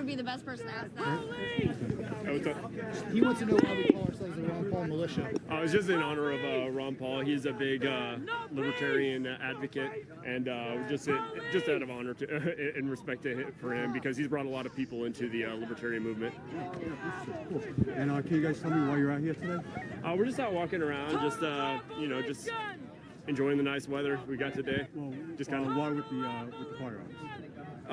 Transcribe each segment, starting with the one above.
would be the best person to ask that. He wants to know why we call ourselves the Ron Paul Militia. It's just in honor of Ron Paul. He's a big libertarian advocate, and just out of honor to, in respect for him, because he's brought a lot of people into the libertarian movement. Cool. And can you guys tell me why you're out here today? We're just out walking around, just just enjoying the nice weather we got today. Well, just kind of why with the firearms?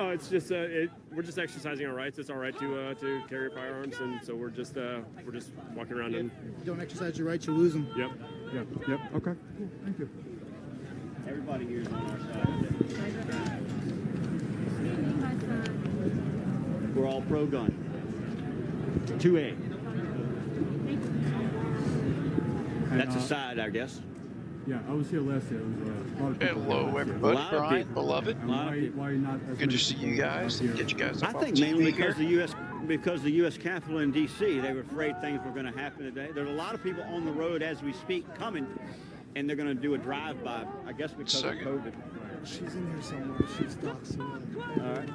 It's just we're just exercising our rights. It's all right to carry firearms, and so we're just walking around. And If you don't exercise your rights, you lose them. Yep. Yep. Okay. Cool. Thank you. Everybody here is on our side. We're all pro-gun. 2A. That's a side, I guess. Yeah, I was here last year. There was a lot of people. Hello, everybody. Brian, beloved. Why not? Good to see you guys. Get you guys up I on think TV mainly here. because the U.S. Capitol in D.C., they were afraid things were going to happen today. There's a lot of people on the road as we speak coming, and they're going to do a drive-by, I guess because of COVID. She's in here somewhere. She's docked somewhere. All right.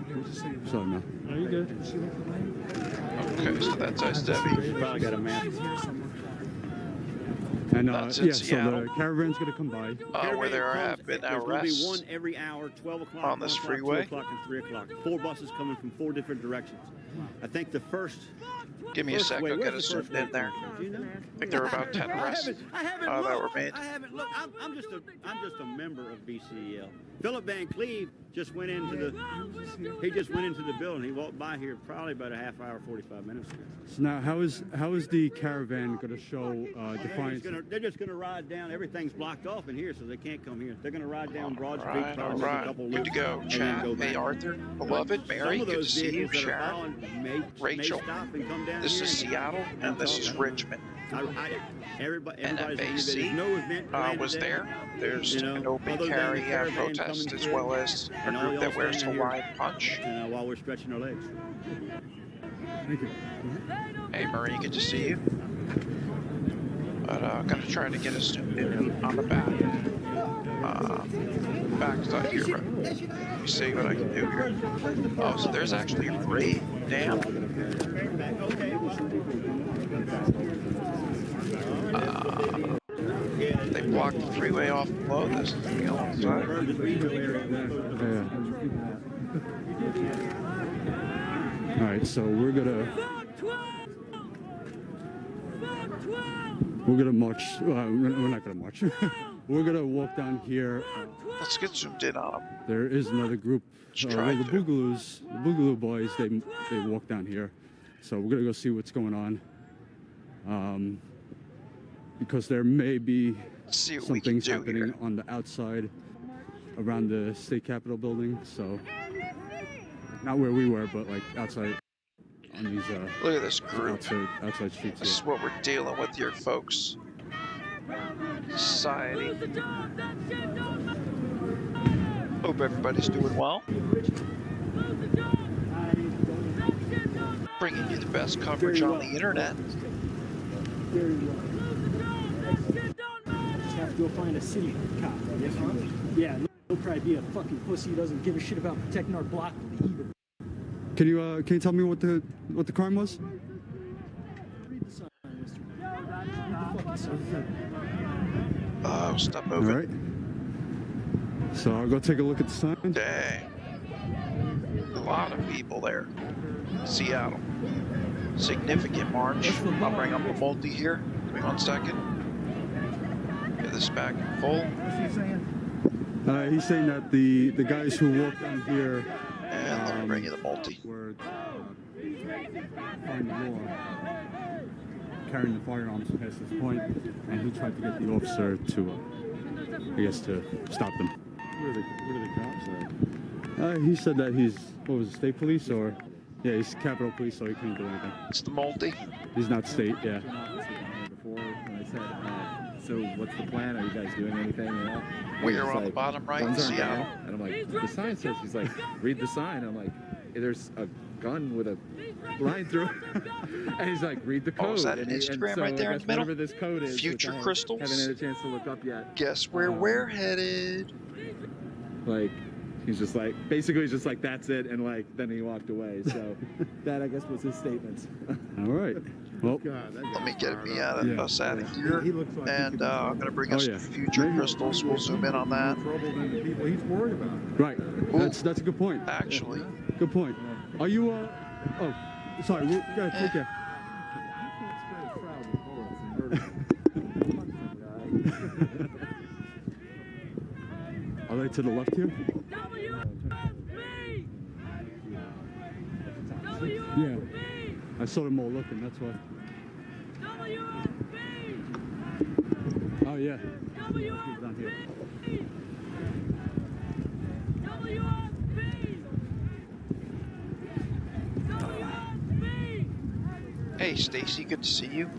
Sorry, man. Are you good? Okay, so that's us, Debbie. Probably got a map. And That's in yeah, so Seattle. the caravan's gonna come by. Where there have been There's going to be arrests. one every hour, 12 o'clock, on this 1 o'clock, freeway. 2 o'clock, and 3 o'clock. 4 buses coming from 4 different directions. I think the first... Give me a sec, I'll get us first zoomed in there. Do you know? I think there were about 10 arrests I haven't that looked. were made. I haven't looked. I'm just a member of BCEL. Philip Van Cleve just went into the building. He walked by here probably about a half hour, 45 minutes ago. So now, how is the caravan gonna show defiance? They're just gonna ride down. Everything's blocked off in here, so they can't come here. They're gonna ride down Broad Street, All probably make a right. couple Good to loops, go. and then Chad, go hey, back. Arthur, beloved, Mary, Some of good to those see you. vehicles that are Sharon, following may Rachel. stop and come down This here is and- Seattle, and this is Richmond. Everybody's NFAC no event planned was today. there. There's You know, an open other than the carry caravan protest, coming as through, well as a and all group y'all that wears standing Hawaiian here. punch. While we're stretching our legs. Thank you. Hey, Marie, good to see you. But gonna try to get us zoomed in on the back. Back side here, bro. Let me see what I can do here. Oh, so there's actually a raid. Damn. They blocked the freeway off below. This is the other side. Yeah. All right, so we're gonna march. We're not gonna march. We're gonna walk down here. Let's get zoomed in on them. There is another group. Let's try the to. Boogaloo boys. They walk down here. So we're gonna go see what's going on. Because there may be Let's see what some we can things do happening here. on the outside around the state capitol building. So not where we were, but like outside on these Look at this group. outside streets. This is Here. what we're dealing with here, folks. Society. Hope everybody's doing well. Bringing you the best coverage on the internet. Just have to go find a city cop, I guess, huh? Yeah, he'll probably be a fucking pussy who doesn't give a shit about protecting our block either. Can you tell me what the crime was? Read the sign, mister. Read the fucking sign. Oh, stop All moving. right. So I'll go take a look at the sign. Dang. A lot of people there. Seattle. Significant march. I'll bring up a multi here. Give me 1 second. Get this back in full. He's saying that the guys who walked down here And let me bring you the multi. were on the law, carrying the firearms past this point, and he tried to get the officer to, I guess, to stop them. What are the cops at? He said that he's, what was it, state police or? Yeah, he's Capitol Police, so he couldn't do anything. It's the multi. He's not state, yeah. Before when I said, so what's the plan? Are you guys doing anything? You know? We are He's on the like, bottom right in guns aren't Seattle. down. And I'm like, the sign says, he's like, read the sign. I'm like, there's a gun with a line through it. And he's like, read the code. Oh, is that an And he- and Instagram so right there I in guess the middle? Whatever this code is, which Future I crystals? haven't had a chance to look up yet. Guess where we're headed. Like, He's just like, basically he's just like, that's it, and like then he walked away. So that I guess was his statement. All right. Well, Let me get me out of us out of here, He looks like and I'm gonna bring us yeah. future crystals. We'll zoom in on that. trouble than the people he's worried about. right. That's a good point. Actually, Good point. Are you oh, sorry. Go ahead, take care. Are they to the left here? Yeah. I saw them all looking, that's why. Oh, yeah. He's down here. hey Stacy, good to see you.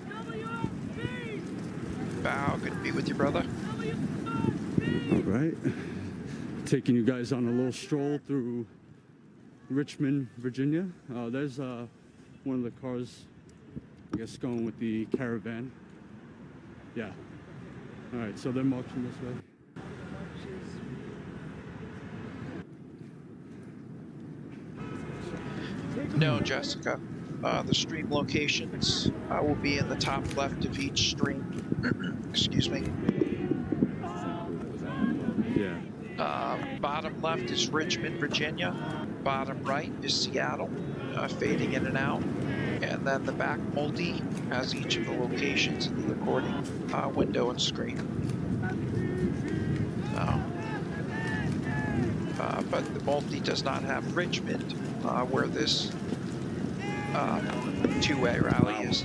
Bow, good to be with you, brother. All right. Taking you guys on a little stroll through Richmond, Virginia. There's one of the cars, I guess, going with the caravan. Yeah. All right, so they're marching this way. No, Jessica. The stream locations will be in the top left of each stream. Excuse me. Yeah. Bottom left is Richmond, Virginia. Bottom right is Seattle, fading in and out. And then the back multi has each of the locations in the recording window and screen. But the multi does not have Richmond, where this two-way rally is.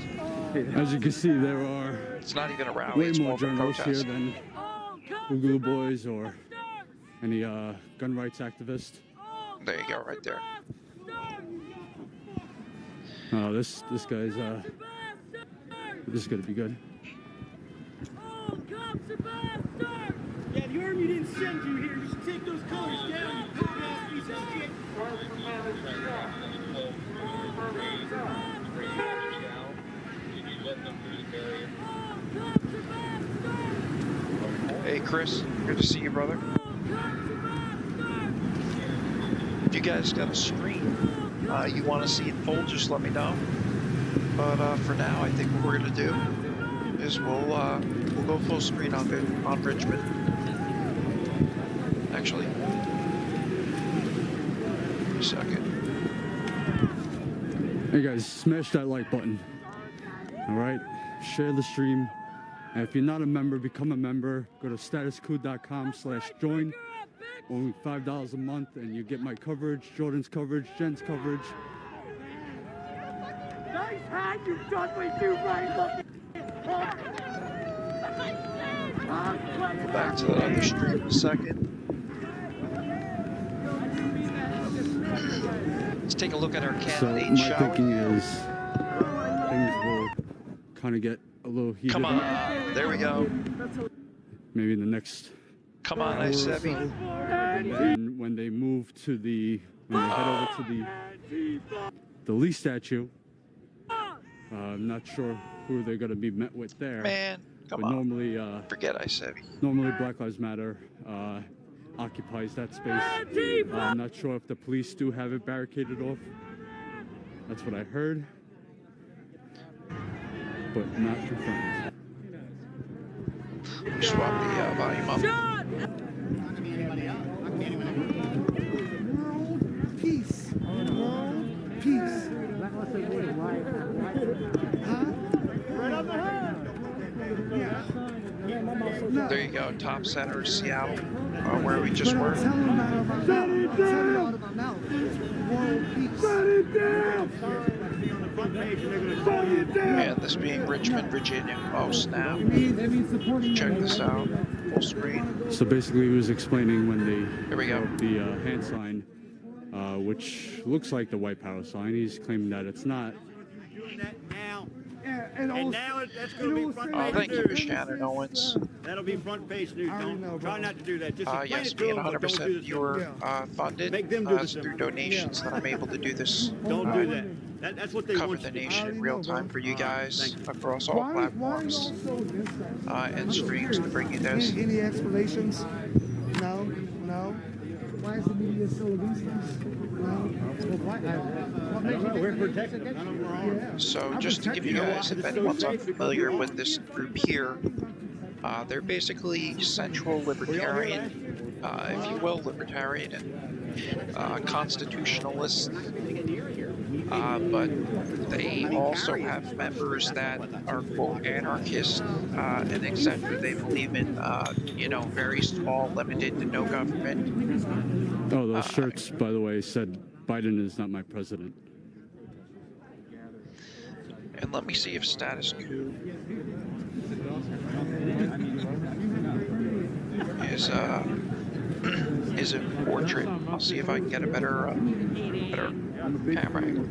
As you can see, there are It's not even a rally, way it's more more of a journalists here protest. than Google Boys or any gun rights activists. There you go, right there. This guy's this is gonna be good. Yeah, the army didn't send you here. You should take those colors down, you big-ass piece of shit. Hey, Chris, good to see you, brother. If you guys got a stream you want to see in full, just let me know. But for now, I think what we're gonna do is we'll go full screen on Richmond. Actually, wait a second. Hey guys, smash that like button. All right, share the stream. And if you're not a member, become a member. Go to statuscoup.com/join. Only $5 a month, and you get my coverage, Jordan's coverage, Jen's coverage. Nice hand, you've done what you right. Back to the other stream in a second. Let's take a look at our So candidates, my shall we? thinking is things will kind of get a little heated Come on, up. there we go. Maybe in the next Come on, hour or so. Isebi. And when they move to when they head over to the Lee statue, I'm not sure who they're going to be met with there. Man, come but on. normally, Forget Isebi. normally Black Lives Matter occupies that space. I'm not sure if the police do have it barricaded off. That's what I heard, but not confirmed. Swap the volume up. Peace. Peace. There you go, top center, Seattle, where we just were. And this being Richmond, Virginia. Oh snap. Check this out. Full screen. So basically, he was explaining when they Here we go. throw up the hand sign, which looks like the white power sign. He's claiming that it's not. Doing that now. And now that's going to be front Oh, page thank you, news. Shannon Owens. That'll be front page news. Don't try not to do that. Just explain Yes, it to being them, but don't 100% do the viewer funded Make them do the through donations that I'm able to do this. Don't do that. That's what they Cover want the you to do. nation in real time for you guys Thank you. across all platforms and streams to bring you this. Any explanations? No, no. Why is the media so against us? We're protected. So just to give you guys, if anyone's unfamiliar with this group here, they're basically central libertarian, if you will, libertarian and constitutionalists. But they also have members that are, quote, anarchists and etc. They believe in, you know, very small, limited to no government. Oh, those shirts, by the way, said Biden is not my president. And let me see if status quo is a portrait. I'll see if I can get a better camera angle.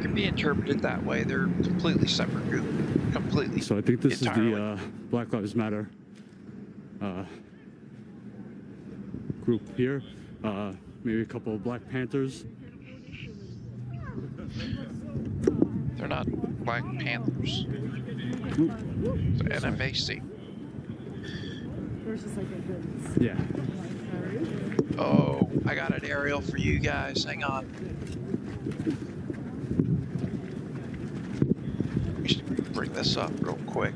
Can be interpreted that way. They're completely separate group. Completely. So I think this entirely. is the Black Lives Matter group here. Maybe a couple of Black Panthers. They're not Black Panthers. It's NFAC. Yeah. Oh, I got an aerial for you guys. Hang on. Let me just bring this up real quick.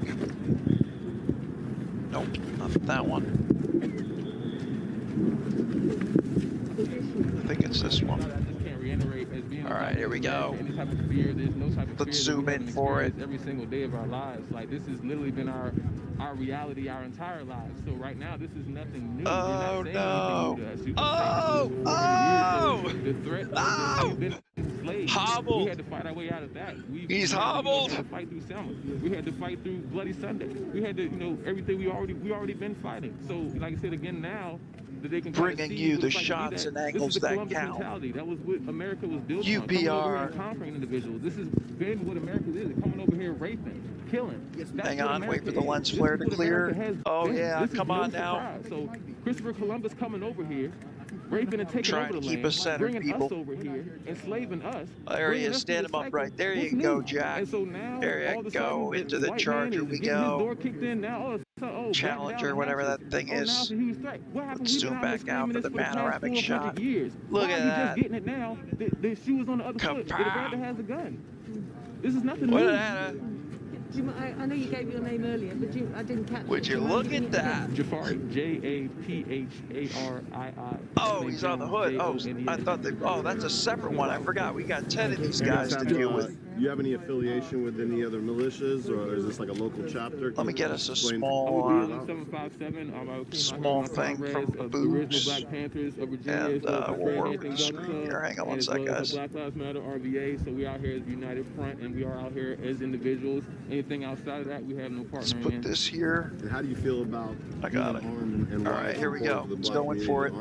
Nope, not that one. I think it's this one. Alright, here we go. Let's zoom in for it. Every single day of our lives. Like, this has literally been our reality our entire lives. So right now, this is nothing new. Oh no! The threat that we've been enslaved. Hobbled. We had to fight our way out of that. He's hobbled. We had to fight through Selma. We had to fight through Bloody Sunday. We had to, you know, everything we already been fighting. So, like I said again, now that they can bringing you the shots and angles that count. That was what America was built on. UPR. Conquering individuals. This has been what America is. Coming over here, raping, killing. Hang on, wait for the lens flare to clear. Oh yeah, come on now. So Christopher Columbus coming over here, raping and taking over the land, keep us centered, bringing people. us over here, enslaving us. There he is, stand him up right. There you go, Jack. And so now, there you go, into the Charger we go. Challenger, whatever that thing is. Let's zoom back out for the panoramic shot. Look at that. Just getting it now. The shoe is on the other foot. The guy that has a gun. This is nothing new. I know you gave your name earlier, but I didn't catch it. Would you look at that? Jafari, Jafharii. Oh, he's on the hood. Oh, I thought that. Oh, that's a separate one. I forgot. We got 10 of these guys to deal with. You have any affiliation with any other militias, or is this like a local chapter? Let me get us a small, small thing from Boobs, Black Panthers of and Virginia. we'll work the screen here. Hang on one sec, guys. Black Lives Matter RVA, so we out here as United Front, and we are out here as individuals. Anything outside of that, we have no partner in. Let's put this here. And how do you feel about? I got it. All right, here we go. Let's go in for it.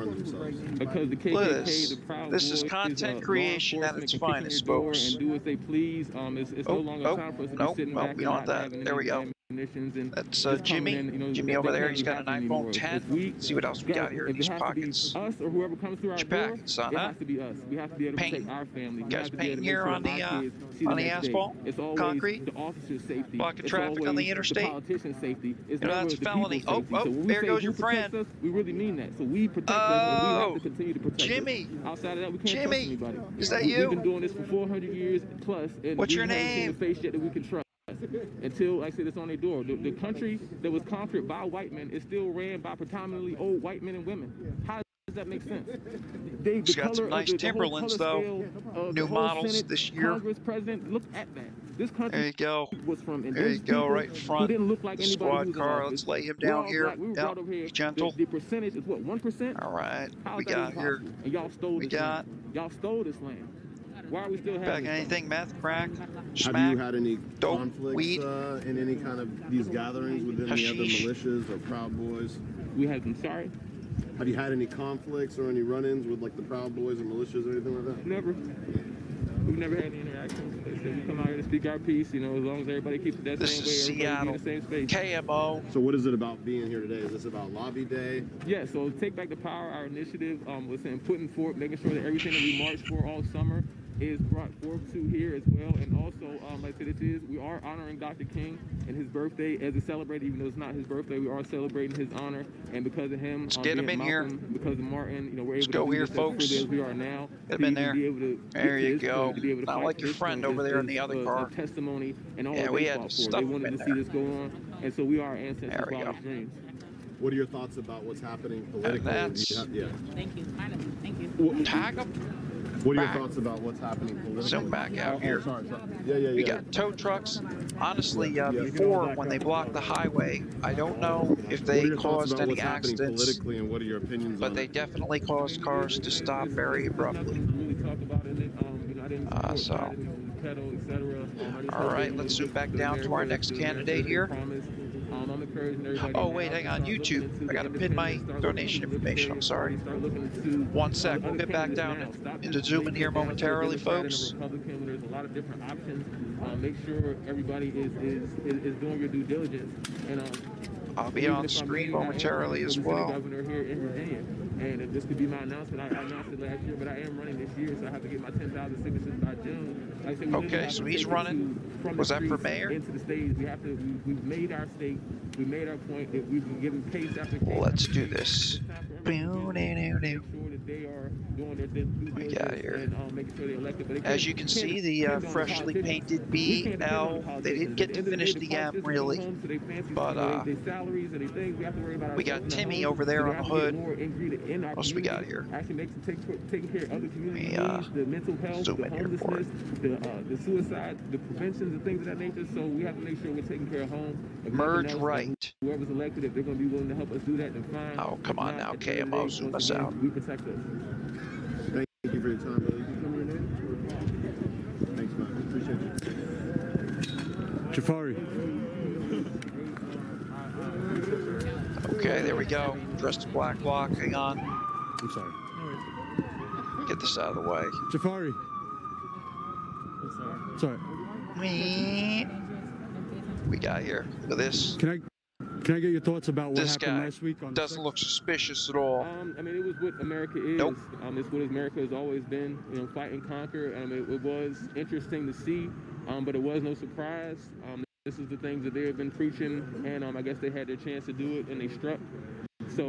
Because the KKK, Look at this. the Proud This is Boys, content creation at its finest, folks. And do as they please. It's no longer time for us to be sitting back we don't want that. There we go. That's Jimmy. Jimmy over there. He's got an iPhone 10. See what else we got here in these pockets. Us or whoever comes through our door, son, it has to be us. We have to be able to protect our family. You guys painting here on the asphalt, concrete, the officer's safety, blocking traffic on the interstate. The politician's safety. You know, that's felony. Oh, there goes your friend. We really mean that. So we protect us, and we have to continue to protect Jimmy. us. Outside of that, we can't trust anybody. Is that you? We've been doing this for 400 years plus, and what's your we haven't seen name? a face yet that we can trust. Until, like I said, it's on their door. The country that was conquered by white men is still ran by predominantly old white men and women. How does that make sense? It's got some nice Timberlands, though. New models Senate, this year. Congress, president, look at that. This country there you go. Was from there you go, right in front. Didn't look like Squad car. Let's lay him down here. Yep. Be gentle. The percentage is what, 1%? All right. How we got here. And y'all stole this land. Y'all stole this land. why are we still having Back this anything, meth, crack, Have smack, you had any dope, conflicts weed? in any kind of these gatherings within the other Hashish. militias or Proud Boys? We had, I'm sorry? Have you had any conflicts or any run-ins with like the Proud Boys or militias or anything like that? Never. We've never had any interactions. They said we come out here to speak our piece, you know, as long as everybody keeps it that This same is way, everybody be in Seattle. the same space. KMO. So what is it about being here today? Is this about Lobby Day? Yeah, so Take Back the Power, our initiative was saying putting forth, making sure that everything that we marched for all summer is brought forth to here as well. And also, like I said, we are honoring Dr. King and his birthday as a celebrate, even though it's not his birthday, we are celebrating his honor. And because of him, Let's get him in here. because of Martin, you know, we're able Let's to go do here, this folks. as we are now. Get him in there. Be able to There you get to this go. point, to be able to Not fight like to your this friend point over is- there in the is other a car. testimony and all Yeah, that we they had fought to for. stuff They him wanted in to see there. this go on, and so we are ancestors' There we go. wildest dreams. What are your thoughts about what's happening politically? that's- Thank you. Thank you. Tag them. What are your back. thoughts about what's happening politically? Zoom back out Oh, here. sorry. Yeah. We got tow trucks. Honestly, before, when they blocked the highway, I don't know if What are they your thoughts caused about any what's happening accidents, politically, and what are your opinions but on they it? definitely caused cars to stop very abruptly. So, all right, let's zoom back down to our next candidate here. Oh, wait, hang on, YouTube. I gotta pin my donation information, I'm sorry. 1 sec, we'll get back down into zooming here momentarily, folks. There's a lot of different options. Make sure everybody is doing your due diligence. And I'll be on screen momentarily as well. Governor here in Virginia. And if this could be my announcement, I announced it last year, but I am running this year, so I have to get my 10,000 signatures by June. Like I said, Okay, so he's running. Was that for mayor? Into the stage, we've made our state, we made our point that we've been given case after case. Let's do this. We got here. As you can see, the freshly painted BL, they didn't get to finish the M really, but we got Timmy over there on the hood. What else we got here? Taking care of other community needs, the mental health, zoom the in here for homelessness, the suicide, the preventions and things of that nature. So we have to make sure we're taking care of home. Merge right. Whoever's elected, if they're going to be willing to help us do that, then fine. Oh, come on now, KMO, zoom us out. We protect us. Thank you for your time, brother. You can tell me your name? Thanks, man. Appreciate you. Jafari. Okay, there we go. Dressed in black block. Hang on. I'm sorry. Get this out of the way. Jafari. Sorry. We got here. Look at this. Can I get your thoughts about what This happened guy last week on doesn't look suspicious at all. I mean, it was what America is. Nope. It's what America has always been. You know, fight and conquer. It was interesting to see, but it was no surprise. This is the things that they have been preaching, and I guess they had their chance to do it, and they struck. So,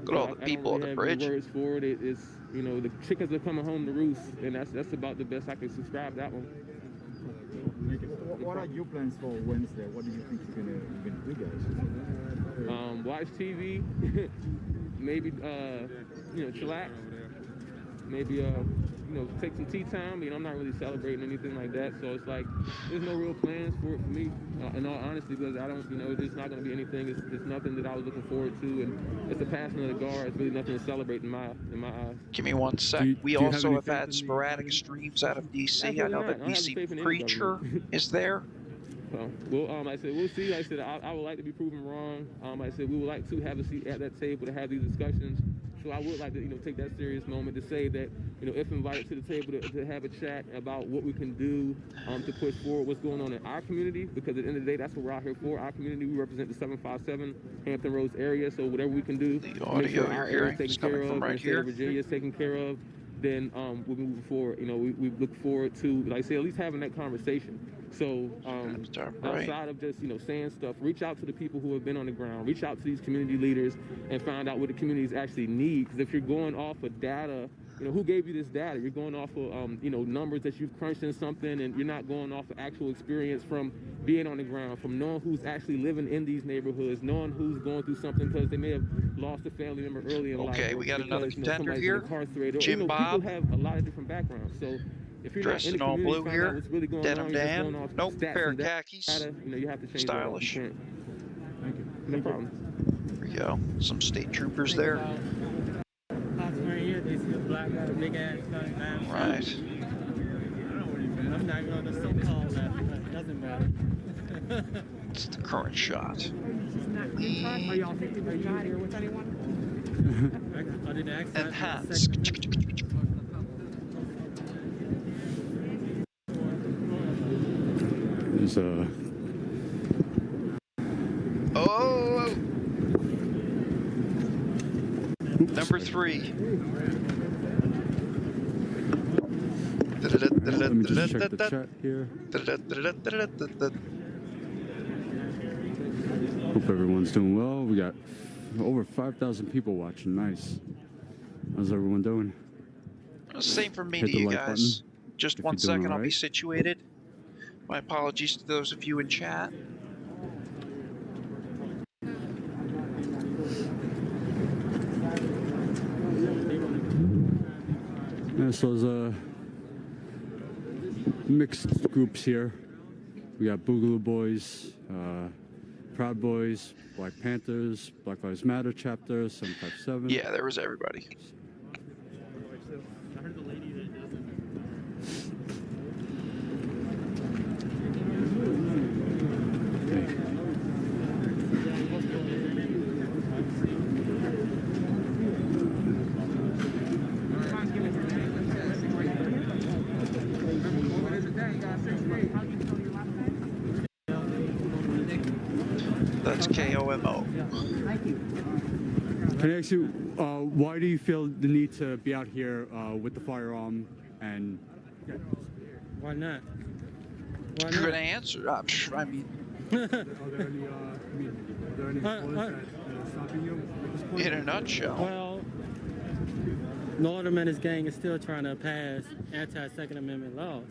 Look at all the people on the bridge. Words for it. It's, you know, the chickens are coming home to roost, and that's about the best I can subscribe that one. What are your plans for Wednesday? What do you think you're gonna do, guys? Watch TV, maybe you know, chillax, maybe you know, take some tea time. You know, I'm not really celebrating anything like that, so it's like there's no real plans for it for me. In all honesty, because I don't, you know, it's not going to be anything. It's nothing that I was looking forward to, and it's the passing of the guard. It's really nothing to celebrate in my eyes. Give me 1 sec. We also have had sporadic streams out of DC. I know that DC Preacher is there. Well, I said, we'll see. Like I said, I would like to be proven wrong. I said, we would like to have a seat at that table to have these discussions. So I would like to, you know, take that serious moment to say that, you know, if invited to the table to have a chat about what we can do to push forward what's going on in our community, because at the end of the day, that's what we're out here for. Our community, we represent the 757 Hampton Roads area, so whatever we can do, The audio you're hearing is coming from right here. Virginia is taken care of, then we're moving forward. You know, we look forward to, like I say, at least having that conversation. So outside of just, you know, saying stuff, reach out to the people who have been on the ground, reach out to these community leaders and find out what the communities actually need. Because if you're going off of data, you know, who gave you this data? You're going off of, you know, numbers that you've crunched in something, and you're not going off of actual experience from being on the ground, from knowing who's actually living in these neighborhoods, knowing who's going through something because they may have lost a family member early in life. Okay, we got because, another you know, contender somebody's here. incarcerated. Jim you know, Bob. People have a lot of different backgrounds. So if you're Dressed not in the all community, blue find here. out what's really going Denim on, you're just Dan. going off Nope, stats pair and of khakis. data. You know, you have to change Stylish. that. Thank you. No problem. There we go. Some state troopers there. Right here, they see a black guy, big ass gun, man. Right. doesn't matter. It's the current shot. Are y'all here with anyone? I didn't ask that. Enhance. There's Oh! Number 3. Let me just check the chat here. Hope everyone's doing well. We got over 5,000 people watching. Nice. How's everyone doing? Same for me Hit to the you like guys. button Just if one you're doing second, I'll be alright. situated. My apologies to those of you in chat. Yeah, so there's mixed groups here. We got Boogaloo Boys, Proud Boys, Black Panthers, Black Lives Matter chapter, 757. Yeah, there was everybody. That's KOMO. Can I ask you, why do you feel the need to be out here with the firearm and... Why not? Why You're not? gonna answer. I mean, Are there any laws that are stopping you at this point? in a nutshell. Well, the Alderman's gang is still trying to pass anti-Second Amendment laws.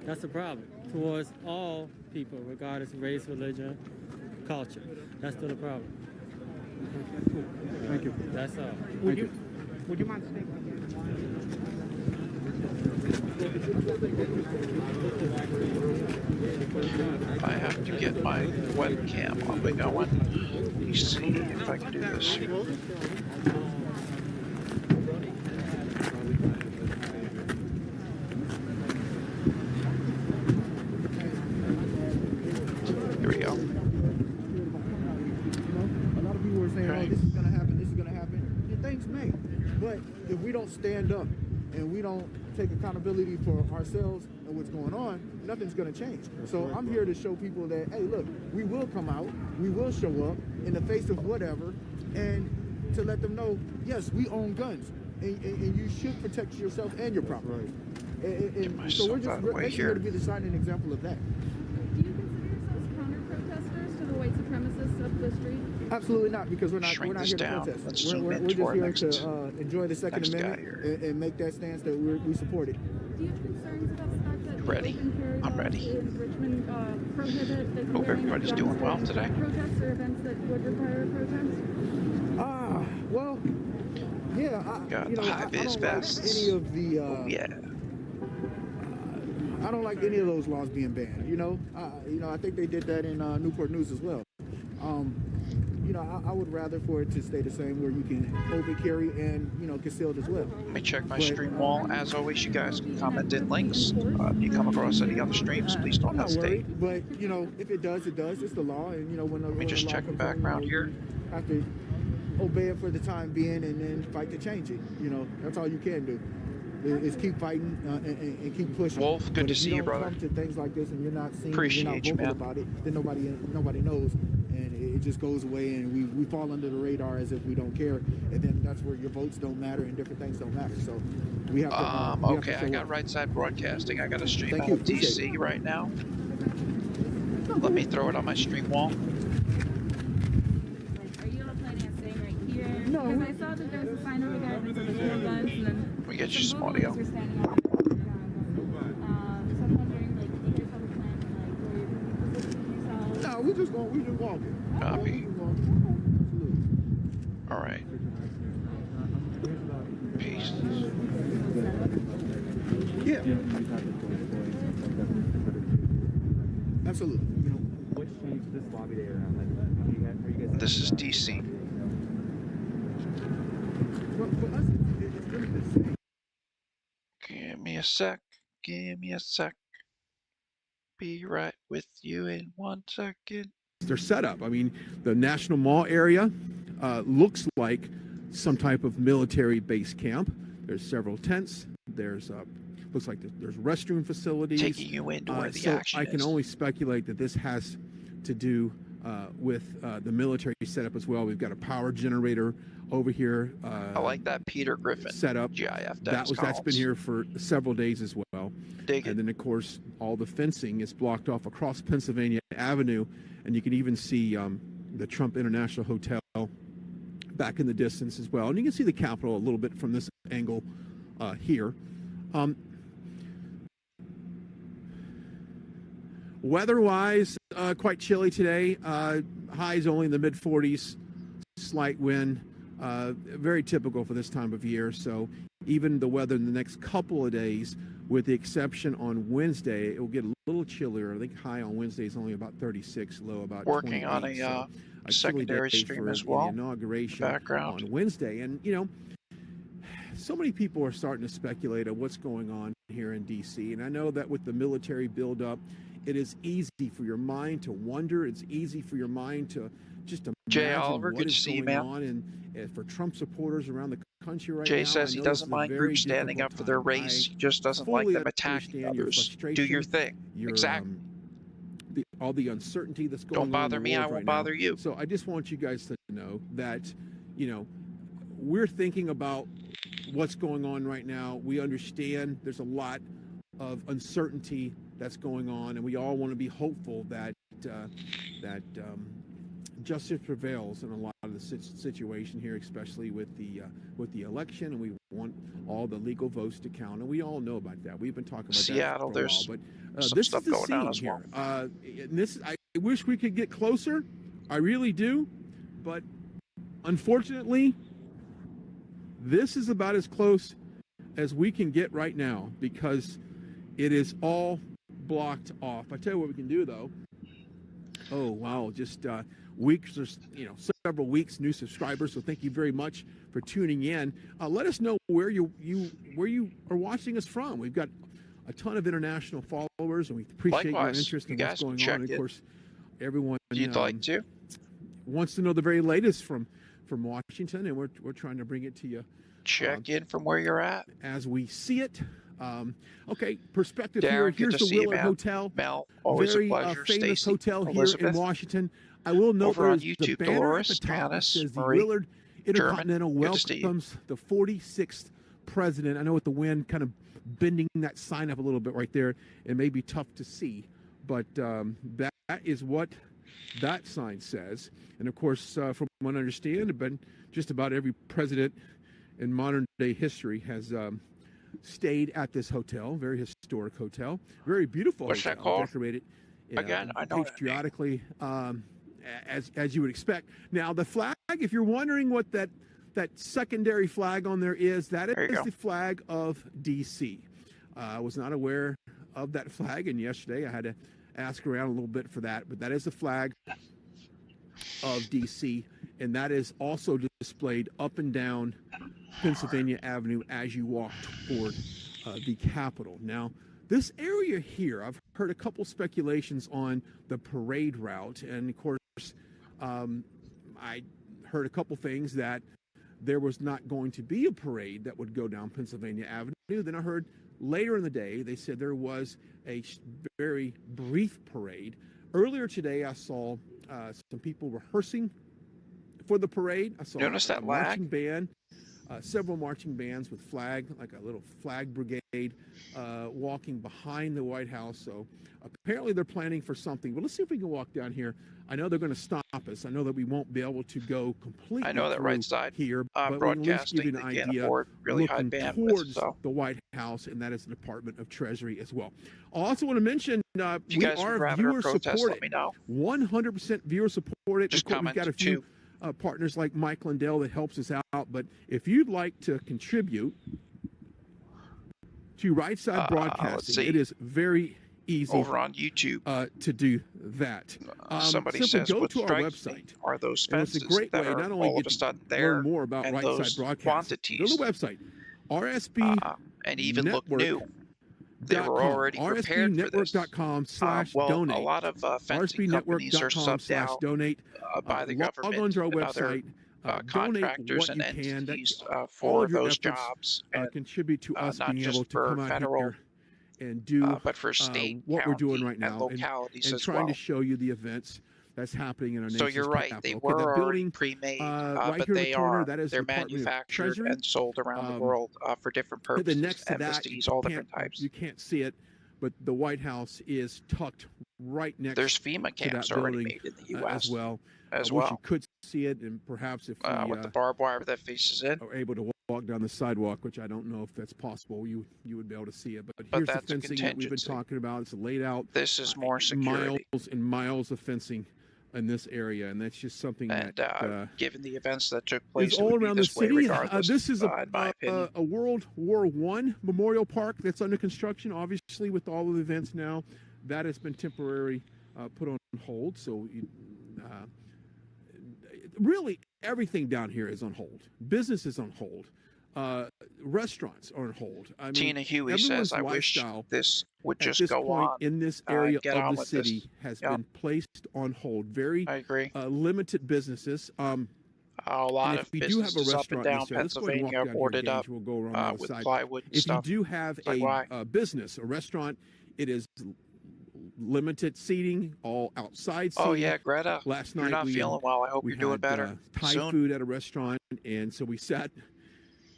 That's the problem. Towards all people, regardless of race, religion, culture. That's still the problem. Thank you. That's all. Would you mind staying? I have to get my webcam up and going. Let me see if I can do this. Here we go. A lot of people were saying, oh, this is going to happen, this is going to happen. And things may. But if we don't stand up and we don't take accountability for ourselves and what's going on, nothing's going to change. So I'm here to show people that, hey, look, we will come out, we will show up in the face of whatever, and to let them know, yes, we own guns, and you should protect yourself and your property. And so we're just basically here to be the shining example of that. Do you consider yourselves counter-protesters to the white supremacists of the street? Absolutely not, because we're not Shrink here this to down. protest. Let's We're zoom in just to our here next- to enjoy the Second next guy Amendment and make that stance that we support it. Do you have concerns about the fact that Ready. open carry I'm laws ready. in Richmond prohibit the Hope carrying of everybody's guns doing well at today. protests or events that would require a protest? Well, yeah, Got you know, the I high-vis don't like vests. any of the, Oh, yeah. I don't like any of those laws being banned. You know, I think they did that in Newport News as well. You know, I would rather for it to stay the same, where you can open carry and, you know, concealed as well. Let me check my stream wall. As always, you guys can comment in links. If you come across any other streams, please don't I'm not hesitate. worried, but you know, if it does, it does. It's the law, and you know, when the Let me just check the background here. Have to obey it for the time being, and then fight to change it. You know, that's all you can do. Is keep fighting and keep pushing. Wolf, good But to if see you, don't brother. Come to things like this, and you're not seeing, Appreciate you're not you, vocal man. about it, then nobody knows, and it just goes away, and we fall under the radar as if we don't care, and then that's where your votes don't matter and different things don't matter. So we have to. We have to Okay, I show got up. right side broadcasting. I got a stream Thank on you, appreciate DC right now. Let me throw it on my stream wall. Are you all planning on staying right here? No. Because I saw that there was a sign over there that said there's no guns, and then Let me get you some some audio. Boogaloo were standing out there. So I'm wondering, like, if you have a plan, like, where you're positioning yourselves. No, we just walking. Copy. All right. Peace. Yeah. Absolutely. You know, what's changed this lobby day around? Like, are you guys This is DC. For us, it's really the same. Give me a sec. Give me a sec. Be right with you in 1 second. Their setup. I mean, the National Mall area looks like some type of military base camp. There's several tents. There's looks like there's restroom facilities. Taking you into where the so action I can is. only speculate that this has to do with the military setup as well. We've got a power generator over here. I like that Peter Griffin setup. GIF That's been here for several days as well. And then of course all the fencing is blocked off across Pennsylvania Avenue, and you can even see the Trump International Hotel back in the distance as well. And you can see the Capitol a little bit from this angle here. Weather-wise, quite chilly today. Highs only in the mid-40s, slight wind. Very typical for this time of year. So even the weather in the next couple of days, with the exception on Wednesday, it will get a little chillier. I think high on Wednesday is only about 36, low about Working 28. on a So secondary chilly day stream for as well. The inauguration Background. on Wednesday. And, you know, so many people are starting to speculate on what's going on here in D.C. And I know that with the military buildup, it is easy for your mind to wonder. It's easy for your mind to just Jay imagine Oliver, what good to is see you, going man. on. And for Trump supporters around the country right now, Jay says I he know doesn't this is a mind very groups standing difficult up for their time. race. I He just doesn't like fully them attacking understand your others. Do your frustration, thing. Exactly. All the uncertainty that's going Don't on bother in the me, world I won't right bother now. you. So I just want you guys to know that, you know, we're thinking about what's going on right now. We understand there's a lot of uncertainty that's going on, and we all want to be hopeful that justice prevails in a lot of the situation here, especially with the election, and we want all the legal votes to count, and we all know about that. We've been talking about Seattle, that for a there's while, but some this stuff is the going down scene as well. here. And this, I wish we could get closer. I really do, but unfortunately, this is about as close as we can get right now because it is all blocked off. I tell you what we can do though. Oh wow, just weeks or several weeks, new subscribers. So thank you very much for tuning in. Let us know where you are watching us from. We've got a ton of international followers, and we appreciate your interest in what's going on. And of course, everyone wants to know the very latest from Washington, and we're trying to bring it to you. Check in from where you're at as we see it. Okay, perspective Darren, here. Here's the Willard Hotel. Mel, always very a pleasure. Famous Stacey, hotel Elizabeth. here in Washington. I will note Over on there is YouTube, the banner Dolores, at the top that Janice, says the Marie, Willard Intercontinental German, good to see you. welcomes the 46th president. I know with the wind kind of bending that sign up a little bit right there, it may be tough to see, but that is what that sign says. And of course, from what I understand, but just about every president in modern day history has stayed at this hotel. Very historic hotel, very beautiful What's hotel, that called? decorated Again, I know patriotically, as you would expect. Now the flag, if you're wondering what that secondary flag on there is, that is the flag of DC. I was not aware of that flag, and yesterday I had to ask around a little bit for that, but that is the flag of DC, and that is also displayed up and down Pennsylvania Avenue as you walk toward the Capitol. Now, this area here, I've heard a couple speculations on the parade route, and of course, I heard a couple things that there was not going to be a parade that would go down Pennsylvania Avenue. Then I heard later in the day, they said there was a very brief parade. Earlier today, I saw some people rehearsing for the parade. I saw a marching band, several marching bands with flag, like a little flag brigade, walking behind the White House. So apparently they're planning for something. But let's see if we can walk down here. I know they're going to stop us. I know that we won't be able to go completely. I know that right side here, but we can at least give you an idea really high looking bandwidth, towards the White House, and that is the Department of Treasury as well. I also want to mention we are viewer supported. 100% viewer supported. Just we've got a few partners like Mike Lindell that helps us out. But if you'd like to contribute to Right Side Broadcasting, it is very easy over on YouTube to do that. Somebody simply says, go what to our strikes website. me are those And it's fences a great that way are not only all get of a sudden to there learn more about and Right those Side Broadcasting. quantities Go to the website, RSB and even look new. They were already prepared for this. rsbnetwork.com/donate. A lot of fencing companies are subbed out rsbnetwork.com/donate. by the Log government onto our and other website. Donate contractors what and you can. entities All for of your those efforts jobs, and contribute to us not being just able to for come out federal, here and do but for state, what we're doing county, right and now, localities and as trying to well. show you the events that's happening in our So nation's you're right, capital. they Okay, were that already building pre-made, right but here in they the corner, are. that is the They're Department of manufactured Treasury. and sold around the world for different And purposes, then next to that, embassays, all different types. you can't see it, but the White House is tucked right next There's FEMA to that camps already building made in the U.S. as well. As I wish well. you could see it, and perhaps if we with the barbed wire that faces in. are able to walk down the sidewalk, which I don't know if that's possible, you would be able to see it. But here's the that's a fencing that we've been contingency. talking about. It's laid out. This is more security. Miles and miles of fencing in this area, and that's just something And that given the events that took place, is it would all be around the this way city. regardless, This is in my opinion. a World War I memorial park that's under construction. Obviously, with all of the events now, that has been temporarily put on hold. So, really, everything down here is on hold. Business is on hold. Restaurants are on hold. I mean, Tina Huey says, "I wish this would just this go point on. In this area Get on of the with city this. has been placed on hold. Very I agree. Limited businesses. A lot of if we do have a businesses up and restaurant down in this area, let's go ahead and walk Pennsylvania are down here, boarded Gage. up We'll go around the other with side. plywood and If stuff. you do have It's like, why? a business, a restaurant, it is limited seating, all outside seating. Oh yeah, Greta. Last You're night not we feeling well. I hope we you're doing had, better Thai soon. food at a restaurant, and so we sat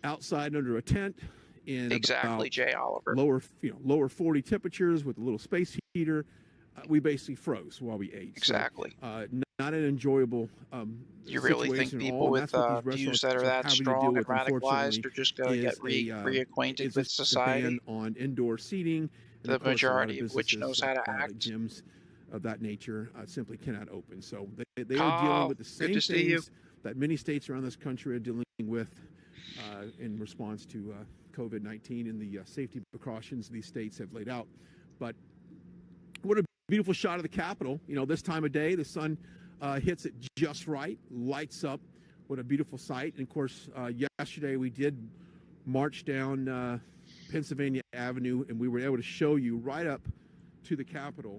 outside under a tent in Exactly, about Jay Oliver. lower 40 temperatures with a little space heater. We basically froze while we ate. Exactly. So, not an enjoyable You really think situation at people all, and with that's what these views restaurants that are that having to strong deal and with, unfortunately, radicalized are just going to get reacquainted with is just a society? ban on indoor seating. And The of course, a lot majority of which businesses, knows how to like act. gyms of that nature simply cannot open. So they are dealing Carl, with the good same to see you. things that many states around this country are dealing with in response to COVID-19 and the safety precautions these states have laid out. But what a beautiful shot of the Capitol. This time of day, the sun hits it just right, lights up. What a beautiful sight. And of course, yesterday we did march down Pennsylvania Avenue, and we were able to show you right up to the Capitol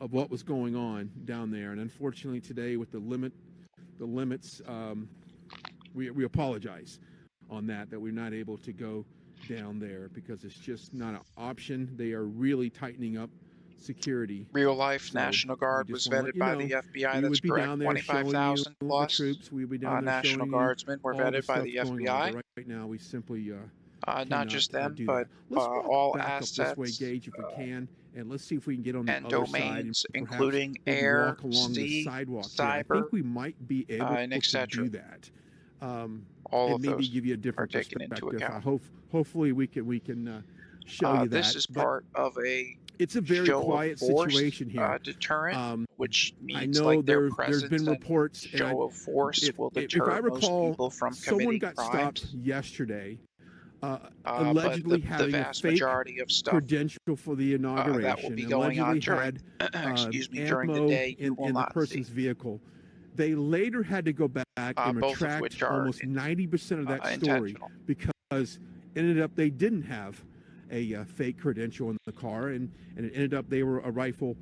of what was going on down there. And unfortunately today, with the limits, we apologize on that we're not able to go down there because it's just not an option. They are really tightening up security. Real life National Guard was vetted by the FBI. That's correct. 25,000 plus troops. We would be down there National showing Guardsmen were all the vetted by stuff the going on. FBI. But right now, we simply not just them, do but that. Let's walk all back assets up this way, Gage, if we can, and let's see if we can get on the and other side, and domains, perhaps including maybe air, walk along the sea, sidewalk here. I cyber, think we might be able and to etc. do that. All and of maybe those give you a different are taken into perspective. account. Hopefully we can show you that. This is part of a it's a very show quiet of force, situation here. Deterrent, which means I know like their there's been presence reports. and show of force will deter if I recall, most people from someone committing got crimes. stopped yesterday, but allegedly the having a vast fake majority of stuff credential for the inauguration. that will be going on allegedly during, had excuse me, during the ammo day you will in the not person's see. vehicle. They later had to go back and both of retract which are almost 90% of that story intentional. because it ended up they didn't have a fake credential in the car, and it ended up they were a rifle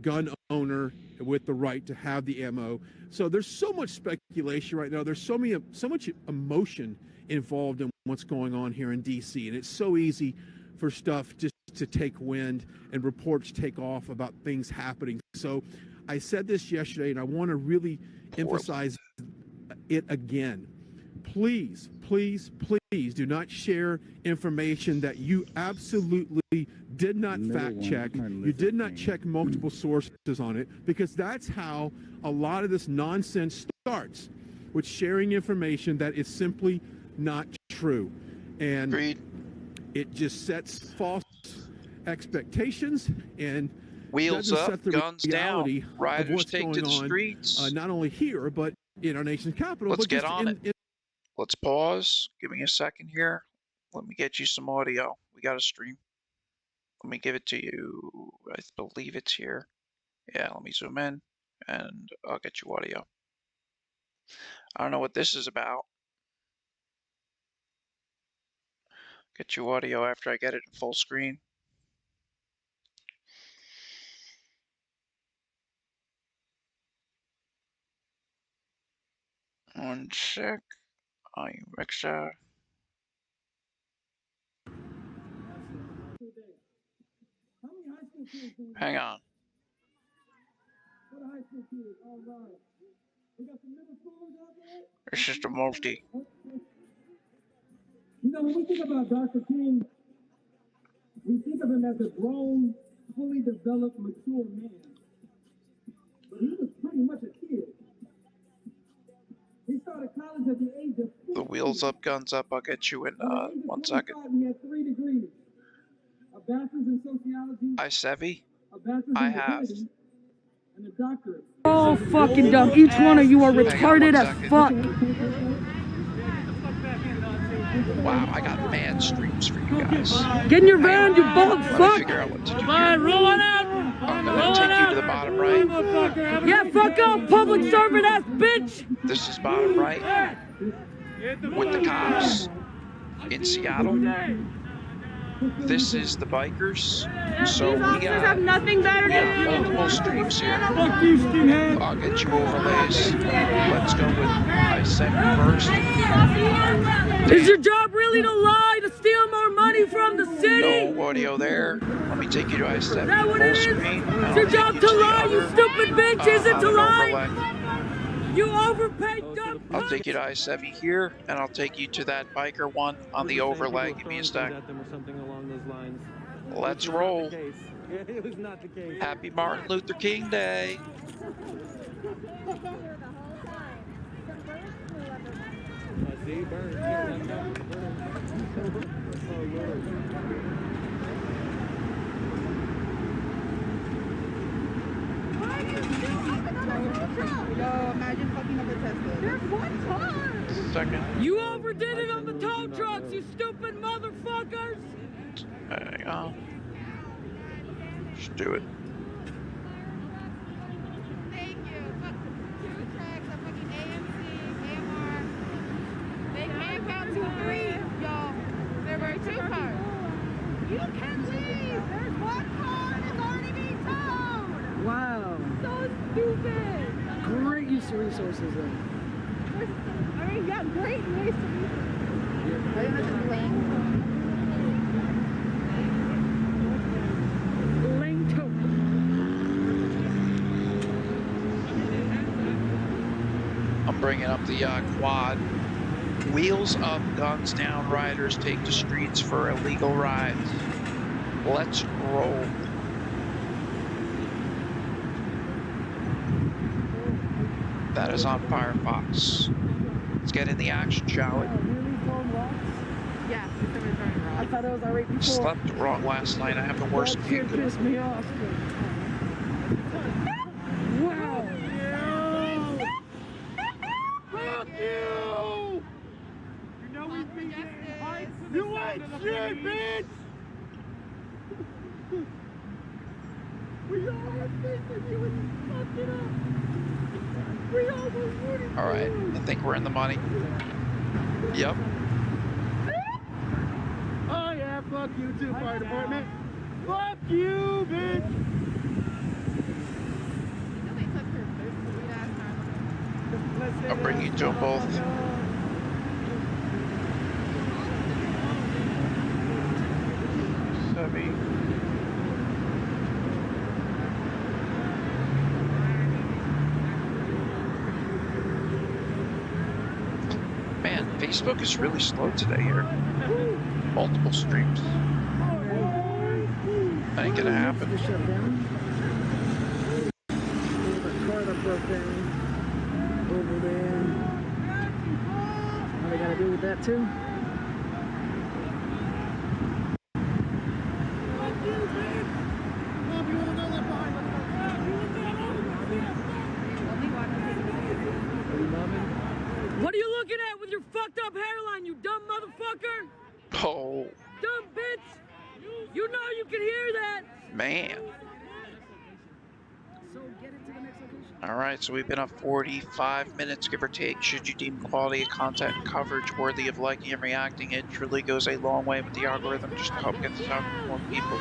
gun owner with the right to have the ammo. So there's so much speculation right now. There's so much emotion involved in what's going on here in D.C., and it's so easy for stuff just to take wind and reports take off about things happening. So I said this yesterday, and I want to really emphasize it again. Please, please, please do not share information that you absolutely did not fact check. You did not check multiple sources on it, because that's how a lot of this nonsense starts, with sharing information that is simply not true. And it just sets false expectations and wheels doesn't up, set the guns reality down, of riders what's take going to the on, streets. not only here, but in our nation's capital. Let's but get just on in, it. Let's pause. Give me a second here. Let me get you some audio. We got a stream. Let me give it to you. I believe it's here. Yeah, let me zoom in and I'll get you audio. I don't know what this is about. Get you audio after I get it in full screen. One sec. Mixer. Hang on. It's just a multi. You know, when we think about Dr. King, we think of him as a grown, fully developed, mature man. But he was pretty much a kid. He started college at the age of 15. The wheels up, guns up. I'll get you in 1 second. He had 3 degrees. A bachelor's in sociology. I-70? A bachelor's I in have. divinity, and a doctorate. Oh, fucking dumb. Each one of you are retarded as fuck. Wow, I got mad streams for you guys. Get in your van, you bald Let me fuck. figure out what to do. Roll it out. I'm gonna take you to the bottom right. Yeah, fuck off, public servant ass bitch. This is bottom right. With the cops in Seattle. This is the bikers. So we got nothing better to do. multiple streams here. Fuck you, skinhead. I'll get you overlays. Let's go with I-70 first. Is your job really to lie, to steal more money from the city? No audio there. Let me take you to I-70 Is that what it full is? screen. It's your job to lie, you stupid bitch. Is it to lie? Overlay. You overpaid dumb. I'll take you to I-70 here, and I'll take you to that biker one on the overlay. Give me a sec. Let's roll. It was not the case. Happy Martin Luther King Day. Yo, imagine fucking up a Tesla. There's one car. Second. You overdid it on the tow trucks, you stupid motherfuckers. There you go. Just do it. Thank you. Fuck 2 tracks of fucking AMC, AMR. They can't count 2, 3, y'all. There were 2 cars. You can't leave. There's 1 car and it's already being towed. Wow. So stupid. Great use of resources then. I mean, yeah, great use of resources. Are you not just laying? I'm bringing up the quad. Wheels up, guns down, riders take the streets for illegal rides. Let's roll. That is on Firefox. Let's get in the action, shall we? Yeah, somebody's running wrong. I thought it was already before. Slept wrong last night. I have the worst That gig. shit pissed me off. Wow. Fuck you! You know we beat you ain't shit, bitch! We all had faith in you and you fucked it up. We all were rooting All right, I think we're in the money. Yep. Oh yeah, fuck you too, fire department. Fuck you, bitch! I'll bring you to them both. Heavy. Man, Facebook is really slow today here. Multiple streams. That ain't gonna happen. Shut down. The car that broke down over there. What they gotta do with that too? What are you looking at with your fucked up hairline, you dumb motherfucker? Oh, Dumb bitch! You know you can hear that! man. So get into the next location. All right, so we've been up 45 minutes, give or take. Should you deem quality of content and coverage worthy of liking and reacting, it truly goes a long way with the algorithm just to help get this out to more people.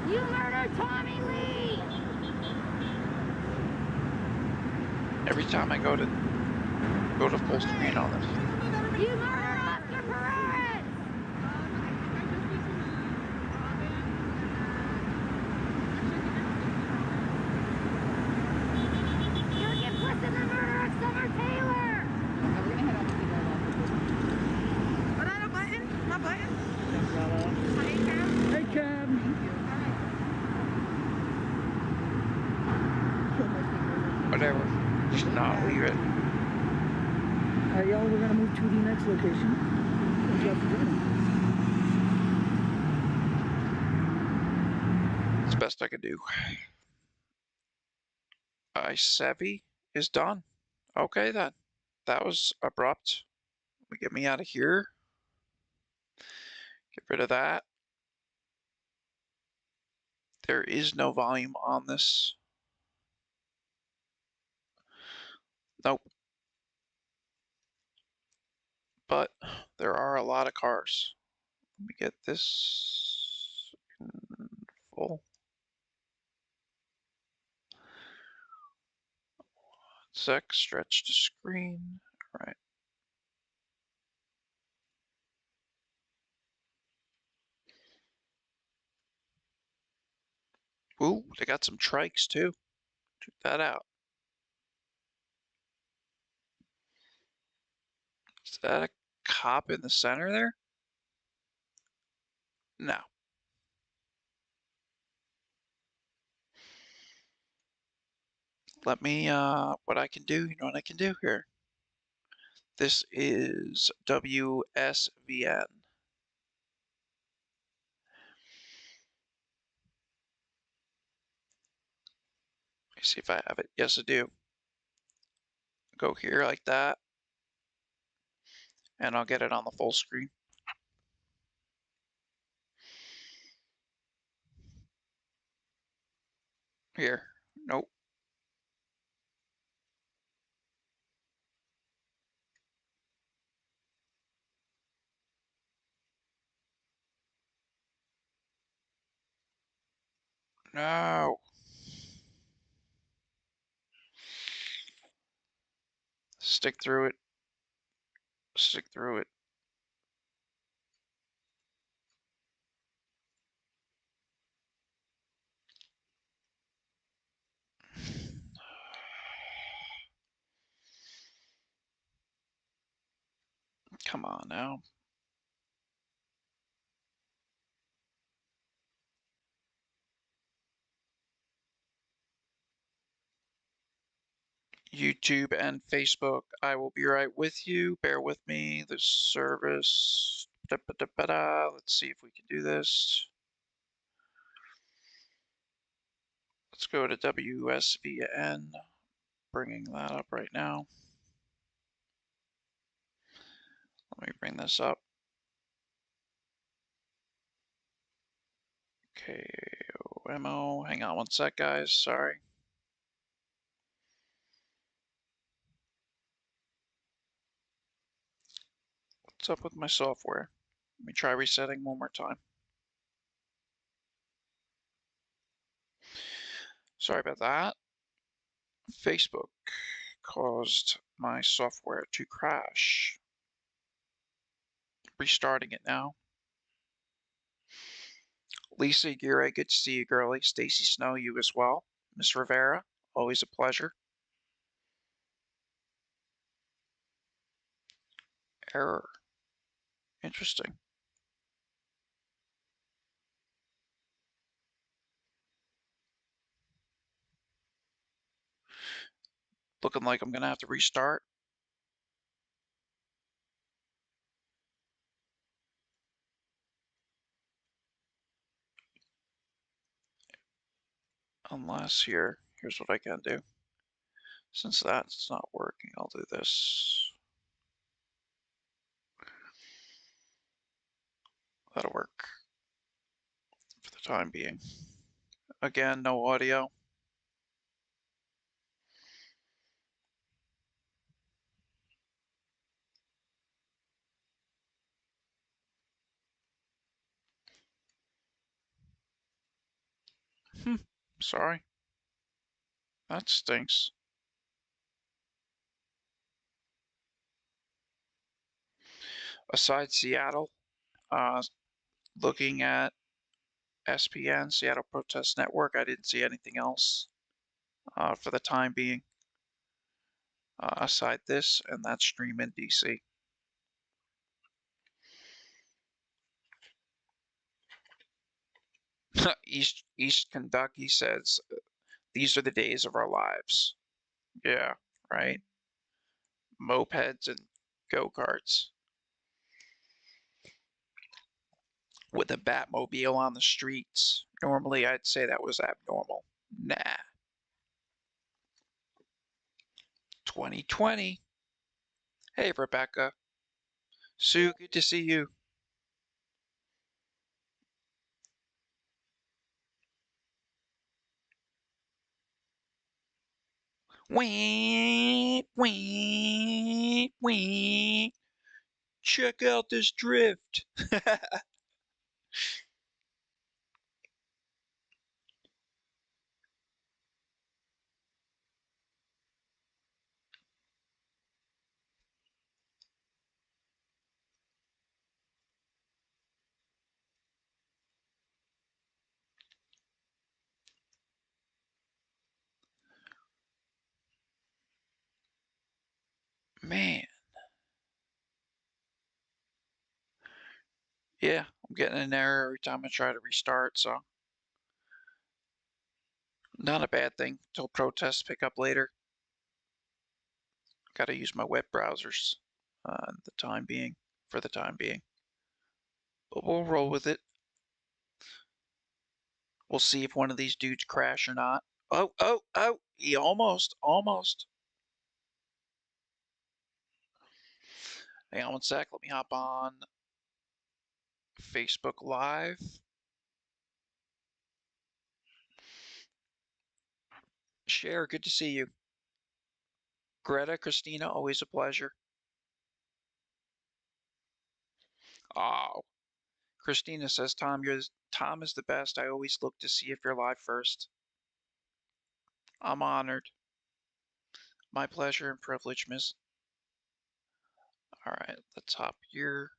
You murdered Tommy Lee! Every time I go to full screen on this. You murdered Oscar Perez! You're complicit in the murder of Summer Taylor! We're gonna head out to the Oh, not a button? Not button? Hey, Cam. Hey, Cam. Whatever. Just not leave it. All right, y'all, we're gonna move to the next location. Thank y'all for joining. It's the best I could do. I-70 is done. Okay then. That was abrupt. Get me out of here. Get rid of that. There is no volume on this. Nope. But there are a lot of cars. Let me get this in full. Sec, stretch to screen. All right. Ooh, they got some trikes too. Check that out. Is that a cop in the center there? No. Let me, what I can do, you know what I can do here? This is WSVN. Let me see if I have it. Yes, I do. Go here like that. And I'll get it on the full screen. Here. Nope. No. Stick through it. Stick through it. Come on now. YouTube and Facebook, I will be right with you. Bear with me. The service. Let's see if we can do this. Let's go to WSVN. Bringing that up right now. Let me bring this up. KOMO. Hang on one sec, guys. Sorry. What's up with my software? Let me try resetting one more time. Sorry about that. Facebook caused my software to crash. Restarting it now. Lisa Aguirre, good to see you, girlie. Stacy Snow, you as well. Miss Rivera, always a pleasure. Error. Interesting. Looking like I'm going to have to restart. Unless here's what I can do. Since that's not working, I'll do this. That'll work for the time being. Again, no audio. Sorry. That stinks. Aside Seattle, looking at SPN, Seattle Protest Network, I didn't see anything else for the time being. Aside this and that stream in DC. East Kentucky says, these are the days of our lives. Yeah, right? Mopeds and go-karts. With a Batmobile on the streets. Normally, I'd say that was abnormal. Nah. 2020. Hey, Rebecca. Sue, good to see you. Wee, wee, wee. Check out this drift. Man. Yeah, I'm getting an error every time I try to restart, so not a bad thing until protests pick up later. Gotta use my web browsers for the time being. But we'll roll with it. We'll see if one of these dudes crash or not. Oh, he almost. Hang on one sec, let me hop on Facebook Live. Cher, good to see you. Greta, Christina, always a pleasure. Oh, Christina says, Tom is the best. I always look to see if you're live first. I'm honored. My pleasure and privilege, miss. All right, let's hop here.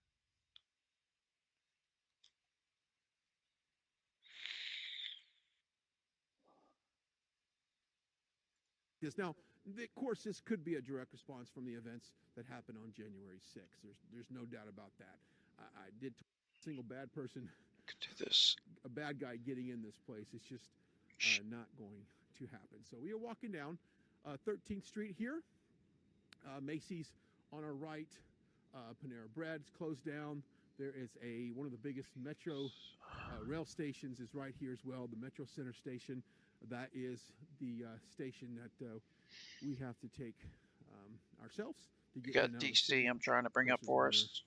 Now, of course, this could be a direct response from the events that happened on January 6th. There's no doubt about that. I did a single bad person. Could do this. A bad guy getting in this place. It's just not going to happen. So we are walking down 13th Street here. Macy's on our right. Panera Bread's closed down. There is one of the biggest metro rail stations is right here as well. The Metro Center station. That is the station that we have to take ourselves to get. You got DC. I'm trying to bring up for us.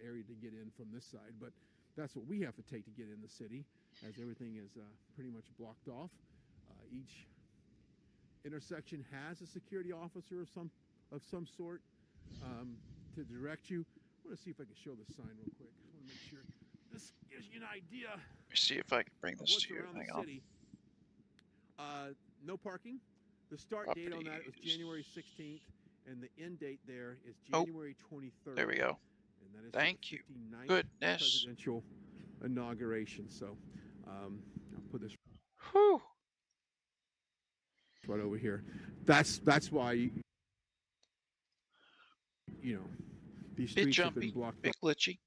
Area to get in from this side, but that's what we have to take to get in the city, as everything is pretty much blocked off. Each intersection has a security officer of some sort to direct you. I want to see if I can show the sign real quick. I want to make sure this gives you an idea. Let me see if I can bring this to you. Hang on. No parking. The start date on that was January 16th, and the end date there is January 23rd. There we go. And that is Thank you. 59th Goodness. Presidential inauguration. So I'll put this right over here. That's why these streets have been blocked. Bit glitchy.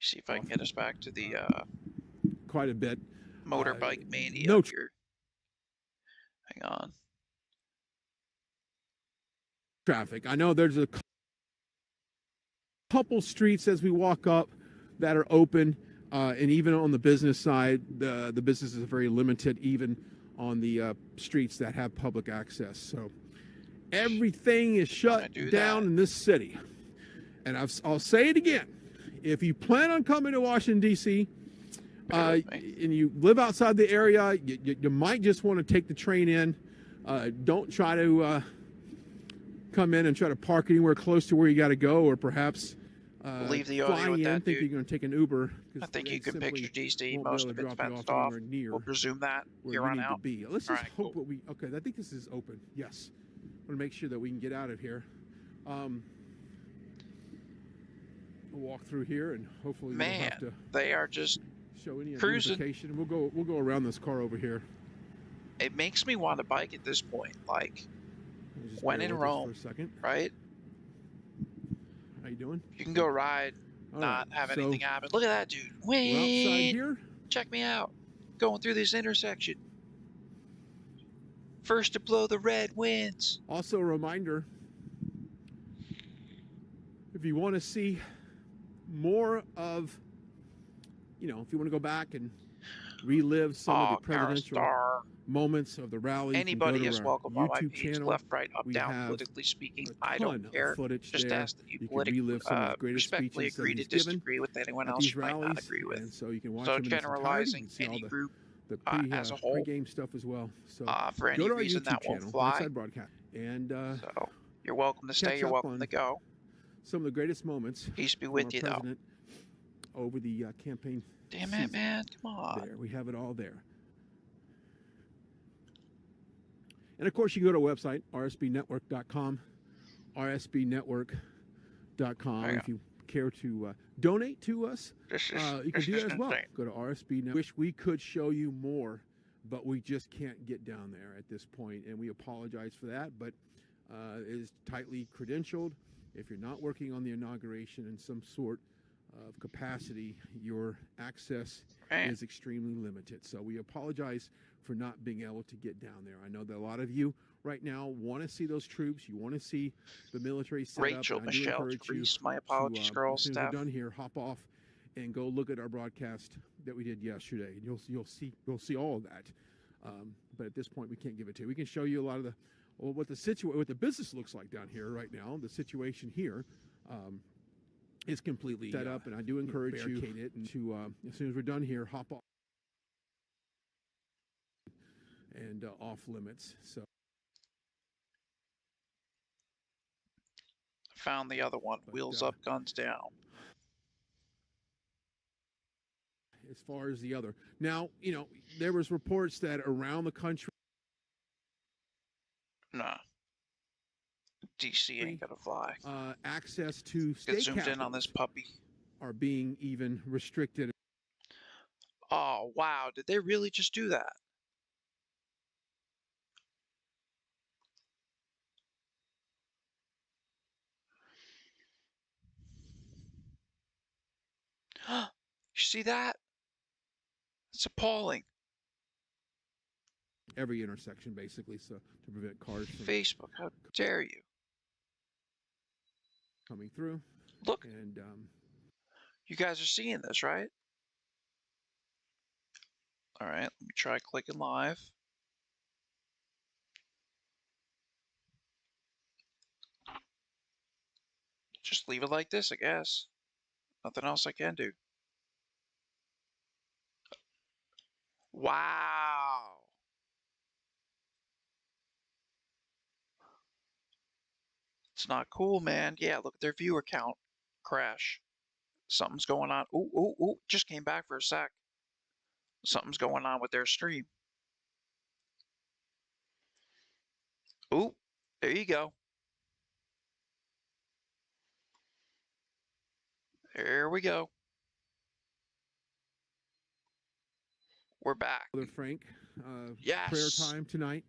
See if I can get us back to the quite a bit. Motorbike mania here. Hang on. Traffic. I know there's a couple streets as we walk up that are open, and even on the business side, the business is very limited, even on the streets that have public access. So everything is shut down in this city. And I'll say it again. if you plan on coming to Washington, D.C., and you live outside the area, you might just want to take the train in. Don't try to come in and try to park anywhere close to where you got to go, or perhaps leave the fly audio with in, that think dude. you're going to take an Uber. I think you can simply picture DC. won't be Most able of to it's drop you fenced off off. anywhere near We'll presume that where here you on need to out. be. Let's All just right, hope cool. what we. Okay, I think this is open. Yes, I want to make sure that we can get out of here. We'll walk through here, and hopefully we don't have to. They are just show any cruising. identification. We'll go around this car over here. It makes me want to bike at this point. Like Just when bear in with us Rome, for a second. right? How you doing? You can go ride, All not right, have so anything happen. Look at that dude. We're outside Wait, here. check me out. Going through this intersection. First to blow the red wins. Also, a reminder: if you want to see more of, if you want to go back and relive some of the presidential moments of the rallies, Anybody is welcome on my YouTube page, channel. left, right, up, We down, have politically speaking. a I ton don't care. of footage Just there. ask that you, You can relive some of the greatest respectfully speeches that agree to he's given disagree with anyone at else these you might not rallies, agree with. and so you can watch So them in its entirety. generalizing You can see any all the group as a whole, pre-game stuff as well. So for any go to our reason YouTube that won't channel, fly. Inside Broadcast, and so you're welcome to stay. catch You're up welcome on to go. some of the greatest moments. Peace be from with our you, though. president over the campaign. Damn it, man! Come on. There, we have it all there. And of course, you can go to our website, rsbnetwork.com, rsbnetwork.com. If you care to donate to us, you can do that as well. Go to RSB Network. Wish we could show you more, but we just can't get down there at this point, and we apologize for that, but it is tightly credentialed. If you're not working on the inauguration in some sort of capacity, your access is extremely limited. So we apologize for not being able to get down there. I know that a lot of you right now want to see those troops. You want to see the military set Rachel, up. And I do Michelle, encourage Grease, you my apologies, to, girls, as soon as staff. we're done here, hop off and go look at our broadcast that we did yesterday. And you'll see all of that. But at this point, we can't give it to you. We can show you a lot of what the business looks like down here right now. The situation here is completely set up, and I do encourage you to as soon as we're done here, hop off and off limits. So Found the other one. Wheels up, guns down. As far as the other, now there was reports that around the country. Nah. DC ain't gonna fly. Access to Get state zoomed in on this puppy. are being even restricted. Oh wow! Did they really just do that? You see that? It's appalling. Every intersection, basically, so to prevent cars from Facebook, how dare you? coming through. Look, and you guys are seeing this, right? All right, let me try clicking live. Just leave it like this, I guess. Nothing else I can do. Wow. It's not cool, man. Yeah, look at their viewer count. Crash. Something's going on. Ooh, ooh, ooh. Just came back for a sec. Something's going on with their stream. Ooh, there you go. There we go. We're back. Brother Frank, yes. Prayer time tonight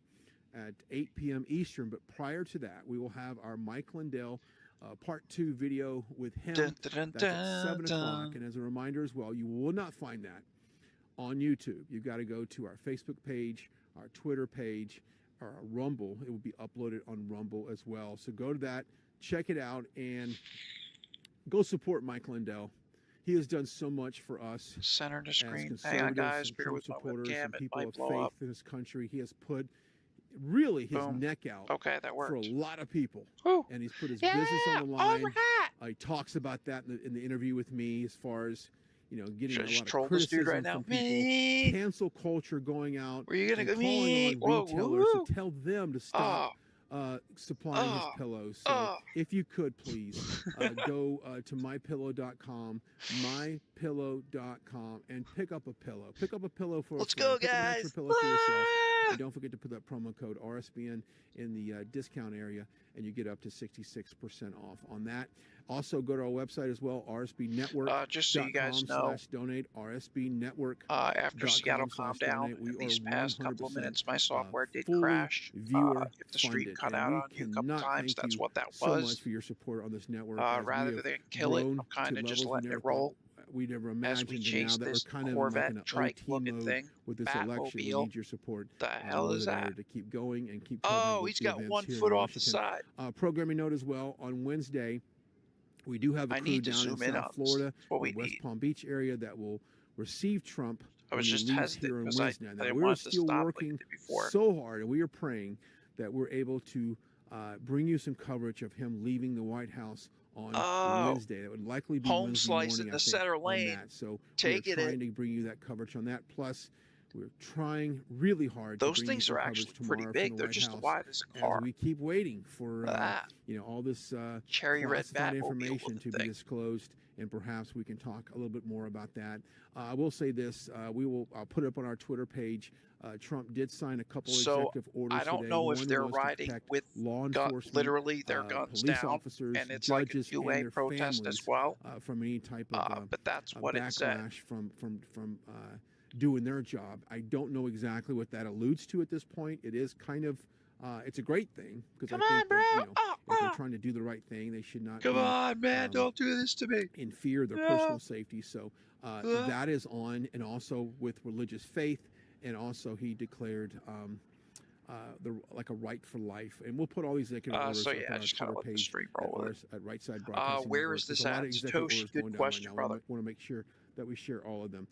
at 8 p.m. Eastern. But prior to that, we will have our Mike Lindell Part 2 video with him. That's at 7 o'clock. And as a reminder as well, you will not find that on YouTube. You've got to go to our Facebook page, our Twitter page, or our Rumble. It will be uploaded on Rumble as well. So go to that, check it out, and go support Mike Lindell. He has done so much for us. Center the screen. As Hang on, guys. and Bear Trump with my supporters webcam. and It people might of blow faith up. in this country. He has put really his Boom. neck out Okay, that worked. for a lot of people. Woo. And he's put his business on the line. He talks about that in the interview with me, as far as getting Should I a just lot troll of this dude criticism right now? from people, cancel culture going out, Where you gonna and go? calling on Whoa, retailers woo. to tell them to stop supplying his pillows. So if you could please go to mypillow.com, mypillow.com, and pick up a pillow. Pick up a pillow for Let's a friend. go, Pick up an guys. extra pillow for yourself. And don't forget to put that promo code RSBN in the discount area, and you get up to 66% off on that. Also, go to our website as well, rsbnetwork.com just so you guys know, /donate, rsbnetwork. after Seattle calmed down, in these past couple of minutes, my software did crash. Viewer If the stream funded, cut and out we on you a couple cannot times, thank that's you what that so was. much for your support on this network. As we Rather have than kill it, grown I'm kind to of just levels we letting never it roll. thought we'd ever As imagined, we and now chase that we're this kind of Corvette in like an trike OT looking mode thing, with this election, we Batmobile. need your support. The hell is in order that? to keep going and keep Oh, covering he's the got events one here foot in off the Washington. side. Programming note as well, on Wednesday, we do have a I crew need to down in zoom in South on Florida, what we the West need. Palm Beach area, that will receive Trump I when was he just leaves hesitant here on because Wednesday. I Now, didn't we're want it to still stop working like it did before. so hard, and we are praying that we're able to bring you some coverage of him leaving the White House on Wednesday. That would likely be home Wednesday slice morning, in the I think, center on lane. that. So Take we're it trying to bring you that coverage on that. Plus, we're trying really hard Those to bring things you some are coverage actually tomorrow pretty big. from the They're White just House, wide as a car. as we keep waiting for all this cherry red classified Batmobile information to be disclosed, and perhaps we can talk a little bit more about that. I will say this: I'll put it up on our Twitter page. Trump did sign a couple executive orders I don't today. know if One they're was to riding protect with law enforcement, literally their guns police down, officers, and it's judges, like a and UA their protest families as well. from any type of but that's what it said. backlash from doing their job. I don't know exactly what that alludes to at this point. It is kind of it's a great thing, because I think that, if they're trying to do the right thing, they should not. Come on, man! Don't do this to me. In fear of their personal safety. So that is on, and also with religious faith, and also he declared like a right for life. And we'll put all these executive orders up on our Twitter page at Right Side Broadcasting. Where is this at? Tosh, good question, brother. I want to make sure that we share all of them.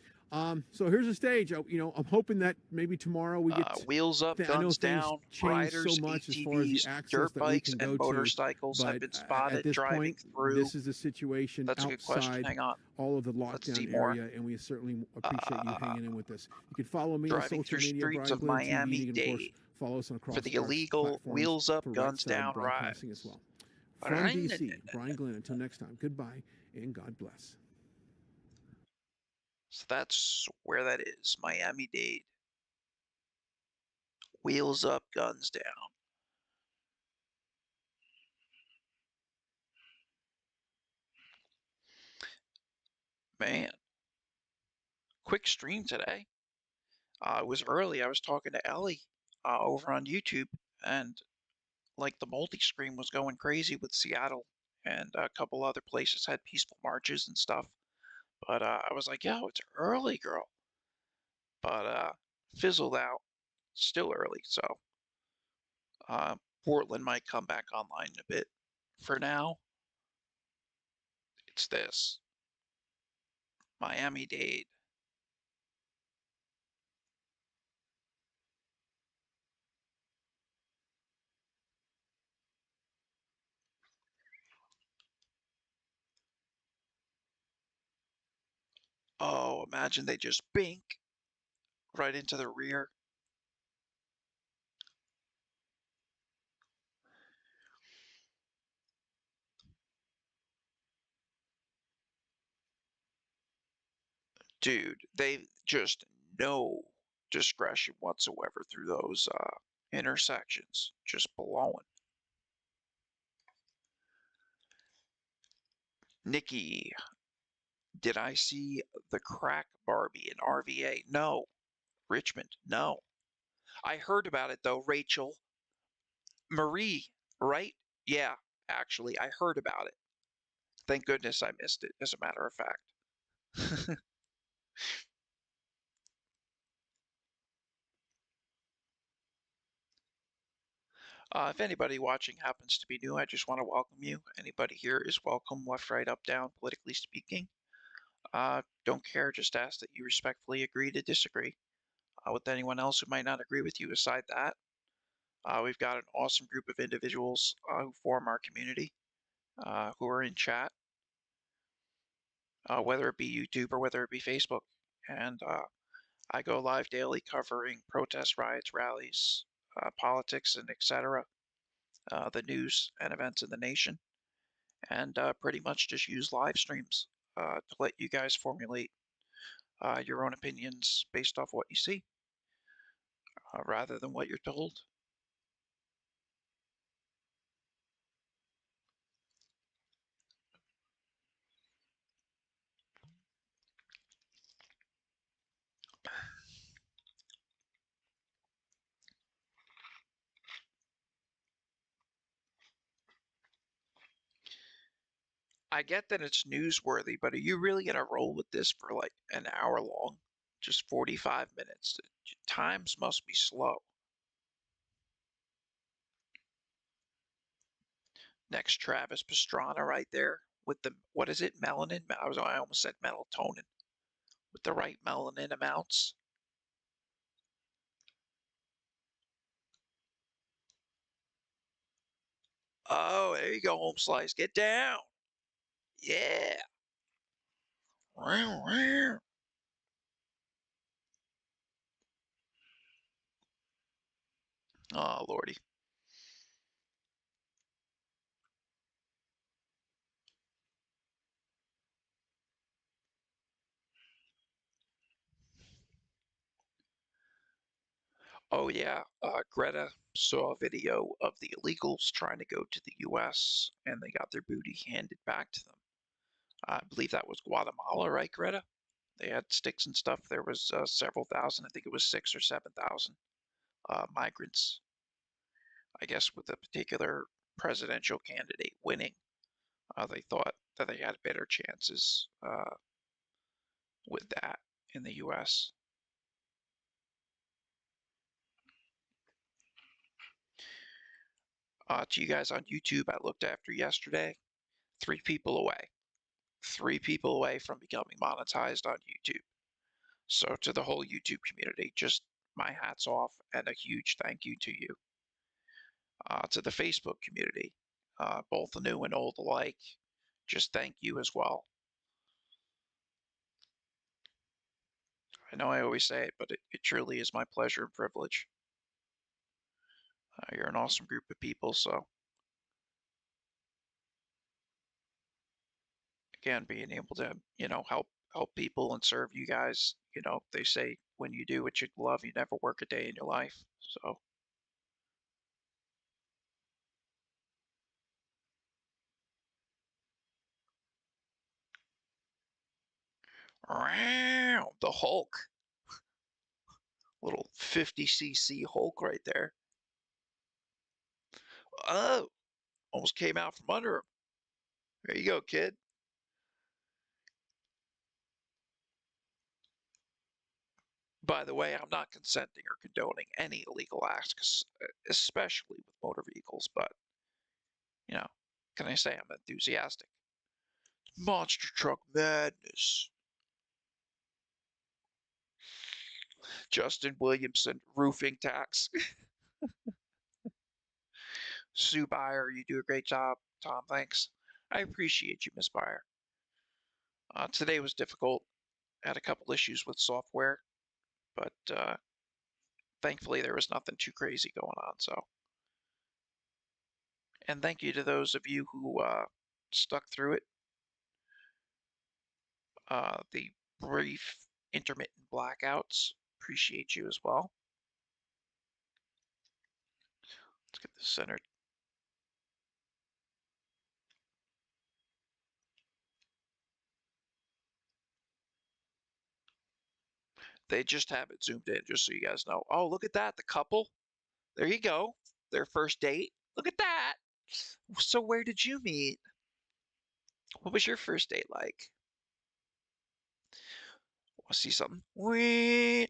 So here's the stage. I'm hoping that maybe tomorrow we get wheels up, guns down, riders, so much ATVs, as far as the access dirt that bikes, we can and go motorcycles to. have been spotted at this driving point, through. This is the situation That's a good question. outside Hang on. all of the lockdown area, and we certainly appreciate you hanging in with us. You can follow me on Driving social through media, streets of Brian Glenn Miami TV, and of course, Dade follow us on across for the our illegal platforms wheels up, for guns Right Side down Broadcasting ride. as well. From DC, Brian Glenn. Until next time, goodbye and God bless. So that's where that is, Miami-Dade. Wheels up, guns down. Man, quick stream today. It was early. I was talking to Ellie over on YouTube, and like the multi-screen was going crazy with Seattle, and a couple other places had peaceful marches and stuff. But I was like, yo, it's early, girl. But fizzled out. Still early, so Portland might come back online in a bit. For now, it's this. Miami-Dade. Oh, imagine they just bink right into the rear. Dude, they just no discretion whatsoever through those intersections. Just blowing. Nikki, did I see the crack Barbie in RVA? No. Richmond, no. I heard about it though, Rachel. Marie, right? Yeah, actually, I heard about it. Thank goodness I missed it, as a matter of fact. If anybody watching happens to be new, I just want to welcome you. Anybody here is welcome, left, right, up, down, politically speaking. Don't care, just ask that you respectfully agree to disagree with anyone else who might not agree with you. Aside that, we've got an awesome group of individuals who form our community, who are in chat, whether it be YouTube or whether it be Facebook. And I go live daily covering protests, riots, rallies, politics, and etc. The news and events in the nation. And pretty much just use live streams to let you guys formulate your own opinions based off what you see, rather than what you're told. I get that it's newsworthy, but are you really going to roll with this for like an hour long? Just 45 minutes. Times must be slow. Next, Travis Pastrana right there with the, what is it, melanin? I almost said melatonin. With the right melanin amounts. Oh, there you go, Home Slice. Get down. Yeah. Oh, Lordy. Oh, yeah. Greta saw a video of the illegals trying to go to the U.S. and they got their booty handed back to them. I believe that was Guatemala, right, Greta? They had sticks and stuff. There was several thousand. I think it was 6,000 or 7,000 migrants. I guess with a particular presidential candidate winning, they thought that they had better chances with that in the U.S. To you guys on YouTube, I looked after yesterday. 3 people away. 3 people away from becoming monetized on YouTube. So to the whole YouTube community, just my hat's off and a huge thank you to you. To the Facebook community, both the new and old alike, just thank you as well. I know I always say it, but it truly is my pleasure and privilege. You're an awesome group of people, so again, being able to, help people and serve you guys, they say when you do what you love, you never work a day in your life. So the Hulk. Little 50cc Hulk right there. Oh, almost came out from under him. There you go, kid. By the way, I'm not consenting or condoning any illegal acts, especially with motor vehicles, but, can I say I'm enthusiastic? Monster truck madness. Justin Williamson, roofing tax. Sue Byer, you do a great job. Tom, thanks. I appreciate you, Miss Byer. Today was difficult. I had a couple issues with software, but thankfully there was nothing too crazy going on. So, and thank you to those of you who stuck through it. The brief intermittent blackouts, appreciate you as well. Let's get this centered. They just have it zoomed in, just so you guys know. Oh, look at that, the couple. There you go. Their first date. Look at that. So where did you meet? What was your first date like? Want to see something? Wait.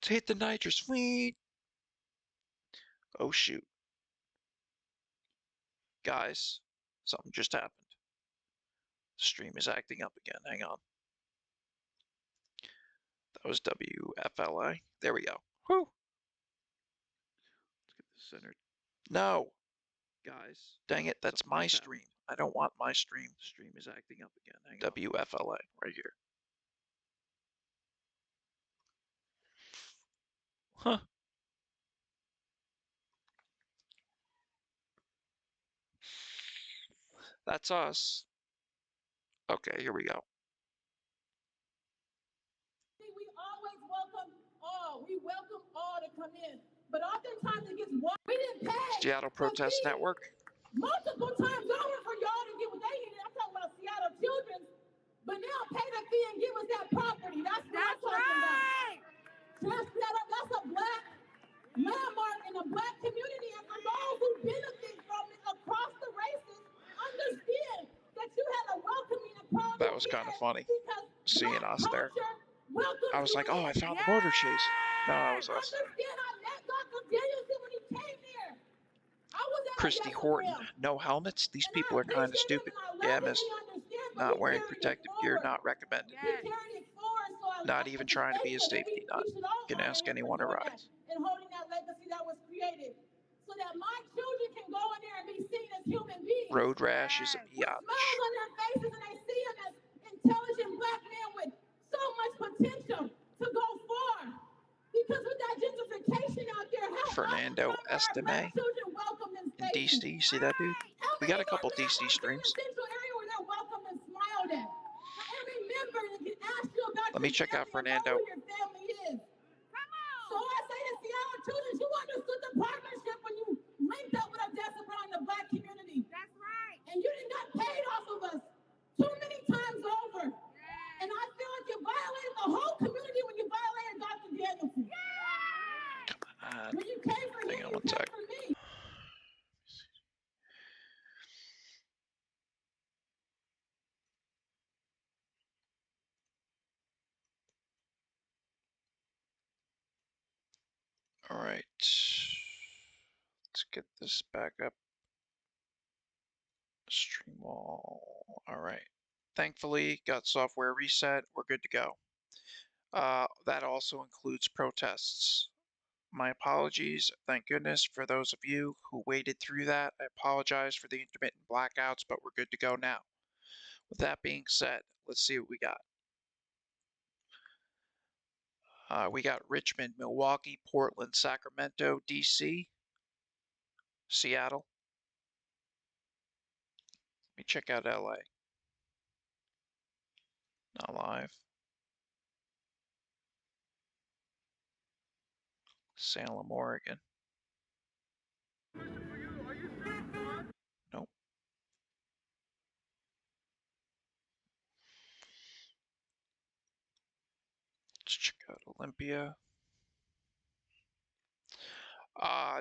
To hit the nitrous. Wait. Oh, shoot. Guys, something just happened. The stream is acting up again. Hang on. That was WFLA. There we go. Whew. Let's get this centered. No. guys. Dang it, that's my stream. I don't want my stream. Stream is acting up again. Hang on. WFLA, right here. Huh. That's us. Okay, here we go. We always welcome all. We welcome all to come in. But oftentimes it gets one. We didn't pay. Seattle Protest Network. Multiple times over for y'all to get what they needed. I'm talking about Seattle Children's. But now pay the fee and give us that property. That's what I'm talking about. That's a black landmark in the black community, and for those who benefit from it across the races, understand that you had a welcoming approach. That was kind of funny, seeing us there. I was like, oh, I found the motor chase. No, that was us. Understand, I met Dr. Danielson when he came there. Christy Horton, no helmets? These people are kind of stupid. Yeah, miss. Not wearing protective gear, not recommended. Not even trying to be a safety nut. You can ask anyone who rides. And holding that legacy that was created so that my children can go in there and be seen as human beings. Road rash is a biatch. Smiles on their faces and they see them as intelligent black men with so much potential to go far. Because with that gentrification out there, Fernando Estime in DC. You see that dude? We got a couple DC streams. Let me check out Fernando. So I say to Seattle Children, you understood the partnership when you linked up with us that's around the black community. That's right. And you didn't got paid off of us too many times over. And I feel like you violated the whole community when you violated Dr. Danielson. When you came for him, you came for me. All right. Let's get this back up. Stream wall. All right. Thankfully, got software reset. We're good to go. That also includes protests. My apologies. Thank goodness for those of you who waited through that. I apologize for the intermittent blackouts, but we're good to go now. With that being said, let's see what we got. We got Richmond, Milwaukee, Portland, Sacramento, DC, Seattle. Let me check out LA. Not live. Salem, Oregon. Nope. Let's check out Olympia.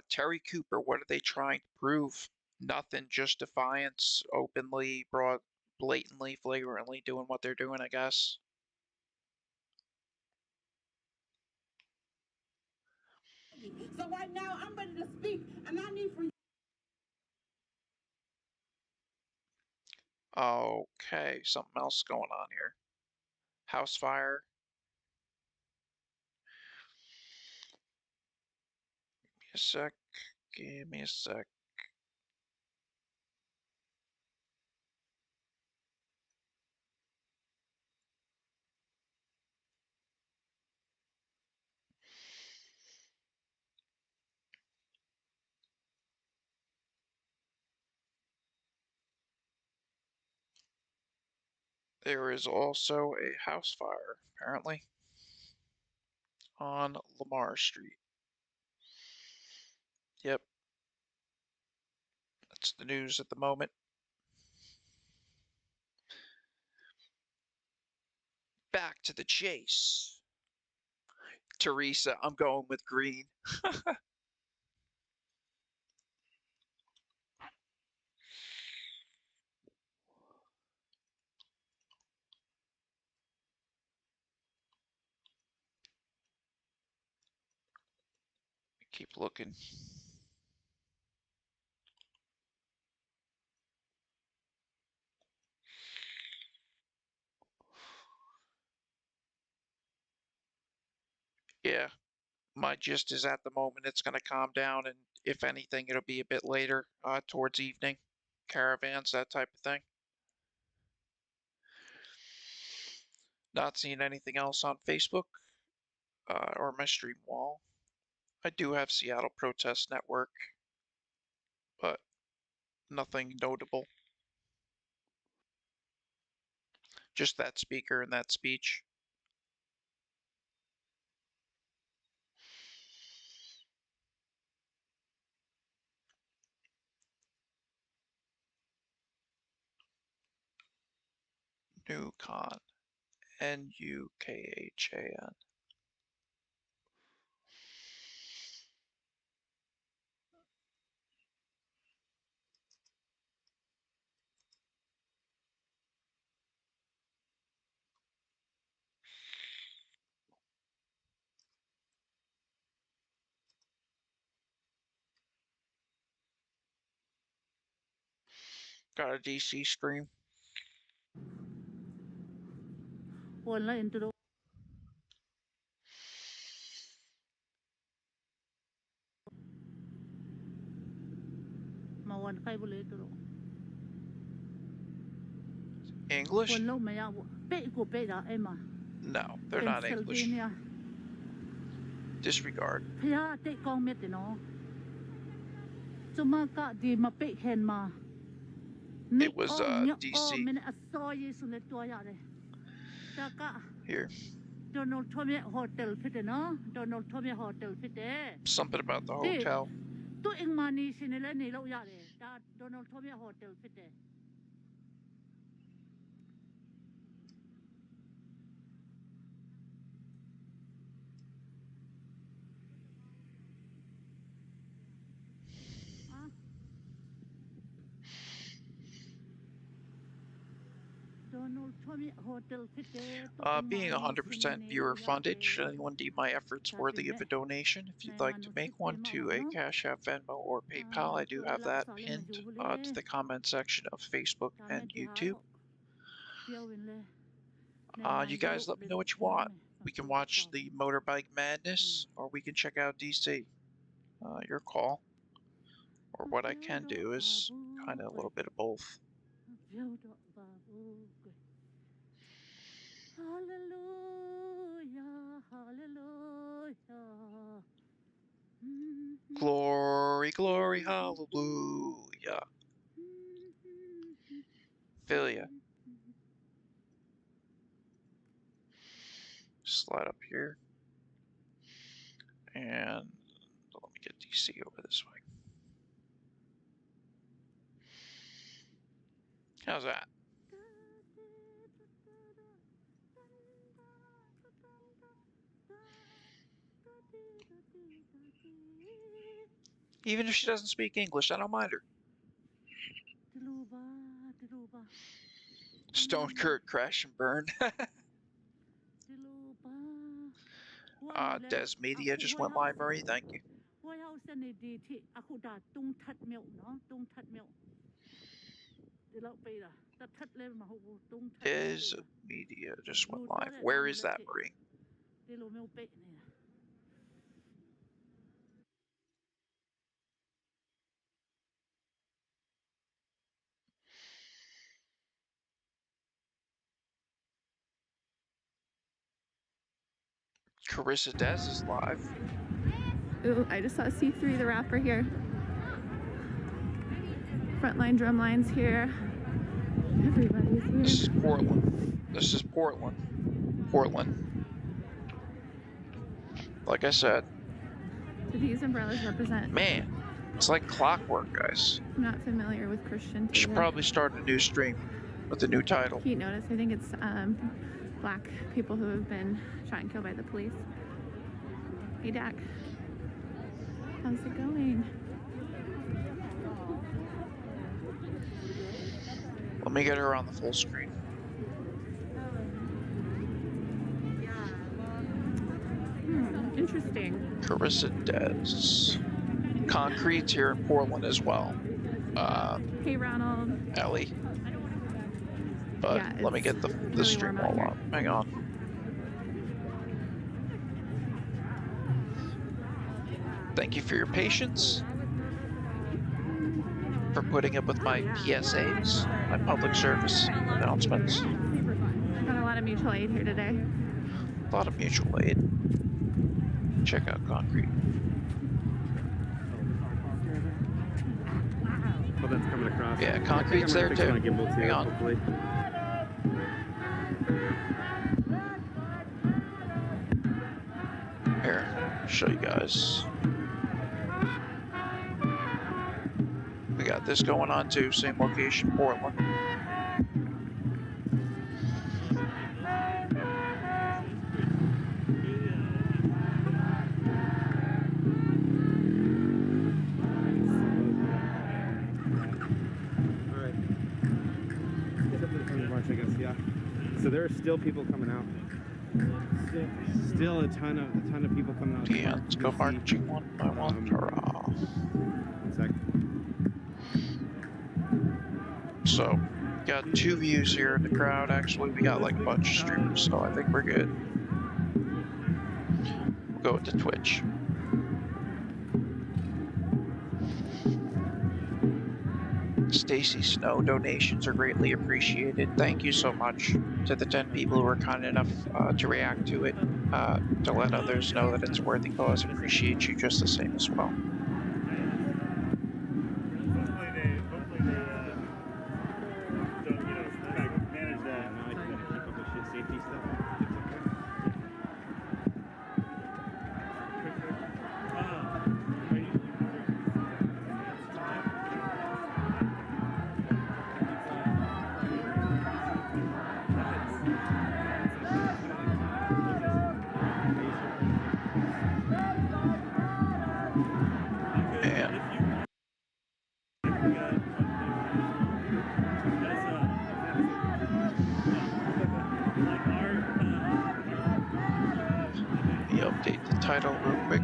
Terry Cooper, what are they trying to prove? Nothing, just defiance, openly, blatantly, flagrantly doing what they're doing, I guess. So right now, I'm ready to speak, and I need for you. Okay, something else going on here. House fire. Give me a sec. Give me a sec. There is also a house fire, apparently, on Lamar Street. Yep. That's the news at the moment. Back to the chase. Teresa, I'm going with green. Keep looking. Yeah, my gist is at the moment it's going to calm down and if anything, it'll be a bit later, towards evening. Caravans, that type of thing. Not seeing anything else on Facebook or my stream wall. I do have Seattle Protest Network, but nothing notable. Just that speaker and that speech. Nukhan. N-U-K-H-A-N. Got a DC stream. English? No, they're not English. Disregard. It was DC. Here. Something about the hotel. Being 100% viewer funded, should anyone deem my efforts worthy of a donation? If you'd like to make one to a Cash App, Venmo, or PayPal, I do have that pinned to the comment section of Facebook and YouTube. You guys let me know what you want. We can watch the Motorbike Madness, or we can check out DC. Your call. Or what I can do is kind of a little bit of both. Glory, glory, hallelujah. Feel ya. Slide up here. And let me get DC over this way. How's that? Even if she doesn't speak English, I don't mind her. Stone Kurt, crash and burn. Des Media just went live already, thank you. Des Media just went live. Where is that, Marie? Carissa Des is live. Ooh, I just saw C3 the rapper here. Frontline drum lines here. Everybody's here. This is Portland. This is Portland. Portland. Like I said. Do these umbrellas represent? Man, it's like clockwork, guys. I'm not familiar with Christian. We should probably start a new stream with a new title. Heat notice. I think it's black people who have been shot and killed by the police. Hey, Dak. How's it going? Let me get her on the full screen. Interesting. Carissa Des. Concrete's here in Portland as well. Hey, Ronald. Ellie. But yeah, let me get the really stream all on. Hang on. Thank you for your patience. putting up with my PSAs, my public service announcements. Got a lot of mutual aid here today. A lot of mutual aid. Check out concrete. Oh, that's coming across. Yeah, concrete's there too. Hang on. Hopefully. Here, show you guys. We got this going on too, same location, Portland. So there are still people coming out. Still a ton of people coming out. Yeah, let's go marching one by one. Hurrah. One sec. So, got 2 views here in the crowd. Actually, we got like a bunch of streamers, so I think we're good. We'll go to Twitch. Stacy Snow, donations are greatly appreciated. Thank you so much to the 10 people who were kind enough to react to it, to let others know that it's a worthy cause. Appreciate you just the same as well. Update the title real quick.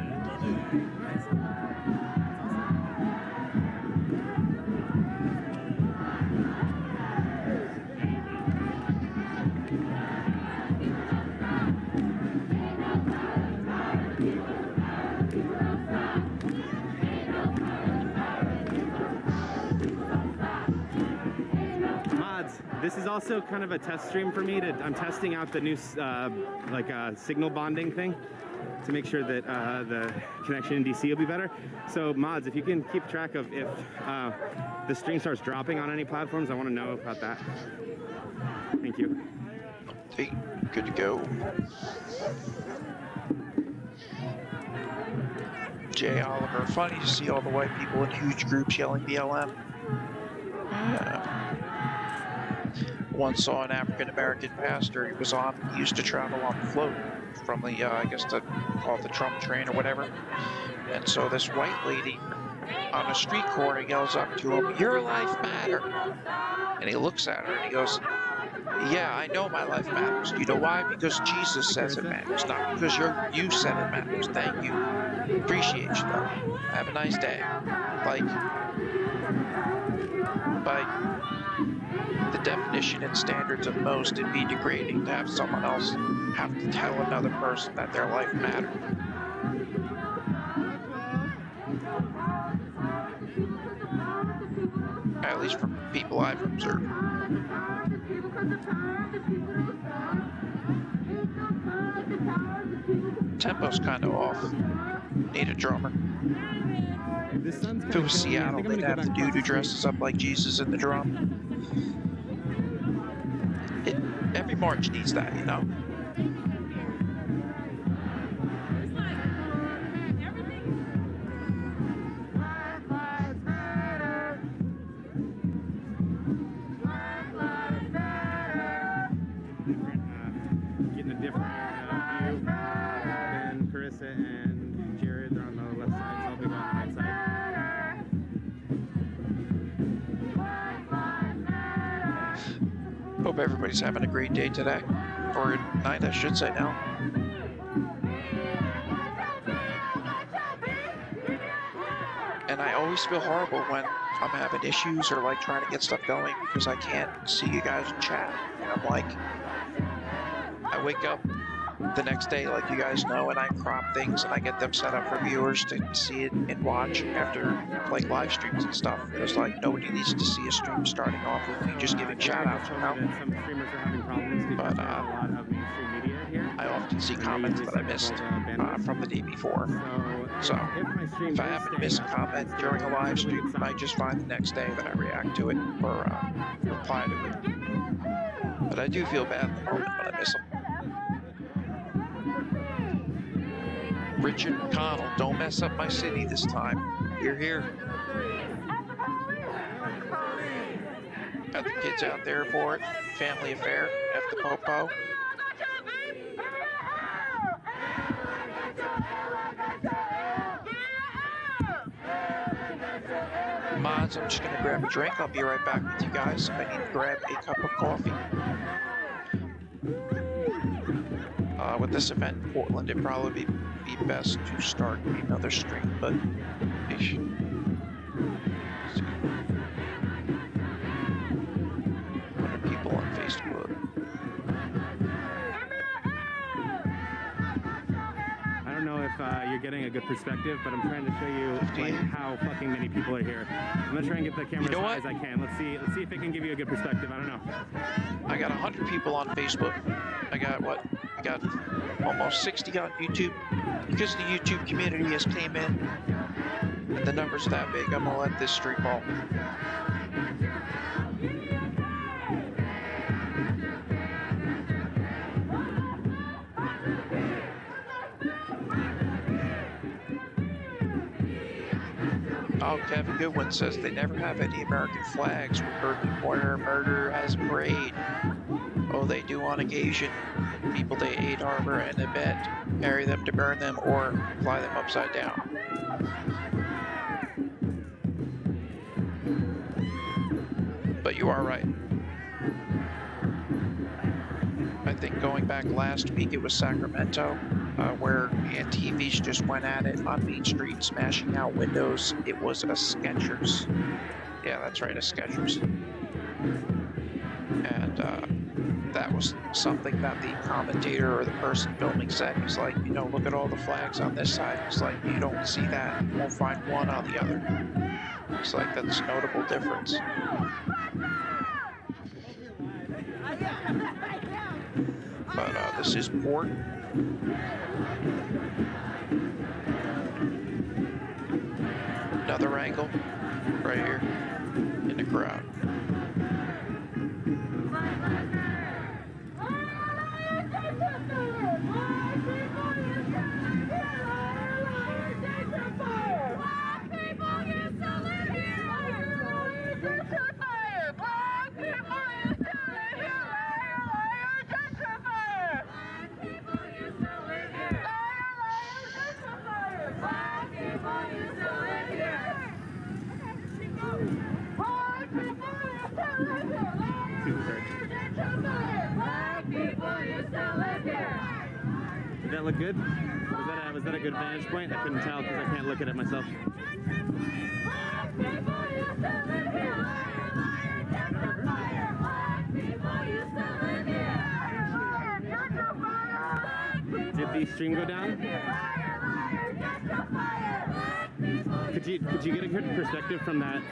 Mods, this is also kind of a test stream for me. I'm testing out the new signal bonding thing to make sure that the connection in DC will be better. So mods, if you can keep track of if the stream starts dropping on any platforms, I want to know about that. Thank you. Hey, good to go. Jay Oliver, funny to see all the white people in huge groups yelling BLM. Once saw an African-American pastor. He was on, he used to travel on the float from the, I guess to call it the Trump train or whatever. And so this white lady on a street corner yells up to him, "Your life matters." And he looks at her and he goes, "Yeah, I know my life matters. You know why? Because Jesus says it matters, not because you said it matters. Thank you. Appreciate you though. Have a nice day." Like, by the definition and standards of most, it'd be degrading to have someone else have to tell another person that their life mattered. At least from people I've observed. Tempo's kind of off. Need a drummer. If it was Seattle, they'd have the dude who dresses up like Jesus in the drum. Every march needs that, you know? Getting a different view than Carissa and Jared. They're on the left side, so I'll be on the right side. Hope everybody's having a great day today. Or night, I should say now. And I always feel horrible when I'm having issues or like trying to get stuff going because I can't see you guys in chat. And I'm like, I wake up the next day, like you guys know, and I crop things and I get them set up for viewers to see it and watch after like live streams and stuff. It was like nobody needs to see a stream starting off with me just giving shout outs. Some streamers are having problems because there's a lot of mainstream media here. I often see comments that I missed from the day before. So if I happen to miss a comment during a live stream, I just find the next day that I react to it or reply to it. But I do feel bad in the moment when I miss them. Richard McConnell, don't mess up my city this time. You're here. Got the kids out there for it. Family affair at the Popo. Mods, I'm just gonna grab a drink. I'll be right back with you guys. I need to grab a cup of coffee. With this event in Portland, it'd probably be best to start another stream, but ish. 100 people on Facebook. I don't know if you're getting a good perspective, but I'm trying to show you like how fucking many people are here. I'm gonna try and get the camera as high as I can. Let's see if it can give you a good perspective. I don't know. I got 100 people on Facebook. I got what? I got almost 60 on YouTube. Because the YouTube community has came in and the numbers are that big, I'm gonna let this stream ball. Oh, Kevin Goodwin says they never have any American flags where Berkeley Pointer murder has a parade. Oh, they do on occasion. People they aid, harbor, and abet, carry them to burn them, or fly them upside down. But you are right. I think going back last week, it was Sacramento, where Antifas just went at it on Main Street, smashing out windows. It was a Skechers. Yeah, that's right, a Skechers. And that was something that the commentator or the person filming said. He's like, you know, look at all the flags on this side. He's like, you don't see that. You won't find one on the other. It's like, that's a notable difference. But this is Port. Another angle right here in the crowd. Did that look good? Was that a good vantage point? I couldn't tell because I can't look at it myself. Did the stream go down? Could you get a good perspective from that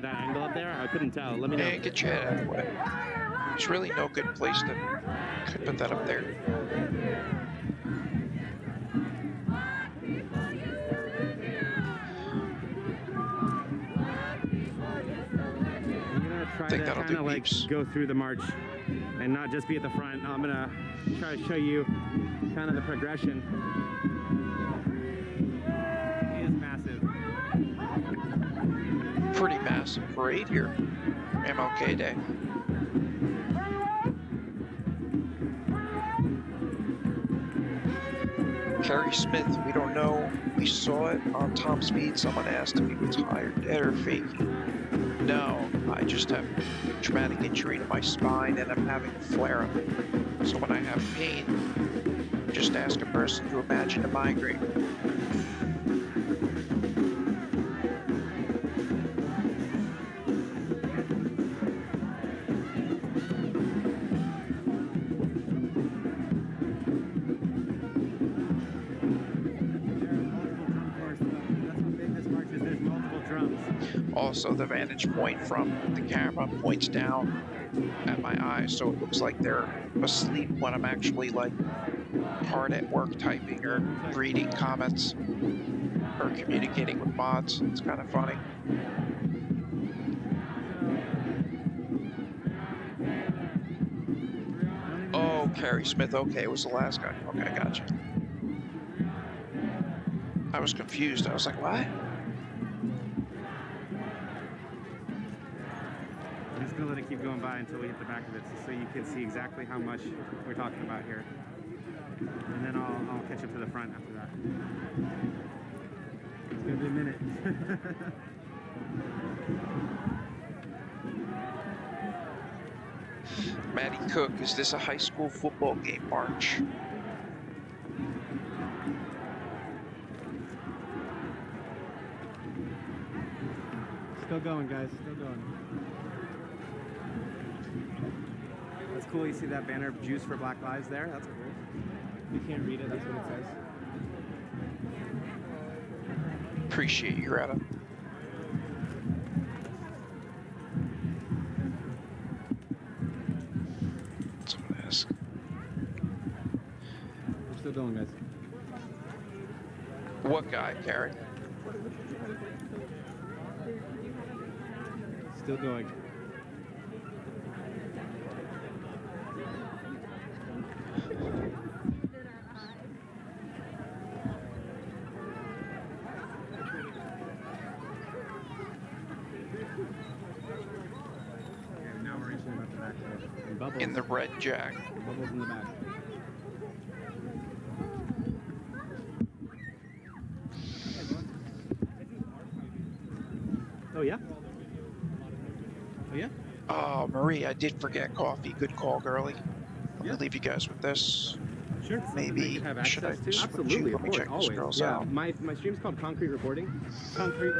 angle up there? I couldn't tell. Let me know. Hey, get your head out of the way. There's really no good place to put that up there. Try to kind of like go through the march and not just be at the front. I'm gonna try to show you kind of the progression. It is massive. Pretty massive parade here. MLK Day. Carrie Smith, we don't know. We saw it on Tom Speed. Someone asked if he was hired, dead or faking. No, I just have a traumatic injury to my spine and I'm having a flare-up. So when I have pain, just ask a person to imagine a migraine. Also, the vantage point from the camera points down at my eyes, so it looks like they're asleep when I'm actually like hard at work typing or reading comments or communicating with mods. It's kind of funny. Oh, Carrie Smith. Okay, it was the last guy. Okay, I gotcha. I was confused. I was like, what? I'm just gonna let it keep going by until we hit the back of it, so you can see exactly how much we're talking about here. And then I'll catch up to the front after that. It's gonna be a minute. Maddie Cook, is this a high school football game, March? Still going, guys. Still going. That's cool. You see that banner of Juice for Black Lives there? That's cool. You can't read it. That's what it says. Appreciate you, Greta. Someone ask. We're still going, guys. What guy, Carrie? Still going. In the red jack. Bubbles in the back. Oh yeah? Oh yeah? Oh, Marie, I did forget coffee. Good call, girlie. I'm gonna leave you guys with this. Sure. Maybe should I switch you? Let me check these girls out. My stream's called Concrete Reporting. Concrete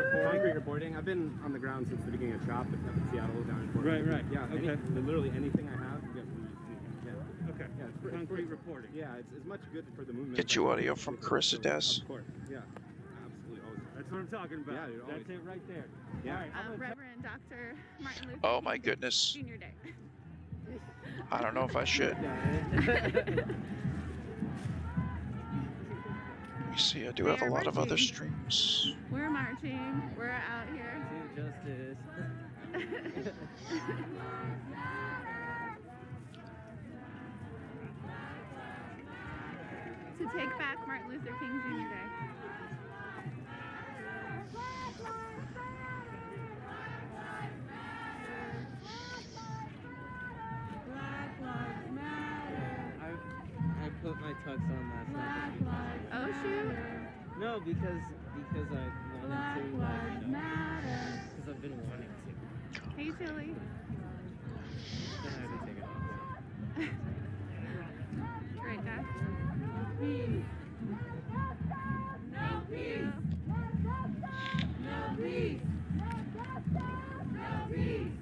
Reporting. I've been on the ground since the beginning of CHOP up in Seattle, down in Portland. Right. Yeah. Okay. Literally anything I have, you get from me. Yeah. Okay. Yeah. It's Concrete reporting. Yeah. It's as much good for the movement. Get you audio from Carissa Des. Of course. Yeah. Absolutely. Always. That's what I'm talking about. Yeah, dude, That's it right there. Yeah. All right. Reverend Dr. Martin Luther Oh my goodness. Junior Day. I don't know if I should. Let me see, I do have a lot of other streams. We're marching. We're out here. To justice. To take back Martin Luther King Jr. Day. I put my tux on last night. Oh shoot! No, because I wanted to, because I've been wanting to. Hey Chili. Then I had to take it off. Great, Dad. No peace. No peace. No peace.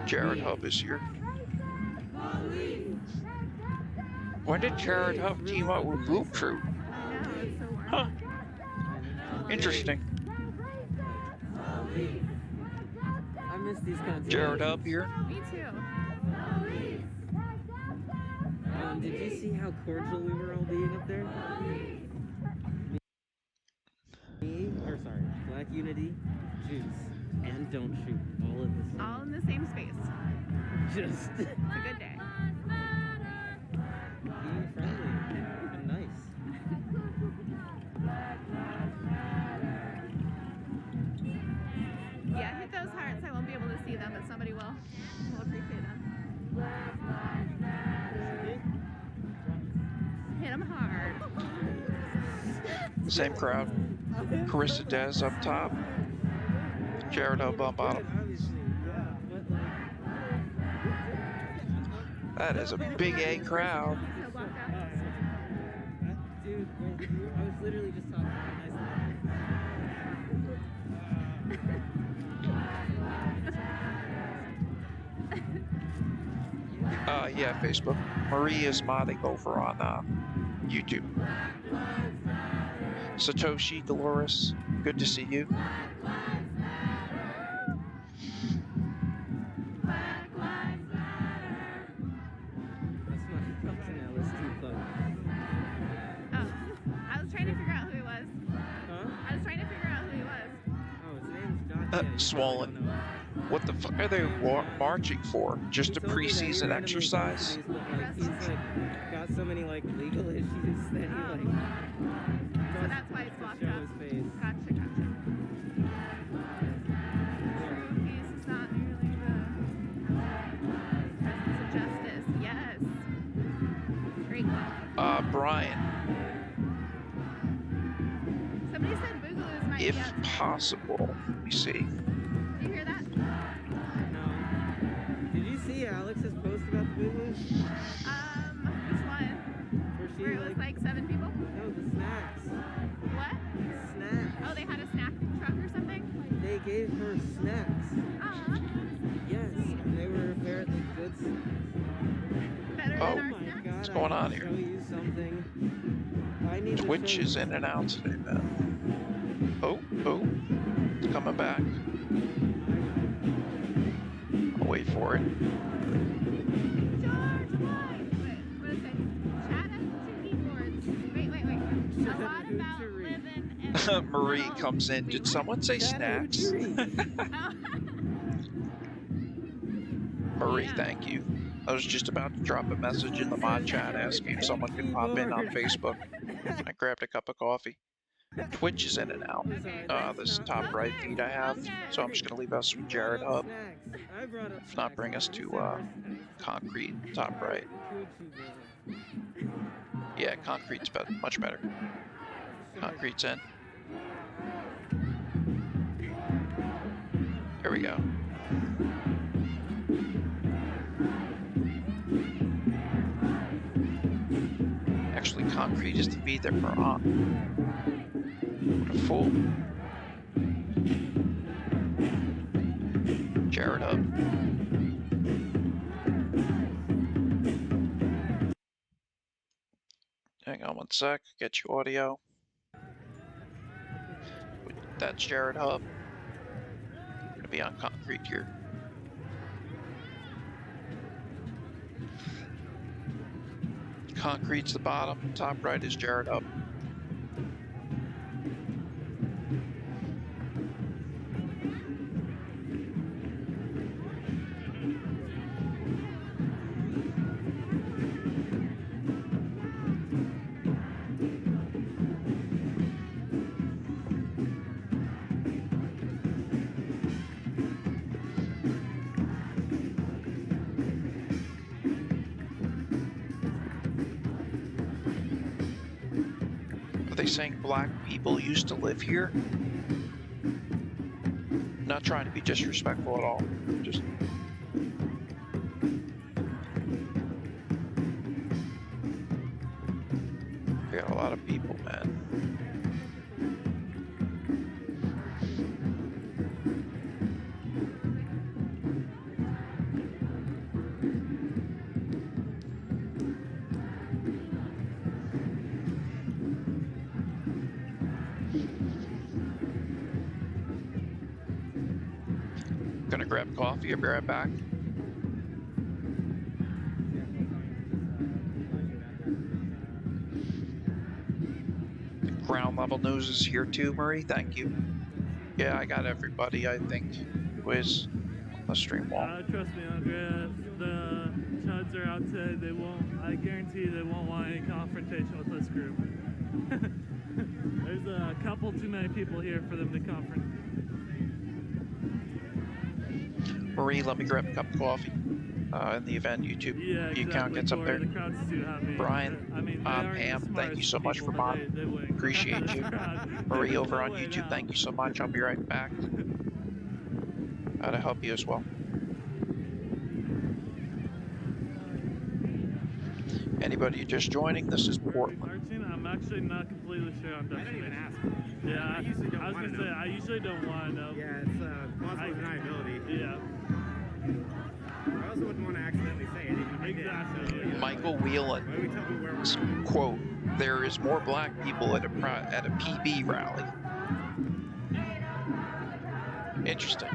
Jared Hub is here. When did Jared Hub team up with Blue Troop? Huh. Interesting. I miss these kinds of Jared Hub here. Me too. Did you see how cordial we were all being up there? Black Unity, Juice, and Don't Shoot, all in the same space. Just It's a good day. being friendly and nice. Yeah, hit those hearts. I won't be able to see them, but somebody will. We'll appreciate them. Hit them hard. Same crowd. Carissa Des up top. Jared Hub on bottom. That is a big A crowd. Dude, I was literally just talking Yeah, Facebook. Marie is modding over on YouTube. Satoshi Dolores, good to see you. Swollen. What the fuck are they marching for? Just a preseason exercise? He's like got so many like legal issues that he like. So that's why it's locked up. His face. Gotcha. He's not nearly the presence of justice. Yes. Great. Brian. Somebody said Boogaloo's might If be up. possible, let me see. Did you hear that? No. Did you see Alex's post about the Boogaloo? Which one? Where it was like 7 people? No, the snacks. What? Snacks. Oh, they had a snack truck or something? They gave her snacks. Yes, and they were apparently good snacks. Better Oh, than our snacks? what's going on here? Show you something. I need Twitch to is in and out today, man. Oh, it's coming back. I'll wait for it. George, why? Wait, what did it say? Chat at 2 keyboards. Wait. A lot about living in... Marie comes in. Did someone say snacks? Marie, thank you. I was just about to drop a message in the mod chat asking if someone could pop in on Facebook. I grabbed a cup of coffee. Twitch is in and out. This top right feed I have, so I'm just gonna leave us with Jared Hub. If not, bring us to concrete top right. Yeah, concrete's much better. Concrete's in. Here we go. Actually, concrete is the feed that we're on. What a fool. Jared Hub. Hang on one sec, get you audio. That's Jared Hub. I'm gonna be on concrete here. Concrete's the bottom, top right is Jared Hub. Are they saying black people used to live here? Not trying to be disrespectful at all. Just we got a lot of people, man. Gonna grab coffee, I'll be right back. Ground level news is here too, Marie, thank you. Yeah, I got everybody, I think, who is on the stream wall. Trust me, Andrea, the Chuds are out today, they won't, I guarantee they won't want any confrontation with this group. There's a couple too many people here for them to confront. Marie, let me grab a cup of coffee. In the event YouTube account gets up there. Brian, Pam, thank you so much for mod. Appreciate you. Marie over on YouTube, thank you so much. I'll be right back. To help you as well. Anybody just joining, this is Portland. I'm actually not completely sure on Dutch. I don't even ask. Yeah, I was gonna say, I usually don't want to know. Yeah, it's plausible deniability. Yeah. I also wouldn't want to accidentally say anything. Exactly. Michael Whelan, quote, there is more black people at a PB rally. Interesting.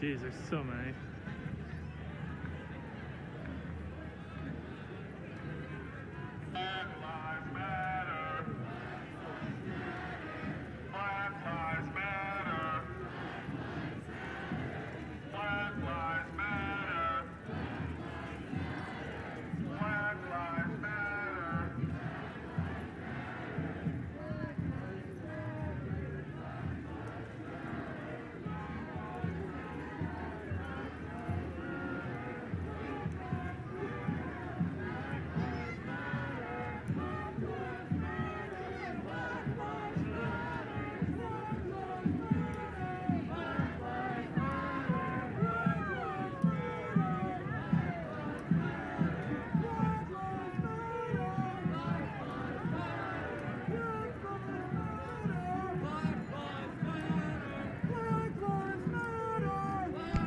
Jeez, there's so many.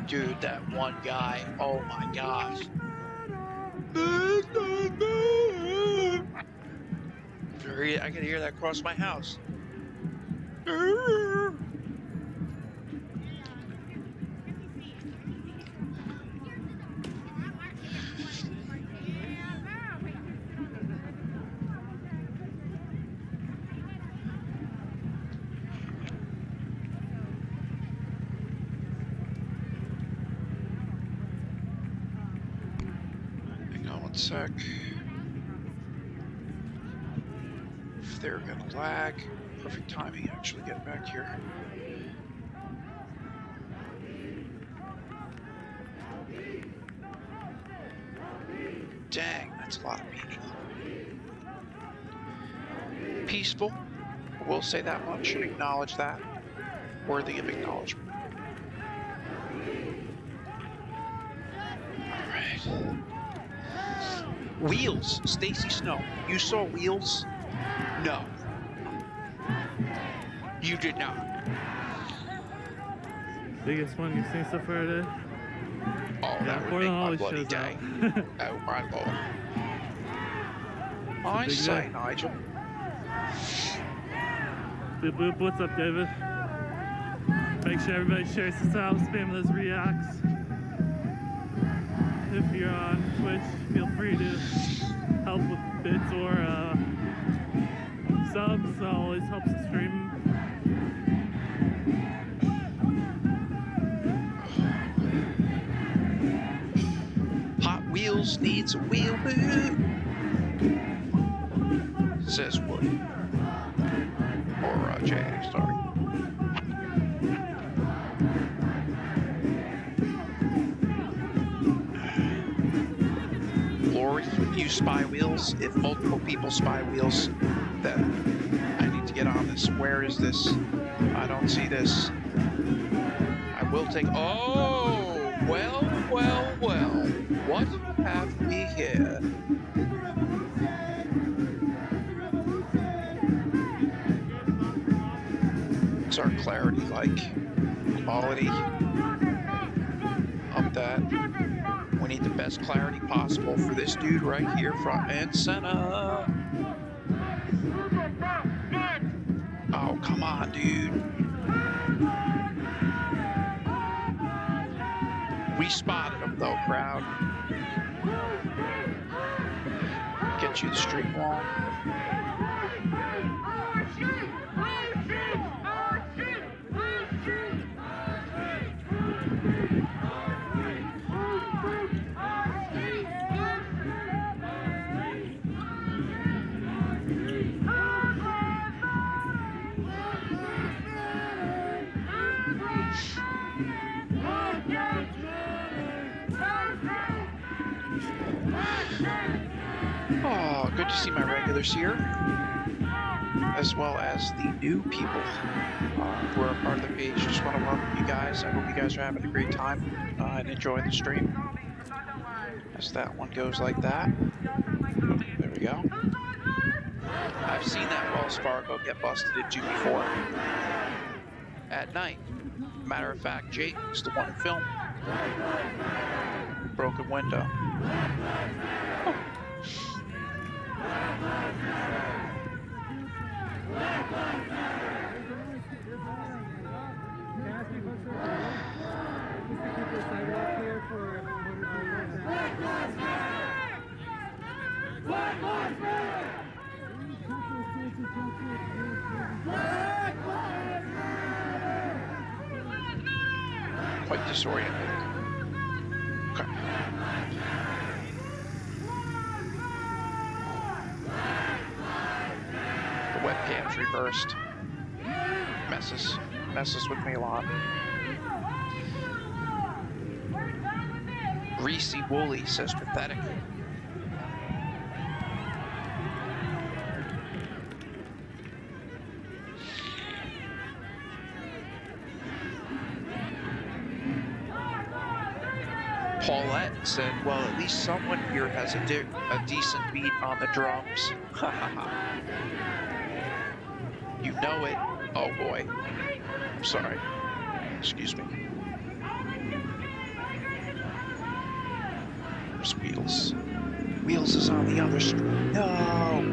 Dude, that one guy, oh my gosh. I can hear that across my house. Hang on one sec. If they're gonna lag, perfect timing actually getting back here. Dang, that's a lot of people. Peaceful, I will say that much and acknowledge that. Worthy of acknowledgement. Alright. Wheels, Stacy Snow. You saw Wheels? No. You did not. Biggest one you've seen so far today? Oh, that would make my bloody day. Oh my lord. I say, Nigel. Boop boop, what's up, David? Make sure everybody shares this out, spam those reacts. If you're on Twitch, feel free to help with bits or subs. Always helps the stream. Hot Wheels needs a wheel boot. Says Woody. Or Jay, sorry. Lori, you spy Wheels. If multiple people spy Wheels, then I need to get on this. Where is this? I don't see this. I will take. Oh, well, well, well. What have we here? What's our clarity like? Quality. Up that. We need the best clarity possible for this dude right here, front and center. Oh, come on, dude. We spotted him though, crowd. Get you the street wall. Oh, good to see my regulars here, as well as the new people who are a part of the page. Just want to welcome you guys. I hope you guys are having a great time and enjoying the stream. As that one goes like that. There we go. I've seen that Wells Fargo get busted into before. At night. Matter of fact, Jake is the one who filmed. Broken window. disoriented. Okay. The webcam's reversed. Messes with me a lot. Reese Woolley says pathetic. Paulette said, well, at least someone here has a decent beat on the drums. You know it. Oh boy. I'm sorry. Excuse me. There's Wheels. Wheels is on the other street. No!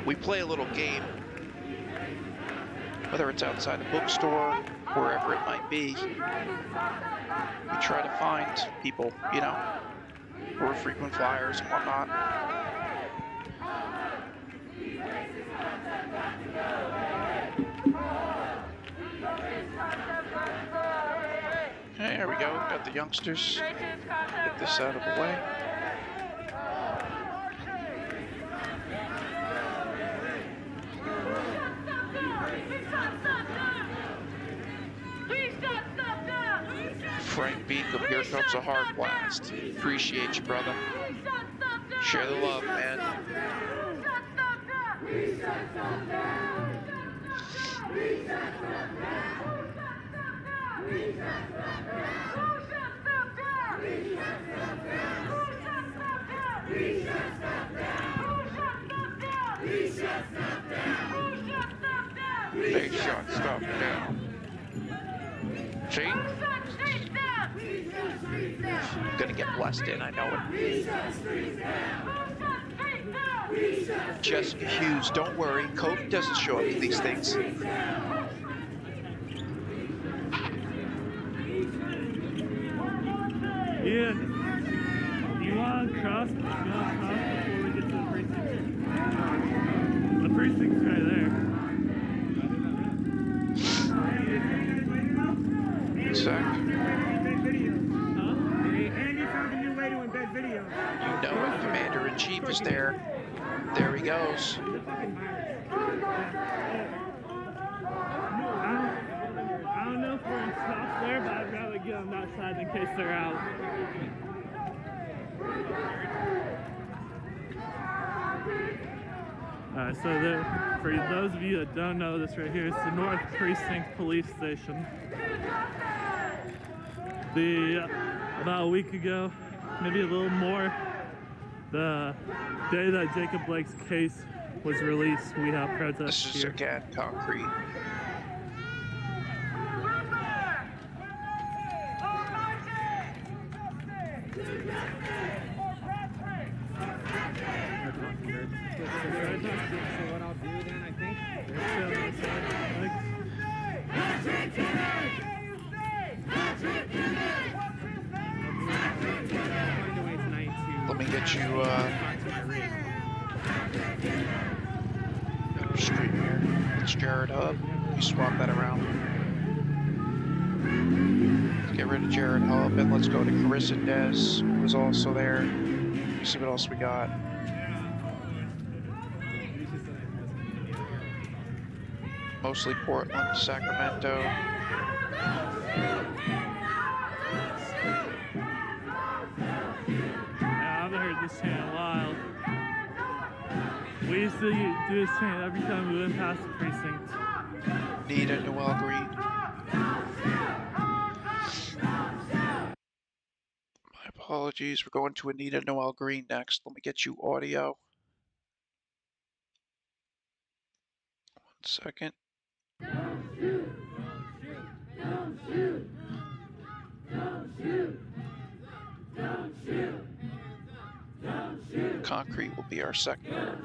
We play a little game, whether it's outside a bookstore, wherever it might be. We try to find people, you know, who are frequent flyers and whatnot. There we go, got the youngsters. Get this out of the way. Frank Beacom, here comes a hard blast. Appreciate you, brother. Share the love, man. They shut stuff down. See? Gonna get blessed in, I know it. Jessica Hughes, don't worry, COVID doesn't show up to these things. Yeah. You want to cross before we get to the precinct? The precinct's right there. Zach. Andy found a new way to embed video. You know it, Commander-in-Chief is there. There he goes. I don't know if we're going to stop there, but I'd rather get them that side in case they're out. So for those of you that don't know, this right here is the North Precinct Police Station. About a week ago, maybe a little more, the day that Jacob Blake's case was released, we have protests here. This is again concrete. So what I'll do then, I think, let me get you street here. It's Jared Hub. You swap that around. Let's get rid of Jared Hub and let's go to Carissa Des, who was also there. Let's see what else we got. Mostly Portland, Sacramento. I haven't heard this chant in a while. We used to do this chant every time we went past the precinct. Need a Noel Green. My apologies. We're going to Anita Noel Green next. Let me get you audio. 1 second. Don't shoot! Don't shoot! Don't shoot! Don't shoot! Don't shoot! concrete will be our secondary.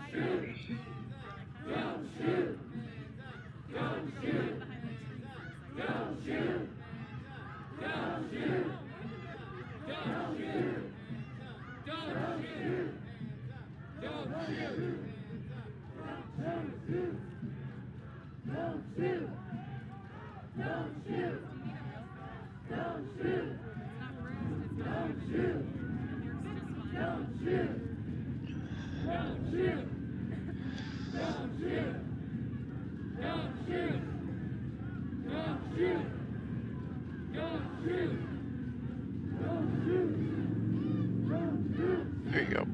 There you go.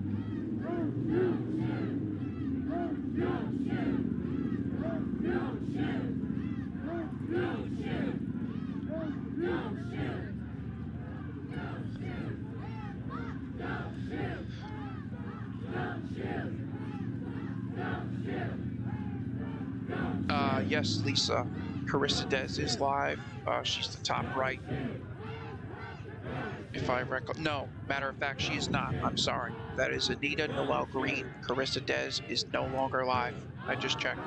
Yes, Lisa, Carissa Dez is live. She's the top right. If I recall, no, matter of fact, she is not. I'm sorry. That is Anita Noel Green. Carissa Dez is no longer live. I just checked.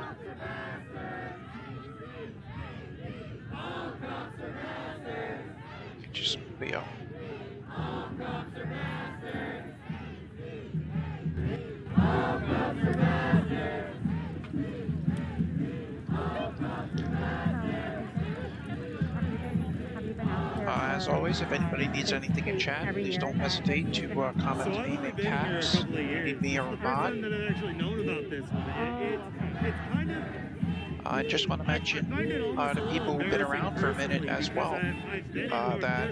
Just Leo. As always, if anybody needs anything in chat, please don't hesitate to comment to me in caps. Need me or Mod. I just want to mention to people who've been around for a minute as well, that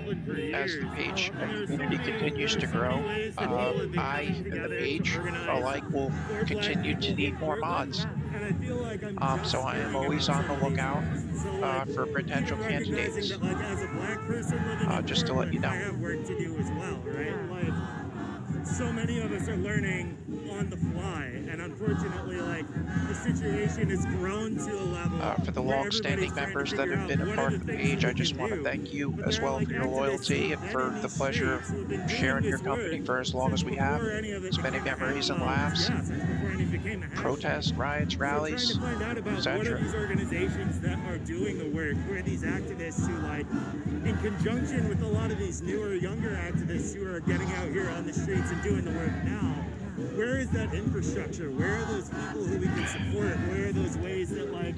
as the page and community continues to grow, I and the page alike will continue to need more mods. So I am always on the lookout for potential candidates. Just to let you know. So many of us are learning on the fly, and unfortunately, like, the situation has grown to a level. For the long-standing members that have been a part of the page, I just want to thank you as well for your loyalty and for the pleasure of sharing your company for as long as we have, spending memories and laughs, protests, riots, rallies, etc. These organizations that are doing the work, who are these activists who, like, in conjunction with a lot of these newer, younger activists who are getting out here on the streets and doing the work now, where is that infrastructure? Where are those people who we can support? Where are those ways that, like,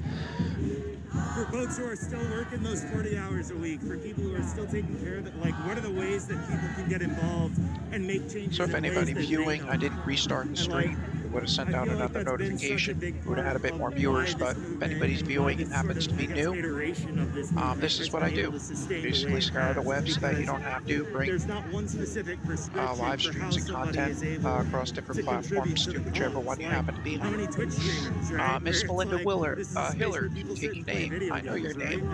for folks who are still working those 40 hours a week, for people who are still taking care of it, like, what are the ways that people can get involved and make changes? So if anybody viewing, I didn't restart the stream. Would have sent out another notification, would have had a bit more viewers, but if anybody's viewing and happens to be new, this is what I do. Basically scour the web so that you don't have to bring live streams and content across different platforms to whichever one you happen to be on. Miss Melinda Willard, Hillard, take your name. I know your name.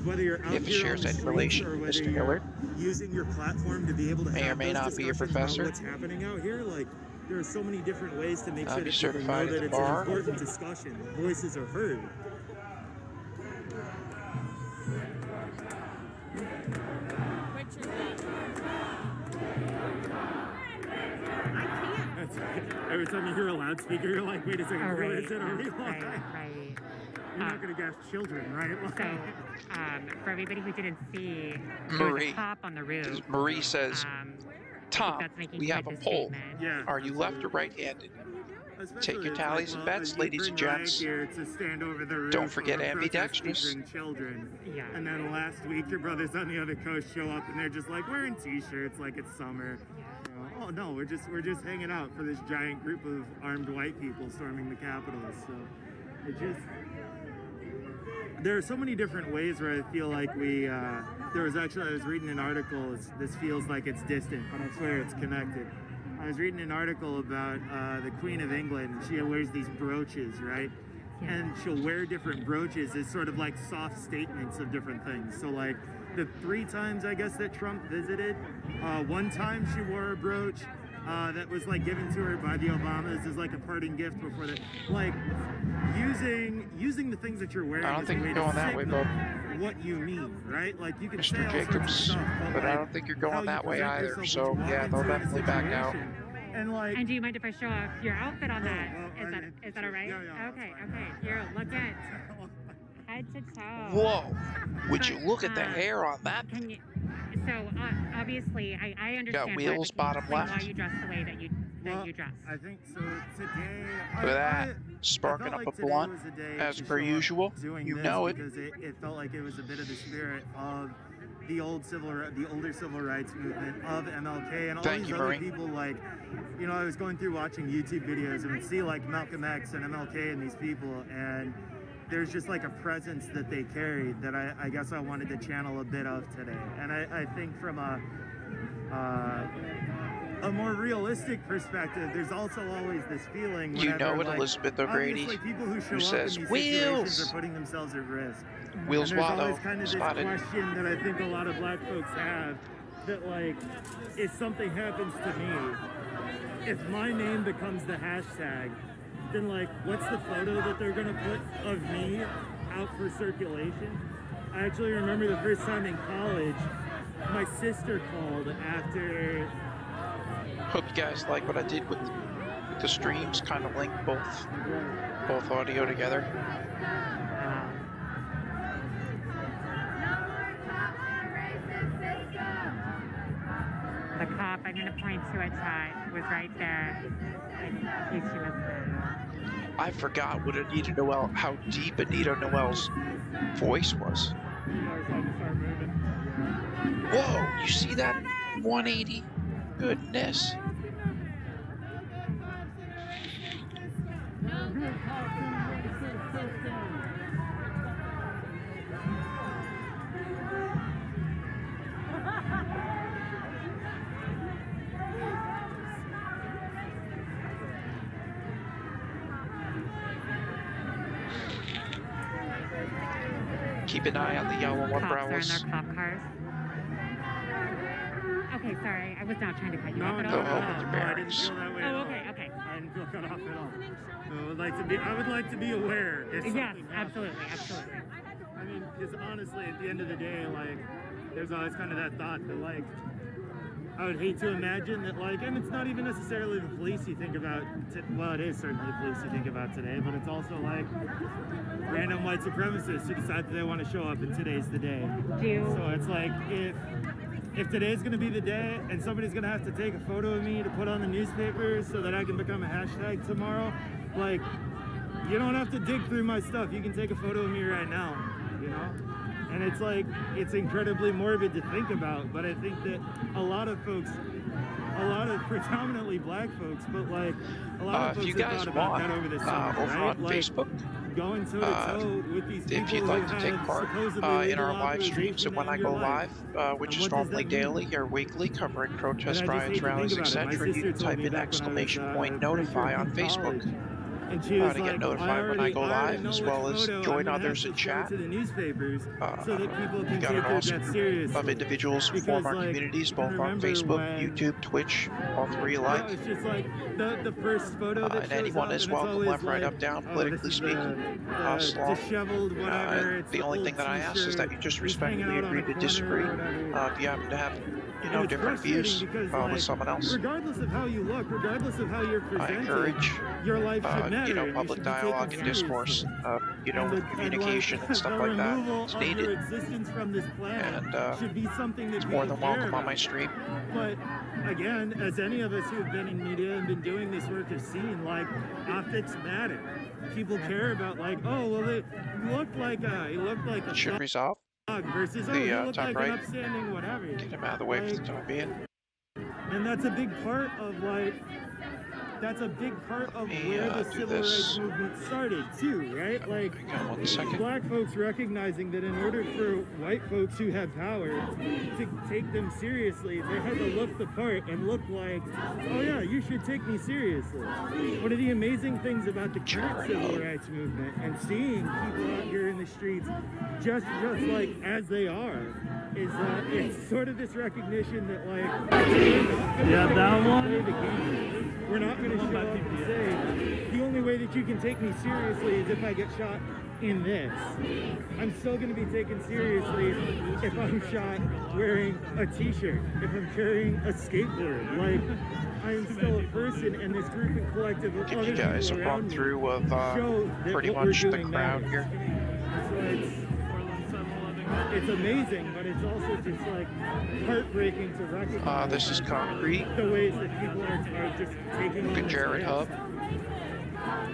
If it shares any relation to Mr. Hillard, using your platform to be able to may or may not be your professor. What's happening out here, like, there are so many different ways to make sure that people certified know that at the it's bar. an important discussion. Voices are heard. Every time you hear a loudspeaker, you're like, wait a second, Oh, who is it? Are we live? Right. You're not going to gas children, right? So, for everybody who didn't see, Marie, there's a cop on the roof. Marie says, Tom, we have a poll. Yeah. Are you left or right-handed? Take your tallies and bets, ladies and gents. Don't forget ambidextrous. Children. Yeah. And then last week, your brothers on the other coast show up, and they're just like wearing T-shirts like it's summer. You know, oh no, we're just hanging out for this giant group of armed white people storming the Capitol. So it just. There are so many different ways where I feel like I was reading an article, this feels like it's distant, but I swear it's connected. I was reading an article about the Queen of England, and she wears these brooches, right? Yeah. And she'll wear different brooches as sort of like soft statements of different things. So like the 3 times, I guess, that Trump visited, one time she wore a brooch that was like given to her by the Obamas as like a parting gift before that. Like using the things that you're wearing. I don't think you're going that way, Bob. What you mean, right? Like you can Mr. Jacobs, but I don't think you're going that way either. So yeah, they'll definitely back out. And like. And do you mind if I show off your outfit on that? Well, Is that all right? Yeah, okay. Here, look at head to toe. Whoa! Would you look at the hair on that? Obviously, I understand. Got wheels, bottom left. Why you dress the way that you dress. I think so. Today. Look at that. Sparking up a blunt, as per usual. You know it. Because it felt like it was a bit of the spirit of the older civil rights movement of MLK and all these other people. Like, you know, I was going through watching YouTube videos and would see like Malcolm X and MLK and these people, and there's just like a presence that they carried that I guess I wanted to channel a bit of today. And I think from a more realistic perspective, there's also always this feeling. You know what, like, Elizabeth O'Grady, people who who says, up in these "Wheels!" situations are putting themselves at risk. Wheels and there's Waldo, always kind of this spotted. question that I think a lot of black folks have, that like, if something happens to me, if my name becomes the hashtag, then like, what's the photo that they're gonna put of me out for circulation? I actually remember the first time in college, my sister called after. Hope you guys like what I did with the streams, kind of link both audio together. The cop I'm going to point to a chat was right there in case you missed it. I forgot what Anita Noel, how deep Anita Noel's voice was. Whoa, you see that 180? Goodness. Keep an eye on the yellow umbrellas. Cops are in their cop cars. Okay, sorry, I was not trying to cut you off at all. Go home with your I didn't parents. feel that way. Oh, okay. I didn't feel cut off at all. So I would like to be aware if something Yes, happens. absolutely. I mean, because honestly, at the end of the day, like, there's always kind of that thought that, like, I would hate to imagine that, like, and it's not even necessarily the police you think about, well, it is certainly the police you think about today, but it's also, like, random white supremacists who decide that they want to show up and today's the day. So it's like, if today's going to be the day and somebody's going to have to take a photo of me to put on the newspapers so that I can become a hashtag tomorrow, like, you don't have to dig through my stuff. You can take a photo of me right now, you know? And it's like, it's incredibly morbid to think about, but I think that a lot of predominantly black folks, but like a lot of folks if you have guys thought about want, that over this summer, over right? on Like, Facebook, going toe to toe with these people if you'd like who to take have part supposedly in our legal live streams and when I go authorization live, which is what does normally that mean? daily or weekly, covering protests, And I just riots, hate to rallies, think about it. My etc., you sister can told type me in back when I exclamation was, point pretty notify sure on in Facebook college. And she was to like, get notified when I go live, as well as join others in chat. to the newspapers so that people We can got take an their awesome death group seriously. of individuals who Because, form our like, communities, both on remember Facebook, when- YouTube, Twitch, all three alike. No, it's just like the first photo that And shows anyone up, is and it's welcome, always left, right, like, up, down, oh, politically this is speaking. disheveled whatever. It's The only thing that I ask is that you just respectfully agree to disagree. If you happen to have, different views with someone else. Regardless of how you look, regardless of how you're presented, I encourage, your life should matter. and you public should be taken dialogue and discourse, communication and stuff like that. It's needed. Your existence from this planet And should be something that it's we more can than care welcome on about. my stream. But again, as any of us who have been in media and been doing this work have seen, like, optics matter. People care about, like, oh, well, it looked like a Should resolve dog versus, oh, the he looked top like right. an upstanding whatever. Get him out of the way for the time being. And that's a big part of, like, that's a big part of where the civil rights movement started too, right? Like, black folks recognizing that in order for white folks who had power to take them seriously, they had to look the part and look like, oh yeah, you should take me seriously. One of the amazing things about the current civil rights movement and seeing people out here in the streets just like as they are, is that it's sort of this recognition that, like, that one. We're not going to show up and say, the only way that you can take me seriously is if I get shot in this, I'm still going to be taken seriously if I'm shot wearing a t-shirt, if I'm carrying a skateboard. Like, I am still a person, and this group and collective of other You guys people have around run me through of show that pretty what much we're the doing crowd matters. here. So it's amazing, but it's also just like heartbreaking to recognize This is concrete. the ways that people are just taking on Look at this Jared risk. Hub.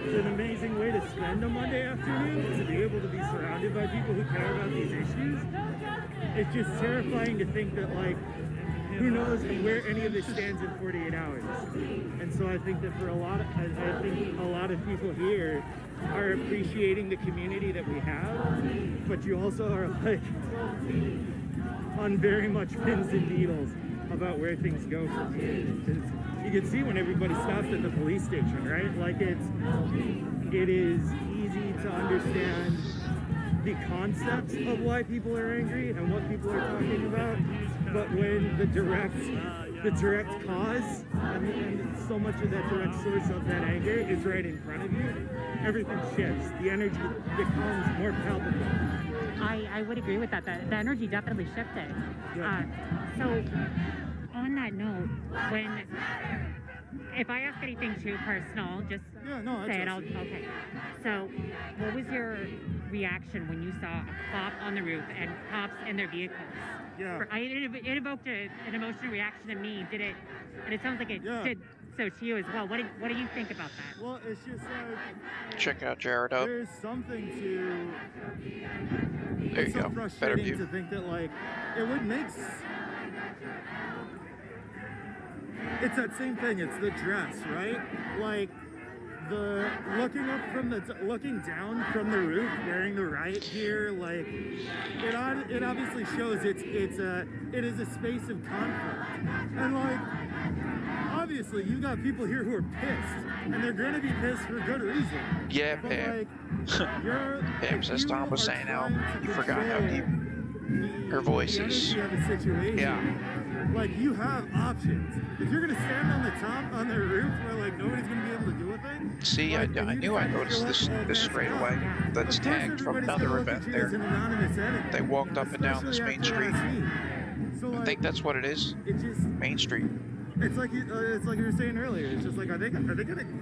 It's an amazing way to spend a Monday afternoon, to be able to be surrounded by people who care about these issues. It's just terrifying to think that, like, who knows where any of this stands in 48 hours. And so I think that for a lot of people here are appreciating the community that we have, but you also are like on very much pins and needles about where things go from here. You can see when everybody stops at the police station, right? Like it is easy to understand the concepts of why people are angry and what people are talking about, but when the direct cause and so much of that direct source of that anger is right in front of you, everything shifts. The energy becomes more palpable. I would agree with that. The energy definitely shifted. Yeah. So on that note, if I ask anything too personal, just say it. Okay. So, what was your reaction when you saw a cop on the roof and cops in their vehicles? Yeah. It evoked an emotional reaction in me. Did it? And it sounds like it did so to you as well. What do you think about that? Well, it's just like, Check out Jared Up. there's something to. There you it's so go. Better frustrating view. to think that, like, it would make. It's that same thing. It's the dress, right? Like the looking down from the roof, wearing the riot gear. Like it obviously shows it is a space of conflict, and like obviously you got people here who are pissed, and they're gonna be pissed for good reason. Yeah, but Pam. like, Pam says Tom was saying how you forgot how deep her voice is. The energy of a situation. Yeah. Like, you have options. If you're gonna stand on the top, on the roof, where like nobody's gonna be able to do a thing. See, I knew I noticed this straight away. That's tagged from another event there. They walked up and down this main street. I think that's what it is. Main Street. It's like you were saying earlier. It's just like, are they gonna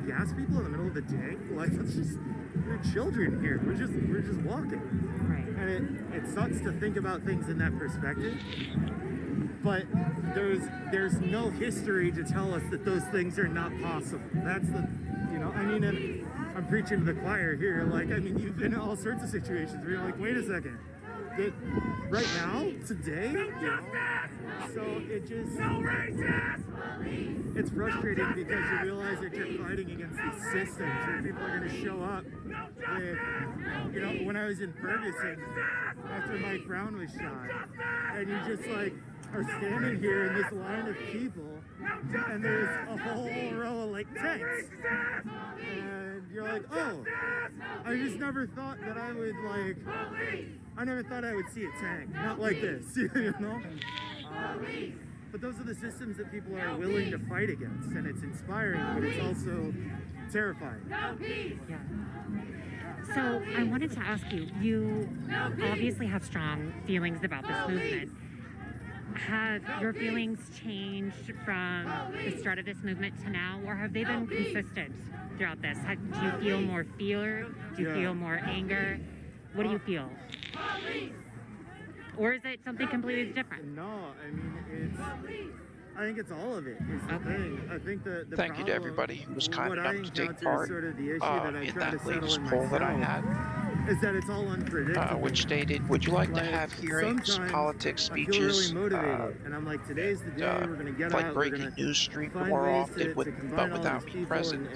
gas people in the middle of the day? Like, it's just, we're children here. We're just walking. Right. And it sucks to think about things in that perspective. But there's no history to tell us that those things are not possible. That's the, I mean, I'm preaching to the choir here. Like, I mean, you've been in all sorts of situations where you're like, wait a second, right now, today, so it just, it's frustrating because you realize that you're fighting against these systems where people are going to show up with, when I was in Ferguson after Mike Brown was shot, and you just like are standing here in this line of people, and there's a whole row of like tanks, and you're like, oh, I just never thought that I would I never thought I would see a tank, not like this, you know? But those are the systems that people are willing to fight against, and it's inspiring, but it's also terrifying. Yeah. So I wanted to ask you, you obviously have strong feelings about this movement. Have your feelings changed from the start of this movement to now, or have they been consistent throughout this? Do you feel more fear? Do you feel more anger? What do you feel? Or is it something completely different? No, I mean, I think it's all of it. Is the thing. I think the Thank you to everybody who was kind enough to take part sort of the issue that I in try to that latest settle in poll that I myself had. is that it's all unpredictable. Which stated, would you like to have hearings, sometimes politics, I feel speeches, really motivated, and I'm like, today's the day we're gonna get like out, breaking news stream more often, but without me present,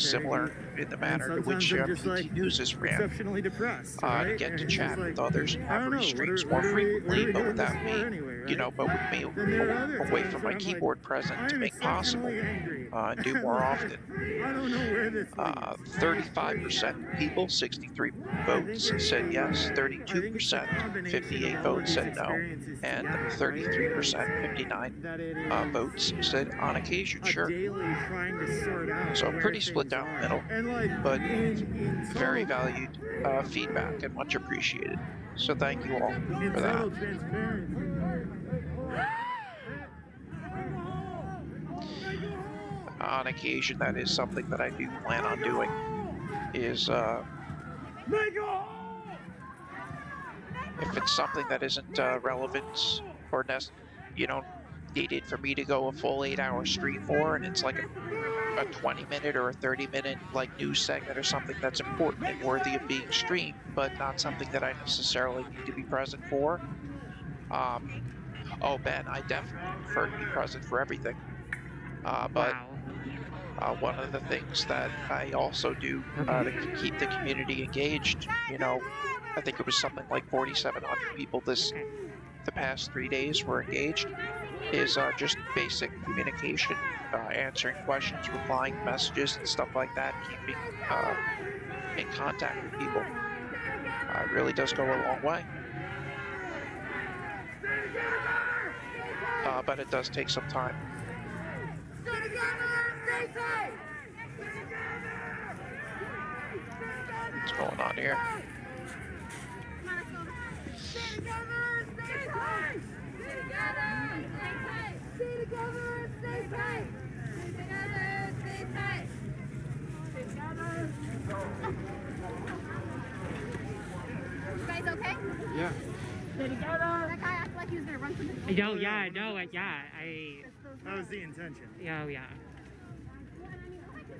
similar in the manner to which PT News is ran, exceptionally depressed, right? to get to And it's chat just with like, others, I don't have know, streams what more are we frequently, but doing without this me, for anyway, right? but with me Then there are other away times from where my I'm keyboard present I to am make possible angry. and do more often. I don't know where this leads. 35% people, 63 votes said yes, 32%, 58 votes said no, and 33%, 59 votes said on occasion, sure. So pretty split down the middle, but very valued feedback and much appreciated. So thank you all for that. On occasion, that is something that I do plan on doing, is if it's something that isn't relevant or needed for me to go a full 8-hour stream for, and it's like a 20-minute or a 30-minute like news segment or something that's important and worthy of being streamed, but not something that I necessarily need to be present for. Oh, Ben, I definitely prefer to be present for everything. But one of the things that I also do to keep the community engaged, I think it was something like 4,700 people the past 3 days were engaged, is just basic communication, answering questions, replying to messages and stuff like that, keeping in contact with people. It really does go a long way. But it does take some time. What's going on here? You guys okay? Yeah. That guy acted like he was gonna run from the That was the intention. Yeah.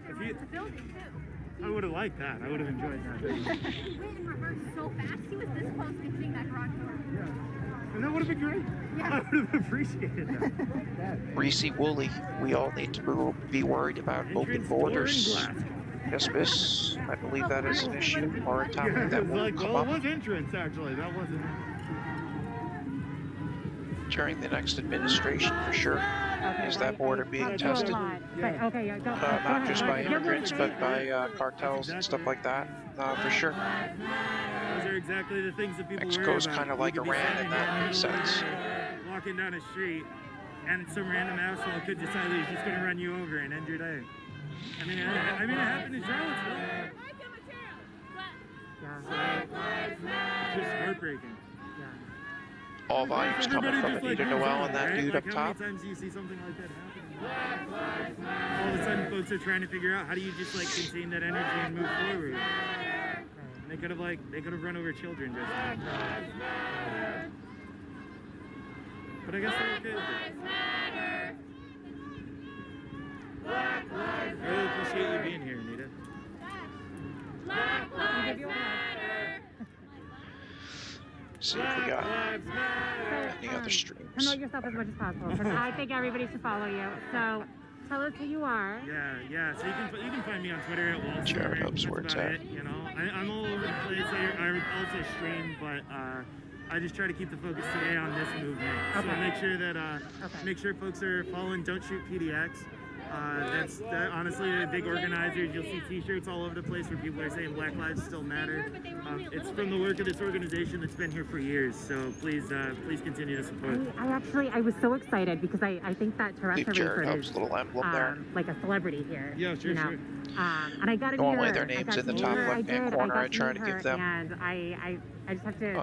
If you, I would have liked that. I would have enjoyed that. He went in reverse so fast. He was this close to hitting that garage door. And that would have been great. Yeah. I would have appreciated that. Reese Woolley, we all need to be worried about open borders. Yes, miss. I believe that is an issue or a topic that will come up it was entrance, actually. That wasn't during the next administration for sure. Is that border being tested? Not just by immigrants, but by cartels and stuff like that, for sure. Those are exactly the things that people Mexico's kind of like Iran in that sense. Walking down a street, and some random asshole could decide that he's just going to run you over and end your day. I mean, it happened in Charlottesville. Just heartbreaking. All volumes coming from Anita Noel and that dude up top. How many times do you see something like that happen? All of a sudden, folks are trying to figure out how do you just contain that energy and move forward. They could have run over children just now. But I guess they're okay with it. I really appreciate you being here, Anita. See if we got any other streams. Promote yourself as much as possible, because I think everybody should follow you. So tell us who you are. Yeah. So you can find me on Twitter at Wall Street. Jared knows where it's at. I'm all over the place. I also stream, but I just try to keep the focus today on this movement. So make sure that make sure folks are following Don't Shoot PDX. That's honestly a big organizer. You'll see T-shirts all over the place where people are saying Black Lives Still Matter. It's from the work of this organization that's been here for years. So please continue to support. I was so excited because I think that Teresa Rayford is little emblem there. Like a celebrity here. Yeah, sure. And I got to normally their names in the top left-hand corner. I try to give them. And I just have to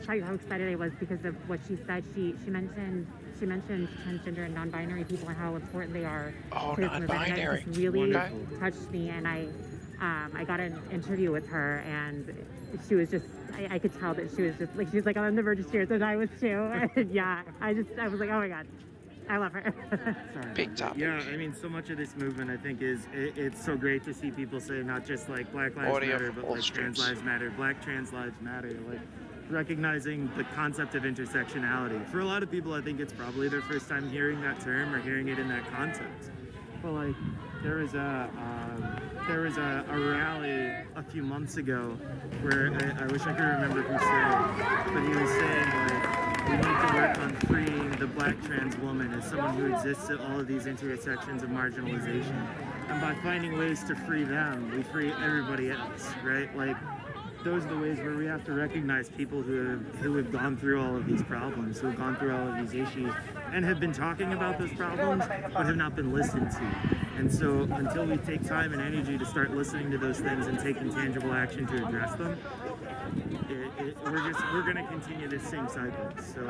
tell you how excited I was because of what she said. She mentioned transgender and non-binary people and how important they are. Oh, non-binary. It just really touched me, and I got an interview with her, and she was just, I could tell that she was like on the verge of tears, and I was too. And yeah, I was like, oh my God, I love her. Big topic. Yeah, I mean, so much of this movement, I think, it's so great to see people say not just like Black Lives Matter, but like trans lives matter, Black trans lives matter, like recognizing the concept of intersectionality. For a lot of people, I think it's probably their first time hearing that term or hearing it in that context. But like, there was a rally a few months ago where I wish I could remember who said it, but he was saying like, we need to work on freeing the Black trans woman as someone who exists at all of these intersections of marginalization. And by finding ways to free them, we free everybody else, right? Like, those are the ways where we have to recognize people who have gone through all of these problems, who have gone through all of these issues, and have been talking about those problems, but have not been listened to. And so until we take time and energy to start listening to those things and taking tangible action to address them, we're going to continue this same cycle. So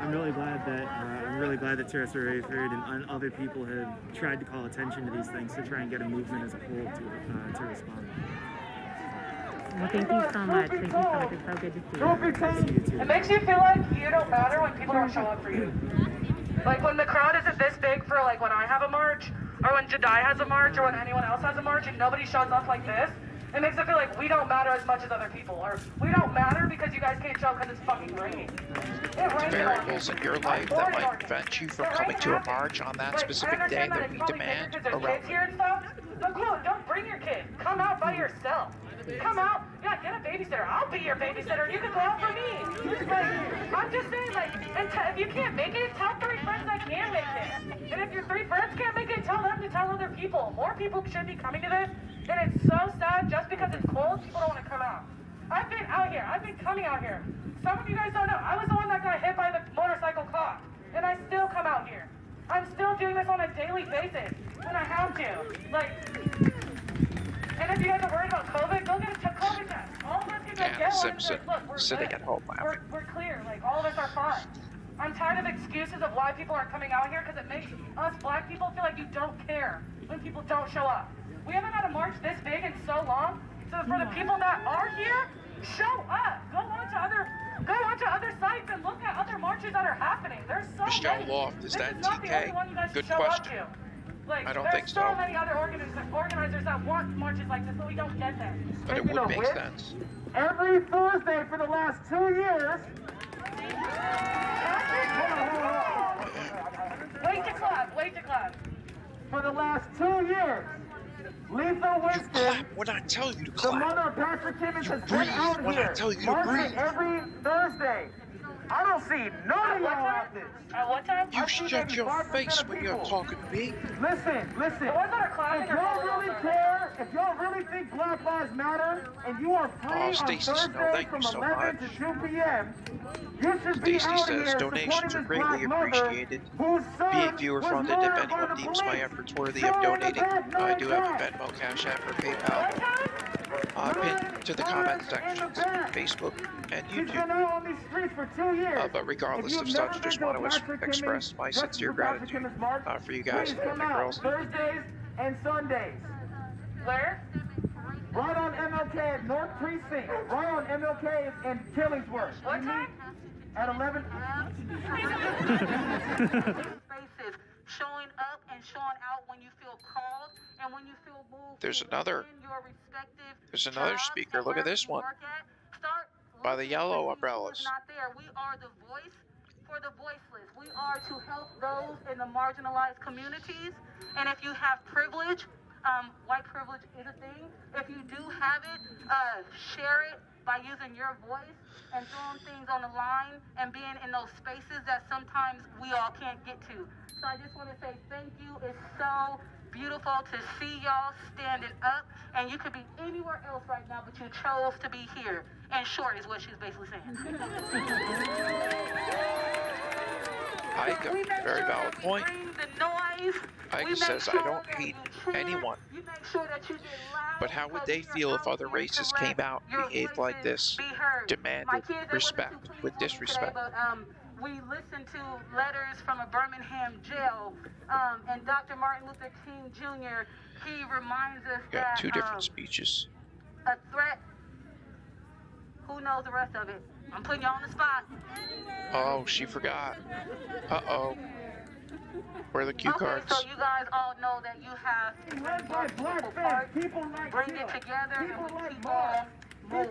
I'm really glad that Teresa Rayford and other people have tried to call attention to these things to try and get a movement as a whole to respond. Well, thank you so much. Thank you so much. It's so good to see you. It makes you feel like you don't matter when people don't show up for you. Like when the crowd isn't this big for like when I have a march, or when Jedi has a march, or when anyone else has a march, and nobody shows up like this, it makes it feel like we don't matter as much as other people, or we don't matter because you guys can't show because it's fucking raining. Variables in your life that might prevent you from coming to a march on that specific day that we demand around. Here and stuff, but cool, don't bring your kid. Come out by yourself. Come out, yeah, get a babysitter. I'll be your babysitter. You can go out for me. Like, I'm just saying, like, and if you can't make it, tell 3 friends that can make it. And if your 3 friends can't make it, tell them to tell other people. More people should be coming to this, and it's so sad just because it's cold, people don't want to come out. I've been out here. I've been coming out here. Some of you guys don't know. I was the one that got hit by the motorcycle cop, and I still come out here. I'm still doing this on a daily basis when I have to. Like, and if you guys are worried about COVID, go get a COVID test. All of us can go get one. Simpson Look, we're sitting good. at home laughing. We're clear. Like, all of us are fine. I'm tired of excuses of why people aren't coming out here because it makes us black people feel like you don't care when people don't show up. We haven't had a march this big in so long. So for the people that are here, show up. Go on to other sites and look at other marches that are happening. There's so Michelle many. Loft, is that This is not the only one you guys TK? Good show up question. to. Like, I don't there's think so. so many other organizers that want marches like this, but we don't get them. But it would make sense. Every Thursday for the last 2 years. Wait to clap. For the last 2 years, Lethal Winston, when I tell you to the mother of Patrick Timmons, has been out when here I tell you to marching breathe. every Thursday. I don't see none of y'all at this. At what time? You shut your face when you're talking to me. Listen. If y'all really care, if y'all really think Black Lives Matter, and you are free on Stacy Snow, Thursday thank from you so 11 much. to 2 p.m., you should be Stacy out says here donations supporting are this greatly black mother appreciated. whose son Being viewer was funded if murdered by anyone the deems my police. efforts worthy Show of in the donating. back, I do have a back. Venmo, Cash App, or PayPal. Pinned to the comment sections of Facebook and She's been YouTube. out on these streets for 2 years. But regardless If of you've such, never just been to want to a Patrick express Timmons- my Patrick sincere Timmons gratitude march, for you guys please and come the out girls. Thursdays and Sundays. Where? Right on MLK at North Precinct. Right on MLK and Killingsworth. What time? At 11. Spaces, showing up and showing out when you feel called and when you feel moved. There's another. In your respective There's another jobs speaker. and Look at where this you one. work at. Start By the yellow umbrellas. who's not there. We are the voice for the voiceless. We are to help those in the marginalized communities. And if you have privilege, white privilege is a thing. If you do have it, share it by using your voice and throwing things on the line and being in those spaces that sometimes we all can't get to. So I just want to say thank you. It's so beautiful to see y'all standing up, and you could be anywhere else right now, but you chose to be here. And short is what she's basically saying. Ike, a very valid point. Ike says, I don't hate anyone. But how would they feel if other races came out and behaved like this, demanded respect with disrespect? We listened to letters from a Birmingham jail, and Dr. Martin Luther King Jr., he reminds us Got that two different speeches. a threat, who knows the rest of it? I'm putting you on the spot. Oh, she forgot. Uh-oh. Where are the cue cards? So you guys all know that you have people bring it together and we keep on moving.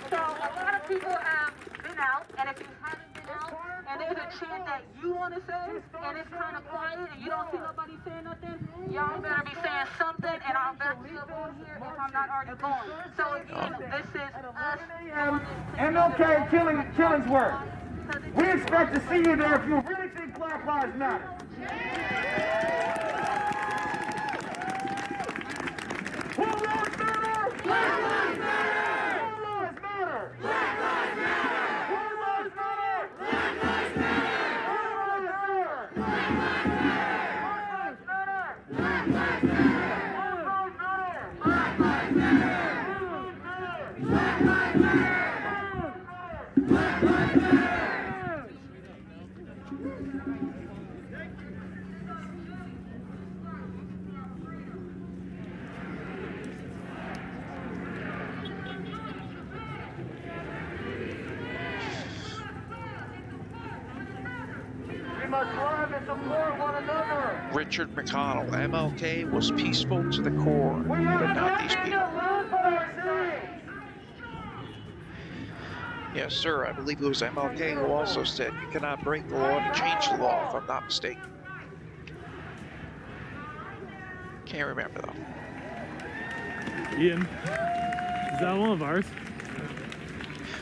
So a lot of people have been out, and if you haven't been out, and there's a chant that you want to say, and it's kind of quiet, and you don't see nobody saying nothing, y'all better be saying something, and I'll back you up on here if I'm not already going. So again, this is us doing this MLK Killingsworth. We expect to see you there if you really think Black Lives Matter. Richard McConnell, MLK was peaceful to the core, but not these people. Yes, sir, I believe it was MLK who also said you cannot break the law to change the law, if I'm not mistaken. Can't remember though. Ian, is that one of ours?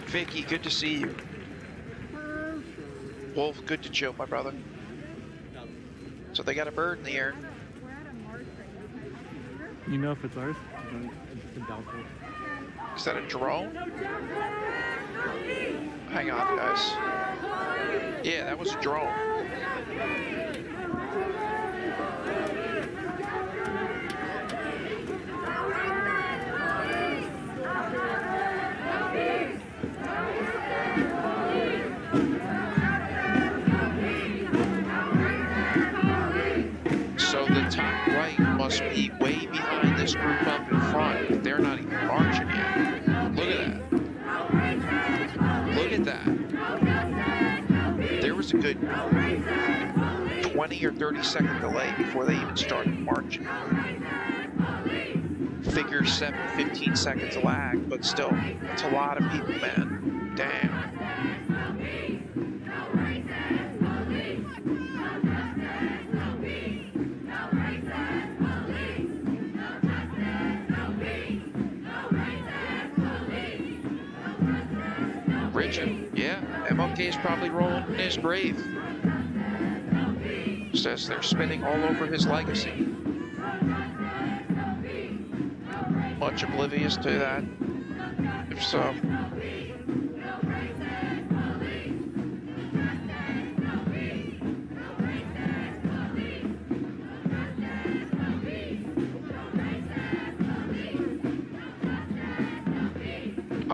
Vicky, good to see you. Wolf, good to chill, my brother. So they got a bird in the air. You know if it's ours? Is that a drone? Hang on, guys. Yeah, that was a drone. So the top right must be way behind this group up in front. They're not even marching yet. Look at that. Look at that. There was a good 20 or 30 second delay before they even started marching. Figure 15 seconds lag, but still, it's a lot of people, man. Damn. Richard, yeah, MLK is probably rolling in his grave. Says they're spinning all over his legacy. Much oblivious to that, if so.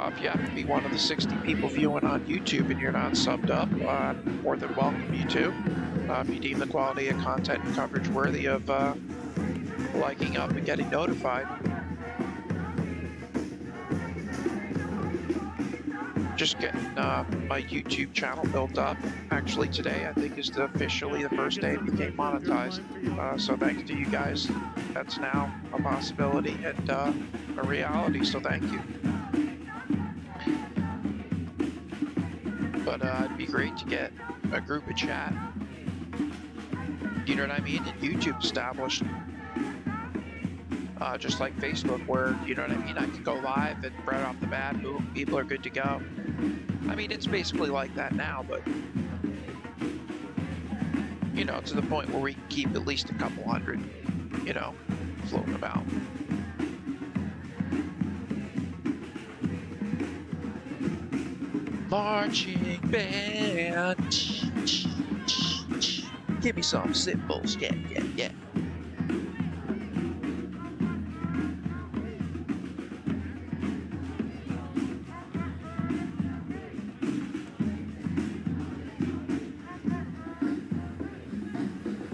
If you happen to be one of the 60 people viewing on YouTube and you're not subbed up, more than welcome you to. If you deem the quality of content and coverage worthy of liking up and getting notified. Just getting my YouTube channel built up. Actually today I think is officially the first day it became monetized. So thanks to you guys, that's now a possibility and a reality, so thank you. But it'd be great to get a group of chat. You know what I mean? And YouTube established. Just like Facebook, where, you know what I mean? I can go live and right off the bat, boom, people are good to go. I mean, it's basically like that now, but, you know, to the point where we can keep at least a couple hundred, you know, floating about. Marching band. Give me some cymbals. Yeah, yeah, yeah.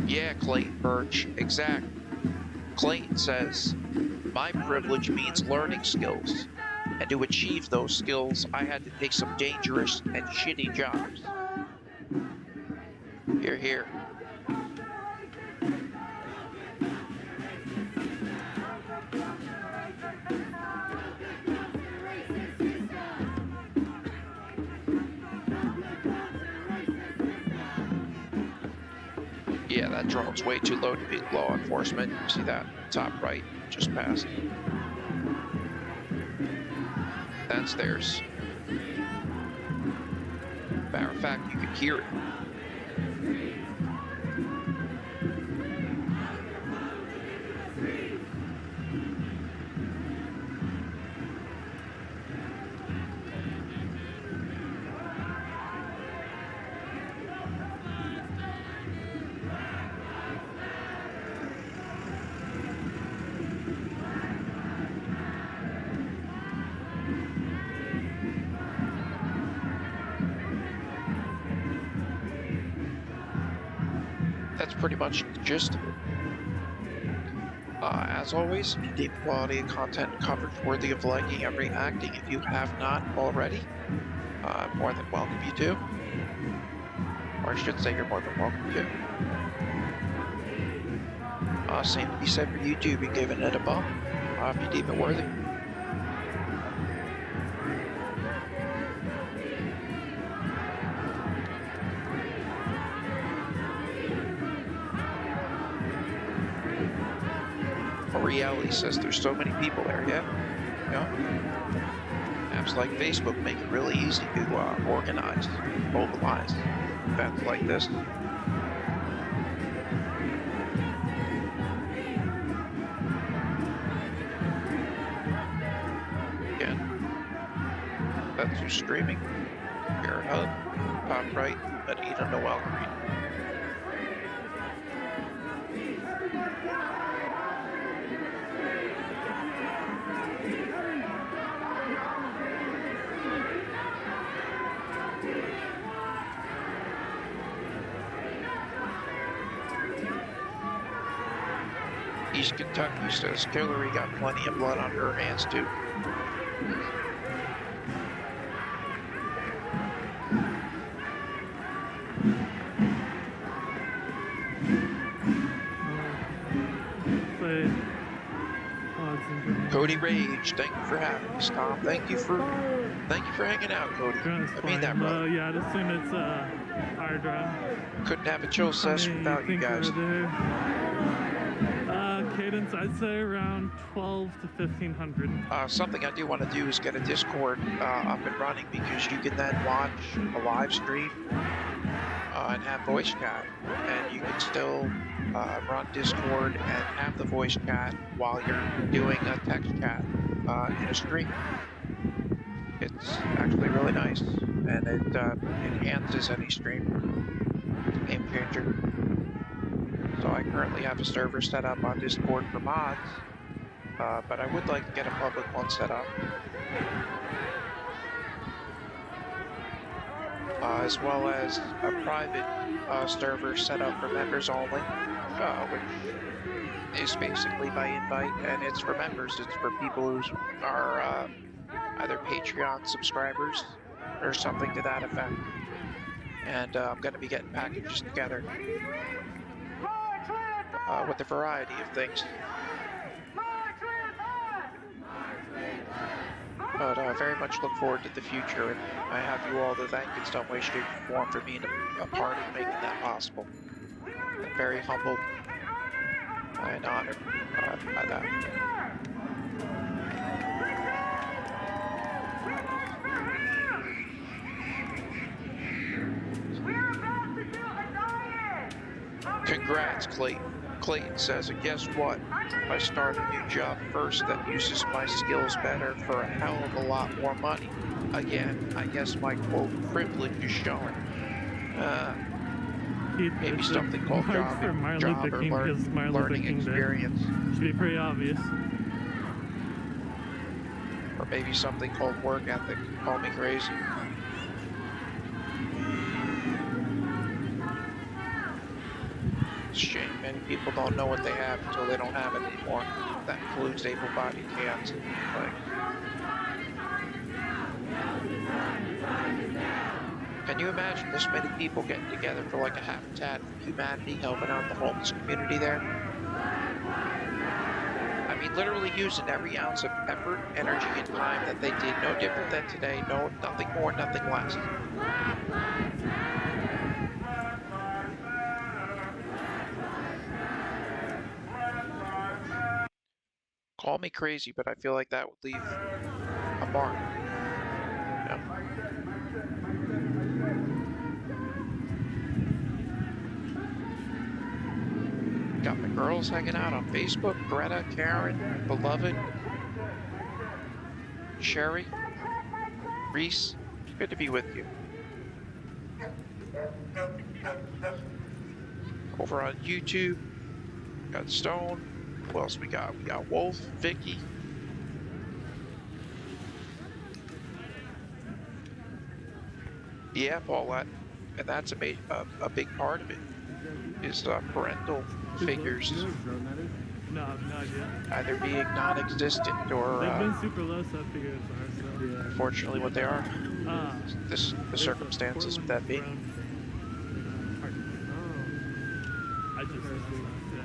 Yeah, Clayton Birch, exact. Clayton says, my privilege means learning skills. And to achieve those skills, I had to take some dangerous and shitty jobs. Hear, hear. Yeah, that drone's way too low to be law enforcement. See that? Top right, just passed. That's theirs. Matter of fact, you could hear it. that's pretty much the gist of it. As always, if you deem quality of content and coverage worthy of liking and reacting, if you have not already, more than welcome you to. Or I should say you're more than welcome to. Same to be said for YouTube and giving it a bump, if you deem it worthy. Rallies says there's so many people there, apps like Facebook make it really easy to organize, mobilize events like this. Again, that's who's streaming. Here at Hub, top right, Anita Noel Green. East Kentucky says Hillary got plenty of blood on her hands too. Cody Rage, thank you for having us, Tom. Thank you for hanging out, Cody. I mean that, bro. Yeah, I'd assume it's hard drive. Couldn't have a chill session without you guys. Cadence, I'd say around 12 to 1500. Something I do want to do is get a Discord up and running, because you can then watch a live stream and have voice chat, and you can still run Discord and have the voice chat while you're doing a text chat in a stream. It's actually really nice, and it enhances any stream. It's a game changer. So I currently have a server set up on Discord for mods, but I would like to get a public one set up. As well as a private server set up for members only, which is basically by invite, and it's for members. It's for people who are either Patreon subscribers or something to that effect. And I'm going to be getting packages together with a variety of things. But very much look forward to the future, and I have you all to thank in some way, shape, or form for being a part of making that possible. I'm very humbled and honored by that. Congrats, Clayton. Clayton says, and guess what? I start a new job first that uses my skills better for a hell of a lot more money. Again, I guess my quote privilege is showing. Maybe something called job or learning experience. Should be pretty obvious. Or maybe something called work ethic. Call me crazy. It's a shame many people don't know what they have until they don't have it anymore. That includes able-bodied hands. Can you imagine this many people getting together for like a Habitat for Humanity, helping out the homeless community there? I mean, literally using every ounce of effort, energy, and time that they did. No different than today. No, nothing more, nothing less. Call me crazy, but I feel like that would leave a mark. Yeah. Got my girls hanging out on Facebook. Greta, Karen, Beloved, Sherry, Reese. Good to be with you. Over on YouTube, got Stone. Who else we got? We got Wolf, Vicky. Yeah, Paulette. And that's a big part of it. is parental figures No, I have no idea. either being non-existent or They've been super low, so I figured it's ours. So. Yeah. unfortunately what they are. The circumstances of that being. I just heard that. Yeah.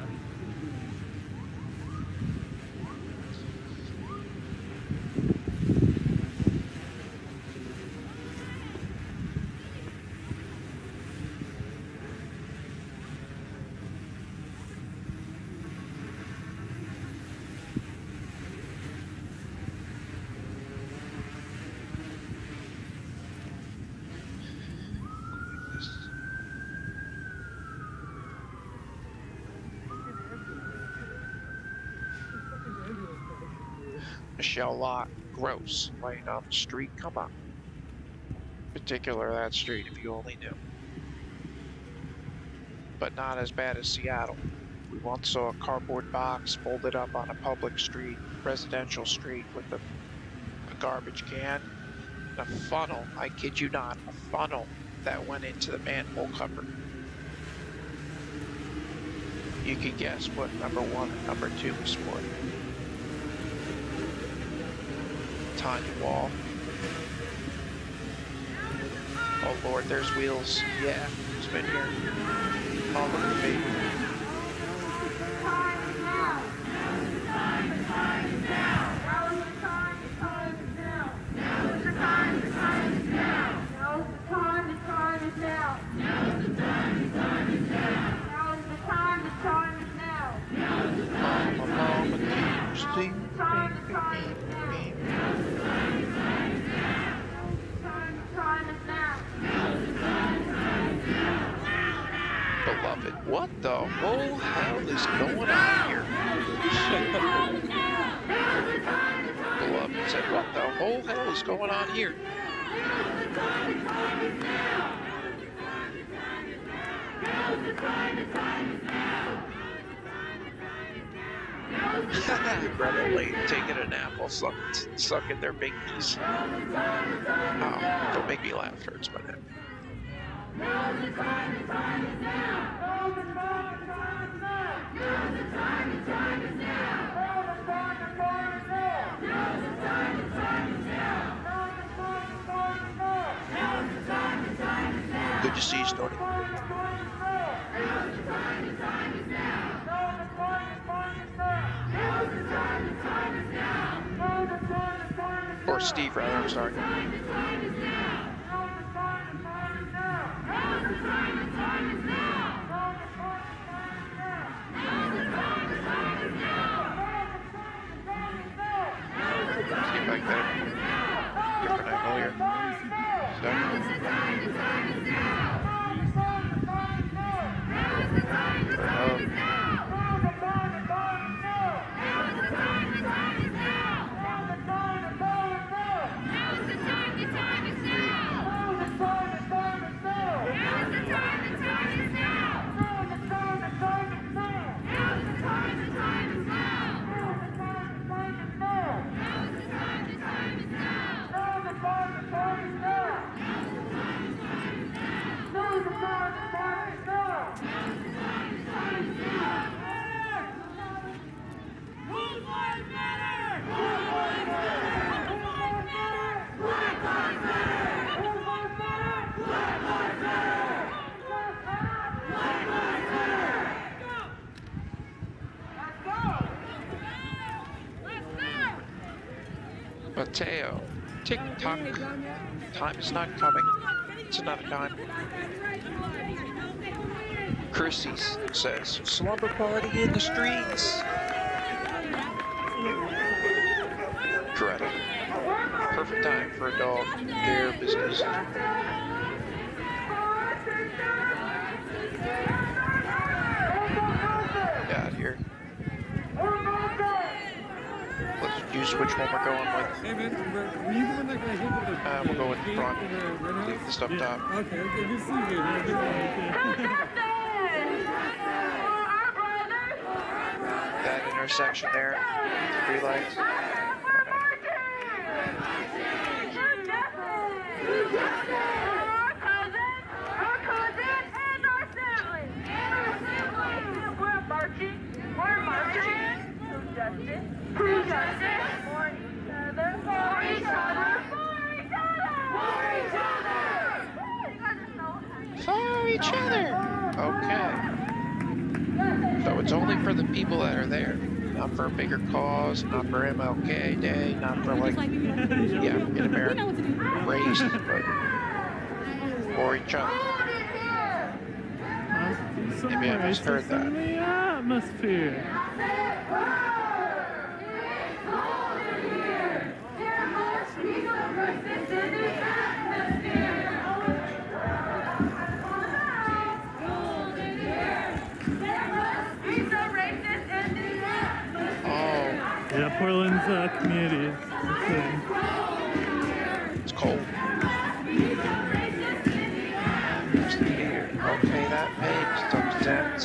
Michelle Locke, gross, laying on the street. Come on. Particular that street, if you only knew. But not as bad as Seattle. We once saw a cardboard box folded up on a public street, residential street, with a garbage can and a funnel, I kid you not, a funnel that went into the manhole cover. You can guess what number 1 and number 2 was for. Tanya Wall. Oh Lord, there's wheels. Yeah, it's been here. All over the baby. Beloved, what the whole hell is going on here? Beloved said, what the whole hell is going on here? Brother lady taking a nap while sucking their binkies. Oh, don't make me laugh, it hurts my neck. Good to see you, Stoney. Or Steve, rather, I'm sorry. See back there. Different angle here. Mateo, tick-tock. Time is not coming. It's another time. Chrissy says, slumber party in the streets. Greta, perfect time for a dog. Their business. Get out of here. You switch one we're going with. Hey man, were you the one that got hit with the... We'll go with the front. Leave the stuff top. Okay, good to see you. That intersection there, the 3 lights. For each other! Okay. So it's only for the people that are there. Not for a bigger cause, not for MLK Day, not for like, yeah, in American race, but for each other. Maybe I misheard that. In the atmosphere. Yeah, Portland's community is insane. It's cold. Okay, that makes some sense.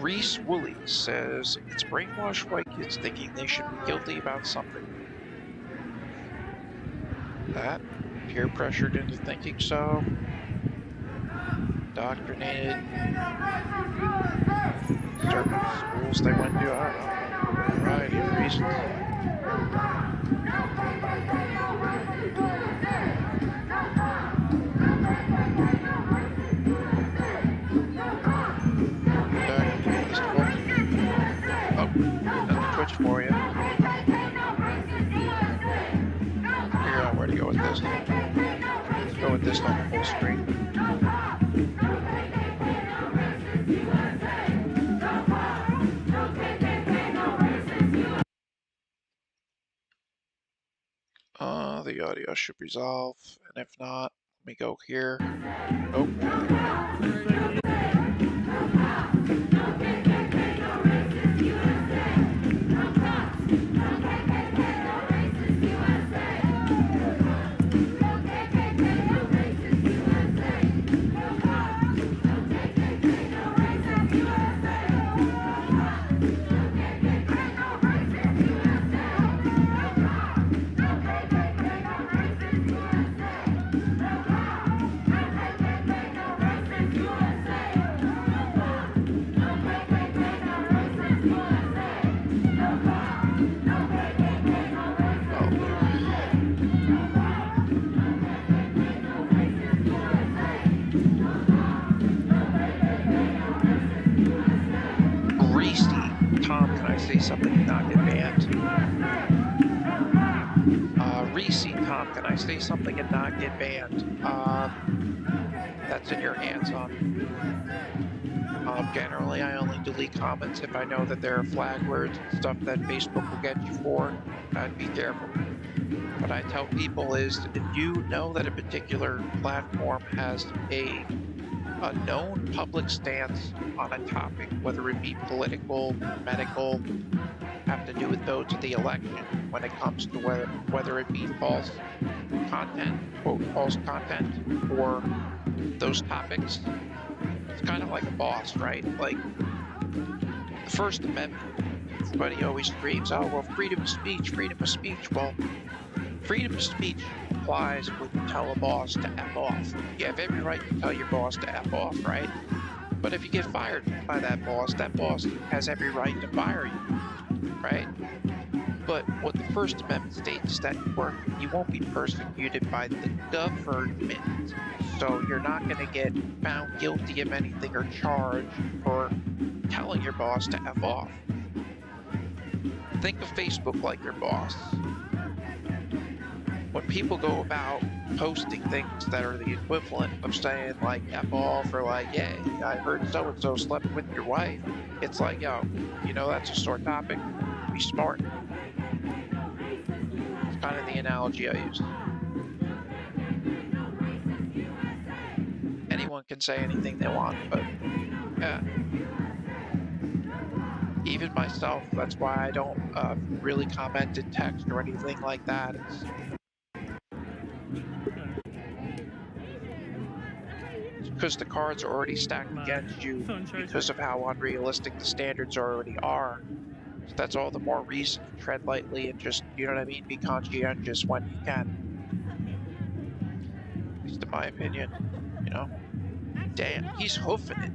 Reese Woolley says it's brainwashed white kids thinking they should be guilty about something. That peer pressured into thinking so. Indoctrinated. Certain schools they went to, I don't know, a variety of reasons. Twitch for you. Figure out where to go with this. Let's go with this on the full screen. The audio should resolve, and if not, let me go here. Oh. Something and not get banned. Reese, Tom, can I say something and not get banned? That's in your hands, generally, I only delete comments if I know that there are flag words and stuff that Facebook will get you for. I'd be careful. What I tell people is, if you know that a particular platform has a known public stance on a topic, whether it be political, medical, have to do with those of the election, when it comes to whether it be false content, quote, false content, or those topics, it's kind of like a boss, right? Like, the First Amendment, everybody always screams, oh, well, freedom of speech, freedom of speech. Well, freedom of speech applies when you tell a boss to F off. You have every right to tell your boss to F off, right? But if you get fired by that boss has every right to fire you, right? But what the First Amendment states is that you won't be persecuted by the government. So you're not going to get found guilty of anything or charged for telling your boss to F off. Think of Facebook like your boss. When people go about posting things that are the equivalent of saying like F off or like, yeah, I heard so-and-so slept with your wife, it's like, yo, you know that's a sore topic, be smart. It's kind of the analogy I use. Anyone can say anything they want, but yeah. Even myself, that's why I don't really comment in text or anything like that. It's because the cards are already stacked against you because of how unrealistic the standards already are. So that's all the more reason to tread lightly and just, you know what I mean, be conscientious when you can. At least in my opinion, you know. Damn, he's hoofing it.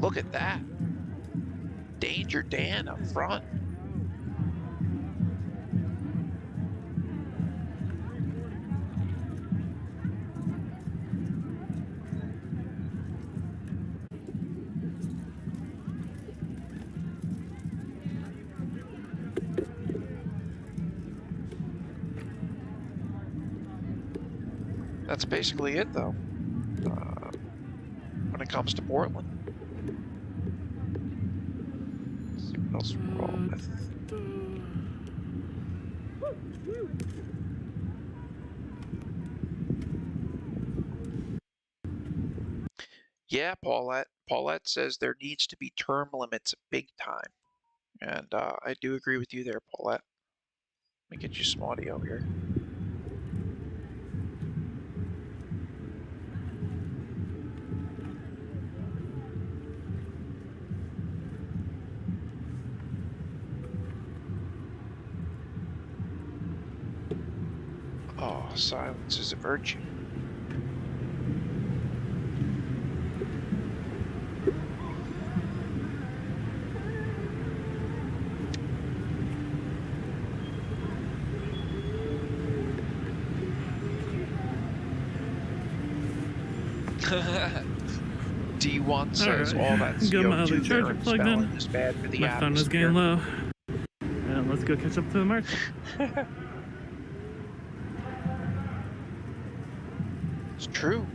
Look at that. Danger Dan up front. That's basically it, though, when it comes to Portland. Let's see what else we're rolling with. Yeah, Paulette. Paulette says there needs to be term limits big time. And I do agree with you there, Paulette. Let me get you some audio here. Oh, silence is a virtue. D1 says all that CO2 there in spelling is bad for the My phone is getting low. And let's go catch up to the march. It's true.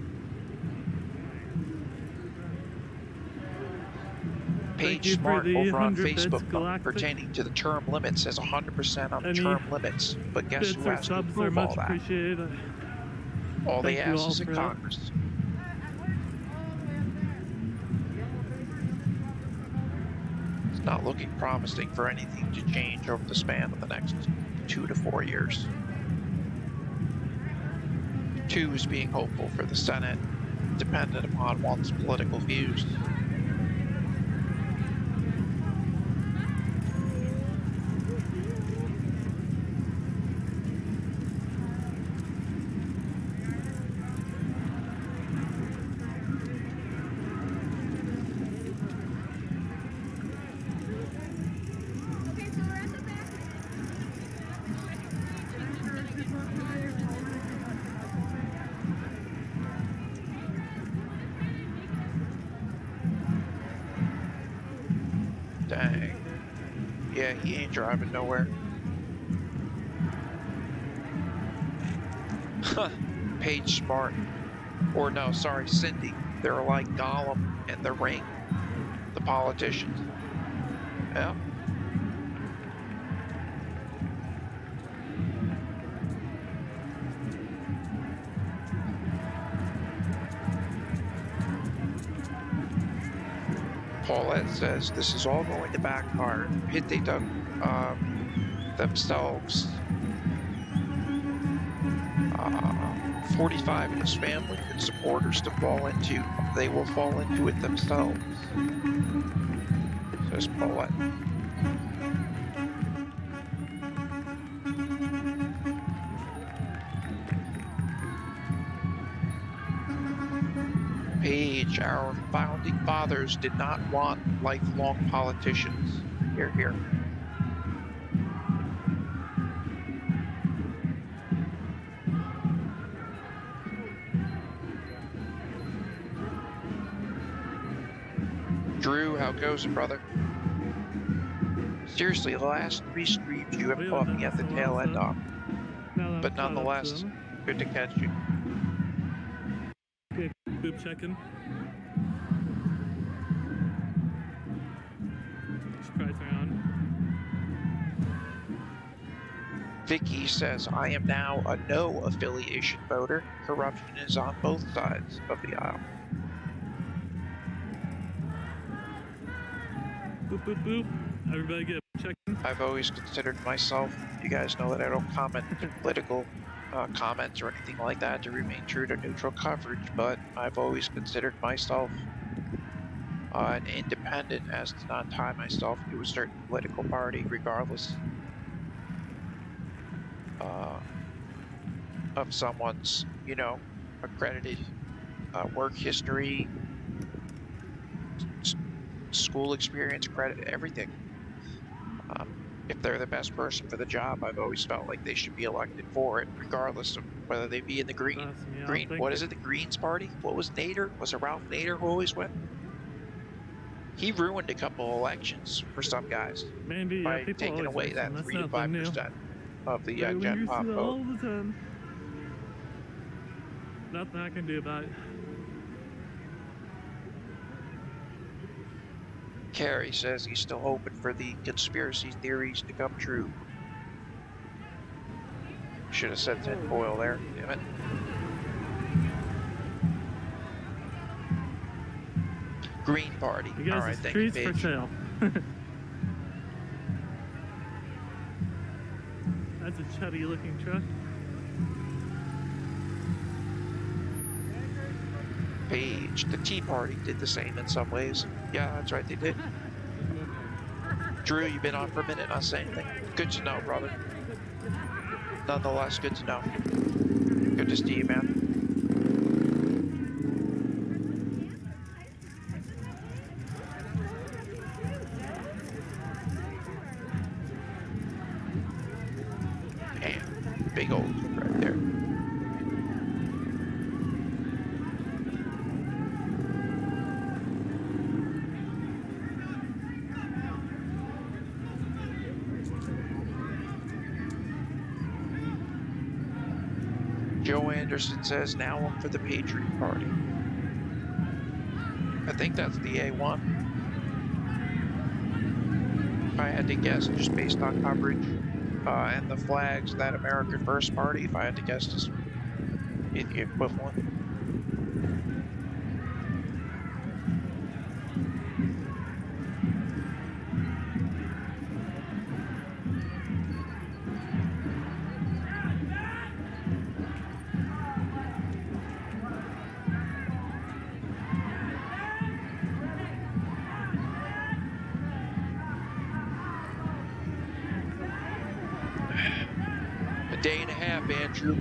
Page Smart over on Facebook pertaining to the term limit says 100% on the term limits. But guess who has to approve all that? All they ask is in Congress. It's not looking promising for anything to change over the span of the next 2 to 4 years. 2 is being hopeful for the Senate, dependent upon one's political views. Dang. Yeah, he ain't driving nowhere. Paige Smart. Or no, sorry, Cindy. They're like Gollum and the Ring. The politicians. Yeah. Paulette says this is all going to backfire. Hit they dug themselves. 45 and his family and supporters to fall into. They will fall into it themselves, says Paulette. Page, our founding fathers did not want lifelong politicians. Hear, hear. Drew, how goes it, brother? Seriously, the last 3 streams you have caught me at the tail end on. But nonetheless, good to catch you. Okay, boob checking. Surprise around. Vicky says, I am now a no affiliation voter. Corruption is on both sides of the aisle. Boop, boop, boop. Everybody get a check-in. I've always considered myself, you guys know that I don't comment political comments or anything like that to remain true to neutral coverage, but I've always considered myself an independent as to not tie myself to a certain political party, regardless of someone's, you know, accredited work history, school experience, credit, everything. If they're the best person for the job, I've always felt like they should be elected for it, regardless of whether they be in the green. What is it? The Greens Party? What was Nader? Was it Ralph Nader who always went? He ruined a couple elections for some guys by taking away that 3 to 5% of the Gen Pop vote. All the time. Nothing I can do about it. Carrie says he's still hoping for the conspiracy theories to come true. Should have said tinfoil there, damn it. Green Party. You guys, alright, the thank you, streets for Paige. sale. That's a chubby looking truck. Paige, the Tea Party did the same in some ways. Yeah, that's right, they did. Drew, you've been on for a minute, not saying anything. Good to know, brother. Nonetheless, good to know. Good to see you, man. Man, big old right there. Joe Anderson says, now I'm for the Patriot Party. I think that's the A1. If I had to guess, just based on coverage and the flags, that American First Party, if I had to guess, is the equivalent. A day and a half, Andrew.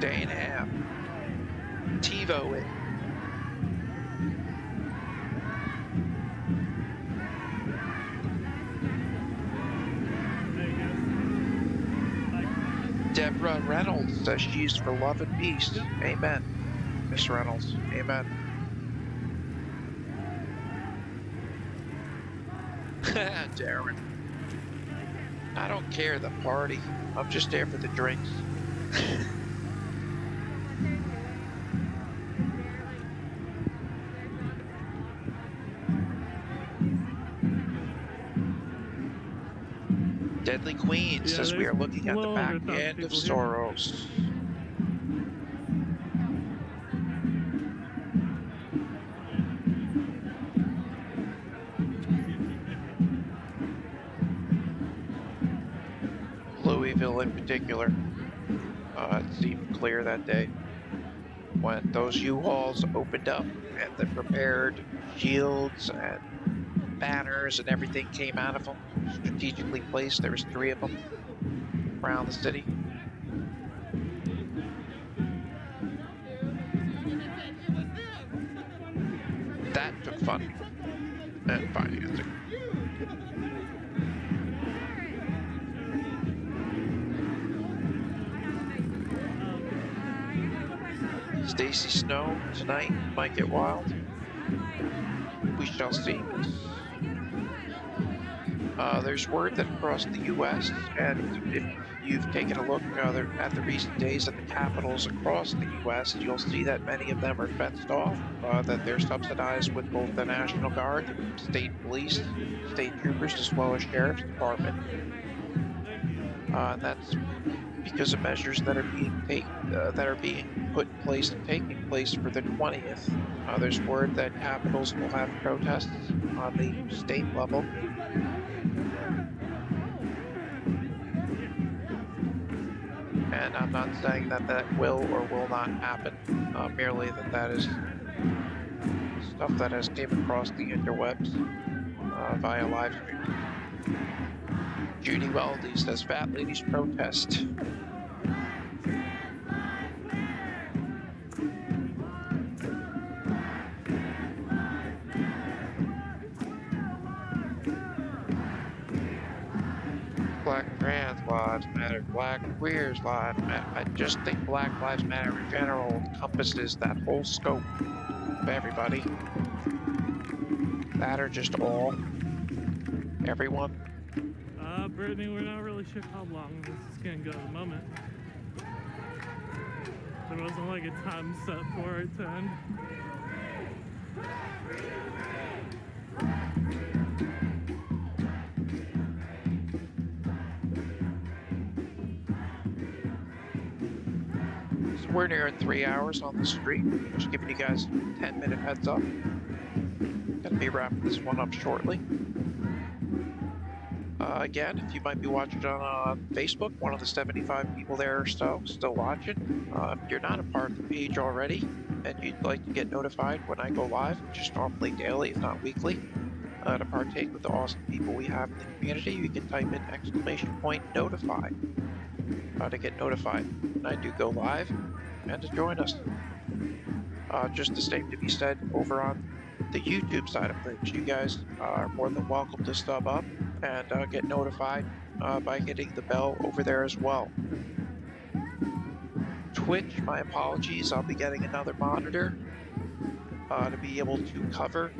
Day and a half. TiVo it. Deborah Reynolds says she's for love and peace. Amen. Miss Reynolds. Amen. Darren. I don't care the party. I'm just there for the drinks. Deadly Queen says we are looking at the back end of Soros. Louisville in particular, it seemed clear that day when those U-Hauls opened up and the prepared shields and banners and everything came out of them, strategically placed. There was 3 of them around the city. That took funding and financing. Stacy Snow tonight might get wild. We shall see. There's word that across the U.S., and if you've taken a look at the recent days at the capitals across the U.S., you'll see that many of them are fenced off, that they're subsidized with both the National Guard, state police, state troopers, as well as Sheriff's Department. That's because of measures that are being put in place and taking place for the 20th. There's word that capitals will have protests on the state level. And I'm not saying that that will or will not happen, merely that that is stuff that has came across the interwebs via live stream. Judy Weldy says, "Fat ladies protest." Black trans lives matter, black queers lives matter. I just think Black Lives Matter in general encompasses that whole scope of everybody. That or just all. Everyone. Brittany, we're not really sure how long this is gonna go at the moment. There wasn't like a time set for it to end. So we're near 3 hours on the street. Just giving you guys a 10-minute heads up. Gonna be wrapping this one up shortly. Again, if you might be watching on Facebook, one of the 75 people there or so still watching. If you're not a part of the page already and you'd like to get notified when I go live, which is normally daily, if not weekly, to partake with the awesome people we have in the community, you can type in !notify to get notified when I do go live and to join us. Just the same to be said over on the YouTube side of things. You guys are more than welcome to sub up and get notified by hitting the bell over there as well. Twitch, my apologies, I'll be getting another monitor to be able to cover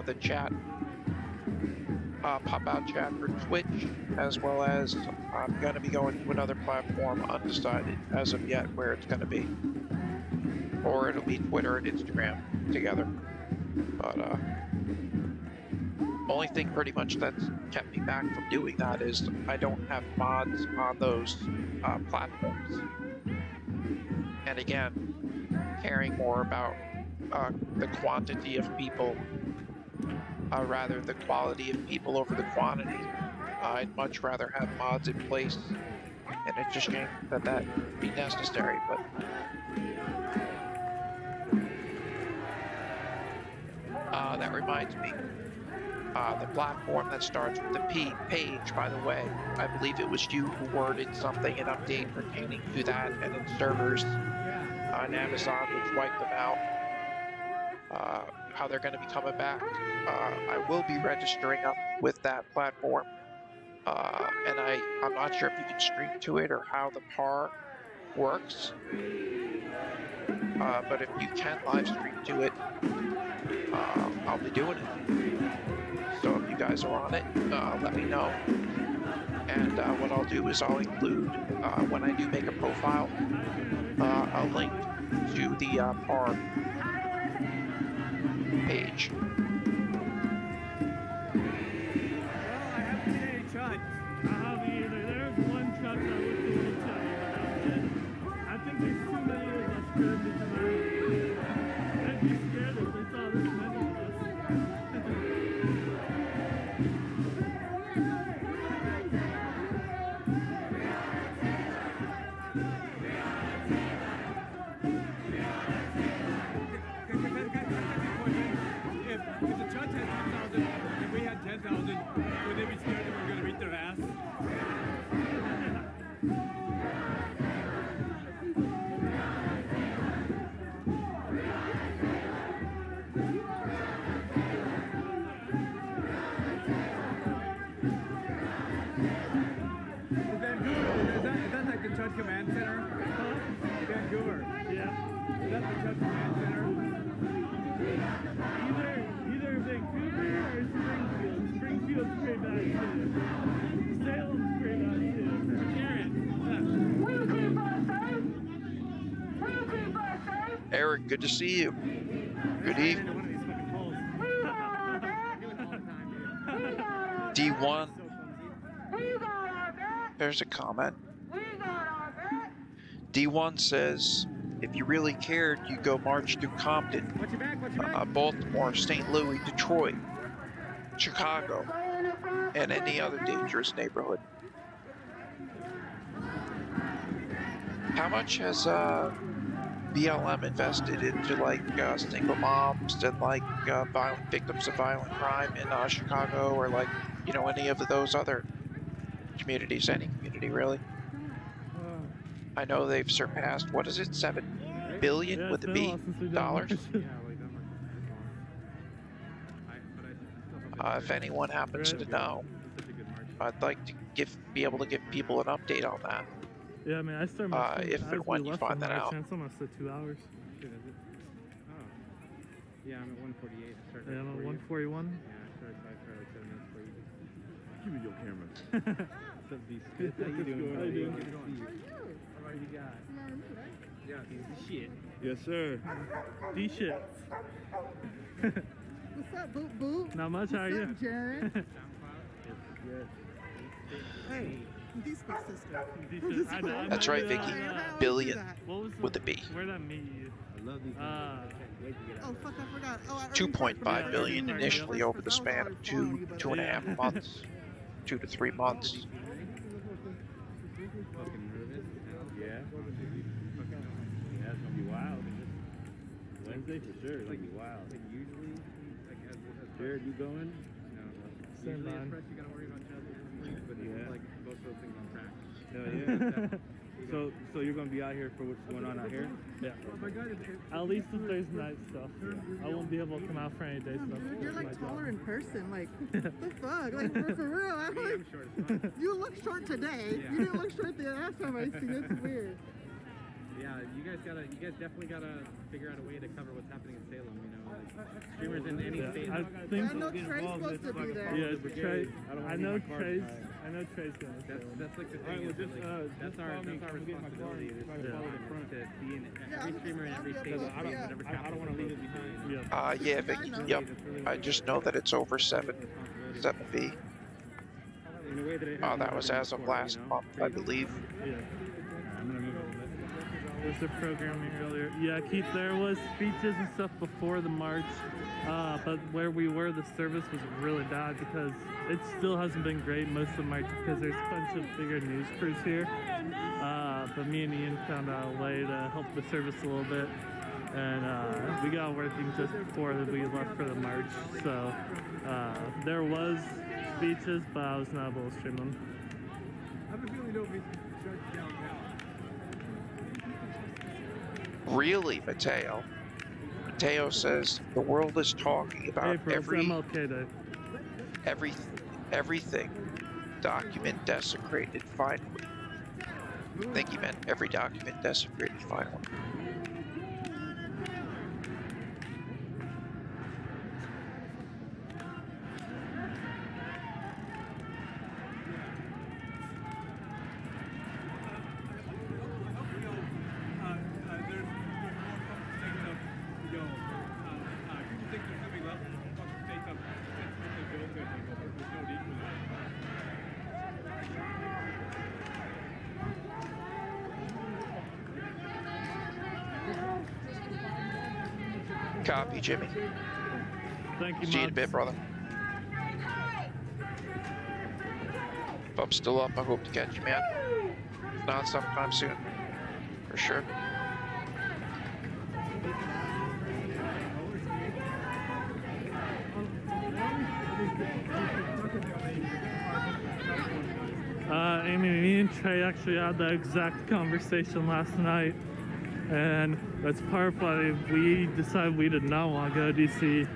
the chat, pop-out chat for Twitch, as well as I'm going to be going to another platform, undecided as of yet where it's going to be. Or it'll be Twitter and Instagram together. But only thing pretty much that's kept me back from doing that is I don't have mods on those platforms. And again, caring more about the quantity of people rather the quality of people over the quantity. I'd much rather have mods in place, and it's just a shame that that be necessary, but that reminds me, the platform that starts with the P, Page, by the way, I believe it was you who worded something, an update pertaining to that and its servers on Amazon, which wiped them out, how they're going to be coming back. I will be registering up with that platform, and I'm not sure if you can stream to it or how the PAR works, but if you can live stream to it, I'll be doing it. So if you guys are on it, let me know. And what I'll do is I'll include, when I do make a profile, a link to the PAR page. I have either. There's one truck that looks a little chubby without it. I think there's too many of us scared to come out. They'd be scared if they saw this many of us. If the judge had 10,000, if we had 10,000, would they be scared that we're going to beat their ass? Is that like the Judge Command Center? Vancouver. Yeah. Is that the Judge Command Center? Either Vancouver or Springfield. Springfield's pretty bad too. Salem's pretty bad too. Eric, good to see you. Good evening. D1. There's a comment. D1 says, if you really cared, you'd go march through Compton, Baltimore, St. Louis, Detroit, Chicago, and any other dangerous neighborhood. How much has BLM invested into like single moms and like violent victims of violent crime in Chicago, or like, you know, any of those other communities, any community really? I know they've surpassed, what is it, $7 billion with the B dollars? If anyone happens to know, I'd like to be able to give people an update on that. Yeah, I mean, I started my if and when you find that out. It's almost 2 hours. Yeah, I'm at 148. Yeah, I'm at 141. Yeah, I started like 7 minutes for you. Give me your camera. What's up, D? How you doing? How you doing? What you got? Yeah, he's the shit. Yes, sir. D-shits. What's up, boop boop? Not much, how are you? What's up, Jared? Yes. Hey, D speak sister. That's right, Vicky. Billion with a B. Where'd I meet you? I love these Oh, fuck, I forgot. Oh, I 2.5 billion initially over the span of 2.5 months, 2 to 3 months. Fucking nervous. Yeah. Yeah, it's gonna be wild. Wednesday for sure. It's gonna be wild. Like usually, like as Jared, you going? No. Same Usually line. at first you gotta worry about child but Yeah. like most of those things on track. Hell yeah. So you're gonna be out here for what's going on out here? Yeah. At least if there's night stuff. I won't be able to come out for any day stuff. You're like taller in person. Like, what the fuck? Like, for real. I'm like, short as fuck. you look short today. Yeah. You didn't look short the last time I seen you. It's weird. Yeah, you guys definitely gotta figure out a way to cover what's happening in Salem, you know. Streamers in any state. I think I know Trey's supposed to be there. Yeah, Trey. I know Trey's gonna. That's like the thing. Is that's our responsibility. Is to be in every streamer in every state. I don't want to leave it behind. Yeah, Vicky. Yep. I just know that it's over 7B. That was as of last month, I believe. Yeah. Was the programming earlier? Yeah, Keith, there was speeches and stuff before the march, but where we were, the service was really bad because it still hasn't been great most of the march because there's a bunch of bigger news crews here. But me and Ian found a way to help the service a little bit, and we got working just before we left for the march. So there was speeches, but I was not able to stream them. I have a feeling there'll be judge downtown. Really, Mateo? Mateo says the world is talking about everything. Document desecrated finally. I think he meant every document desecrated finally. Copy, Jimmy. Thank you, See you in a bit, brother. If I'm still up, I hope to catch you, man. If not, sometime soon. For sure. Amy, me and Trey actually had that exact conversation last night, and that's part of why we decided we did not want to go to DC.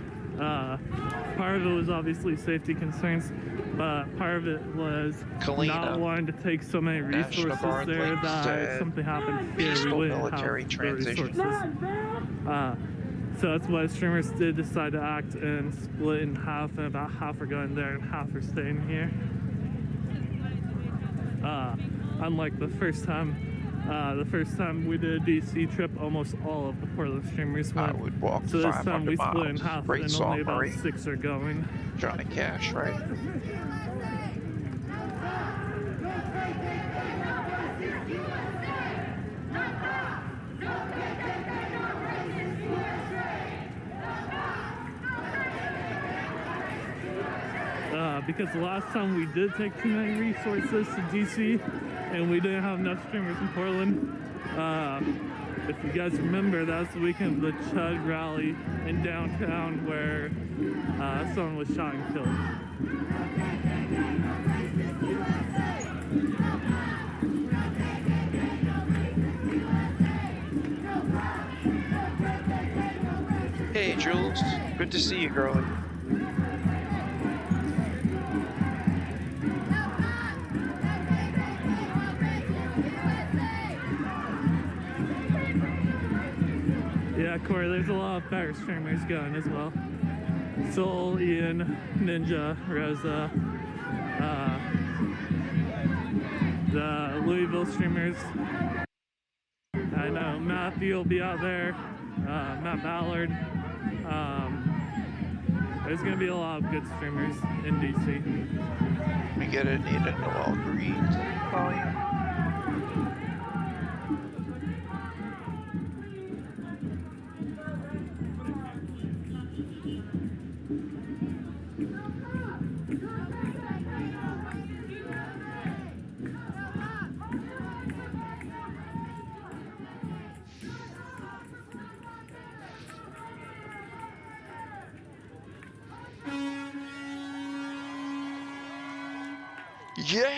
Part of it was obviously safety concerns, but part of it was not wanting to take so many resources there that if something happened here, we wouldn't have the resources. So that's why streamers did decide to act and split in half, and about half are going there and half are staying here. Unlike the first time we did a DC trip, almost all of the Portland streamers went. I would walk so this time we 500 split in miles. half, Great and song, only about Marie. 6 are going. Johnny Cash, right? because the last time we did take too many resources to DC and we didn't have enough streamers in Portland. If you guys remember, that was the weekend of the Chud rally in downtown where someone was shot and killed. Hey, Jules. Good to see you, girlie. Yeah, Corey, there's a lot of better streamers going as well. Soul, Ian, Ninja, Rosa, the Louisville streamers. I know Matthew will be out there, Matt Ballard. There's going to be a lot of good streamers in DC. We get it, need a Noel Green. Oh, yeah. Yeah!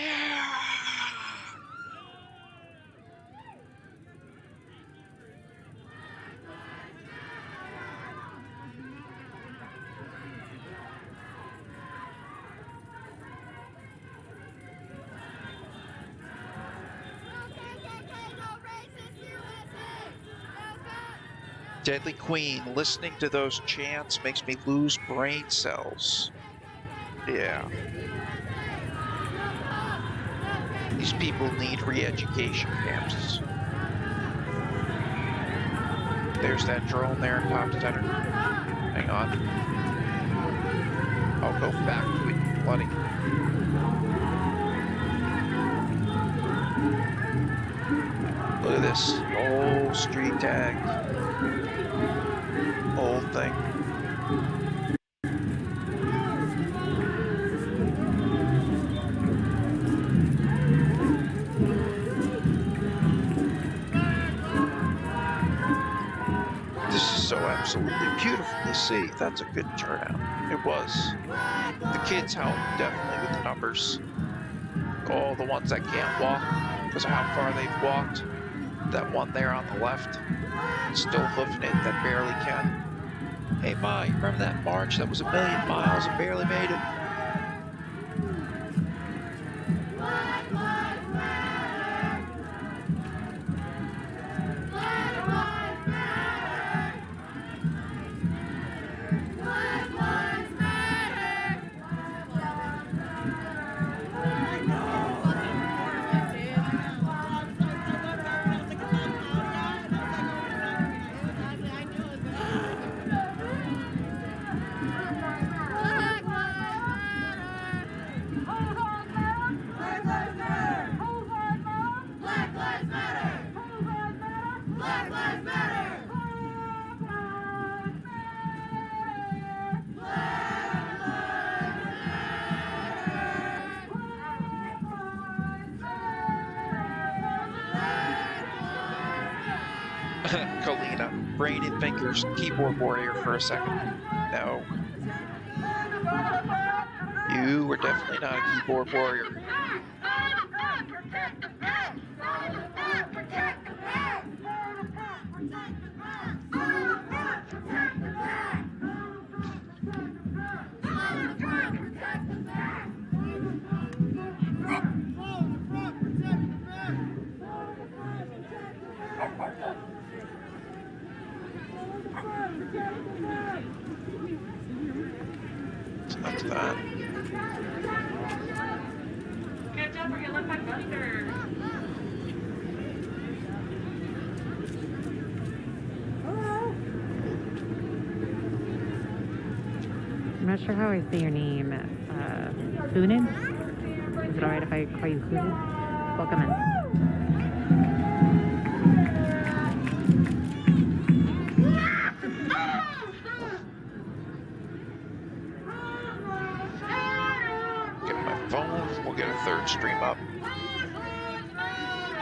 Deadly Queen, listening to those chants makes me lose brain cells. Yeah. These people need re-education camps. There's that drone there in top center. Hang on. I'll go back to it, bloody. Look at this whole street tag. Whole thing. So absolutely beautiful to see. That's a good turnout. It was. The kids helped definitely with the numbers. All the ones that can't walk because of how far they've walked. That one there on the left, still hoofing it, that barely can. Hey Ma, you remember that march that was 1,000,000 miles and barely made it? Kalina, brain and fingers, keyboard warrior for a second. No. You were definitely not a keyboard warrior. That's that. Catch up or you look like Buster. I'm not sure how I say your name. Hunan? Is it alright if I call you Hunan? Welcome in. stream up.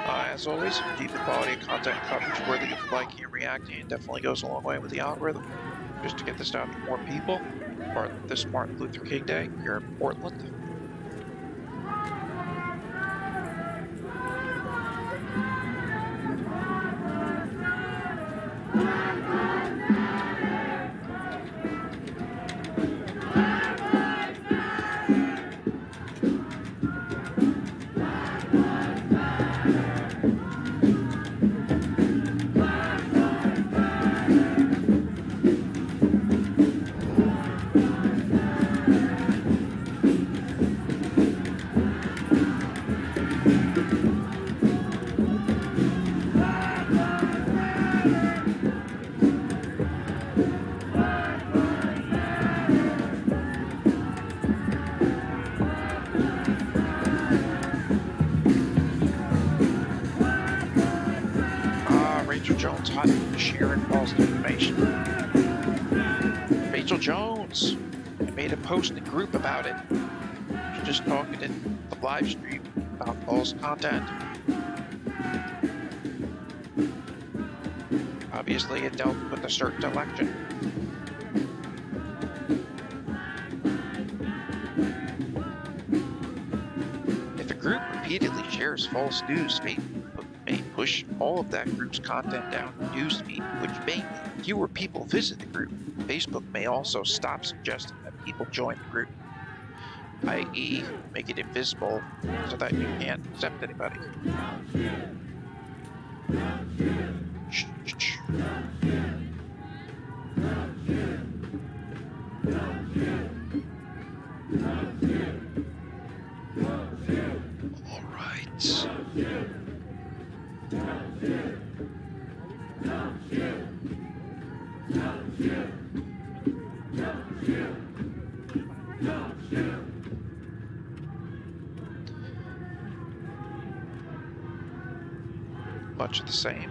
As always, keep the quality of content coverage worthy of liking and reacting. It definitely goes a long way with the algorithm. Just to get this out to more people. For this Martin Luther King Day here in Portland. Rachel Jones hot sharing false information. Rachel Jones made a post in the group about it. She's just talking in the live stream about false content. Obviously, it dealt with a certain election. If a group repeatedly shares false news, Facebook may push all of that group's content down the news feed, which may mean fewer people visit the group. Facebook may also stop suggesting that people join the group, i.e. make it invisible so that you can't accept anybody. Shh, shh, shh. All right. Much of the same.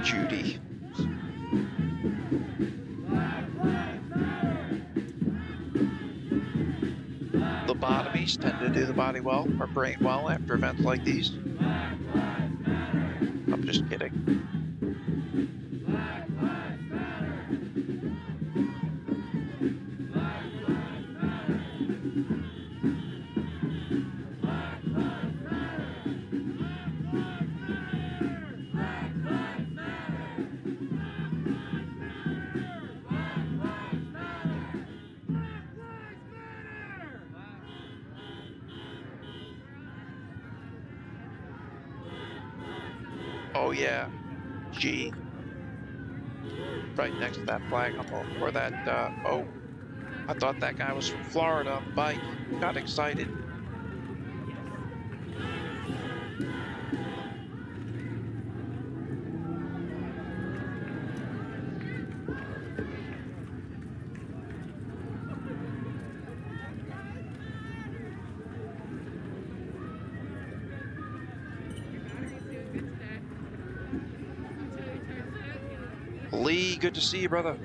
Judy. Lobotomies tend to do the body well, or brain well, after events like these. I'm just kidding. Oh yeah, G. Right next to that flag, or that, oh, I thought that guy was from Florida on the bike. Got excited. Lee, good to see you, brother.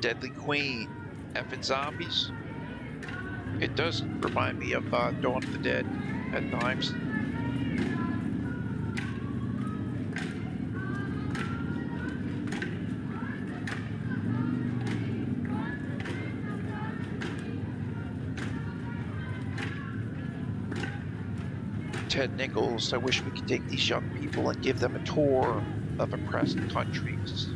Deadly Queen, effing zombies. It does remind me of Dawn of the Dead at times. Ted Nichols, I wish we could take these young people and give them a tour of oppressed countries.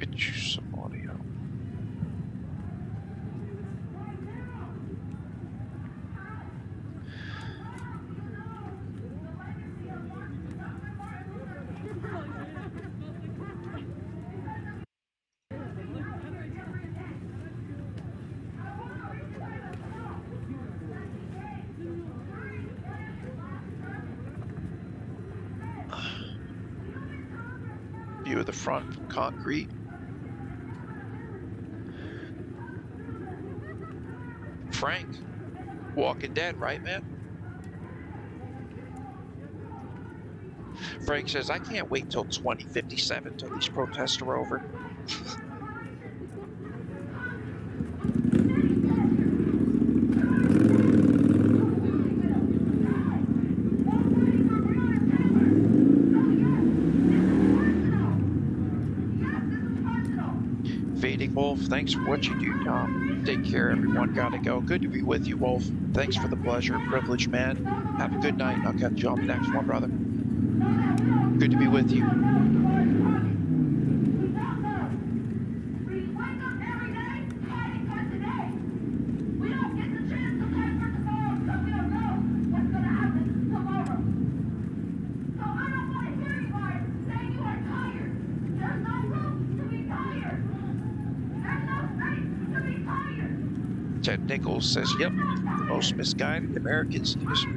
Get you some audio. View of the front from concrete. Frank, Walking Dead, right, man? Frank says, I can't wait till 2057 till these protests are over. Fading Wolf, thanks for what you do, Tom. Take care, everyone. Gotta go. Good to be with you, Wolf. Thanks for the pleasure and privilege, man. Have a good night. I'll catch you on the next one, brother. Good to be with you. Ted Nichols says, yep, the most misguided Americans in history.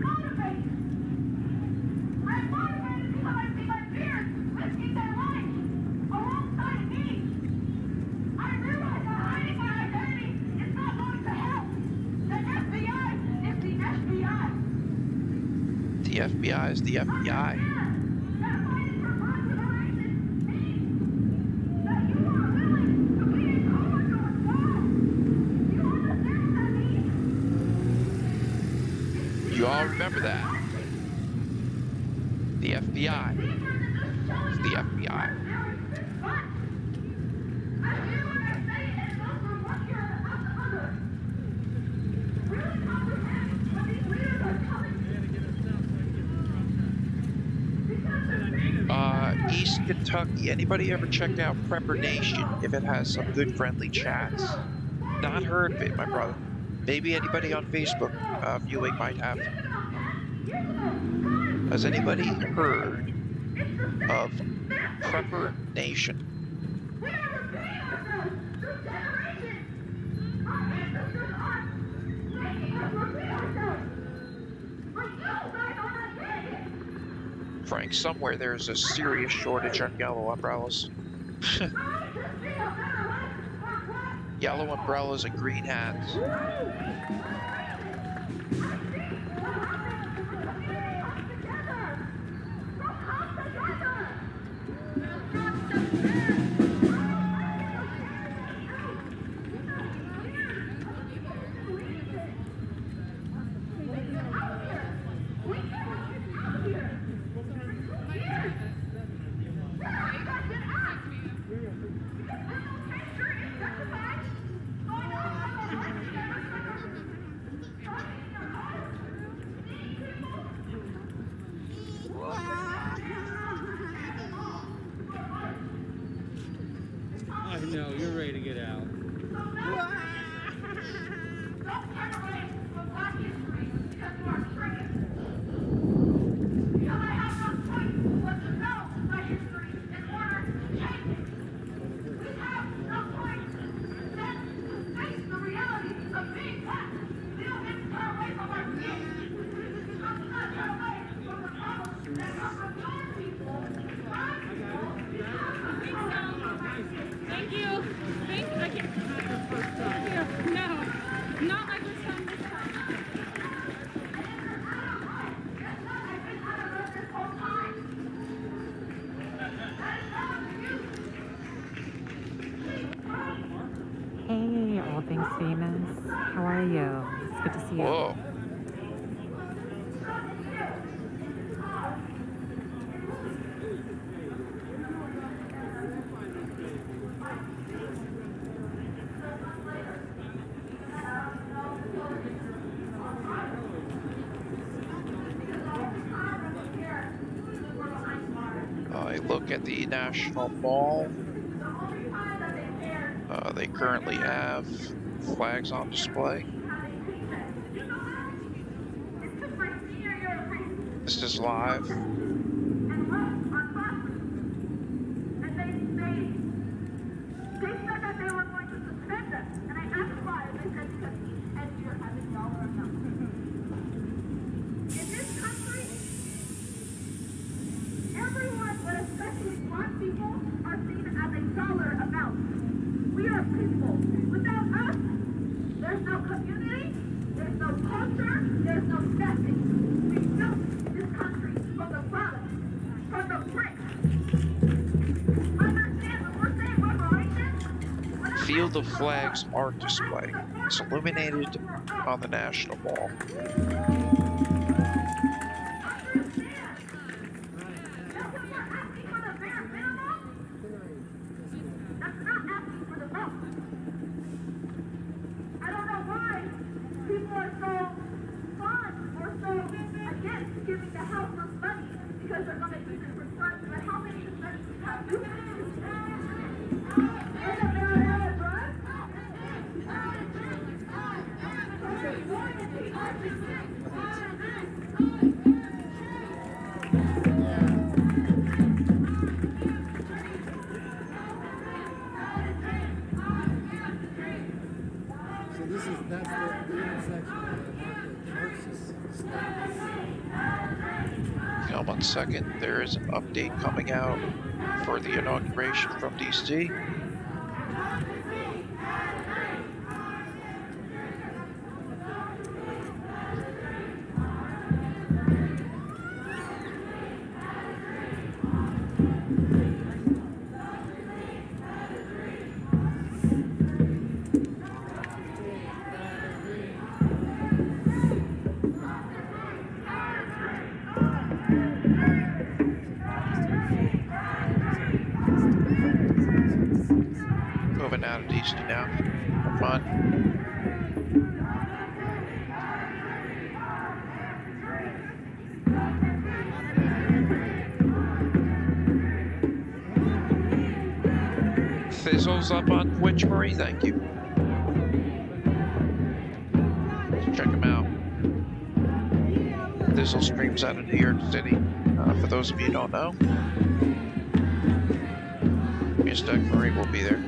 The FBI is the FBI. You all remember that. The FBI is the FBI. East Kentucky. Anybody ever checked out Prepper Nation if it has some good friendly chats? Not heard of it, my brother. Maybe anybody on Facebook viewing might have. Has anybody heard of Prepper Nation? Frank, somewhere there's a serious shortage on yellow umbrellas. Yellow umbrellas and green hats. No, you're ready to get out. Hey, all things famous. How are you? It's good to see you. Whoa. I look at the National Mall. They currently have flags on display. This is live. They said that they were going to suspend us, and I asked why, and they said because each head here has $1 amount. In this country, everyone, but especially black people, are seen as $1 amount. We are people. Without us, there's no community, there's no culture, there's no nothing. We built this country from the bottom, from the bricks. Field of Flags art display. It's illuminated on the National Mall. I don't know why people are so fond or so against giving the house some money because they're going to use it for drugs. But how many dispensaries have you That's the intersection of the Marxist Hang on 1 second. There is an update coming out for the inauguration from DC. Moving out of DC now. Come on. Fizzles up on Twitch, Marie. Thank you. Check him out. Fizzle streams out of New York City. For those of you who don't know, Miss Doug Marie will be there.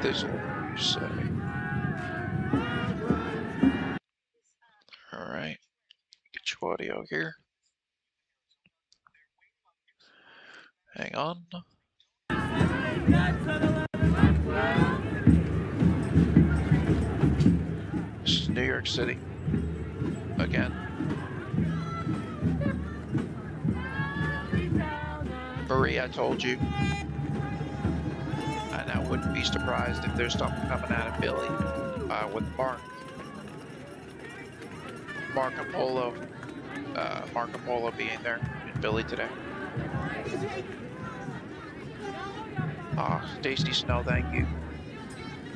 This will say. Alright. Get your audio here. Hang on. This is New York City. Again. Marie, I told you. And I wouldn't be surprised if there's something coming out of Billy with Marco Polo being there in Billy today. Stacy Snow, thank you.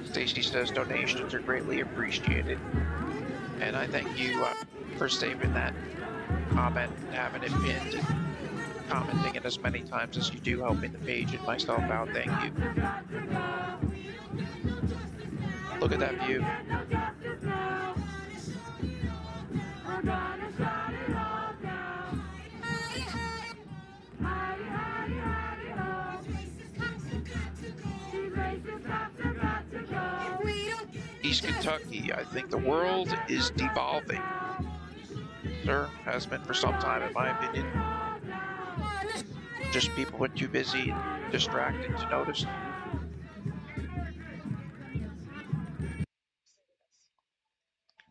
Stacy says donations are greatly appreciated. And I thank you for saving that comment, having it pinned, and commenting it as many times as you do, helping the page and myself out. Thank you. Look at that view. East Kentucky, I think the world is devolving. Sir, has been for some time in my opinion. Just people were too busy and distracted to notice.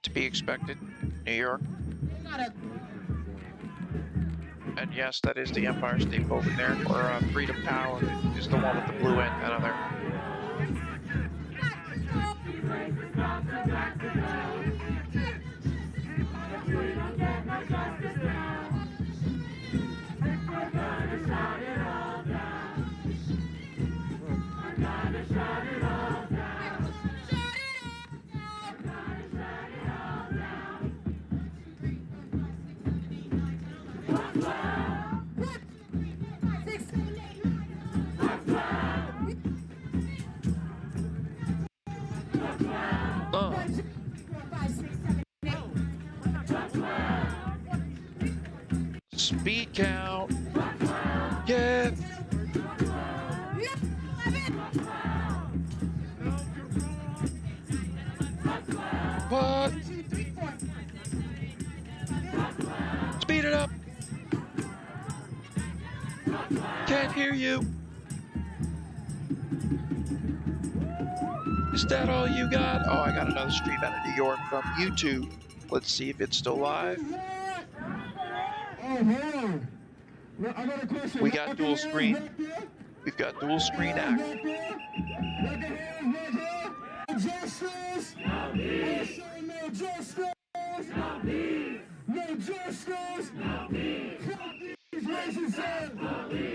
To be expected, New York. And yes, that is the Empire State Building there, or Freedom Tower is the one with the blue antenna there. Speed count. Yeah. What? Speed it up. Can't hear you. Is that all you got? Oh, I got another stream out of New York from YouTube. Let's see if it's still live. We got dual screen. We've got dual screen act. Justice! No peace! No justice! No peace! No justice! No peace! Racism!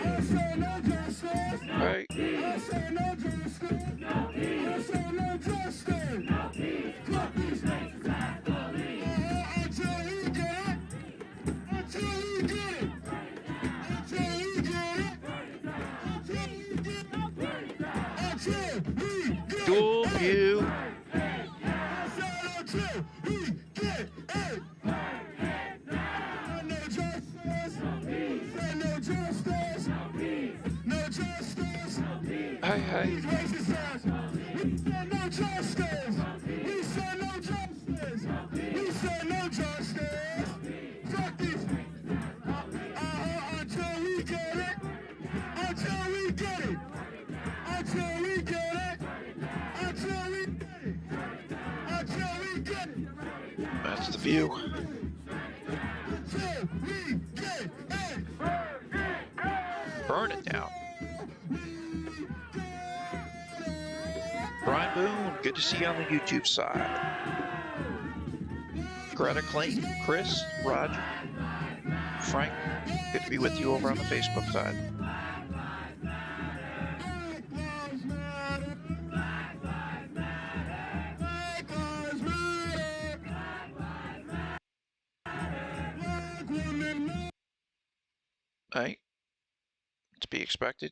I say no justice! Right. I say no justice! No peace! I say no justice! No peace! Fuck these racists! Until you get it! Until you get it! Until you get it! Until you get it! Until we get it! Dual view. Hey, hey. No justice! We say no justice! We say no justice! Fuck this! Until we get it! Until we get it! Until we get it! Until we get it! Until we get it! That's the view. Until we get it! Burn it down. Brian Boone, good to see you on the YouTube side. Greta Clayton, Chris, Roger, Frank, good to be with you over on the Facebook side. Hey, to be expected.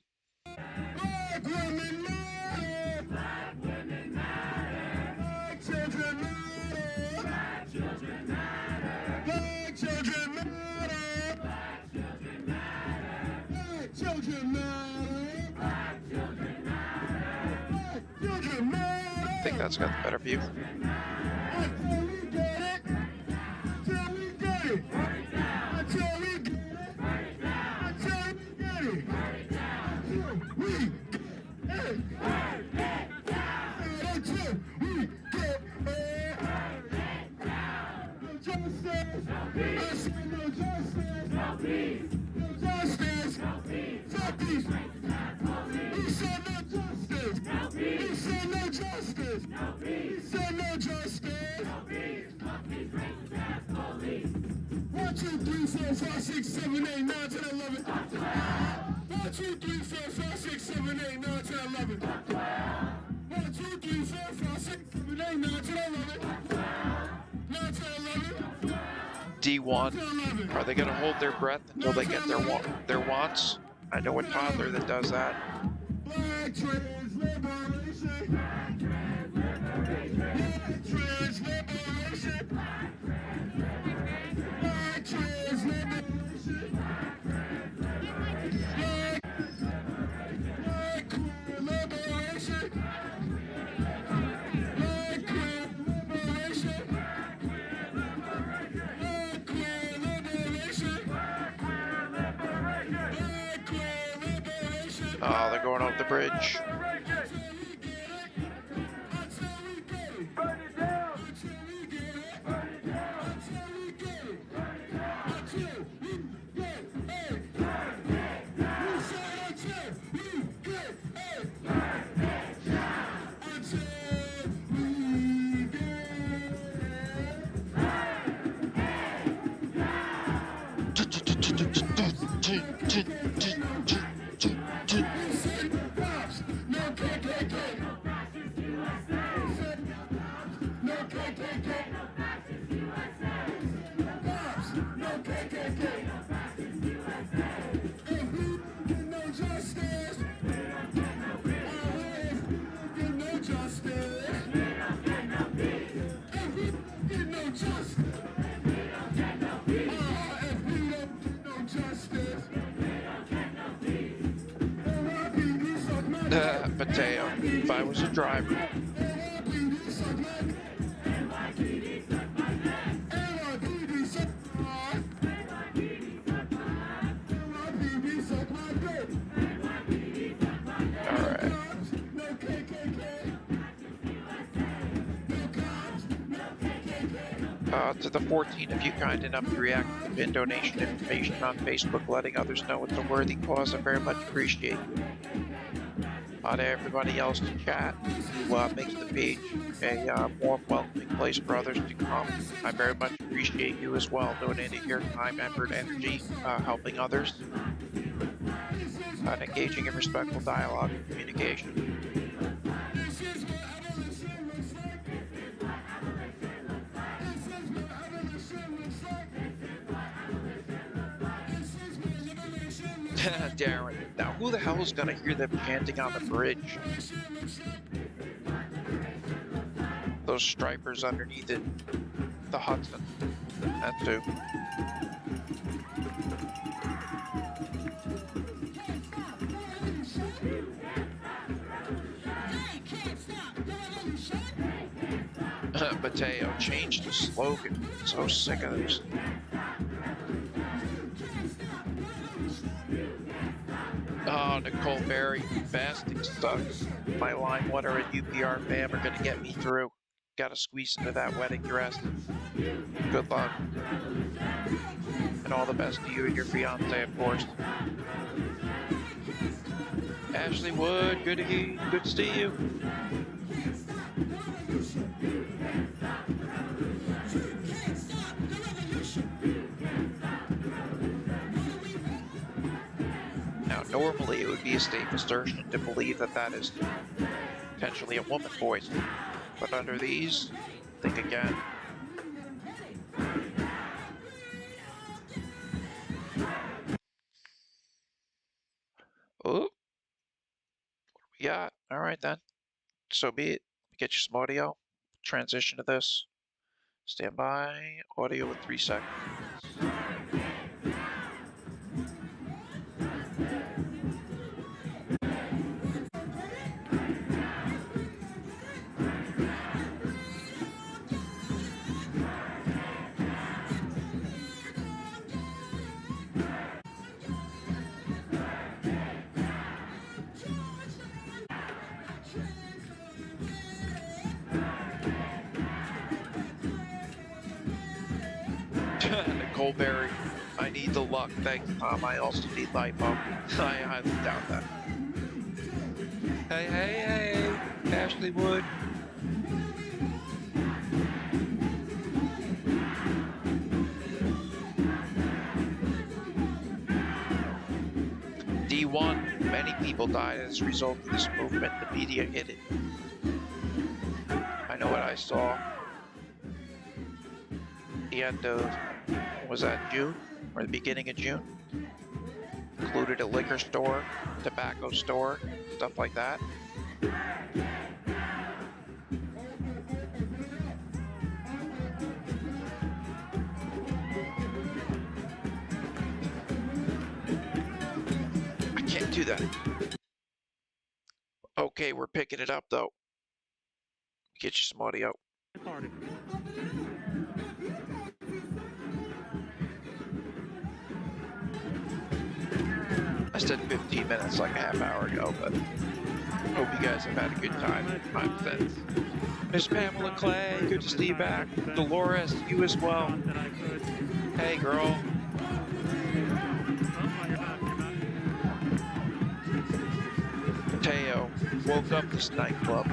I think that's got the better view. D1, are they going to hold their breath until they get their wants? I know a toddler that does that. Oh, they're going over the bridge. Mateo, if I was a driver. To the 14 of you kind enough to react to the pin donation information on Facebook, letting others know it's a worthy cause, I very much appreciate. To everybody else to chat, who makes the page a more welcoming place for others to come. I very much appreciate you as well, donating your time, effort, energy, helping others, and engaging in respectful dialogue and communication. Darren, now who the hell is gonna hear them chanting on the bridge? Those stripers underneath it, the Hudson, that too. Mateo, change the slogan. So sick of this. Oh, Nicole Berry, fasting sucks. My line, what are a UPR fam are gonna get me through. Gotta squeeze into that wedding dress. Good luck. And all the best to you and your fiance, of course. Ashley Wood, good to see you. Normally, it would be a safe assertion to believe that that is potentially a woman voice, but under these, think again. Oh, what do we got? All right then, so be it. Get you some audio. Transition to this. Stand by. Audio in 3 seconds. Nicole Berry, I need the luck. Thanks, Tom. I also need lipo. I highly doubt that. Hey, Ashley Wood. D1, many people died as a result of this movement. The media hit it. I know what I saw. The end of, was that June? Or the beginning of June? Included a liquor store, tobacco store, stuff like that. I can't do that. Okay, we're picking it up though. Get you some audio. I said 15 minutes like a half hour ago, but hope you guys have had a good time. I'm sense. Miss Pamela Clay, good to see you back. Dolores, you as well. Hey, girl. Mateo, woke up this nightclub.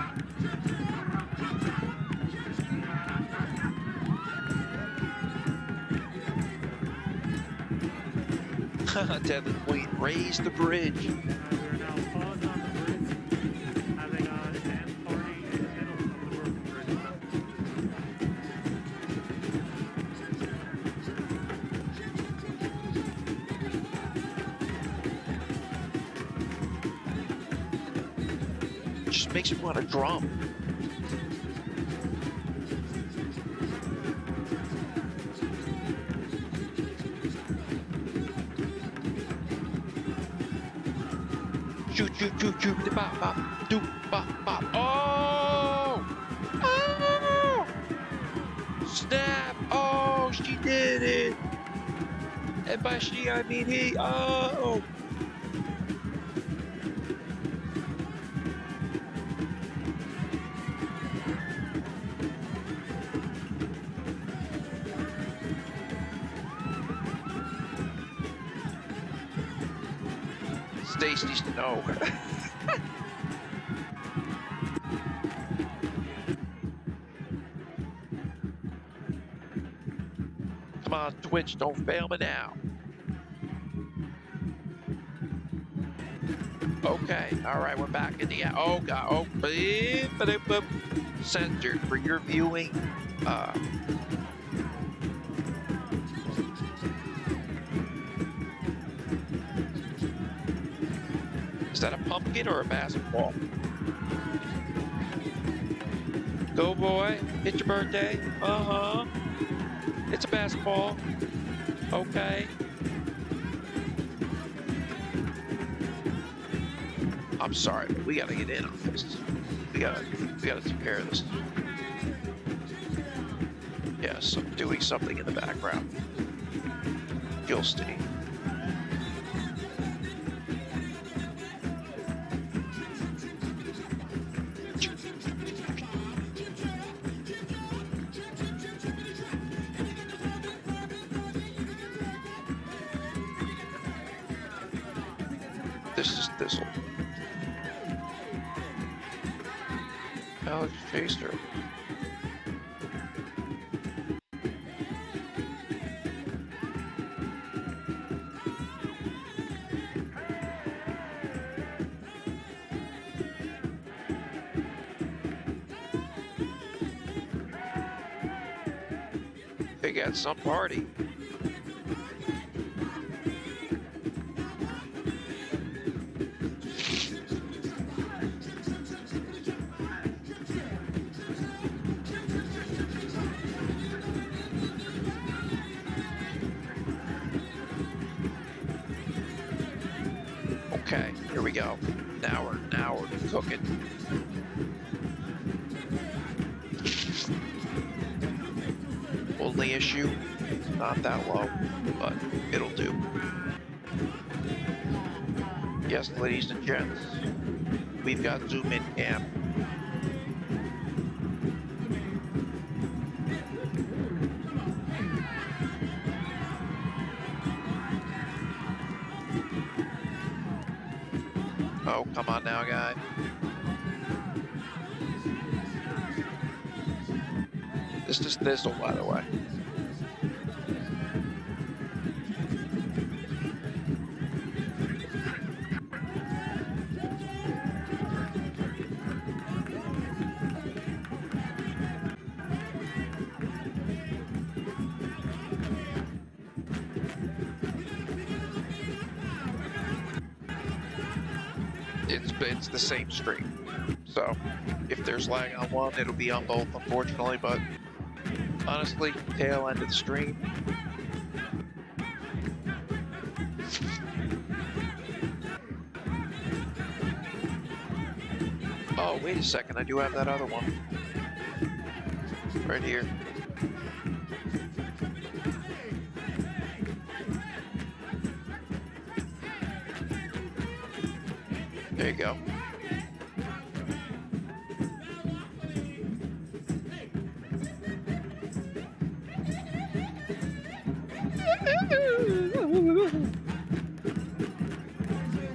Deadly Queen, raise the bridge. We are now paused on the bridge, having a dance party in the middle of the broken bridge. Just makes me want to drum. Shoot, shoot, shoot, shoot, bop, bop. Doop, bop, bop. Oh! Oh! Snap! Oh, she did it! And by she, I mean he. Oh! Stacy Snow. Come on, Twitch, don't fail me now. Okay, all right, we're back in the oh god, oh, censored for your viewing. Is that a pumpkin or a basketball? Go boy, it's your birthday. Uh-huh. It's a basketball. Okay. I'm sorry, but we gotta get in on this. We gotta take care of this. Yes, I'm doing something in the background. Gilstein. This is Thistle. Alex chased her. They got some party. Okay, here we go. Now we're cooking. Only issue, not that low, but it'll do. Yes, ladies and gents, we've got zoom in cam. Oh, come on now, guy. This is Thistle, by the way. It's the same stream. So if there's lag on one, it'll be on both, unfortunately, but honestly, tail end of the stream. Oh, wait a second, I do have that other one. Right here. There you go.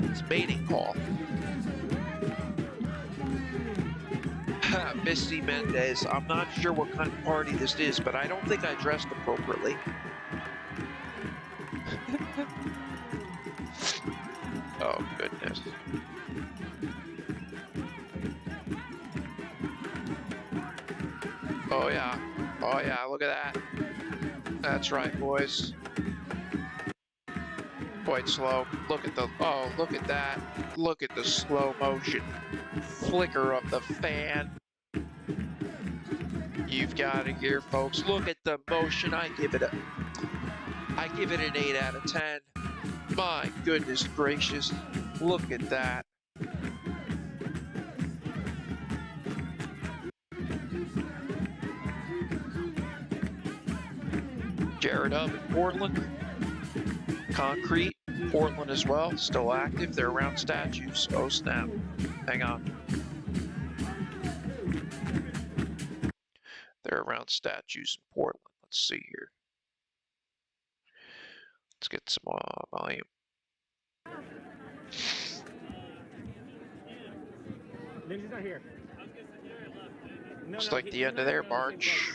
It's mating call. Misty Mendez, I'm not sure what kind of party this is, but I don't think I dressed appropriately. Oh, goodness. Oh yeah, oh yeah, look at that. That's right, boys. Quite slow. Look at the, oh, look at that. Look at the slow motion flicker of the fan. You've got it here, folks. Look at the motion. I give it an 8 out of 10. My goodness gracious. Look at that. Jared Hub in Portland. Concrete, Portland as well, still active. They're around statues. Oh snap. Hang on. They're around statues in Portland. Let's see here. Let's get some volume. Ninja's not here. Looks like the end of their march.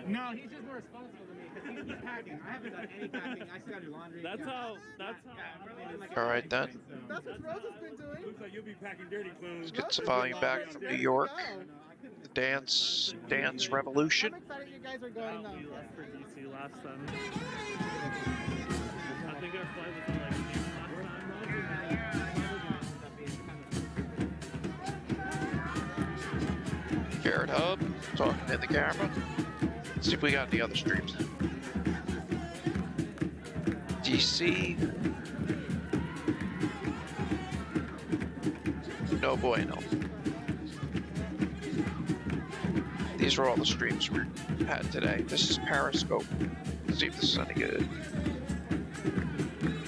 No, he's just more responsible than me because he's packing. I haven't done any packing. I still gotta do laundry. That's how. All right then. That's what Rose has been doing. Looks like you'll be packing dirty clothes. Let's get some volume back from New York. The dance revolution. I'm excited you guys are going now. We left for DC last time. I think our flight was at like 8 last time. Jared Hub talking in the camera. Let's see if we got any other streams. DC. No bueno. These are all the streams we had today. This is Periscope. Let's see if this is any good.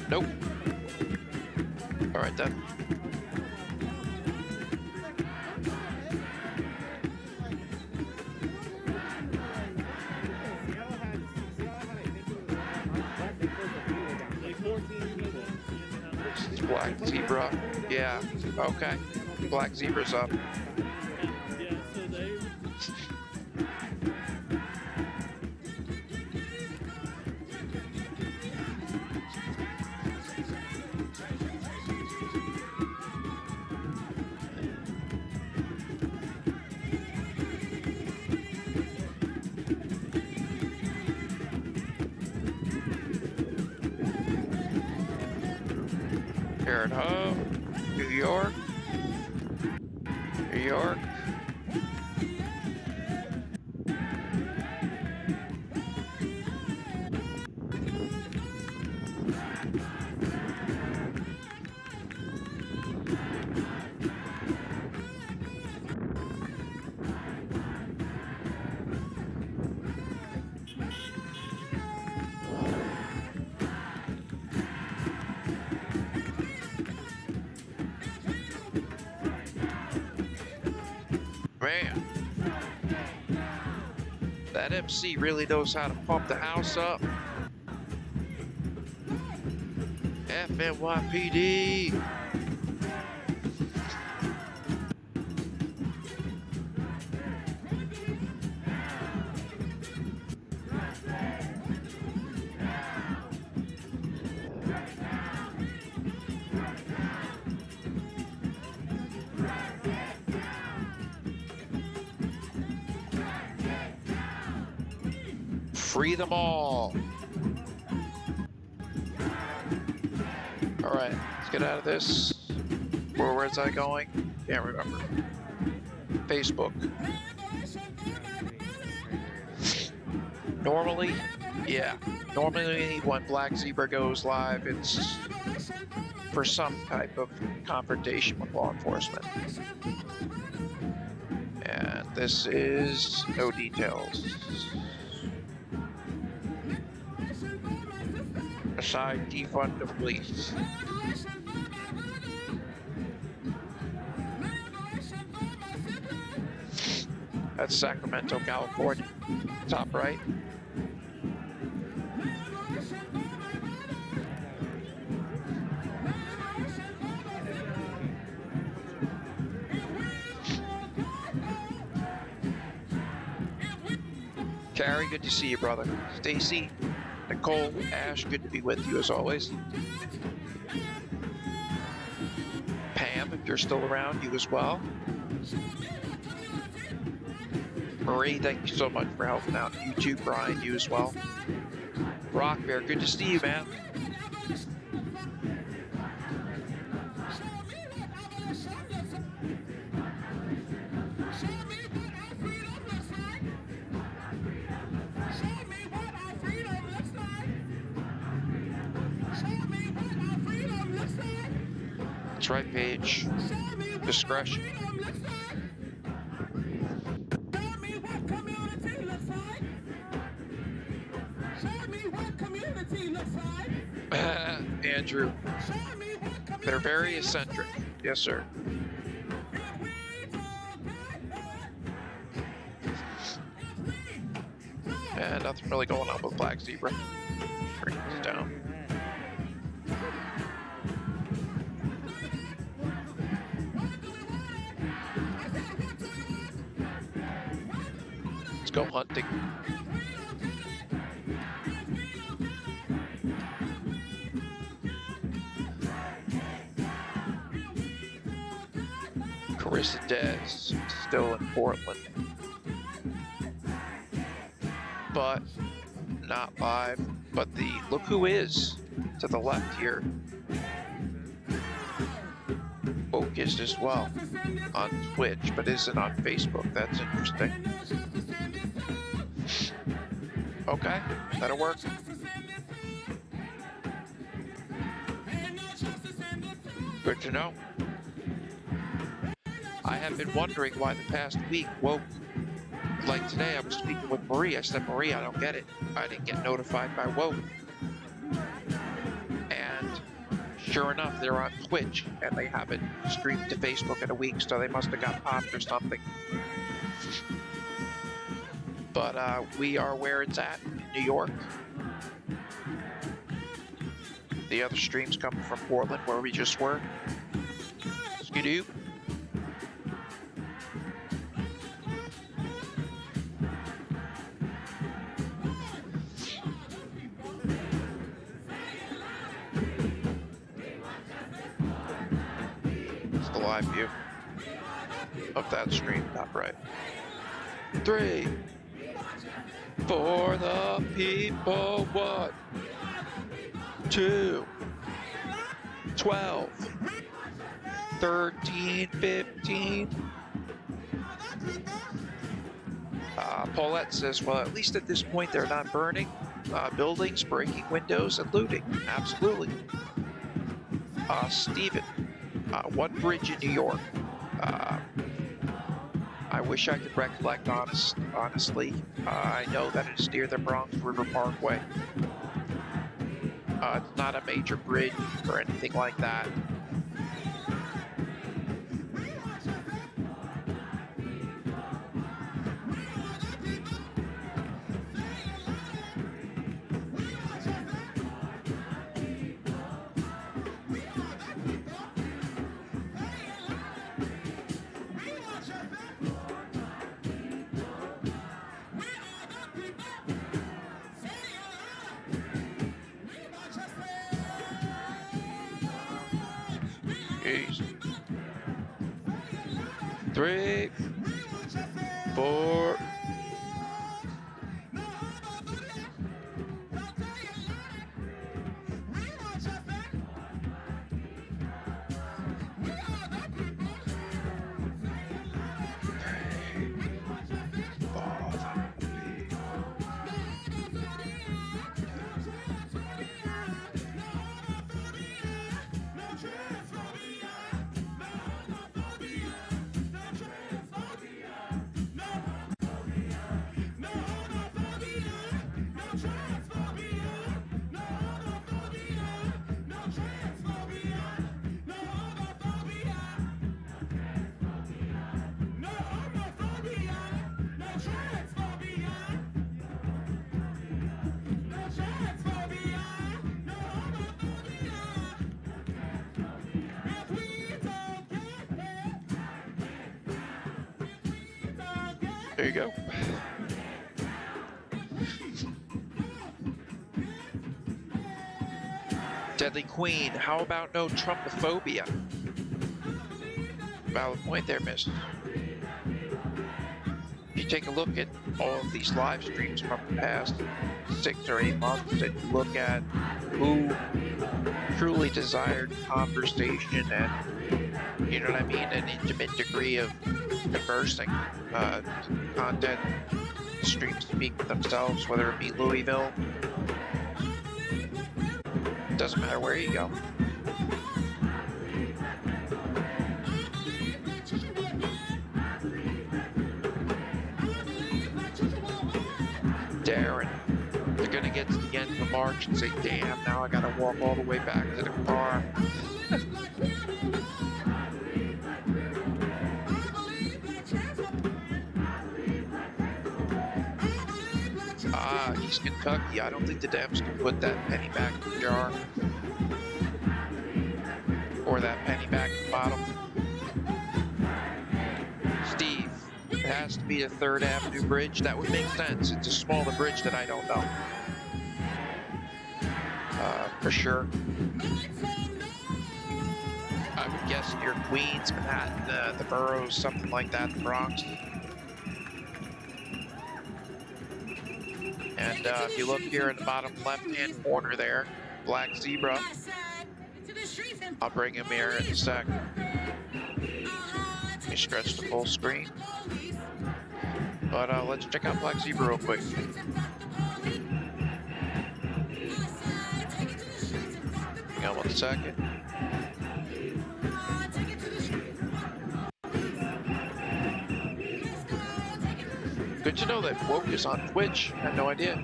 Nope. All right then. Black zebra. Yeah. Okay. Black zebra's up. Yeah, so they. Jared Hub, New York, New York. Man, that MC really knows how to pump the house up. FNYPD. Free them all. All right, let's get out of this. Where's I going? Can't remember. Facebook. Normally, yeah. Normally when Black Zebra goes live, it's for some type of confrontation with law enforcement. And this is no details. Aside, defund the police. That's Sacramento, California. Top right. Carrie, good to see you, brother. Stacy, Nicole, Ash, good to be with you as always. Pam, if you're still around, you as well. Marie, thank you so much for helping out. You too, Brian, you as well. Rock Bear, good to see you, man. That's right, Paige. Discretion. Andrew, they're very eccentric. Yes, sir. And nothing really going on with Black Zebra. Bring this down. Let's go hunting. Carissa Dez still in Portland, but not live. But the look who is to the left here, focused as well on Twitch, but isn't on Facebook. That's interesting. Okay, that'll work. Good to know. I have been wondering why the past week woke. Like today, I was speaking with Marie. I said, Marie, I don't get it. I didn't get notified by Woke. And sure enough, they're on Twitch, and they haven't streamed to Facebook in a week, so they must have got popped or something. But we are where it's at, New York. The other stream's coming from Portland, where we just were. Skidoo. Live view of that stream, top right. 3 for the people. 1, 2, 12, 13, 15. Paulette says, well, at least at this point they're not burning buildings, breaking windows, and looting. Absolutely. Steven. One bridge in New York. I wish I could recollect honestly. I know that it's near the Bronx River Parkway. It's not a major bridge or anything like that. Jeez. 3, 4. There you go. Deadly Queen, how about no Trumpophobia? Valid point there, miss. If you take a look at all of these live streams from the past 6 or 8 months and look at who truly desired conversation and, you know what I mean, an intimate degree of conversing, content, streams speak for themselves, whether it be Louisville. Doesn't matter where you go. Darren. They're gonna get to the end of the march and say, damn, now I gotta walk all the way back to the car. East Kentucky. I don't think the Dems can put that penny back in the jar. Or that penny back in the bottle. Steve, it has to be a 3rd Avenue bridge. That would make sense. It's a smaller bridge that I don't know. For sure. I would guess near Queens, Manhattan, the boroughs, something like that, the Bronx. And if you look here in the bottom left-hand corner there, black zebra. I'll bring him here in a sec. Let me stretch the full screen. But let's check out black zebra real quick. Hang on 1 second. Good to know that Woke is on Twitch. I had no idea.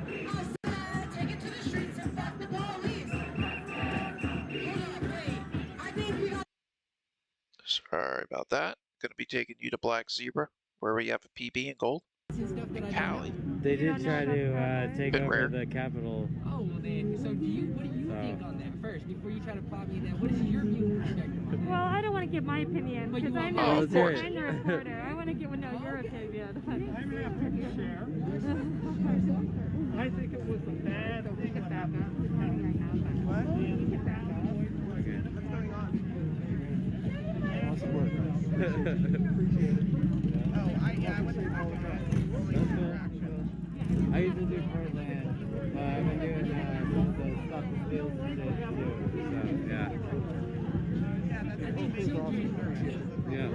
Sorry about that. Gonna be taking you to Black Zebra, where we have a PB in gold. Cali. They did try to take over the Capitol. Oh, well then, so what do you think on that first, before you try to pop me that? What is your view and perspective on that? Well, I don't want to give my opinion, because I'm the reporter. I want to get know your opinion. I may have to share. I think it was a bad thing that happened. What? What's going on? Awesome work. I went to I usually do Portland. I've been doing the Stop the Steals shit too. So, yeah.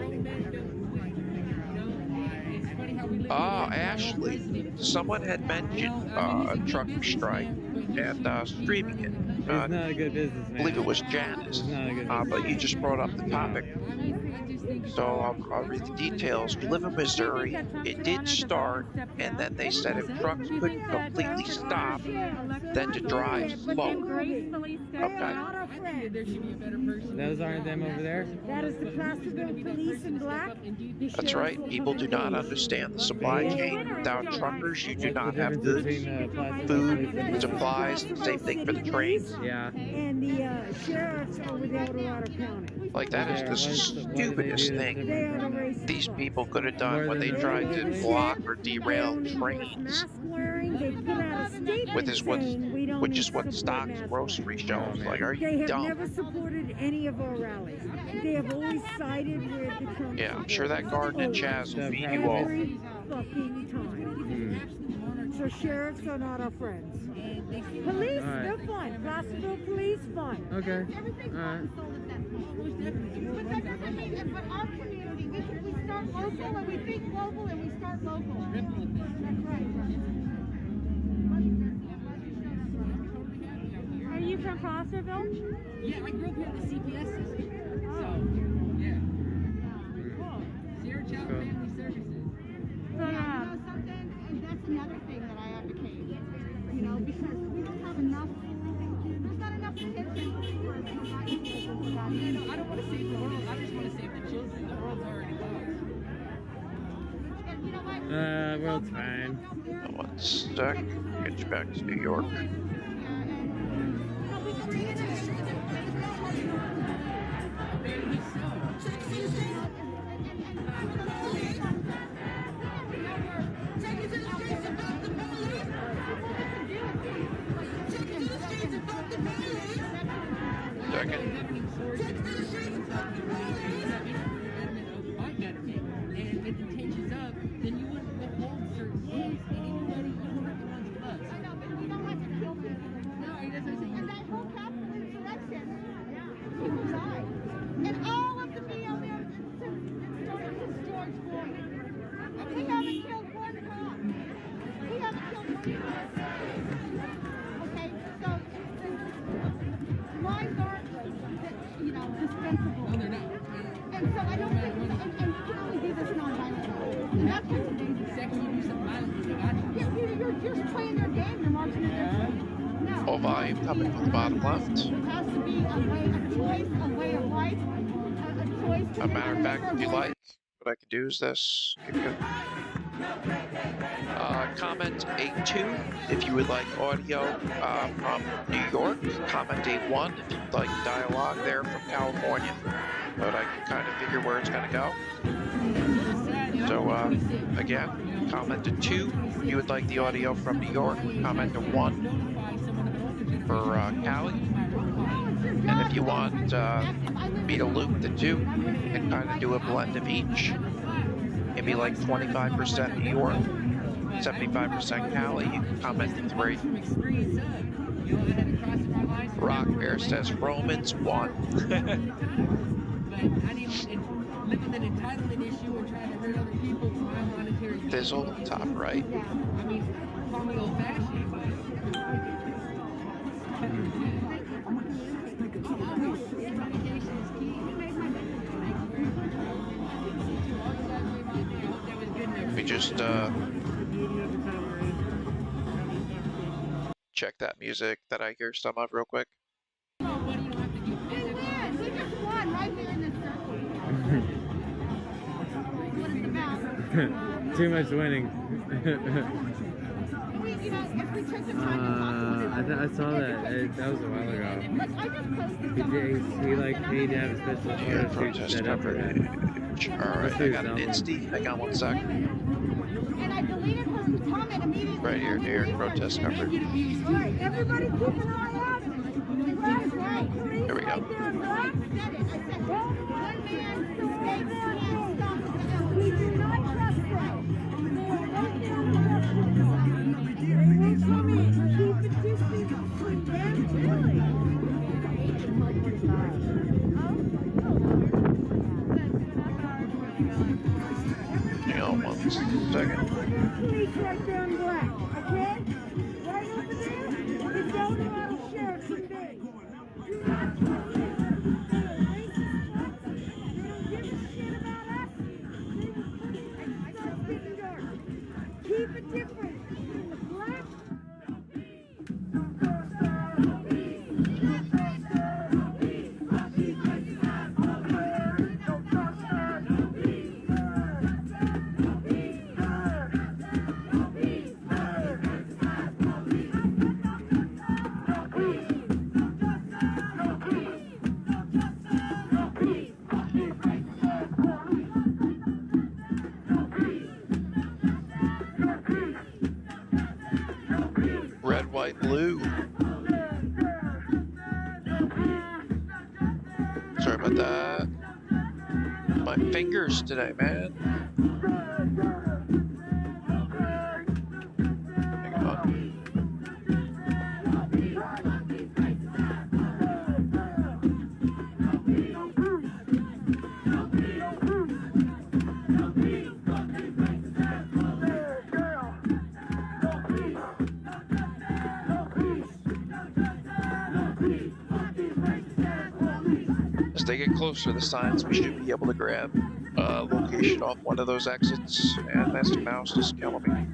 Ashley, someone had mentioned a trucker strike and streaming it. It's not a good business, man. I believe it was Janice. But you just brought up the topic. So I'll read the details. We live in Missouri. It did start, and then they said if trucks couldn't completely stop, then to drive slow. Okay. Those aren't them over there? That is the Placerville police in black. That's right. People do not understand the supply chain. Without truckers, you do not have goods, food, supplies. Same thing for the trains. Yeah. And the sheriffs over there in Colorado County. Like, that is the stupidest thing these people could have done when they tried to block or derail trains. Which is what stocks grocery shelves. Like, are you dumb? They have never supported any of our rallies. They have always sided with the Trump. Yeah, I'm sure that garden and Chaz will feed you all. Every fucking time. So sheriffs are not our friends. Police, they're fun. Placerville police, fun. Okay. Alright. But that doesn't mean that for our community, we start local and we think global and we start local. That's right. Are you from Placerville? Yeah, I grew up here in the CPS system. So, yeah. Cool. Sierra Child Family Services. So, you know something? And that's another thing that I advocate. You know, because we don't have enough. There's not enough attention for providing people. I don't want to save the world. I just want to save the children. The world's already lost. And you know what? World's fine. 1 sec. Get you back to New York. you're playing their game, you're marching in their game. No. Full volume coming from the bottom left. It has to be a choice, a way of life, a choice to As a matter of fact, if you like, what I can do is this. Comment A2 if you would like audio from New York. Comment A1 if you'd like dialogue there from California. But I can kind of figure where it's going to go. So, again, comment to 2 if you would like the audio from New York. Comment to 1 for Cali. And if you want me to loop the 2 and kind of do a blend of each, maybe like 25% New York, 75% Cali, you can comment to 3. Rock Bear says Romans 1. Fizzle, top right. I mean, call me old fashioned, but We just check that music that I hear some of real quick. Too much winning. I saw that. That was a while ago. He like paid to have a special photo shoot set up for that. Alright, I got an Insty. Hang on 1 sec. Right here near protest coverage. Everybody keep an eye out. Here we go. We do not trust them. Keep it distant from them. Hang on 1 second. Police right there in black, okay? Right over there, the Delaware Sheriff's in bay. Do not trust them. Keep it different. The black. Red, white, blue. Sorry about that. My fingers today, man. Hang on. As they get closer, the signs, we should be able to grab a location off one of those exits, and that's the mouse is killing me.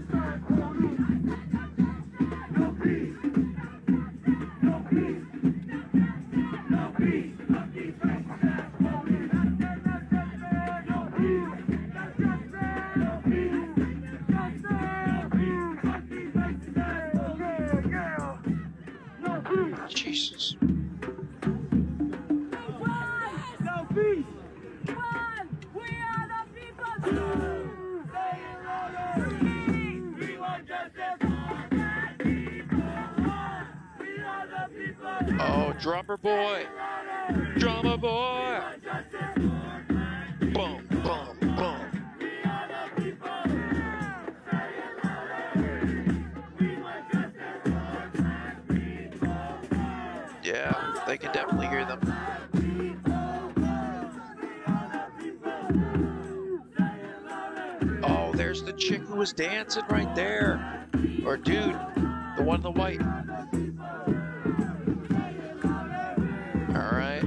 Jesus. Oh, drummer boy! Drummer boy! Boom, boom, boom. Yeah, they can definitely hear them. Oh, there's the chick who was dancing right there. Or dude, the one in the white. Alright.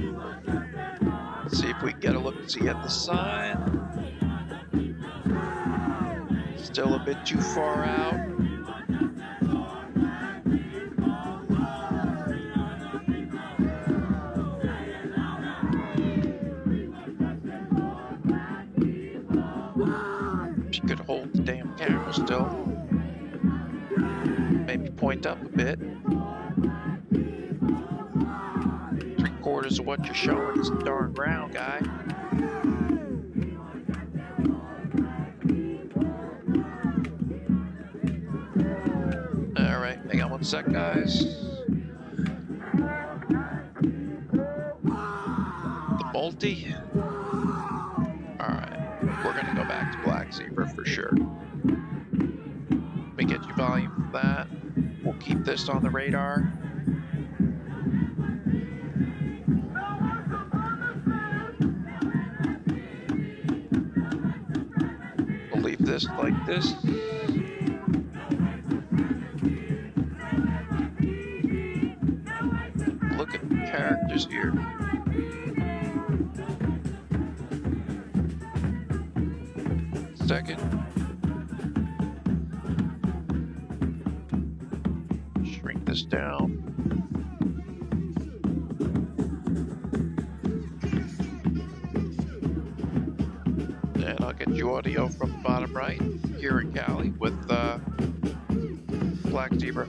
See if we can get a look see at the sign. Still a bit too far out. camera still. Maybe point up a bit. 3/4 of what you're showing is the darn ground, guy. All right, hang on one sec, guys. The multi. All right, we're gonna go back to Black Zebra for sure. Let me get your volume for that. We'll keep this on the radar. We'll leave this like this. Look at the characters here. Second. Shrink this down. And I'll get you audio from the bottom right here in Cali with Black Zebra.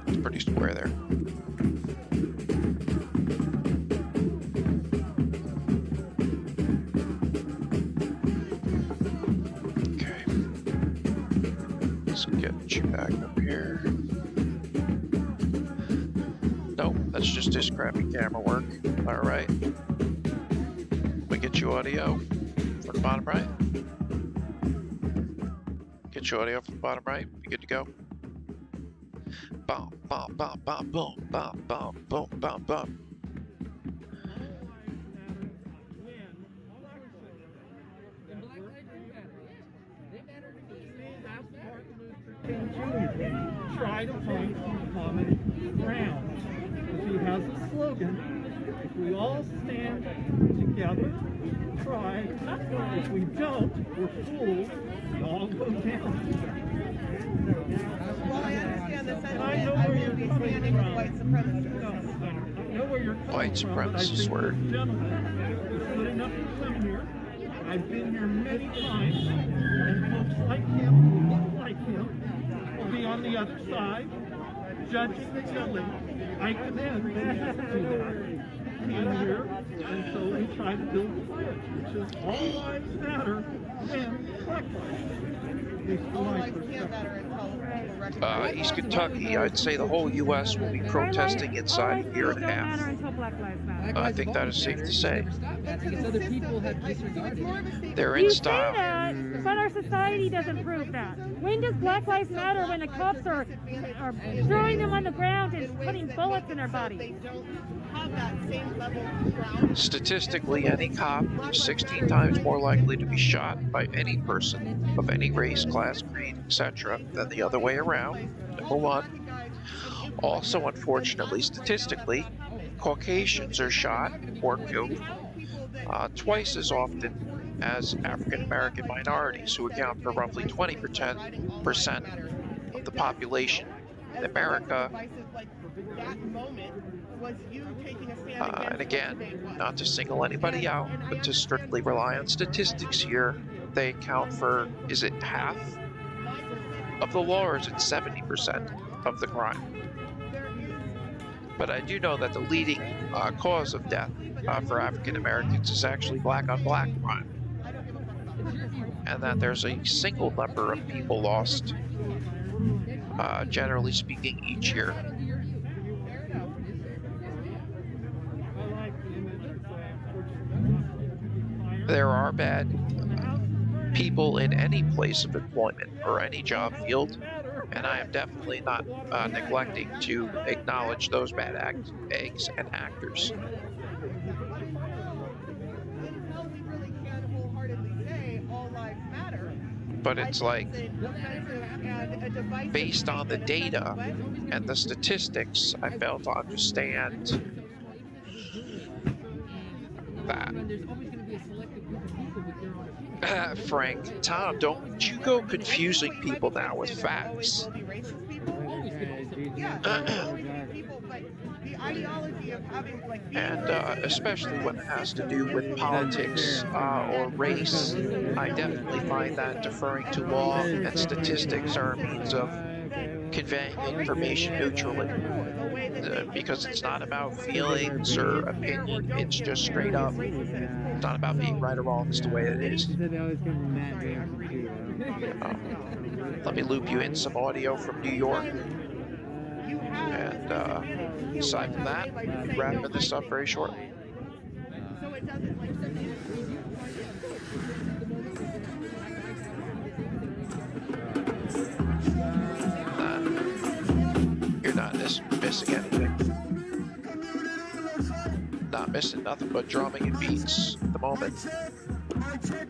It's pretty square there. Okay. Let's get you back up here. Nope, that's just his crappy camera work. All right. We get you audio from the bottom right. Get you audio from the bottom right. You good to go? Bum, bum, bum, bum, boom, bum, bum, boom, bum, bum. Try to find some common ground. He has a slogan, if we all stand together, try, if we don't, we're fools, we all go down. Well, I understand the sentiment. I know where you're be coming standing from. with white supremacists. No, I know where you're coming White from, but I supremacist think word. this gentleman is good enough to come here. I've been here many times, and folks like him, who look like him, will be on the other side, judging the killing. I commend them to that. Came here, and so we try to build a bridge, which is all lives matter and black lives. At least from my perspective. East Kentucky, I'd say the whole U.S. will be protesting inside a year and a half. I think that is safe to say. They're in style. You say that, but our society doesn't prove that. When does Black Lives Matter when the cops are throwing them on the ground and putting bullets in their bodies? Statistically, any cop is 16 times more likely to be shot by any person of any race, class, creed, etc. than the other way around, number one. Also, unfortunately, statistically, Caucasians are shot or killed twice as often as African American minorities, who account for roughly 20% of the population in America. And again, not to single anybody out, but to strictly rely on statistics here, they account for, is it half of the law, or is it 70% of the crime? But I do know that the leading cause of death for African Americans is actually black on black crime, and that there's a single number of people lost, generally speaking, each year. There are bad people in any place of employment or any job field, and I am definitely not neglecting to acknowledge those bad eggs and actors. But it's like, based on the data and the statistics, I fail to understand that. Frank, Tom, don't you go confusing people now with facts. ideology of having like And especially when it has to do with politics or race, I definitely find that deferring to law and statistics are a means of conveying information neutrally. Because it's not about feelings or opinion, it's just straight up. It's not about being right or wrong, it's the way it is. Let me loop you in some audio from New York. And aside from that, wrapping this up very shortly. You're not missing anything. Not missing nothing but drumming and beats at the moment. My check.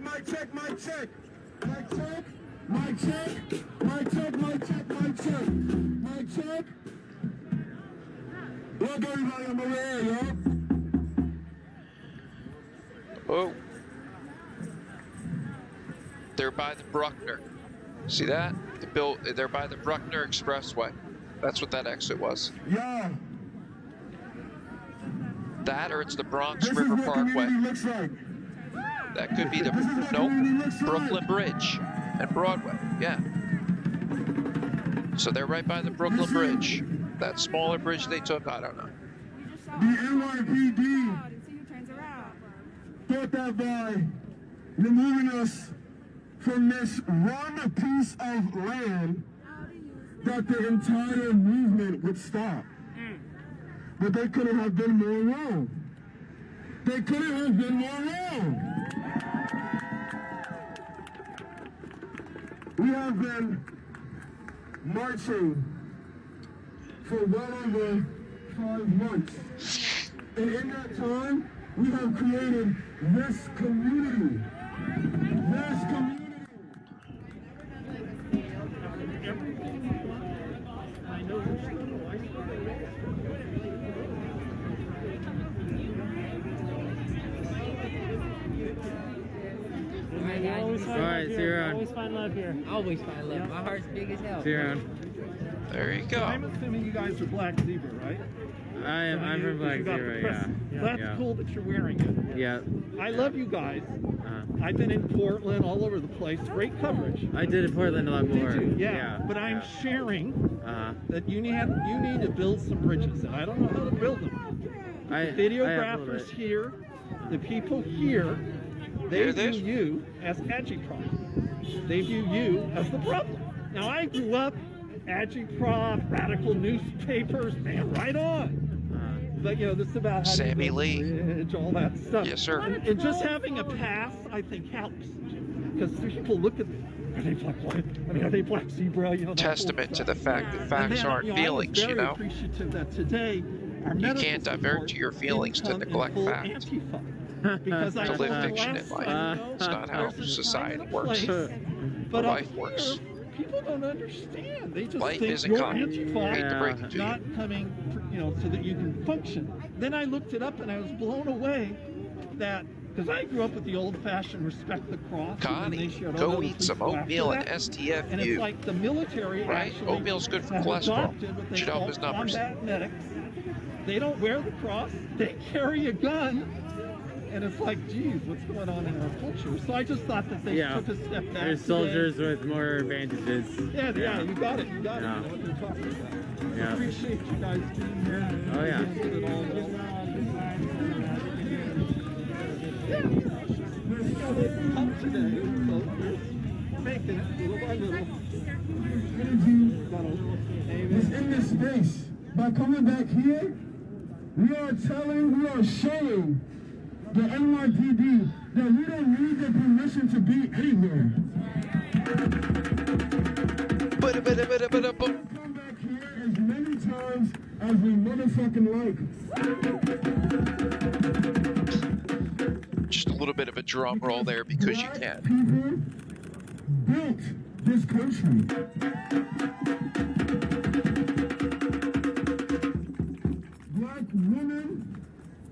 Look, everybody, I'm aware, yo. Oh. They're by the Bruckner. See that? They're by the Bruckner Expressway. That's what that exit was. Yeah. That or it's the Bronx River Parkway. Looks like. That could be the Brooklyn Bridge and Broadway. Yeah. So they're right by the Brooklyn Bridge. That smaller bridge they took, I don't know. The NYPD thought that by removing us from this one piece of land that the entire movement would stop. But they couldn't have been more wrong. They couldn't have been more wrong. We have been marching for well over 5 months. And in that time, we have created this community. This community. Alright, see you around. Always find love here. Always find love. My heart's big as hell. See you around. There you go. I'm assuming you guys are Black Zebra, right? I'm from Black Zebra, yeah. That's cool that you're wearing it. Yeah. I love you guys. I've been in Portland, all over the place. Great coverage. I did in Portland a lot more. Did you? Yeah. But I'm sharing that you need to build some bridges, and I don't know how to build them. The videographers here, the people here, they view you as agitprop. They view you as the problem. Now, I grew up agitprop, radical newspapers, man, right on. But, you know, this is about how Sammy Lee. Bridge, all that stuff. Yes, sir. And just having a pass, I think, helps. Because people look at, are they black white? I mean, are they Black Zebra? You know, Testament to the fact that facts aren't feelings, you know. I'm very appreciative that today You can't divert to your feelings to neglect fact. To live fiction in life. It's not how society works. Or life works. People don't understand. They just Life think isn't you're coming. Antifa, Hate to break it to not you. coming, you know, so that you can function. Then I looked it up and I was blown away that, because I grew up with the old-fashioned respect the cross. Connie, go eat some oatmeal and STFU. And it's like the military right? actually Oatmeal's good for have cholesterol. adopted what they Should help call his numbers. combat medics. They don't wear the cross. They carry a gun. And it's like, geez, what's going on in our culture? So I just thought that they took a step back. There's soldiers with more advantages. Yeah, you got it. You got it. You know what they're talking about. I appreciate you guys being here. Oh, yeah. Up today, so we're making it little by little. It's in this space. By coming back here, we are showing the NYPD that we don't need their permission to be anywhere. Come back here as many times as we motherfucking like. Just a little bit of a drum roll there because you can. People built this country. Black women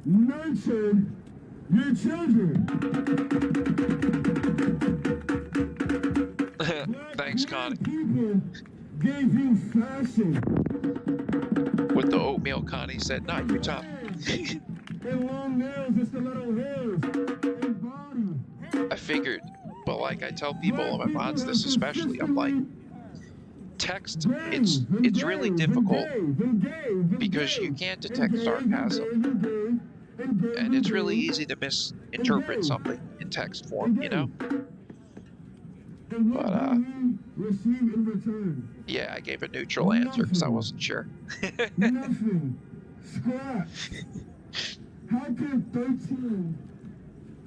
nurtured your children. Thanks, Connie. People gave you fashion. With the oatmeal, Connie said, not you, Tom. And long nails, it's the little hairs. And body. I figured, but like I tell people, my mods this especially, I'm like, text, it's really difficult because you can't detect sarcasm. And it's really easy to misinterpret something in text form, you know? But, yeah, I gave a neutral answer because I wasn't sure. Nothing. Scratch. How can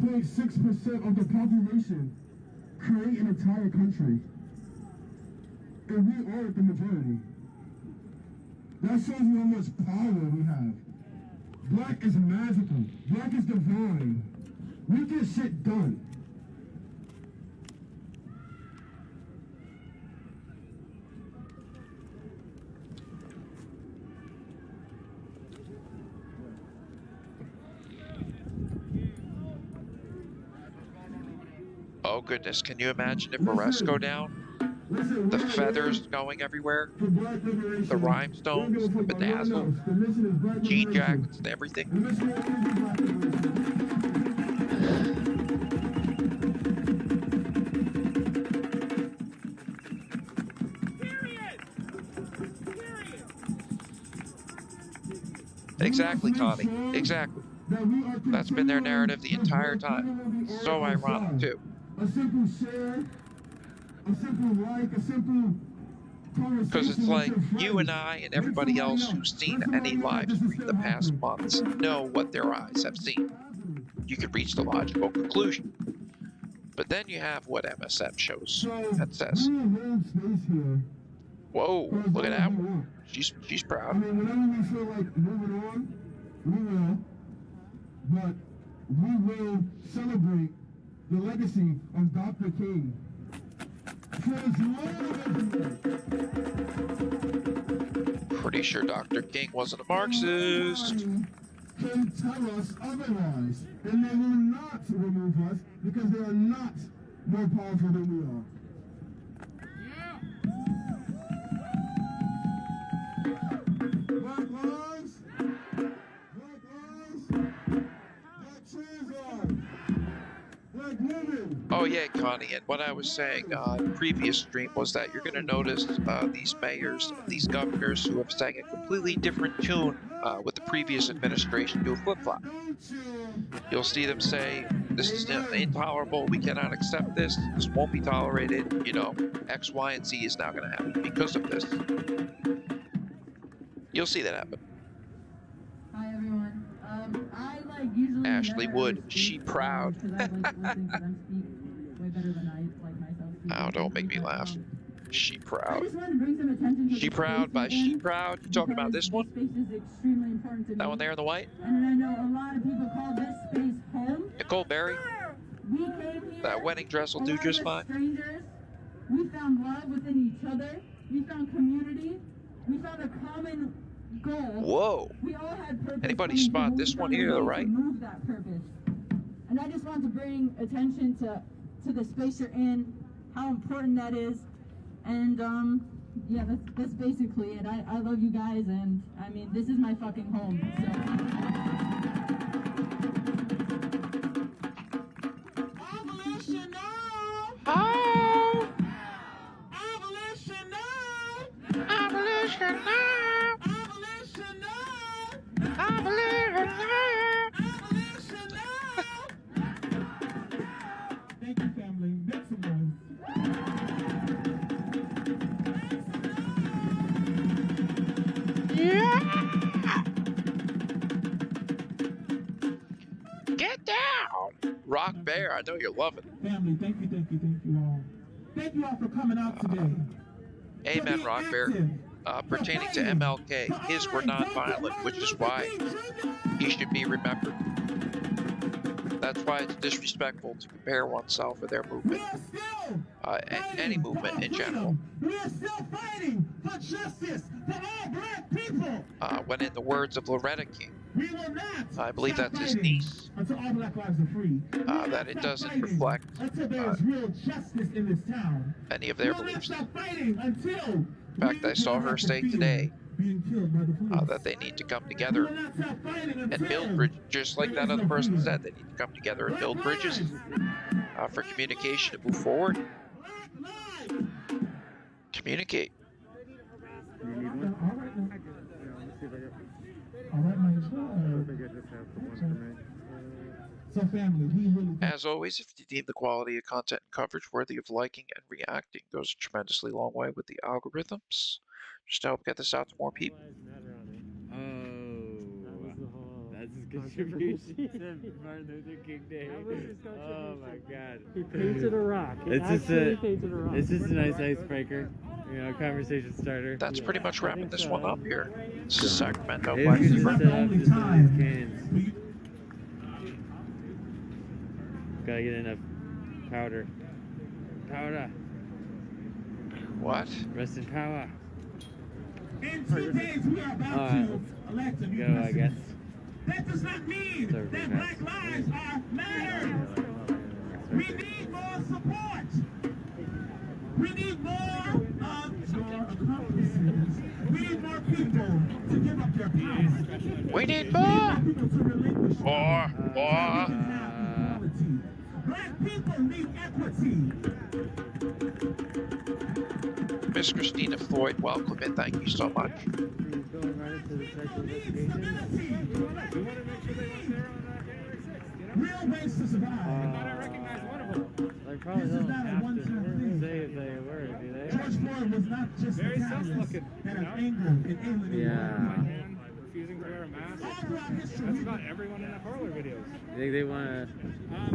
13.6% of the population create an entire country? And we are the majority. That shows you how much power we have. Black is magical. Black is divine. We get shit done. Oh goodness, can you imagine if arrests go down? The feathers going everywhere, the rhinestones, the bedazzle, jean jackets and everything. Exactly, Connie, exactly. That's been their narrative the entire time. So ironic, too. A simple share, a simple like, a simple conversation. Because it's like you and I and everybody else who's seen any live stream the past months know what their eyes have seen. You could reach the logical conclusion. But then you have what MSM shows that says. Whoa, look at that one. She's proud. I mean, whenever we feel like moving on, we will. But we will celebrate the legacy of Dr. King. Pretty sure Dr. King wasn't a Marxist. Can tell us otherwise, and they will not remove us because they are not more powerful than we are. Black lives, black lives, black trans lives. Oh yeah, Connie, and what I was saying on previous stream was that you're going to notice these mayors, these governors who have sang a completely different tune with the previous administration do a flip-flop. You'll see them say, this is intolerable, we cannot accept this won't be tolerated, you know, X, Y, and Z is now going to happen because of this. You'll see that happen. Hi everyone. I usually Ashley Wood, she proud. Oh, don't make me laugh. She proud. She proud by she proud. You talking about this one? That one there in the white? And I know a lot of people call this space home. Nicole Berry? We came here. That wedding dress will do just fine. Strangers. We found love within each other. We found community. We found a common goal. Whoa. We all had purpose. Anybody spot this one here to the right? Move that purpose. And I just want to bring attention to the space you're in, how important that is. And yeah, that's basically it. I love you guys, and I mean, this is my fucking home. So. Abolition now! Oh! Abolition now! Abolition now! Abolition now! Abolition now! Abolition now! Thank you, family. Make some noise. Yeah! Get down! Rock Bear, I know you're loving it. Family, thank you all. Thank you all for coming out today. Amen, Rock Bear. Pertaining to MLK, his were non-violent, which is why he should be remembered. That's why it's disrespectful to compare oneself with their movement. Any movement in general. We are still fighting for justice for all black people. When in the words of Loretta King, We will not I believe that's his niece, until all black lives are free. that it doesn't reflect Until there is real justice in this town. any of their We will not beliefs. stop fighting until In fact, I saw her say today being killed by the police. that they need to come together and build bridges, just like that other person said. They need to come together and build bridges for communication to move forward. Communicate. Do you need one? All right, my so family, we really. As always, if you deem the quality of content and coverage worthy of liking and reacting, goes a tremendously long way with the algorithms. Just to help get this out to more people. That's his contribution to Martin Luther King Day. Oh my God. He painted a rock. It's just a nice icebreaker. You know, conversation starter. That's pretty much wrapping this one up here. This is Sacramento. Maybe we should set up just those cans. Gotta get enough powder. Powder. What? Rest in power. In 2 days, we are about to elect a new go, I president. guess. That does not mean that Black lives are matter. We need more support. We need more of your accomplices. We need more people to give up their power. We need more. More. Black people need equity. Miss Christina Floyd, welcome and thank you so much. He's going right into the special investigation. Real ways to survive. They probably don't have to say if they were, do they? George Floyd was not just Very a terrorist self-looking, and an anger and alienating. Yeah. Refusing to wear a mask. That's not everyone in the parlor videos. You think they want to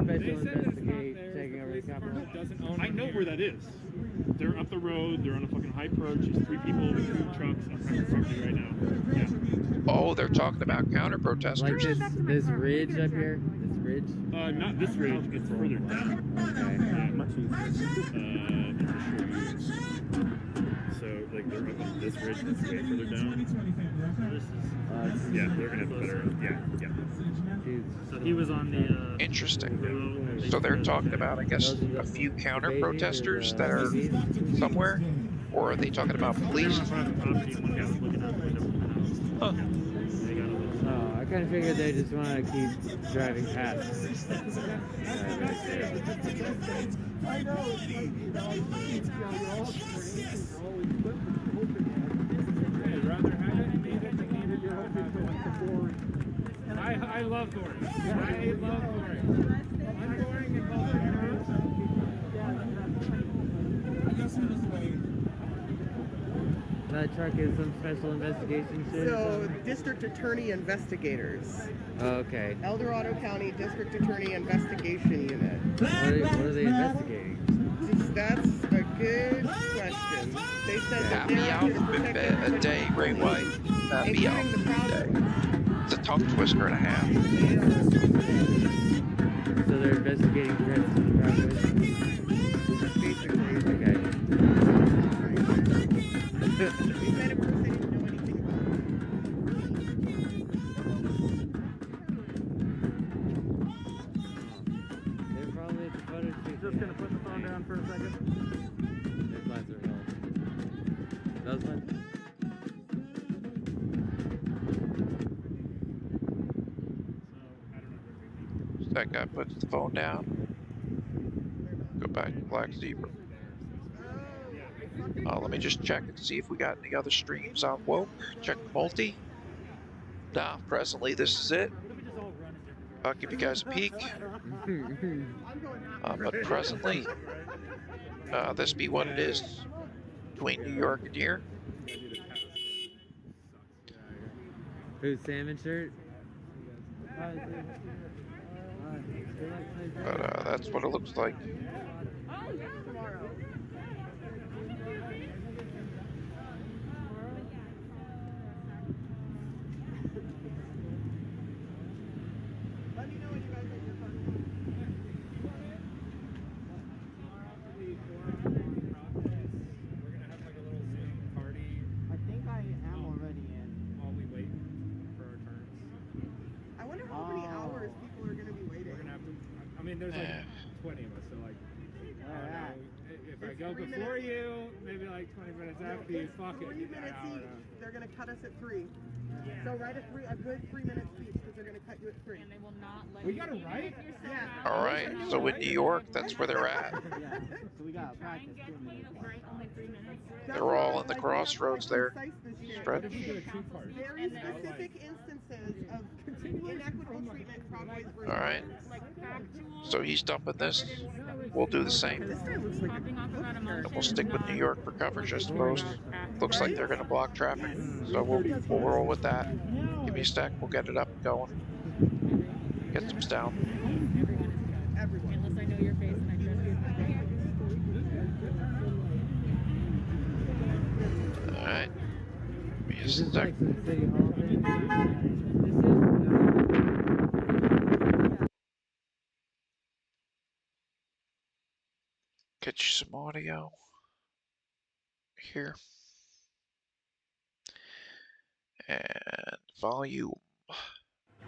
special investigate taking over the Capitol? I know where that is. They're up the road. They're on a fucking high approach. There's 3 people with food trucks on private property right now. Yeah. Oh, they're talking about counter protesters. Like this ridge up here? This ridge? Not this ridge. It's further down. Okay. Much so, like, they're up on this ridge that's way further down. Yeah, they're gonna have a better. Yeah. So he was on the. Interesting. So they're talking about, I guess, a few counter protesters that are somewhere, or are they talking about police? Oh, I kind of figured they just want to keep driving past. I love Dory. I love Dory. I'm boring and That truck is some special investigation shit? So, District Attorney Investigators. Oh, okay. El Dorado County District Attorney Investigation Unit. What are they investigating? That's a good question. They said that Happy they're Alphabet a day, Ray White. Happy Alphabet day. It's a tongue twister and a half. So they're investigating threats to the Proud Boys? Okay. They're probably at the photo shoot. Just gonna put the phone down for a second. Their plans are held. Those ones? That guy puts the phone down. Go back to Black Zebra. Let me just check and see if we got any other streams on Woke. Check the multi. Nah, presently this is it. I'll give you guys a peek. But presently, this be what it is between New York and here. Who's salmon shirt? But that's what it looks like. There's like 20 of us, so like, if I go before you, maybe like 20 minutes after you, fuck it. 40 minutes each. They're going to cut us at 3. So write a good 3-minute speech because they're going to cut you at 3. And they will not let we got it right? Yeah. All right. So in New York, that's where they're at. So we got practice. They're all in the crossroads there. Stretch. Very specific instances of inequitable treatment from boys versus All right. So he's dumping this. We'll do the same. And we'll stick with New York for coverage, I suppose. Looks like they're going to block traffic. So we'll roll with that. Give me a stack. We'll get it up and going. Get some down. Unless I know your face and I trust you. All right. Give me a stack. Get you some audio here. And volume.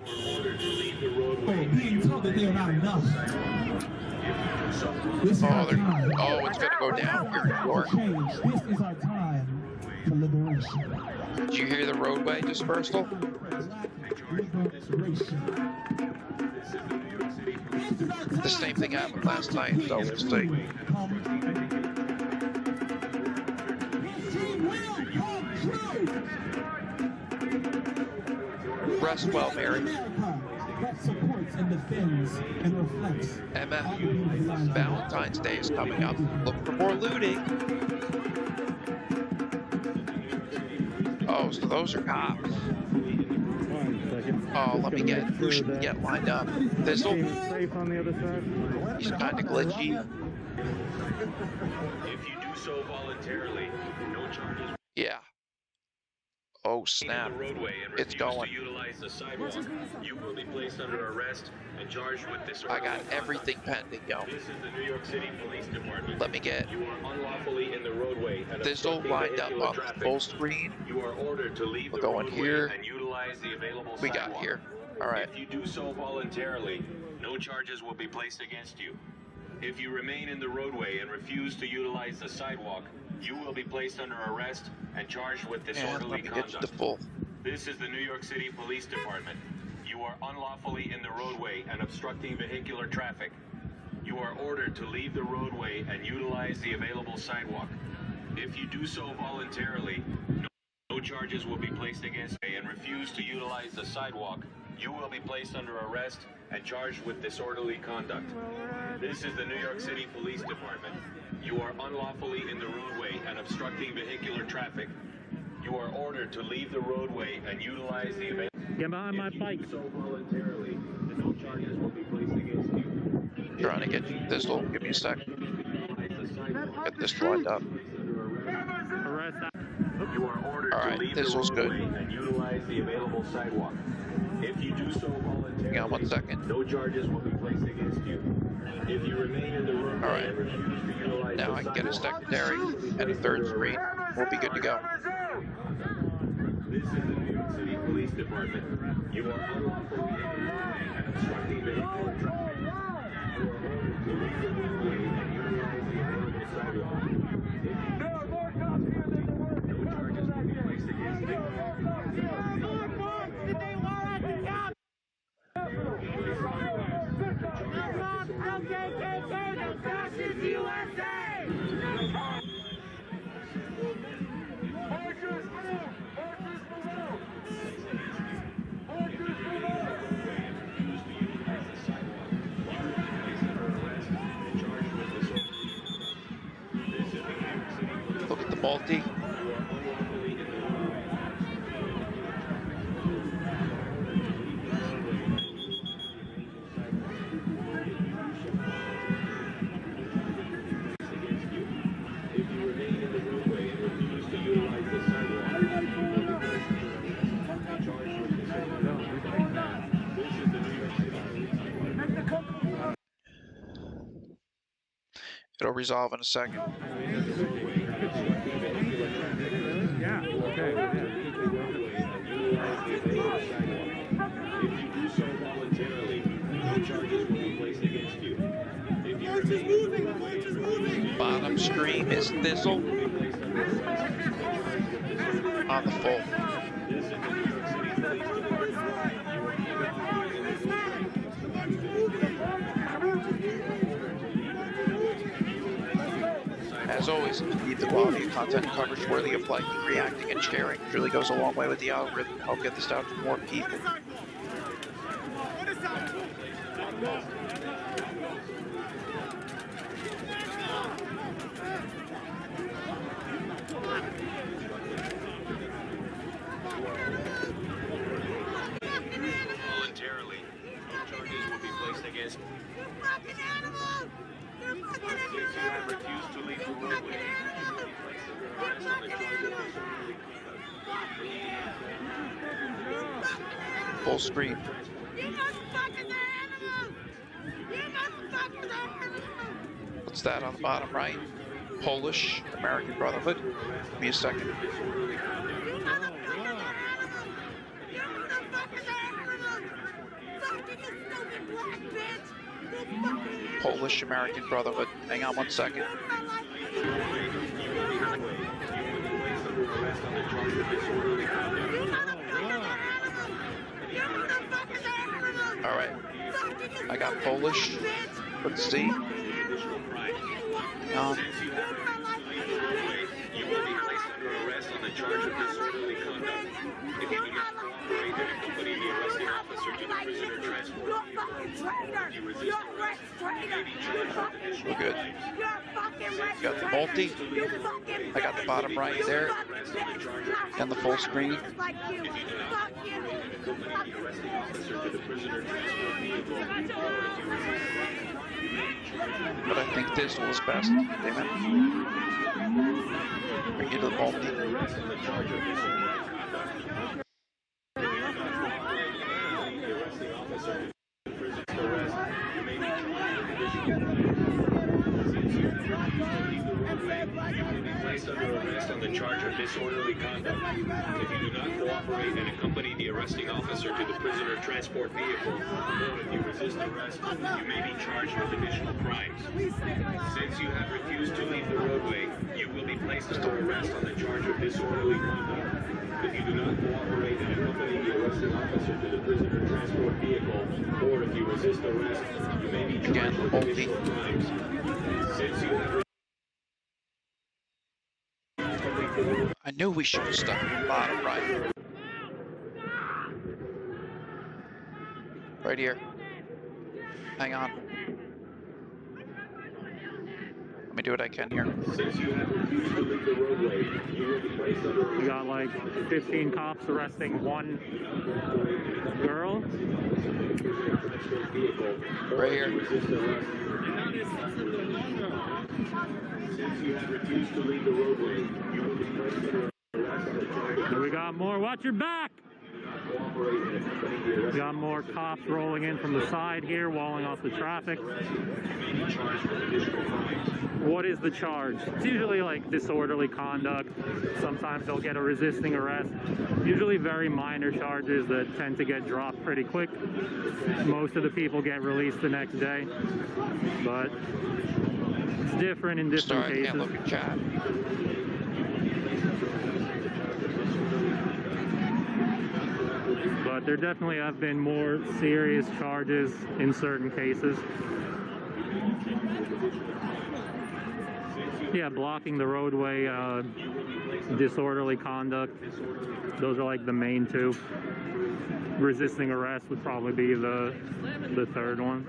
Being told that they're not enough. It's gonna go down here in New York. This is our time for liberation. Did you hear the roadway dispersal? The same thing happened last night, so we'll see. Rest well, Mary. That supports and defends and reflects. MF, Valentine's Day is coming up. Look for more looting. Oh, so those are cops. Oh, let me get, who should we get lined up? Thistle? Safe on the other side. He's kind of glitchy. If you do so voluntarily, no charges. Yeah. Oh, snap. It's going. To utilize the sidewalk, you will be placed under arrest and charged with disorderly I got everything pending, yo. This is the New York City Police Department. Let me get You are unlawfully in the roadway and Thistle lined up on the full screen. You are ordered to leave We'll the go in roadway here. and utilize the available We sidewalk. got here. All right. If you do so voluntarily, no charges will be placed against you. If you remain in the roadway and refuse to utilize the sidewalk, you will be placed under arrest and charged with And disorderly let me get conduct. you the full. This is the New York City Police Department. You are unlawfully in the roadway and obstructing vehicular traffic. You are ordered to leave the roadway and utilize the available sidewalk. If you do so voluntarily, no charges will be placed against you and refuse to utilize the sidewalk. You will be placed under arrest and charged with disorderly conduct. This is the New York City Police Department. You are unlawfully in the roadway and obstructing vehicular traffic. You are ordered to leave the roadway and utilize the available. Get behind my bike. So voluntarily, no charges will be placed against you. Trying to get you Thistle. Give me a sec. Get this lined up. You are ordered All to right, leave Thistle's the good. roadway and utilize the available sidewalk. If you do so voluntarily, Hang on 1 second. no charges will be placed against you. If you remain in the roadway All right. and refuse to utilize Now the I can get a sidewalk, secondary and a third screen. We'll be good to go. This is the New York City Police Department. You are unlawfully in the roadway and obstructing vehicular traffic. You are ordered to leave the roadway and utilize the available sidewalk. There are more cops here than there were. No charges will be placed against you. Look at the multi. It'll resolve in a second. Yeah, okay, Bottom bottom stream is Thistle on the full. As always, if you need the quality of content and coverage worthy of liking, reacting, and sharing, it really goes a long way with the algorithm to help get this out to more people. Voluntarily, no charges will be placed against you. Fucking animals! Since you have refused to leave the roadway, you will be placed under arrest on the charge of disorderly conduct. Full screen. What's that on the bottom right? Polish American Brotherhood. Give me a second. Polish American Brotherhood. Hang on one second. All right. I got Polish. Let's see. You will be placed under arrest on the charge of disorderly conduct. If you do not cooperate and accompany the arresting officer to the prisoner transport, you resist We're good. Got the multi. I got the bottom right there. And the full screen. But I think this was best. Damn it. Bring you to the multi. Placed under arrest on the charge of disorderly conduct. If you do not cooperate and accompany the arresting officer to the prisoner transport vehicle, or if you resist arrest, you may be charged with additional crimes. Since you have refused to leave the roadway, you will be placed under arrest on the charge of disorderly conduct. If you do not cooperate and accompany the arresting officer to the prisoner transport vehicle, or if you resist arrest, you may be charged with additional crimes. Since you have I knew we should have stuck at the bottom right. Right here. Hang on. Let me do what I can here. We got like 15 cops arresting one girl. Right here. Since you have refused to leave the roadway, you will be placed under arrest on the charge of We got more. Watch your back. We got more cops rolling in from the side here, walling off the traffic. What is the charge? It's usually like disorderly conduct. Sometimes they'll get a resisting arrest. Usually very minor charges that tend to get dropped pretty quick. Most of the people get released the next day. But it's different in different cases. Can't look at chat. But there definitely have been more serious charges in certain cases. Yeah, blocking the roadway, disorderly conduct. Those are like the main two. Resisting arrest would probably be the third one.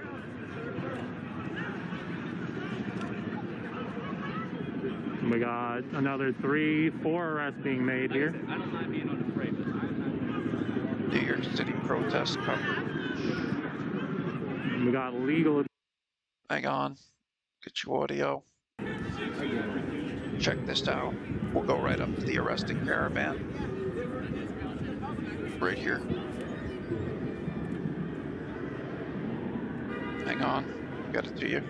We got another 3-4 arrests being made here. I don't mind being on the parade, but New York City protest cover. We got legal. Hang on. Get your audio. Check this out. We'll go right up to the arresting caravan. Right here. Hang on. Got it to you.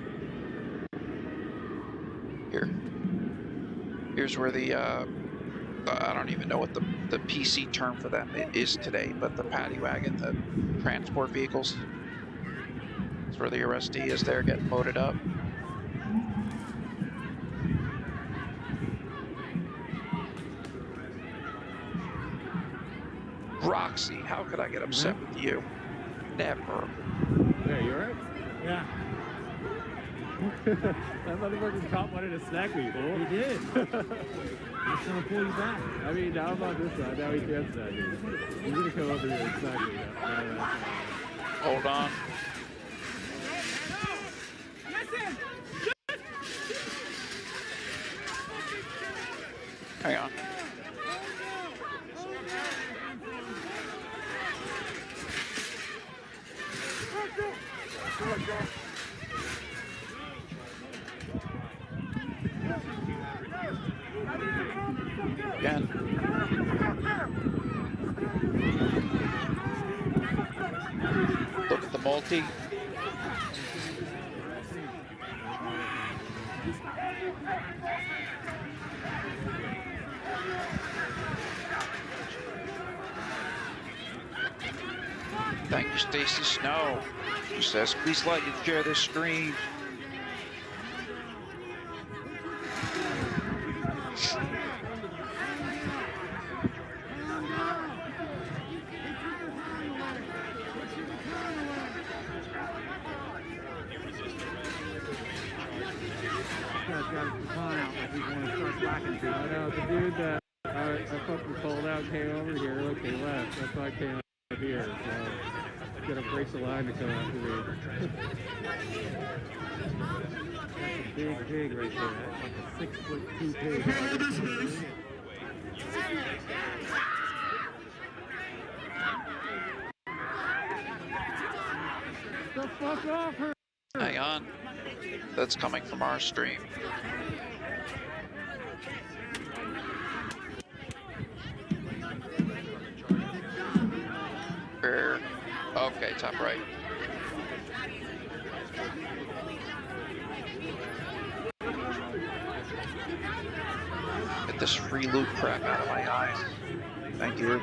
Here. Here's where the, I don't even know what the PC term for them is today, but the paddy wagon, the transport vehicles. That's where the arrestee is there getting loaded up. Roxy, how could I get upset with you? Never. Yeah, you alright? Yeah. That motherfucker's caught wanting to snack me, fool. He did. He's trying to pull you back. I mean, now I'm on this side. Now he can't snack me. He's gonna come over here and snack me. Hold on. Hang on. Again. Look at the multi. Thank you, Stacy Snow. She says, please like and share this stream. I know, the dude that I fucking called out came over here, look, they left. That's why I came up here, so gotta break the line to come after me. That's a big pig right there. That's like a 6'2" pig. The fuck off her! Hang on. That's coming from our stream. Okay, top right. Get this free loot crap out of my eyes. Thank you.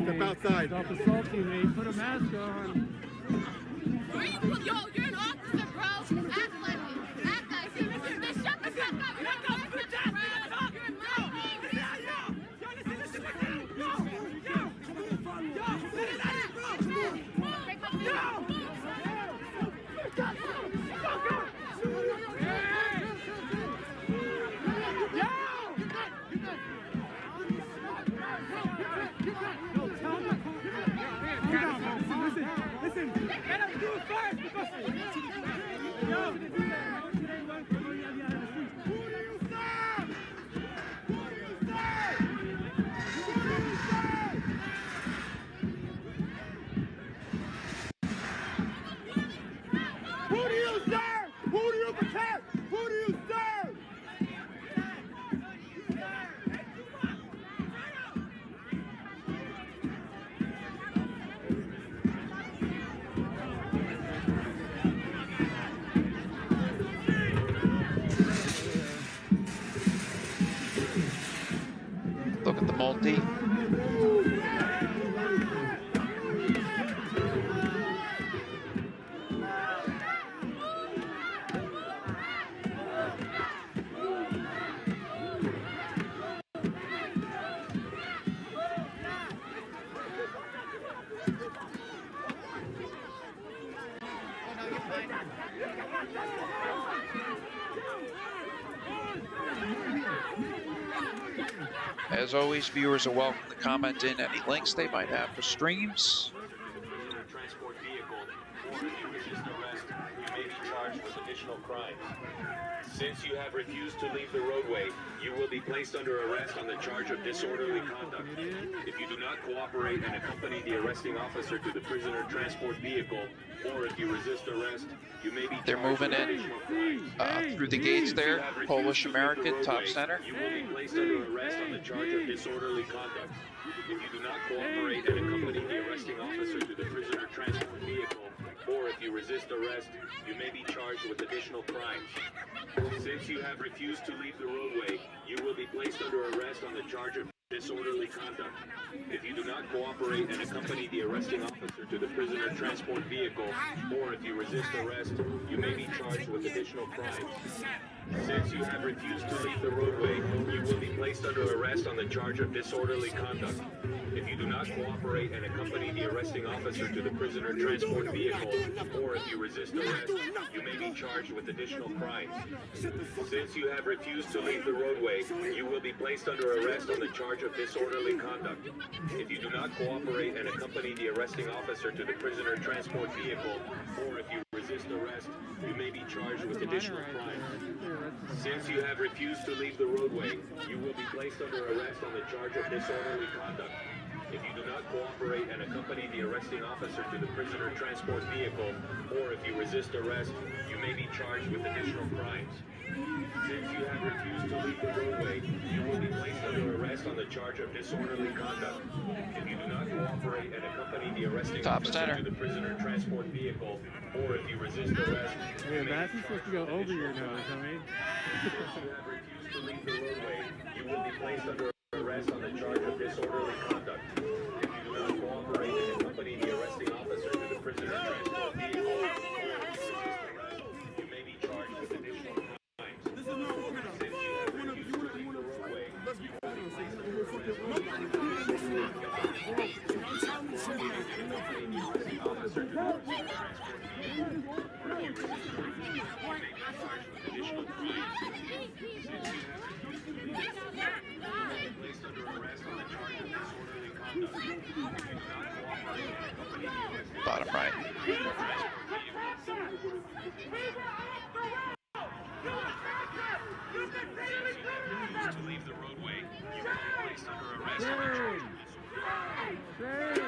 Step outside. Stop assaulting me. Put a mask on. Yo, you're an officer, bro. Act like it. Act like it. Then shut the fuck up. You're not going to put that around. You're in my Look at the multi. As always, viewers are welcome to comment in any links they might have for streams. Transport vehicle, or if you resist arrest, you may be charged with additional crimes. Since you have refused to leave the roadway, you will be placed under arrest on the charge of disorderly conduct. If you do not cooperate and accompany the arresting officer to the prisoner transport vehicle, or if you resist arrest, you may be charged. They're moving in through the gates there. Polish American, top center. You will be placed under arrest on the charge of disorderly conduct. If you do not cooperate and accompany the arresting officer to the prisoner transport vehicle, or if you resist arrest, you may be charged with additional crimes. Since you have refused to leave the roadway, you will be placed under arrest on the charge of disorderly conduct. If you do not cooperate and accompany the arresting officer to the prisoner transport vehicle, or if you resist arrest, you may be charged with additional crimes. Since you have refused to leave the roadway, you will be placed under arrest on the charge of disorderly conduct. If you do not cooperate and accompany the arresting officer to the prisoner transport vehicle, or if you resist arrest, you may be charged with additional crimes. Since you have refused to leave the roadway, you will be placed under arrest on the charge of disorderly conduct. If you do not cooperate and accompany the arresting officer to the prisoner transport vehicle, or if you resist arrest, you may be charged with additional crimes. Since you have refused to leave the roadway, you will be placed under arrest on the charge of disorderly conduct. If you do not cooperate and accompany the arresting officer to the prisoner transport vehicle, or if you resist arrest, you may be charged with additional crimes. Since you have refused to leave the roadway, you will be placed under arrest on the charge of disorderly conduct. If you do not cooperate and accompany the arresting officer to the prisoner transport vehicle, or if you resist arrest, Yeah, that's supposed to go over your nose, I mean. Since you have refused to leave the roadway, you will be placed under arrest on the charge of disorderly conduct. If you do not cooperate and accompany the arresting officer to the prisoner transport vehicle, or if you resist arrest, you may be charged with additional crimes. Since you have refused to leave the roadway, you will be placed under arrest on the charge of disorderly Bottom right. To leave the roadway, you will be placed under arrest on the charge of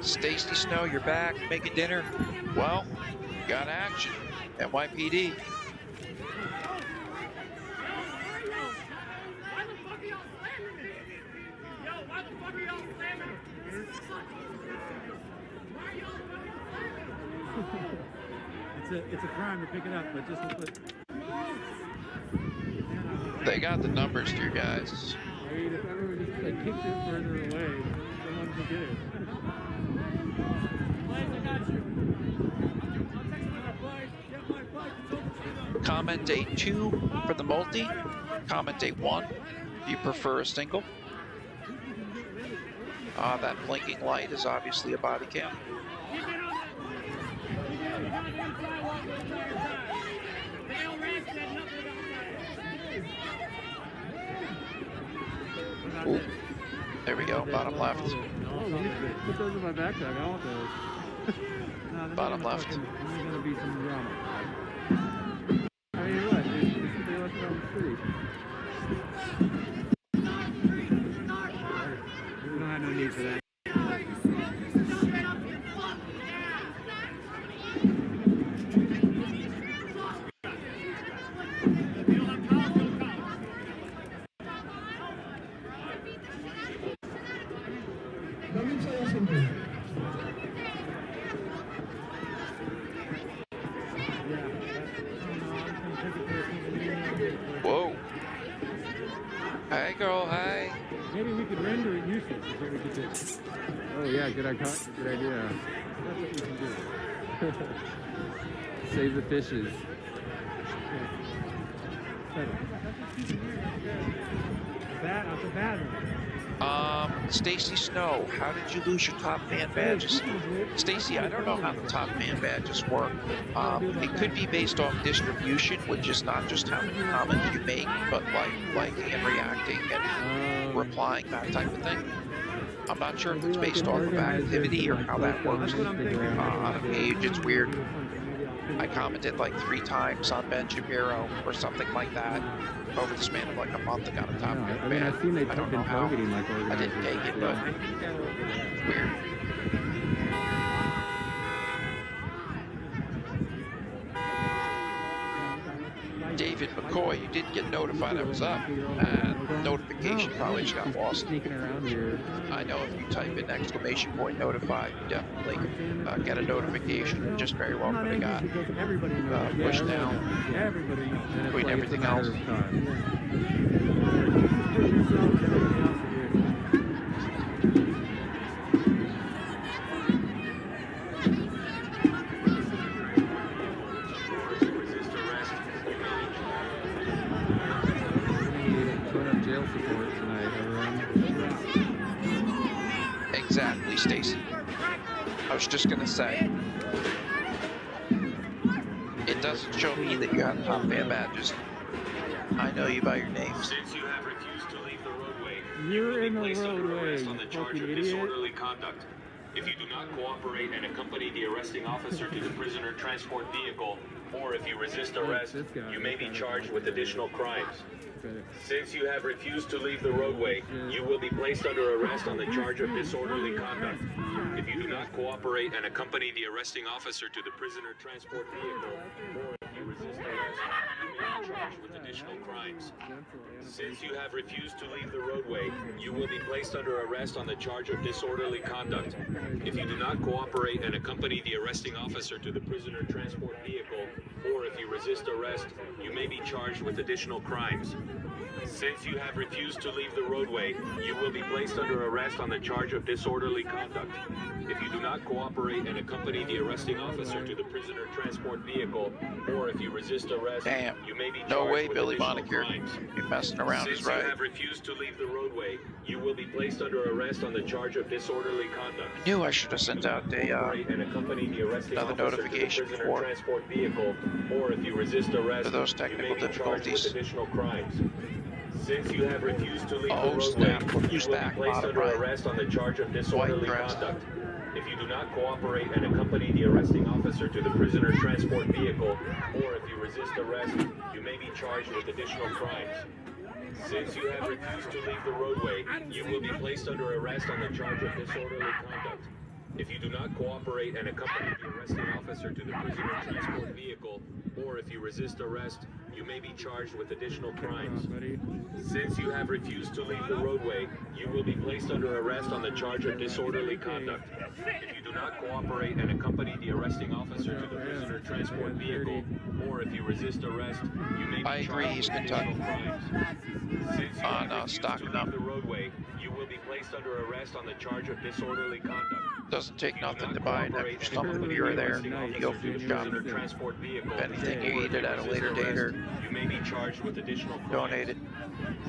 Stacy Snow, you're back, making dinner. Well, got action. NYPD. It's a crime to pick it up, but just to put. They got the numbers, dear guys. I mean, if everyone just like kicked it further away, someone could get it. Comment day 2 for the multi. Comment day 1 if you prefer a single. That blinking light is obviously a body cam. Ooh. There we go, bottom left. Put those in my backpack, I want those. Bottom left. There's gonna be some drama. I mean, what? They left it on the street. We don't have no need for that. Hi, girl. Hi. Maybe we could render it useless. Is what we could do. Oh yeah, good idea. That's what we can do. Save the fishes. That's a bad one. Stacy Snow, how did you lose your top fan badges? Stacy, I don't know how the top fan badges work. It could be based off distribution, which is not just how many comments you make, but like liking and reacting and replying, that type of thing. I'm not sure if it's based off of activity or how that works. On a page, it's weird. I commented like 3 times on Ben Shapiro or something like that. Over the span of like a month, I got a top fan. I mean, I've seen they've been targeting like I organizers. didn't take it, but it's weird. David McCoy, you did get notified I was up, and notification probably just got lost. Sneaking around here. I know if you type in !notify, you definitely get a notification. Just very well could have got pushed down between everything else. Exactly, Stacy. I was just gonna say, it doesn't show me that you have top fan badges. I know you by your name. Since you have refused to leave the roadway, You're in the placed under roadway, arrest on you the charge fucking of idiot. disorderly conduct. If you do not cooperate and accompany the arresting officer to the prisoner transport vehicle, or if you resist arrest, you may be charged with additional crimes. Since you have refused to leave the roadway, you will be placed under arrest on the charge of disorderly conduct. If you do not cooperate and accompany the arresting officer to the prisoner transport vehicle, or if you resist arrest, you may be charged with additional crimes. Since you have refused to leave the roadway, you will be placed under arrest on the charge of disorderly conduct. If you do not cooperate and accompany the arresting officer to the prisoner transport vehicle, or if you resist arrest, you may be charged with additional crimes. Since you have refused to leave the roadway, you will be placed under arrest on the charge of disorderly conduct. If you do not cooperate and accompany the arresting officer to the prisoner transport vehicle, or if you resist arrest, you may be charged with Billy additional Monaker. crimes. You're messing around, Since is right. you have refused to leave the roadway, you will be placed under arrest on the charge of disorderly conduct. I knew I should have sent out another notification for transport vehicle, or if you resist arrest, those you technical may be charged difficulties. with additional crimes. Since you have refused to leave the roadway, snap. you will be Stack, placed bottom under right. arrest on the charge of disorderly White dress. conduct. If you do not cooperate and accompany the arresting officer to the prisoner transport vehicle, or if you resist arrest, you may be charged with additional crimes. Since you have refused to leave the roadway, you will be placed under arrest on the charge of disorderly conduct. If you do not cooperate and accompany the arresting officer to the prisoner transport vehicle, or if you resist arrest, you may be charged with additional crimes. Since you have refused to leave the roadway, you will be placed under arrest on the charge of disorderly conduct. If you do not cooperate and accompany the arresting officer to the prisoner transport vehicle, or if you resist arrest, you may be charged with additional crimes. Since you have refused to leave the roadway, you will be placed under arrest on the charge of disorderly conduct. Doesn't take nothing to buy an extra something here or there. You go through the shop. If anything, you eat it at a later date or you may be charged with additional donate it.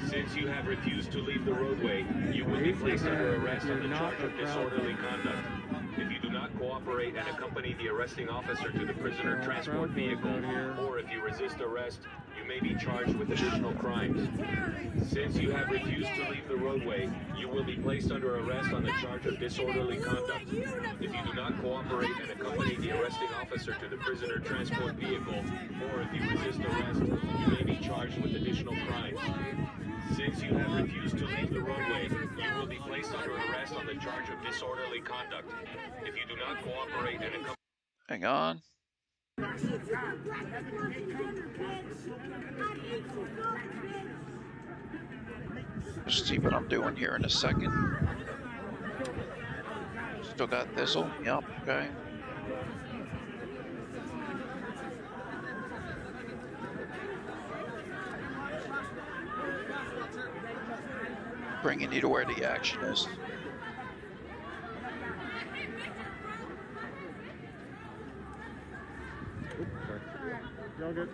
Since you have refused to leave the roadway, you will be placed under arrest on the charge of disorderly conduct. If you do not cooperate and accompany the arresting officer to the prisoner transport vehicle, or if you resist arrest, you may be charged with additional crimes. Since you have refused to leave the roadway, you will be placed under arrest on the charge of disorderly conduct. If you do not cooperate and accompany the arresting officer to the prisoner transport vehicle, or if you resist arrest, you may be charged with additional crimes. Since you have refused to leave the roadway, you will be placed under arrest on the charge of disorderly conduct. If you do not cooperate and accompany... Hang on. Just see what I'm doing here in a second. Still got thistle. Yep, okay. bringing you to where the action is. Y'all good?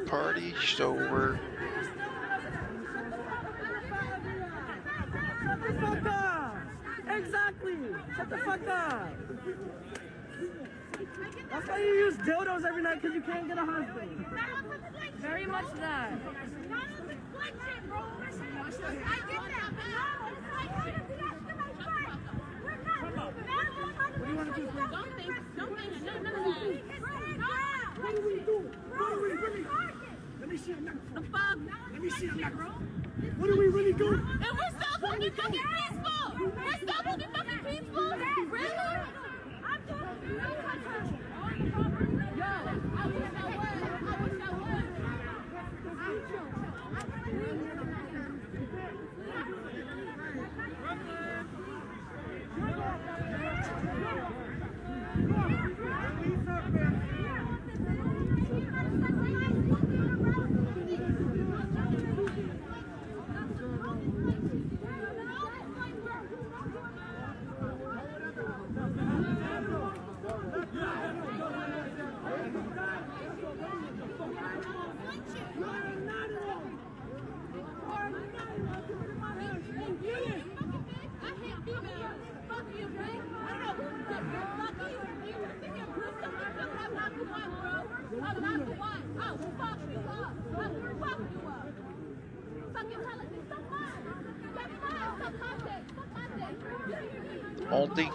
Party's over. Shut the fuck up! Exactly! Shut the fuck up! That's why you use dildos every night, because you can't get a husband. Very much that. What do you want to do? Don't think none of that. What do we do? What do we really do? Let me see a knuckle. The fuck? Let me see a knuckle. What do we really do? And we're so fucking peaceful! We're so fucking peaceful! Really? Yo, I wish I was. Multi.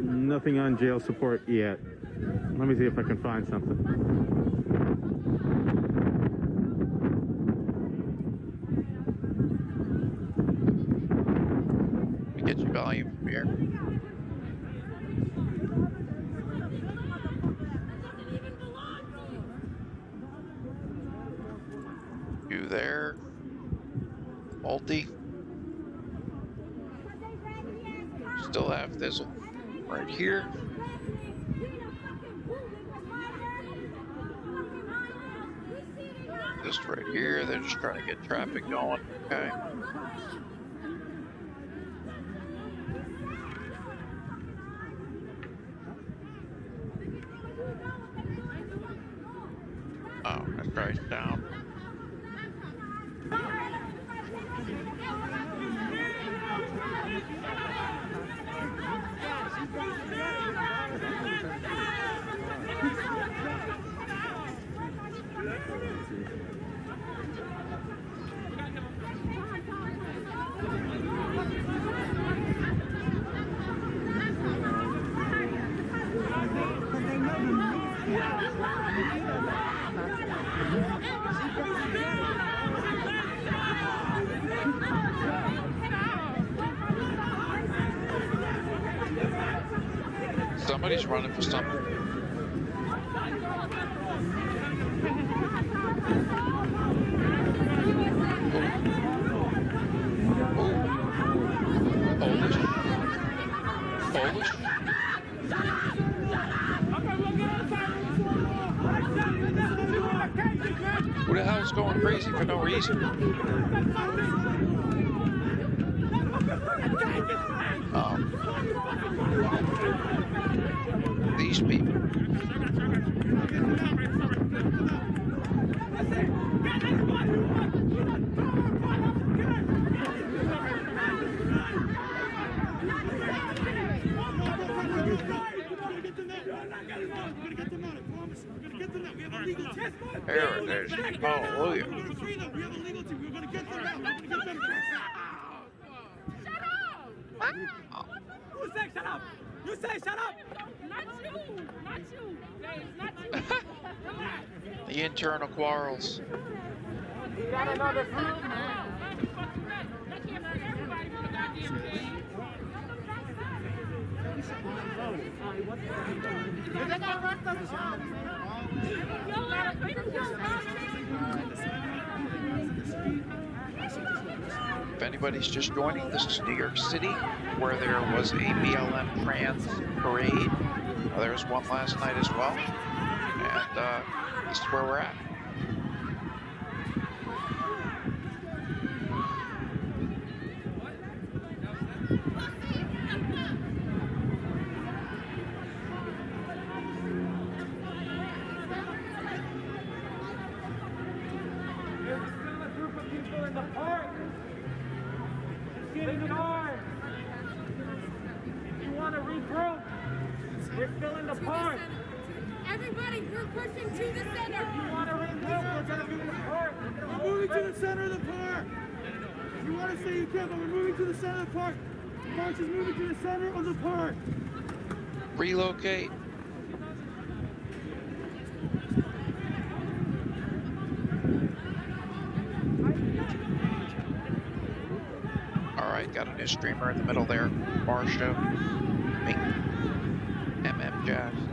Nothing on jail support yet. Let me see if I can find something. Get your volume from here. You there. Multi. Still have Thistle right here. Just right here. They're just trying to get traffic going. Okay. Oh, that's right down. Somebody's running for something. Polish. Polish. Who the hell is going crazy for no reason? These people. There it is. Hallelujah. Who said shut up? You say shut up! Not you! Not you! Not you! The internal quarrels. You gotta know the If anybody's just joining, this is New York City, where there was a BLM trans parade. There was one last night as well, and this is where we're at. Everybody, we're pushing to the center. You want to regroup? We're moving to the park. We're moving to the center of the park. You want to say you can, but we're moving to the center of the park. The march is moving to the center of the park. Relocate. All right, got a new streamer in the middle there. Marsha, Mink, Jackson.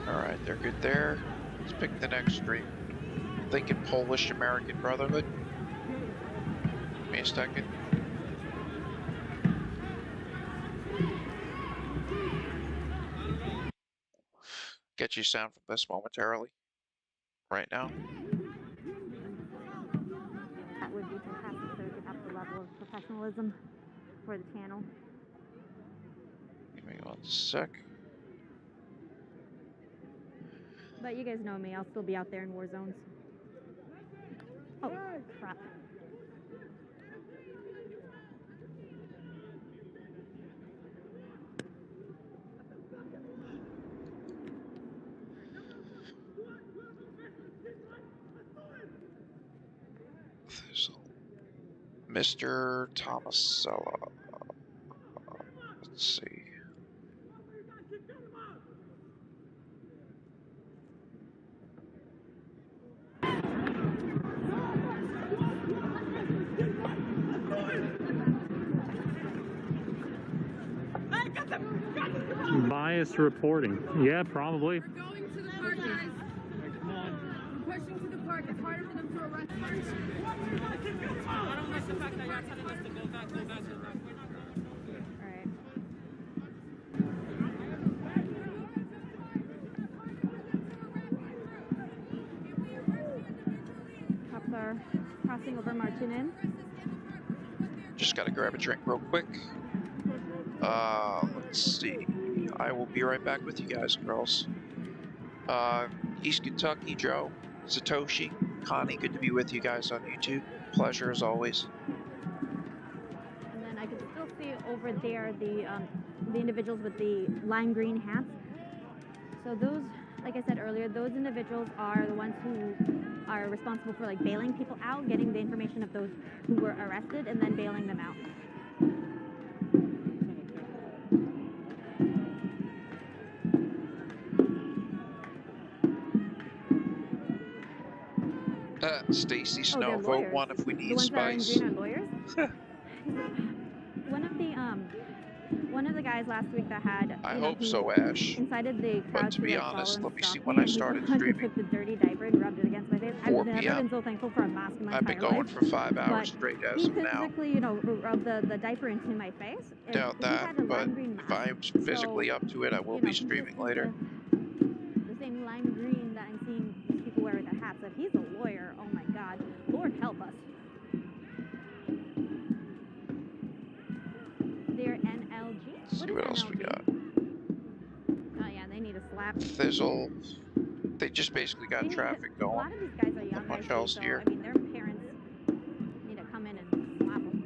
Alright, they're good there. Let's pick the next stream. I'm thinking Polish American Brotherhood. Give me a second. Get you sound from this momentarily. Right now. That would be fantastic so we could up the level of professionalism for the channel. Give me 1 sec. But you guys know me, I'll still be out there in war zones. Oh, crap. Mr. Tomasella. Let's see. Biased reporting. Yeah, probably. We're going to the park, guys. We're pushing to the park. It's harder for them to arrest us. I don't like the fact that you're telling us to go back, go back, go back. We're not going. Alright. Cops are crossing over, marching in. Just gotta grab a drink real quick. Let's see. I will be right back with you guys, girls. East Kentucky, Joe, Satoshi, Connie, good to be with you guys on YouTube. Pleasure as always. And then I can still see over there the individuals with the lime green hats. So those, like I said earlier, those individuals are the ones who are responsible for like bailing people out, getting the information of those who were arrested, and then bailing them out. Stacy Snow, vote 1 if we need spice. One of the guys last week that had. I hope so, Ash. Incited the crowd But to be honest, let me see when I started He streaming. took the dirty diaper and rubbed it against my face. 4 I've never p.m. been so thankful for a mask in my I've been entire going life. for 5 hours But straight as he of now. physically, rubbed the diaper into my face. Doubt He had that, a but lime green if mask. I'm physically up to it, I will be streaming later. The same lime green that I'm seeing these people wear with their hats. If he's a lawyer, oh my God, Lord help us. They're NLG. Let's see what else we got. Oh yeah, they need a slap. Fizzle. They just basically got traffic A lot going. of these guys are young Not much guys, else so here. I mean, their parents need to come in and slap them.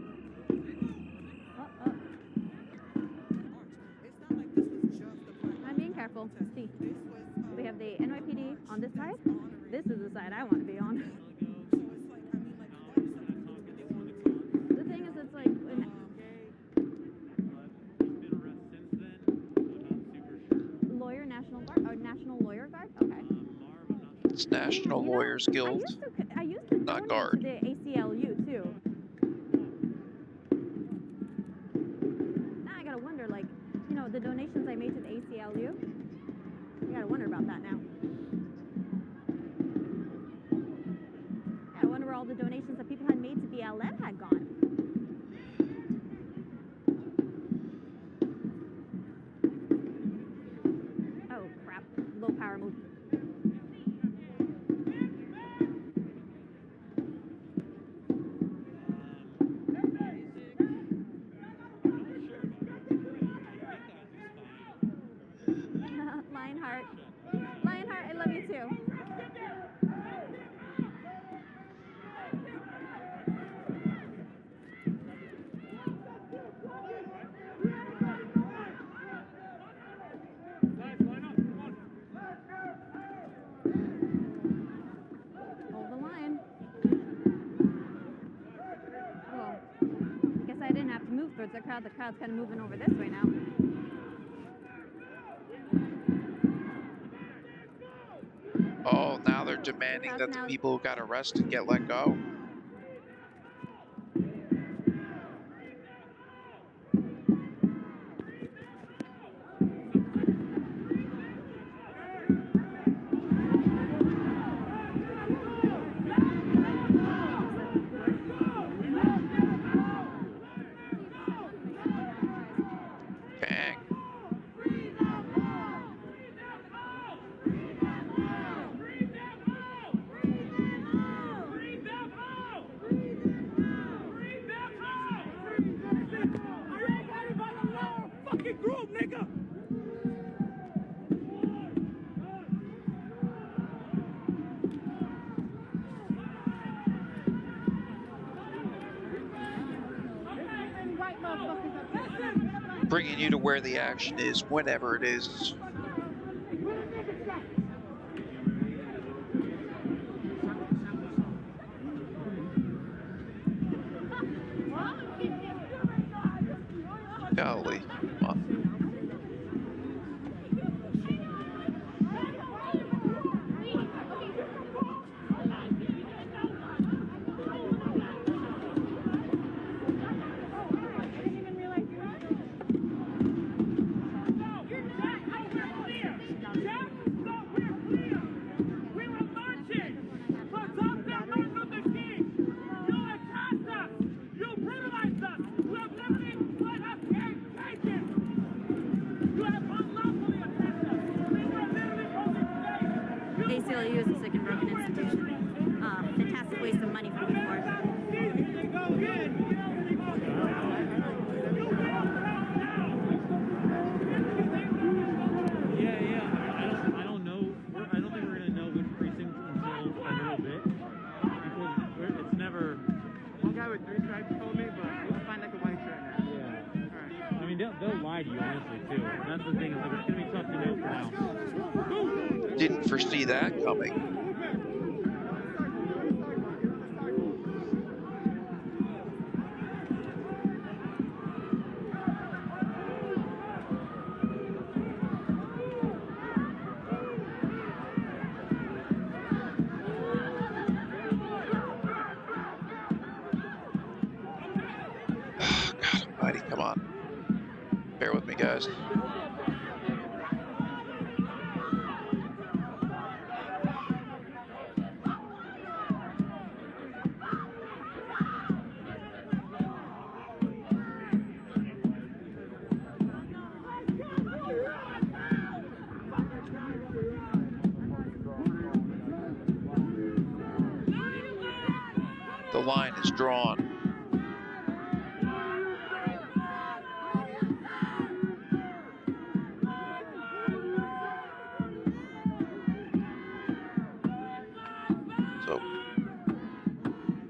beautiful. See, we have the NYPD on this side. This is the side I want to be on. The thing is, it's like lawyer, National Guard, or National Lawyer Guard. Okay. It's National Lawyers Guild, I used to not donate Guard. to the ACLU too. Now I gotta wonder, like, you know, the donations I made to the ACLU. I gotta wonder about that now. I gotta wonder where all the donations that people had made to BLM had gone. Oh crap! Low power move. Lionheart, I love you too. Hold the line. Well, I guess I didn't have to move towards the crowd. The crowd's kind of moving over this way now. Oh, now they're demanding that the people who got arrested get let go. Bang. Group, nigga. Bringing you to where the action is, whenever it is. Golly, come on. ACLU is a sick and broken institution. Fantastic waste of money for the poor. I don't know. I don't think we're gonna know which precinct until a little bit because it's never. One guy with 3 stripes told me, but we'll find like a white shirt now. Yeah. I mean, they'll lie to you honestly too. And that's the thing. It's gonna be tough to know for now. Didn't foresee that coming. God almighty, come on. Bear with me, guys. The line is drawn. So,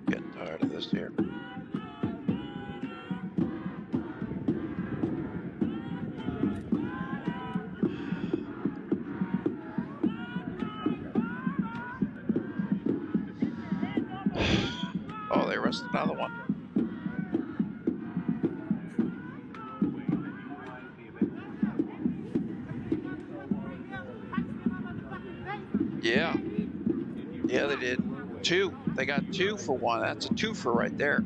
getting tired of this here. lost another one. Yeah. Yeah, they did. 2. They got 2 for 1. That's a 2-fer right there.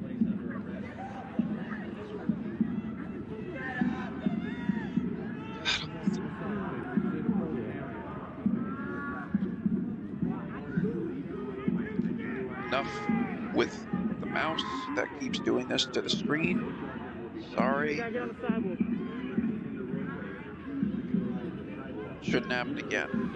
Enough with the mouse that keeps doing this to the screen. Sorry. Shouldn't happen again.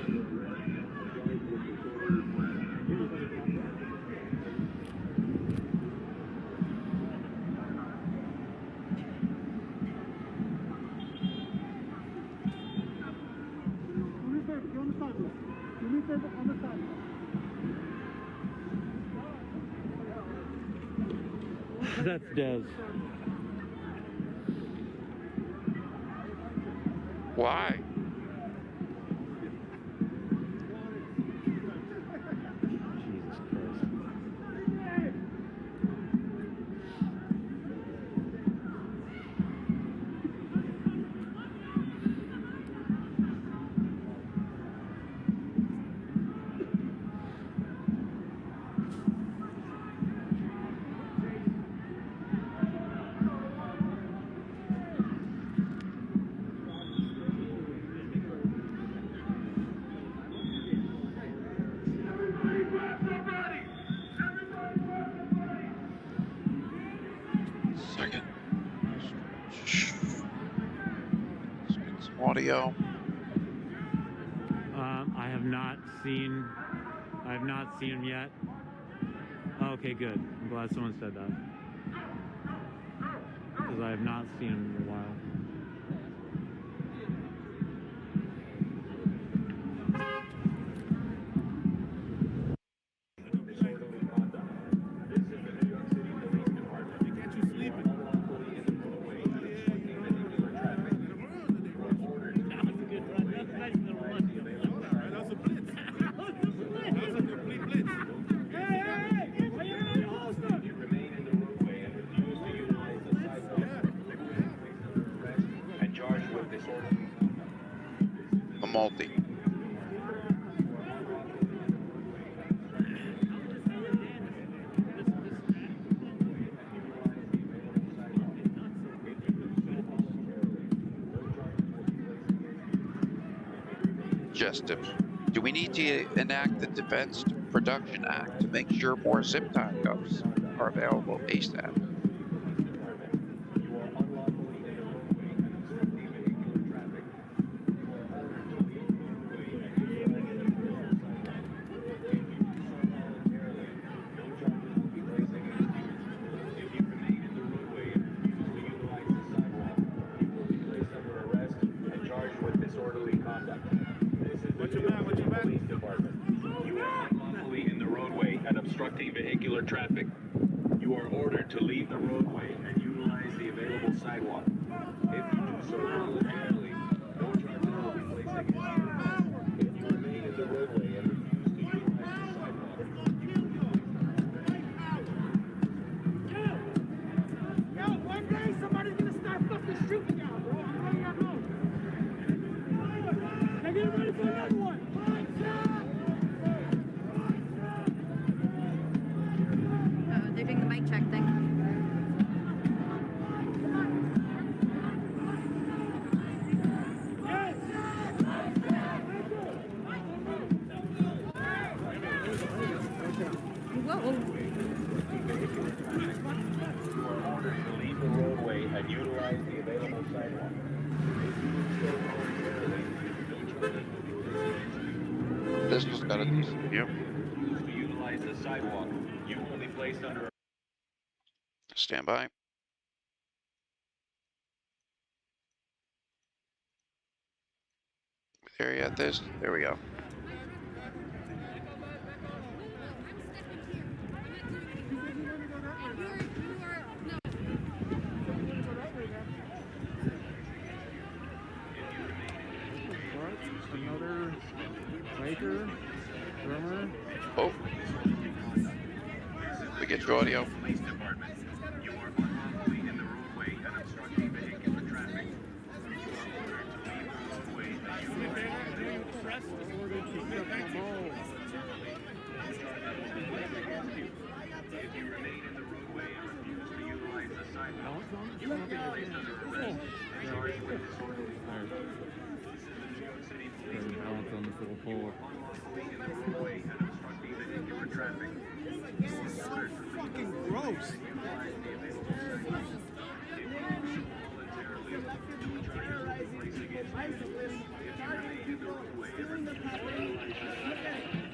That's Des. Why? Second. Let's get some audio. I have not seen him yet. Okay, good. I'm glad someone said that. Because I have not seen him in a while. A multi. Suggestive. Do we need to enact the Defense Production Act to make sure more zip tie cuffs are available ASAP? Obstructing vehicular traffic. You are ordered to leave the roadway and utilize the available sidewalk. If you do so voluntarily, no charges will be placed against you. If you remain in the roadway and refuse to utilize the sidewalk, Yo, one day somebody's gonna start fucking shooting y'all, bro. I'm telling y'all no. Now get ready for another one. They're doing the mic check thing. Whoa. you are ordered to leave the roadway and utilize the available sidewalk. This was got a decent view. To utilize the sidewalk, you will be placed under. Stand by. There you at this. There we go. Another biker, drummer. Oh. We get your audio. Press is ordered to step the mall. If you remain in the roadway and refuse to utilize the sidewalk, you will be placed under arrest and charged with disorderly conduct. This is the New York City Police Department. On this little pole. Unlawfully in the roadway and obstructing vehicular traffic. This is so fucking gross. Utilize the available sidewalk. If you do so voluntarily, no charges will be placed against you. If you remain in the roadway and refuse to utilize the sidewalk,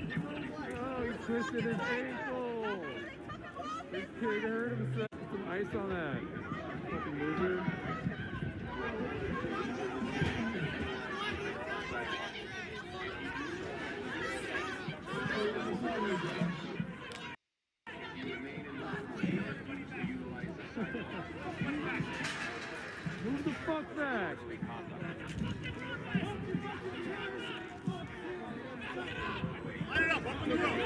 you will be placed Oh, he twisted his ankle. This kid hurt himself. Put some ice on that. Fucking loser. Move the fuck back. Light it up on the road.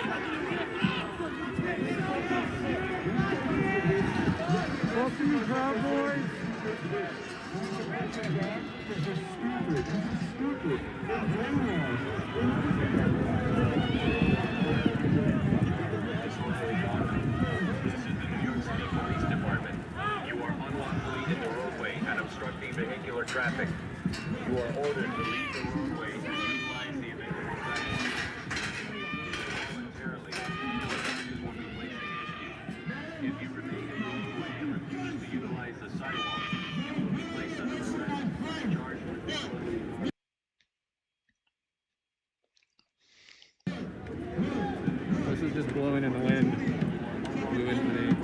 Fuck you, Cowboys. Police Department. You are unlawfully in the roadway and obstructing vehicular traffic. You are ordered to leave the roadway and utilize the available sidewalk. Voluntarily, no charges will be placed against you. If you remain in the roadway and refuse to utilize the sidewalk, you will be placed under arrest and charged with disorderly conduct. This is just blowing in the wind. Blew into me.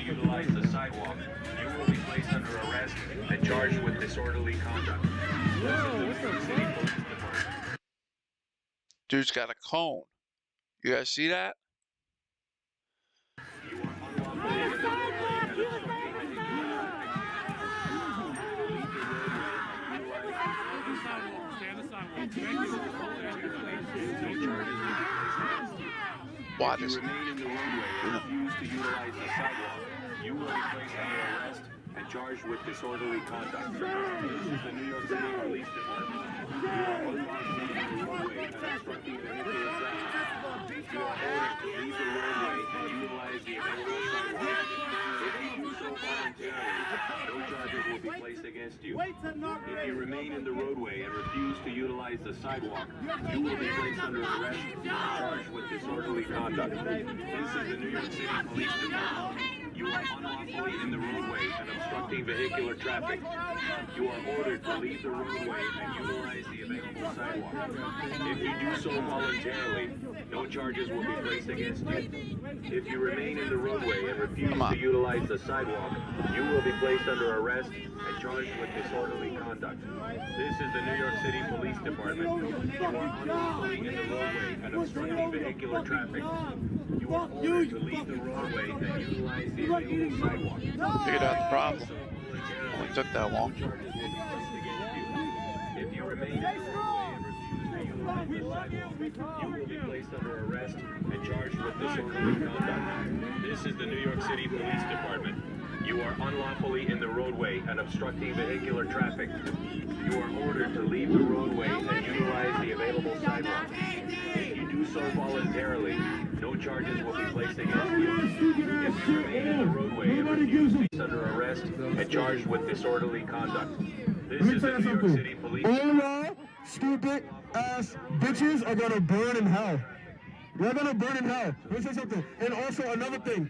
Utilize the sidewalk, you will be placed under arrest and charged with disorderly conduct. Dude's got a cone. You guys see that? Why does it? Remain in the roadway and refuse to utilize the sidewalk, you will be placed under arrest and charged with disorderly conduct. This is the New York City Police Department. You are unlawfully in the roadway and obstructing vehicular traffic. You are ordered to leave the roadway and utilize the available sidewalk. If you do so voluntarily, no charges will be placed against you. If you remain in the roadway and refuse to utilize the sidewalk, you will be placed under arrest and charged with disorderly conduct. This is the New York City Police Department. You are unlawfully in the roadway and obstructing vehicular traffic. You are ordered to leave the roadway and utilize the available sidewalk. If you do so voluntarily, no charges will be placed against you. If you remain in the roadway and refuse to utilize the sidewalk, you will be placed under arrest and charged with disorderly conduct. This is the New York City Police Department. You are unlawfully in the roadway and obstructing vehicular traffic. You are ordered to leave the roadway and utilize the available sidewalk. Figured out the problem. Only took that long. If you remain in the roadway and refuse to utilize the sidewalk, you will be placed under arrest and charged with disorderly conduct. This is the New York City Police Department. You are unlawfully in the roadway and obstructing vehicular traffic. You are ordered to leave the roadway and utilize the available sidewalk. If you do so voluntarily, no charges will be placed against you. If you remain in the roadway and refuse to be under arrest and charged with disorderly conduct. This is the New York City Police. All y'all stupid ass bitches are gonna burn in hell. You're gonna burn in hell. Let me say something. And also another thing.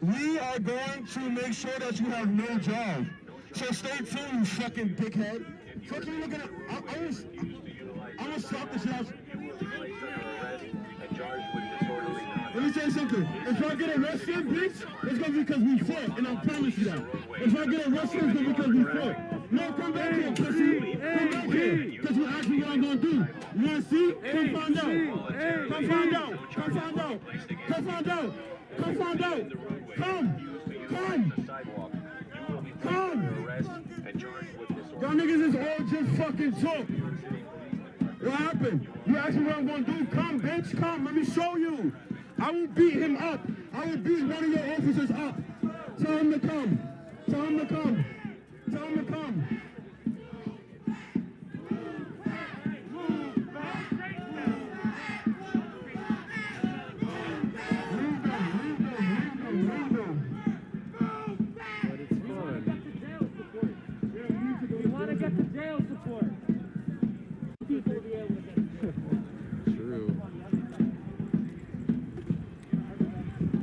We are going to make sure that you have no job. So stay tuned, you fucking dickhead. Fuck you looking at. I'm gonna stop this house. Let me tell you something. If I get arrested, bitch, it's gonna be because we fought, and I promise you that. If I get arrested, it's gonna be because we fought. No, come back here, pussy. Come back here, because you asked me what I'm gonna do. You wanna see? Come find out. Come find out. Come find out. Come find out. Come find out. Come. Y'all niggas is all just fucking talk. What happened? You asked me what I'm gonna do. Come, bitch, come. Let me show you. I will beat him up. I will beat one of your officers up. Tell him to come. Tell him to come. Tell him to come. But it's fun. We want to get the jail support. People will be able to get True.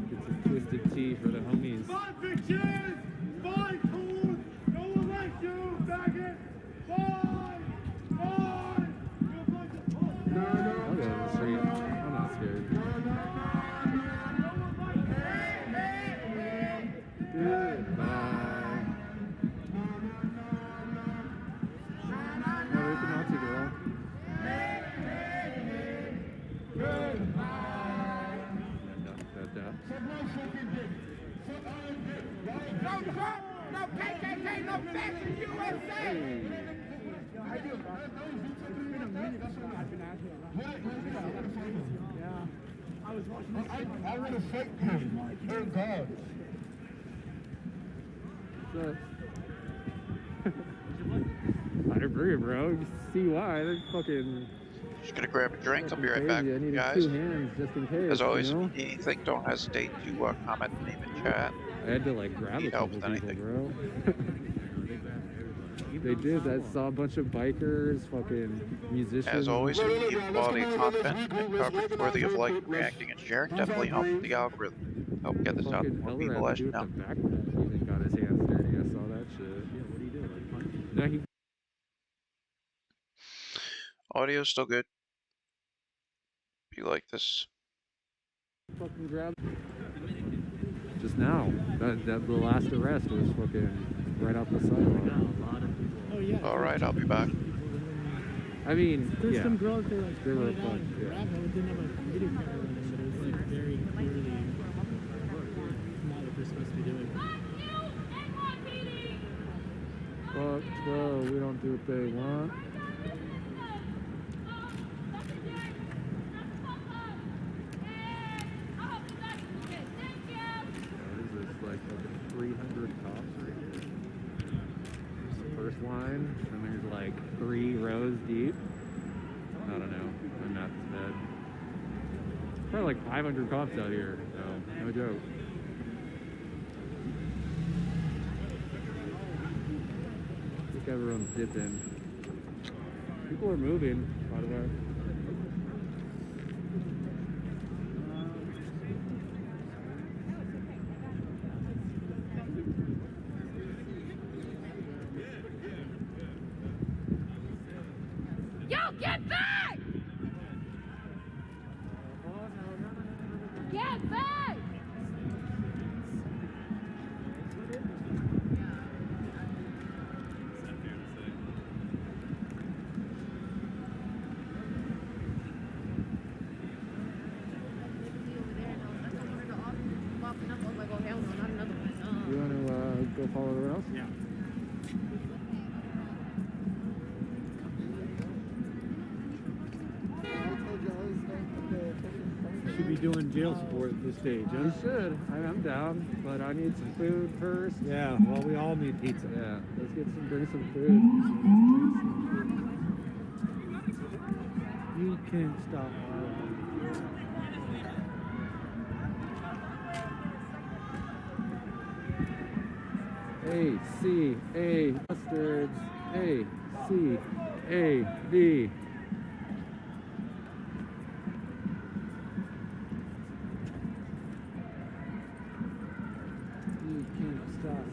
Get some twisted tea for the homies. Five bitches! Five fools! No one likes you, faggot! Five! Five! I'll go in the street. I'm not scared. Goodbye. No, there's the Nazi girl. No Trump! No KKK! No fascist USA! I was watching I want to fight him. Oh God. I agree, bro. You see why? They're fucking. Just gonna grab a drink. I'll be right crazy. back, I needed guys. 2 hands just in case. As always, you know? if you need anything, don't hesitate to comment the name in chat. I had to like grab Need a help couple with people, anything. bro. They did. I saw a bunch of bikers, fucking musicians. As always, if you need quality content and coverage worthy of liking, reacting, and sharing, definitely help with the algorithm. Help get this out to more people as you know. Even got his hands dirty. I saw that shit. Yeah, what are you doing? Now he Audio's still good. Be like this. fucking grabbed. Just now. The last arrest was fucking right off the sidewalk. Oh yeah. Alright, I'll be back. I mean, There's yeah. some girls that like There were a pointed out bunch, and yeah. grabbed them. It didn't have a video camera running, but it was like very clearly not what they're supposed to be doing. Fuck, bro, we don't do what they want. What is this, like 300 cops right here? There's the first line, and there's like 3 rows deep. I don't know, my math is bad. Probably like 500 cops out here, so no joke. I think everyone's dipping. People are moving, by the way. Yo, get back! Get back! You want to go follow everyone else? Yeah. Should be doing jail support at this stage, huh? You should. I'm down, but I need some food first. Yeah, well, we all need pizza. Yeah, let's bring some food. You can't stop. A, C, A, mustards. A, C, A, B. You can't stop.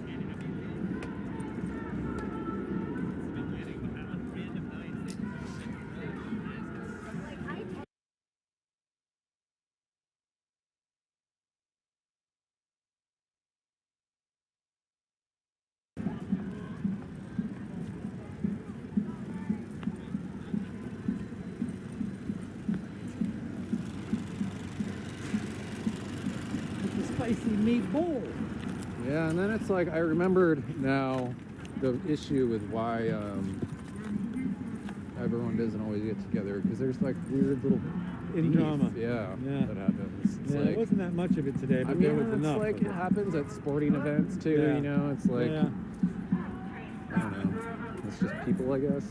Spicy meatball. Yeah, and then it's like I remembered now the issue with why everyone doesn't always get together, because there's like weird little in drama. Yeah, Yeah. that happens. It's Yeah, like, it wasn't that much of it today, but I mean, there was it's enough. like it happens at sporting events too. Yeah. You know, it's like Yeah. I don't know. It's just people, I guess.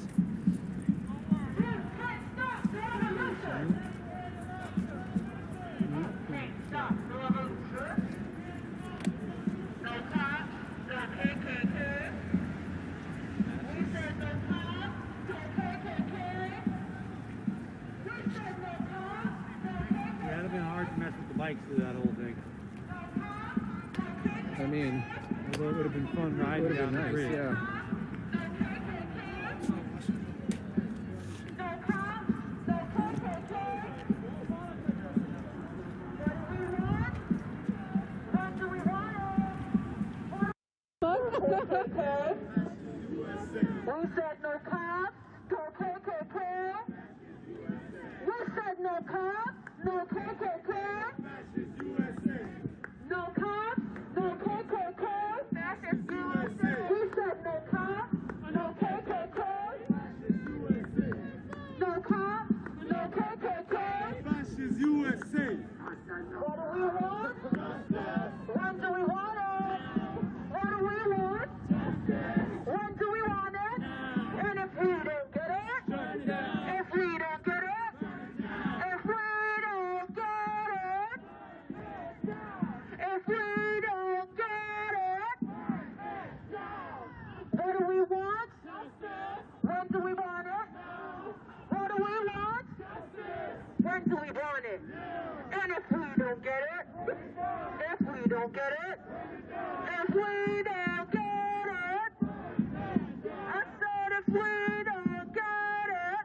Yeah, it'd have been hard to mess with the bikes through that whole thing. I mean, although it would have been fun it riding would have down been the nice. bridge. Yeah. We said no cops, no KKK. We said no cops, no KKK. No cops, no KKK. We said no cops, no KKK. No cops, no KKK. Fascist USA. What do we want? When do we want it? What do we want? When do we want it? And if we don't get it, if we don't get it, if we don't get it, if we don't get it, what do we want? When do we want it? What do we want? When do we want it? And if we don't get it, if we don't get it, if we don't get it, I said if we don't get it,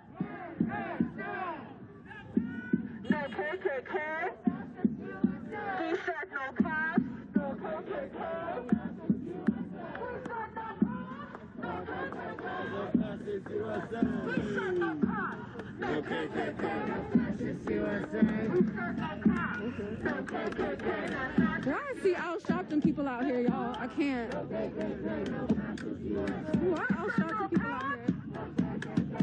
no KKK, we said no cops, no KKK, we said no cops, no KKK, we said no cops, no KKK, fascist USA, we said no cops, no KKK, Why I see all Sharpton people out here, y'all? I can't. Why all Sharpton people out here?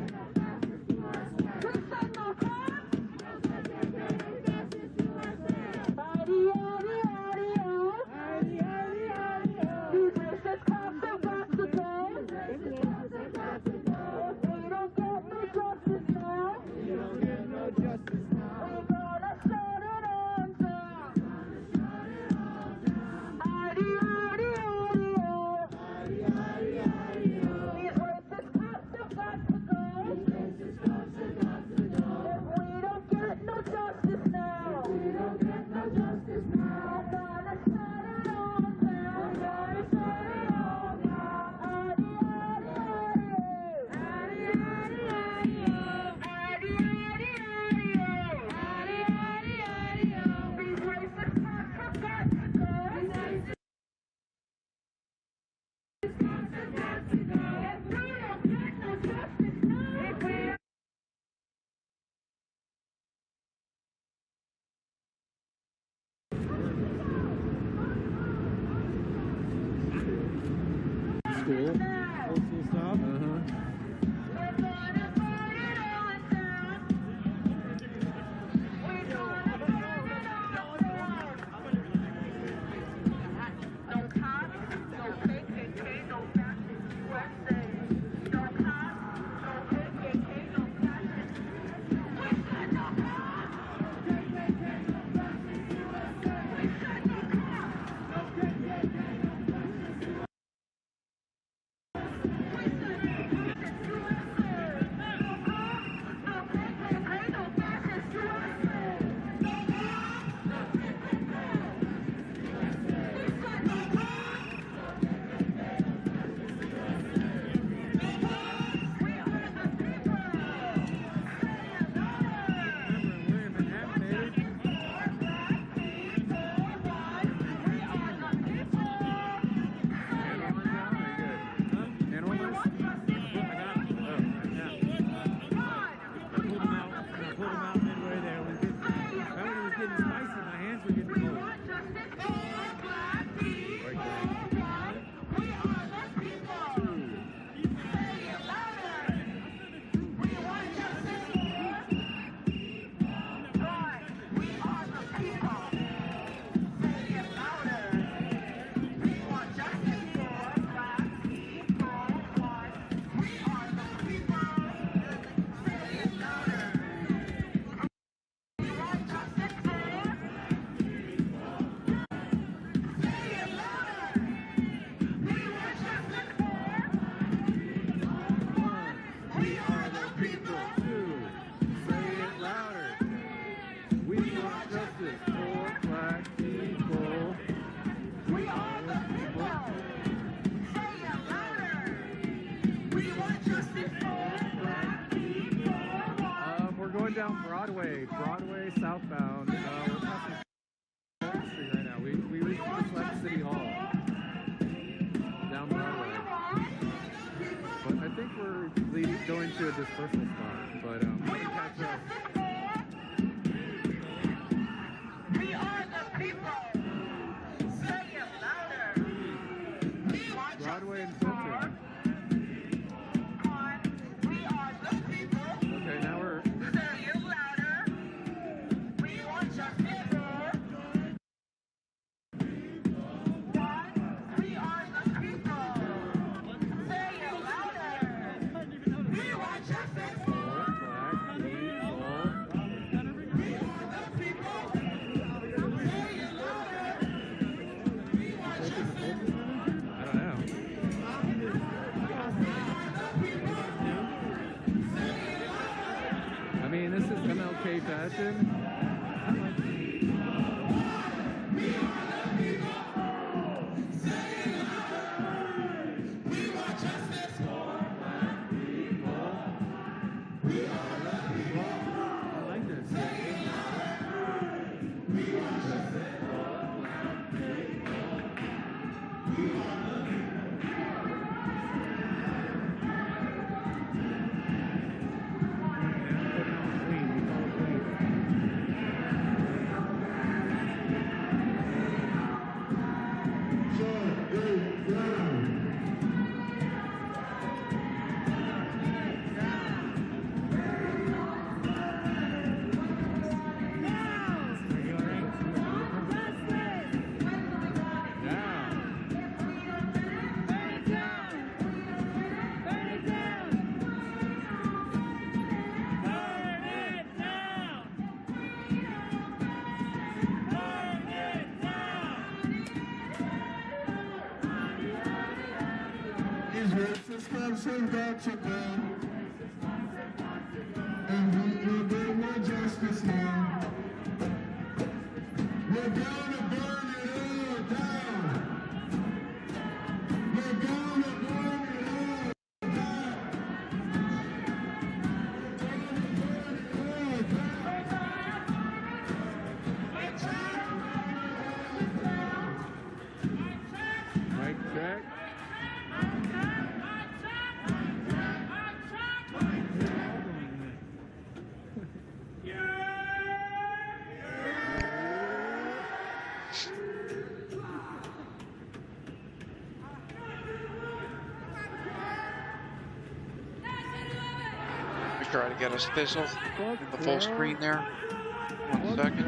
School. Stop. Broadway southbound. We're passing Street right now. We just left City Hall down Broadway, but I think we're going to a dispersal spot. But we can catch up. We are the people. Say it louder. Broadway and Fulton. We are the people. Okay, now we're. Say it louder. We want justice. We are the people. Say it louder. We want justice. I mean, this is MLK fashion. I like this. Got to go, and we will get more justice now. We're gonna burn it all down. We're gonna burn it all down. Mic check. Try to get us Thistle in the full screen there. 1 second.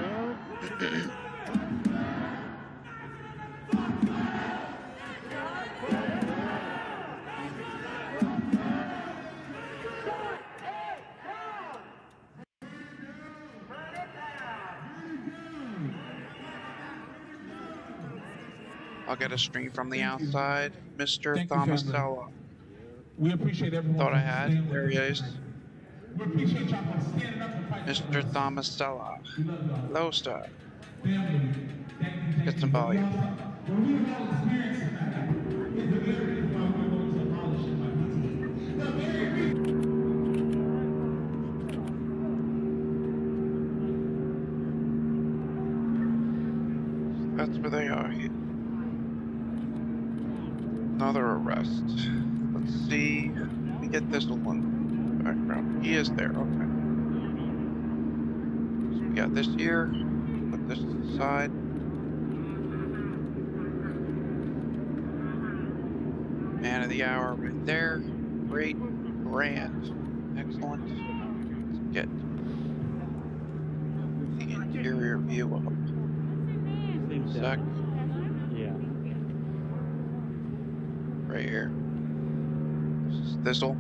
I'll get a stream from the outside. Mr. Thomasella. We appreciate everyone. Thought I had. There he is. We appreciate y'all for standing up and fighting. Mr. Thomasella. Hello, sir. Family, Get some volume. When we all experience it, it's the very reason why we're going to abolish it. The very reason. That's where they are. Another arrest. Let's see. Let me get this one background. He is there. Okay. So we got this here. Put this to the side. Man of the hour right there. Great. Grand. Excellent. Let's get the interior view up. Sec. Yeah. Right here. This is Thistle.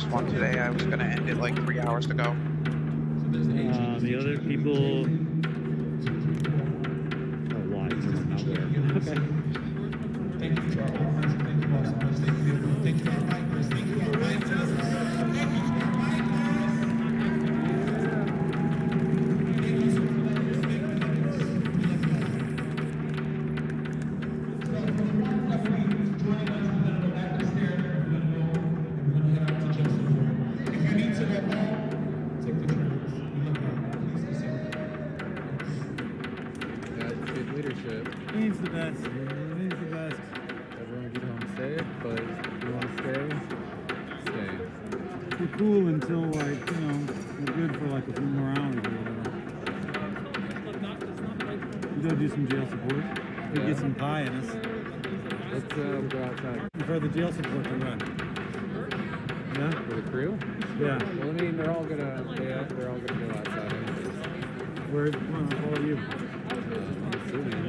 last one today. I was going to end it like 3 hours ago. The other people. Oh, why? Not where. Okay. Thank you to our offense. Thank you all so much. Thank you to our bikers. Thank you to our renters. Thank you to our bikers. Thank you so much. Joining us, we're going to go back upstairs. We're going to go and we're going to head out to Jacksonville. If you need to go home, take the trains. We love you. Please be safe. That's good leadership. He's the best. He's the best. Everyone get home safe, but if you want to stay, stay. We're cool until, like, you know, we're good for like a few more hours or whatever. We go do some jail support. We get some pie in us. Let's go outside. For the jail support to run. Yeah? For the crew? Yeah. Well, I mean, they're all gonna go outside anyways. Where, well, how are you? I'm assuming.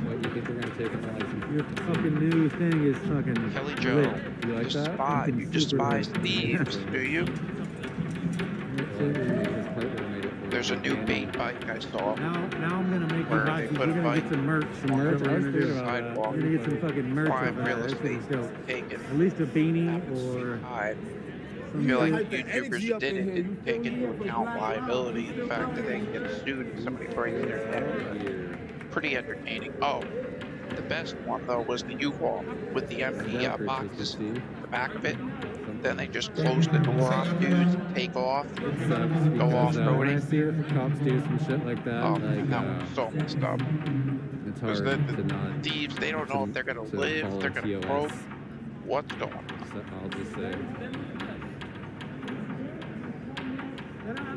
What, you think they're gonna take in the license? Your fucking new thing is fucking Kelly Joe, lit. You like that? you despise thieves, do you? There's a new bait bike I saw. Now I'm gonna make you Where buy they some. put We're a gonna bike get some merch. Some merch? I was thinking about that. Sidewalk. We're gonna get some fucking merch Prime over real there. estate So, taken. at least a beanie or I feel like YouTubers didn't take into account liability, the fact that they can get sued if somebody breaks their neck. Pretty entertaining. Oh, the best one though was the U-Haul with the empty boxes in the back of it. Then they just close the door on dudes, take off, go off When I roading. see it, cops do some shit like that. Oh, like, that was so messed up. it's Because hard the to not. thieves, they don't know if they're gonna to live, follow they're gonna TOS. broke. What's going on? So I'll just say.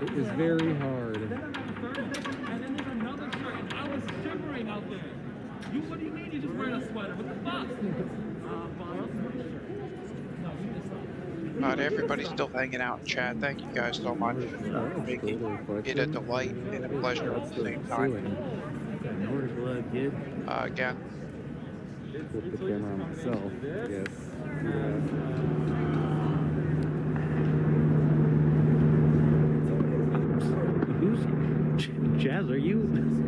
It is very hard. And then there's another shirt, and I was shivering out there. What do you mean you just wearing a sweater? What the fuck? Everybody's still hanging out in chat. Thank you guys so much for making it a delight and a pleasure at the same time. Again, Put the camera on myself. Yes. Who's Jazz? Are you?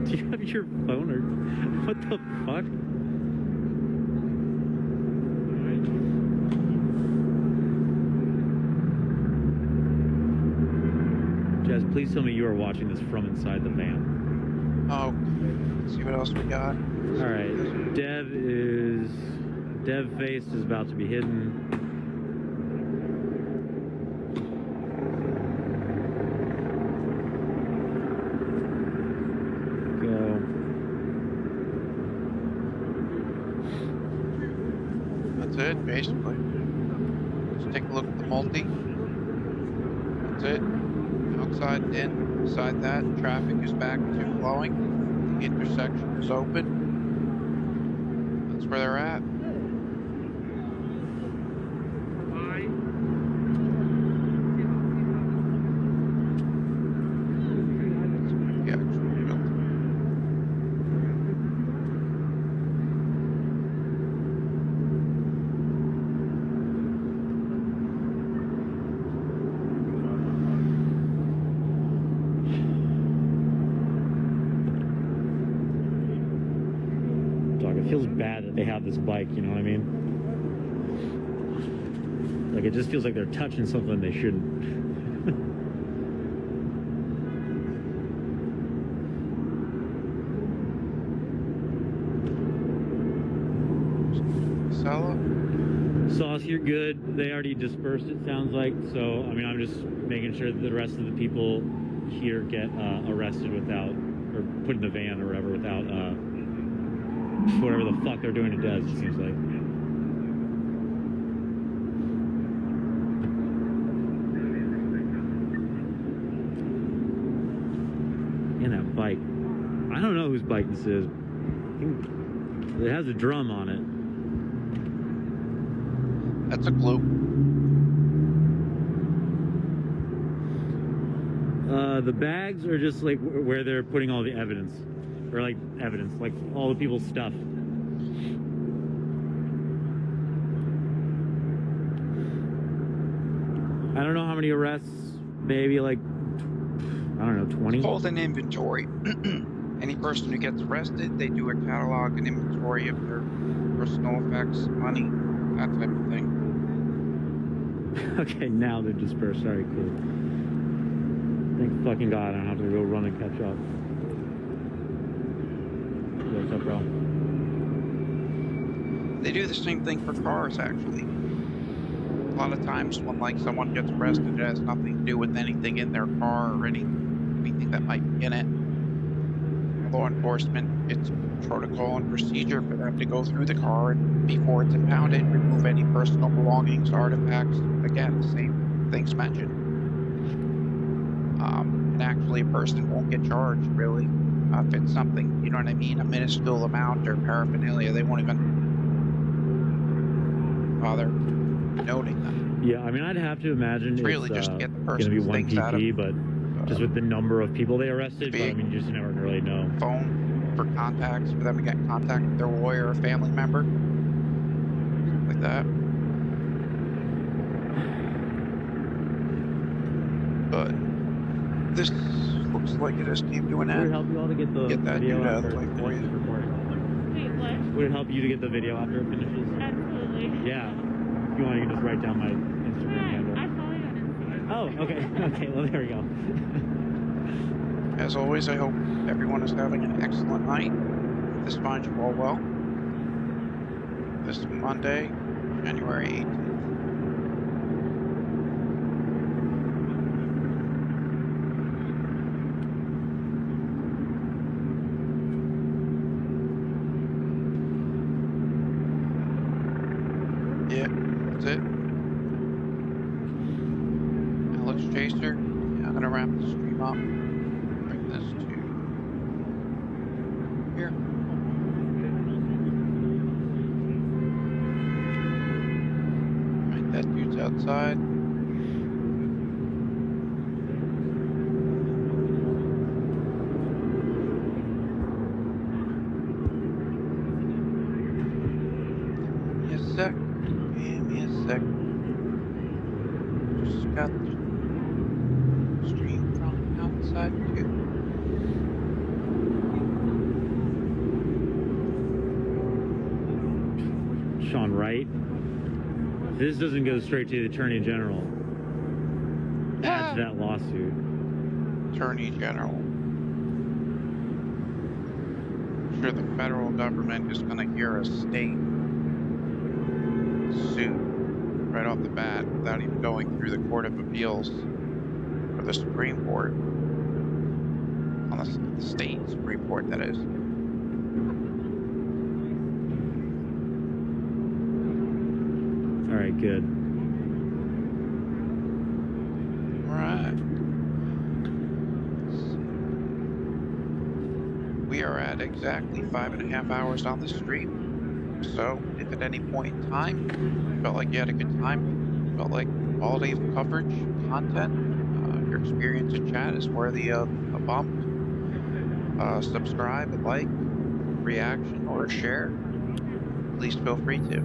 Do you have your phone or what the fuck? Jazz, please tell me you are watching this from inside the van. oh, let's see what else we got. All right, Dev face is about to be hidden. Go. That's it, basically. Let's take a look at the multi. That's it. Outside, in. Beside that, traffic is back to flowing. The intersection is open. That's where they're at. The actual building. Dog, it feels bad that they have this bike, you know what I mean? Like, it just feels like they're touching something they shouldn't. Sauce, you're good. They already dispersed, it sounds like. So, I mean, I'm just making sure that the rest of the people here get arrested without, or put in the van or whatever without, whatever the fuck they're doing to Des, it seems like. And that bike. I don't know whose bike this is. It has a drum on it. That's a clue. The bags are just like where they're putting all the evidence. Or like evidence, like all the people's stuff. many arrests? Maybe like, I don't know, 20? It's called an inventory. Any person who gets arrested, they do a catalog and inventory of their personal effects, money, that type of thing. Okay, now they're dispersed. Alright, cool. Thank fucking God I don't have to go run and catch up. What's up, bro? They do the same thing for cars, actually. A lot of times when like someone gets arrested, it has nothing to do with anything in their car or anything that might be in it. Law enforcement, it's protocol and procedure for them to go through the car and before it's impounded, remove any personal belongings, artifacts. Again, the same things mentioned. And actually a person won't get charged, really. If it's something, you know what I mean, a minuscule amount or paraphernalia, they won't even bother noting them. Yeah, I mean, I'd have to imagine it's really it's just to get the going to be person's one things out of PP, but just with the number of people they arrested, but I mean, you just never really know. Phone for contacts, for them to get in contact with their lawyer or family member, something like that. But this looks like it just came to an end. Would it help you all to get the that video dude out of after the way it for you. finishes recording? Wait, what? Would it help you to get the video after it finishes? Absolutely. Yeah. If you want, you can just write down my Instagram handle. I follow you on Instagram. Oh, okay. Okay, well, there we go. As always, I hope everyone is having an excellent night. This finds you all well. This is Monday, January 18th. Yeah, that's it. Alex Chaser. Yeah, I'm gonna wrap the stream up. Bring this to here. Right, that dude's outside. Give me a sec. Give me a sec. Just got the stream from outside too. Sean Wright. This doesn't go straight to the Attorney General. Add to that lawsuit. Attorney General. I'm sure the federal government is going to hear a state suit right off the bat without even going through the Court of Appeals or the Supreme Court. On the state Supreme Court, that is. All right, good. Right. We are at exactly 5.5 hours on the stream. So, if at any point in time you felt like you had a good time, felt like quality of coverage, content, your experience in chat is worthy of a bump, subscribe, a like, reaction, or a share, please feel free to.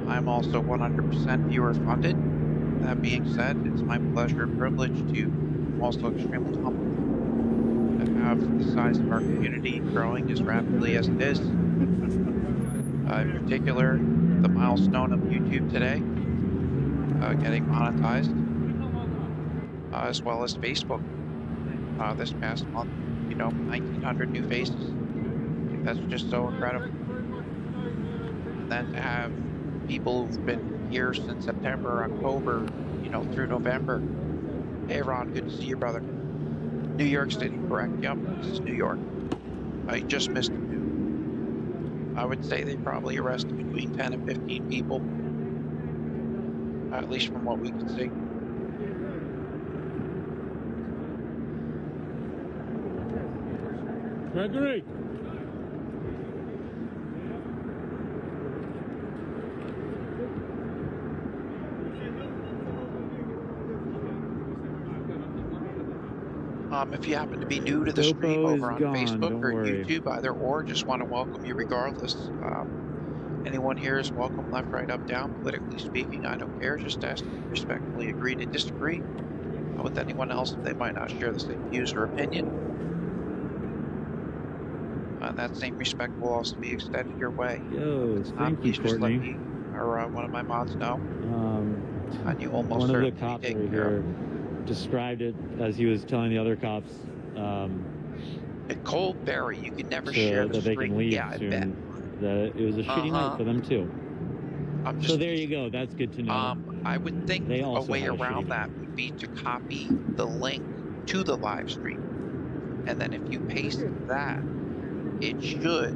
I'm also 100% viewer funded. That being said, it's my pleasure and privilege to, I'm also extremely humbled to have the size of our community growing as rapidly as it is. In particular, the milestone of YouTube today, getting monetized, as well as Facebook. This past month, 1,900 new faces. That's just so incredible. And then to have people who've been here since September, October, through November. Hey Ron, good to see you, brother. New York City, correct? Yep, this is New York. I just missed it. I would say they probably arrested between 10 and 15 people. At least from what we can see. Gregory! If you happen to be new to the stream over on Facebook or YouTube, either or, just want to welcome you regardless. Anyone here is welcome, left, right, up, down. Politically speaking, I don't care. Just ask to respectfully agree to disagree with anyone else if they might not share the same views or opinion. That same respect will also be extended your way. Yo, thank you, please just let Courtney. me or one of my mods know. And you almost One of the certainly cops taken right care here of. described it as he was telling the other cops At Coldberry, you can never share that the they street. can leave Yeah, I bet. soon. That it was a shitty night for them too. So there you go. That's good to know. I would think They a also way had a around shitty that would be to copy the link to the live stream. And then if you paste that, it should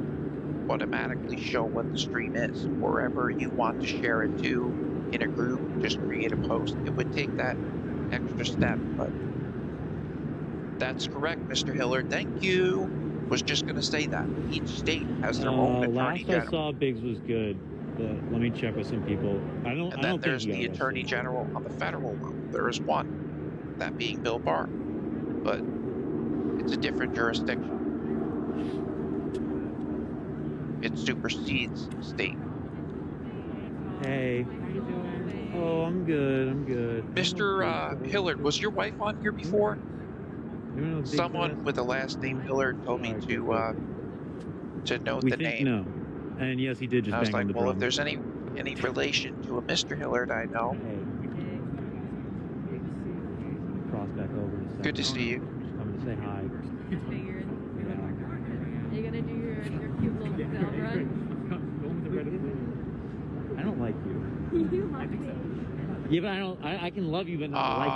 automatically show what the stream is. Wherever you want to share it to in a group, just create a post. It would take that extra step, but that's correct, Mr. Hillard. Thank you. Was just going to say that. Each state has their own attorney Last I general. saw, Biggs was good. But let me check with some people. I don't And then think there's he got the arrested. attorney general on the federal level. There is one, that being Bill Barr. But it's a different jurisdiction. It supersedes state. Hey. Oh, I'm good. I'm good. Mr. Hillard, was your wife on here before? Someone with the last name Hillard told me to note We the think name. no. And yes, he did just I was bang on like, the well, drum. if there's any relation to a Mr. Hillard I know. Cross back over in a second. Good to see you. Just coming to say hi. Figured. Are you gonna do your cute little bell run? I don't like you. You love me. Yeah, but I can love you, but not like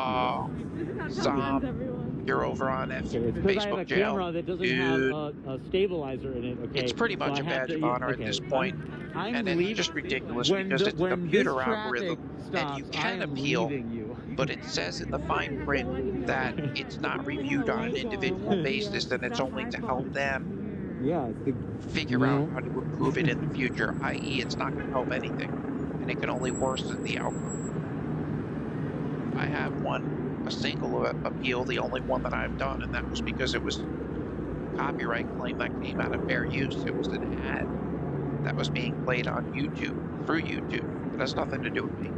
you. Sam, you're over on Because I have a Facebook jail. camera that doesn't Dude, have a stabilizer in it. Okay, it's pretty so much I a have badge to- of honor okay. at this point. I'm And leaving. it's just ridiculous When because the- it's a when computer this traffic algorithm and you stops, I can am appeal, leaving you. but it says in the fine print that it's not reviewed on an individual basis and it's only to help them figure out how to improve it in the future, i.e. it's not going to help anything and it can only worsen the outcome. I have a single appeal, the only one that I've done, and that was because it was copyright claim that came out of fair use. It was an ad that was being played on YouTube, through YouTube. It has nothing to do with me.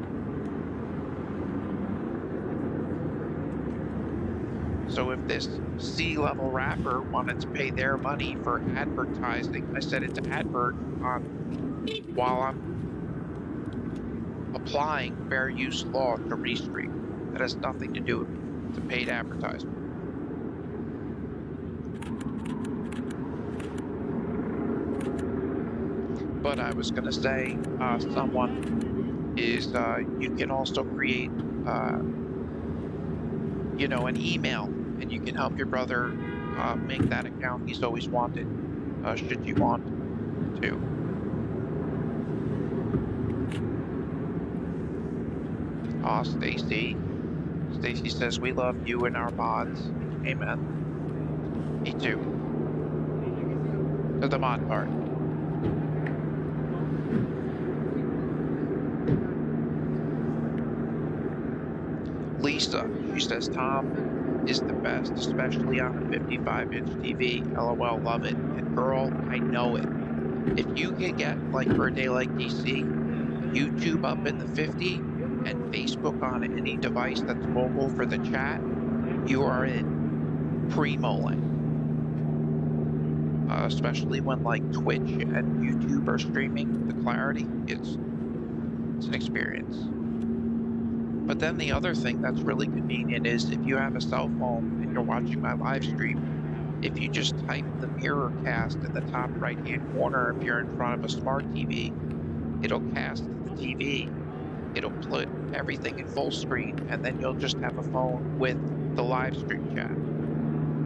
So if this C-level rapper wanted to pay their money for advertising, I said it's advert on while I'm applying fair use law to restream. That has nothing to do with paid advertisement. But I was gonna say, someone is, you can also create, an email, and you can help your brother make that account he's always wanted, should you want to. Stacy. Stacy says, we love you and our mods. Amen. Me too. To the mod part. Lisa, she says, Tom is the best, especially on a 55-inch TV. LOL, love it. And girl, I know it. If you can get, like for a day like DC, YouTube up in the 50 and Facebook on any device that's mobile for the chat, you are in primo land. Especially when like Twitch and YouTube are streaming, the clarity, it's an experience. But then the other thing that's really convenient is if you have a cell phone and you're watching my live stream, if you just type the mirror cast in the top right hand corner, if you're in front of a smart TV, it'll cast the TV, it'll put everything in full screen, and then you'll just have a phone with the live stream chat.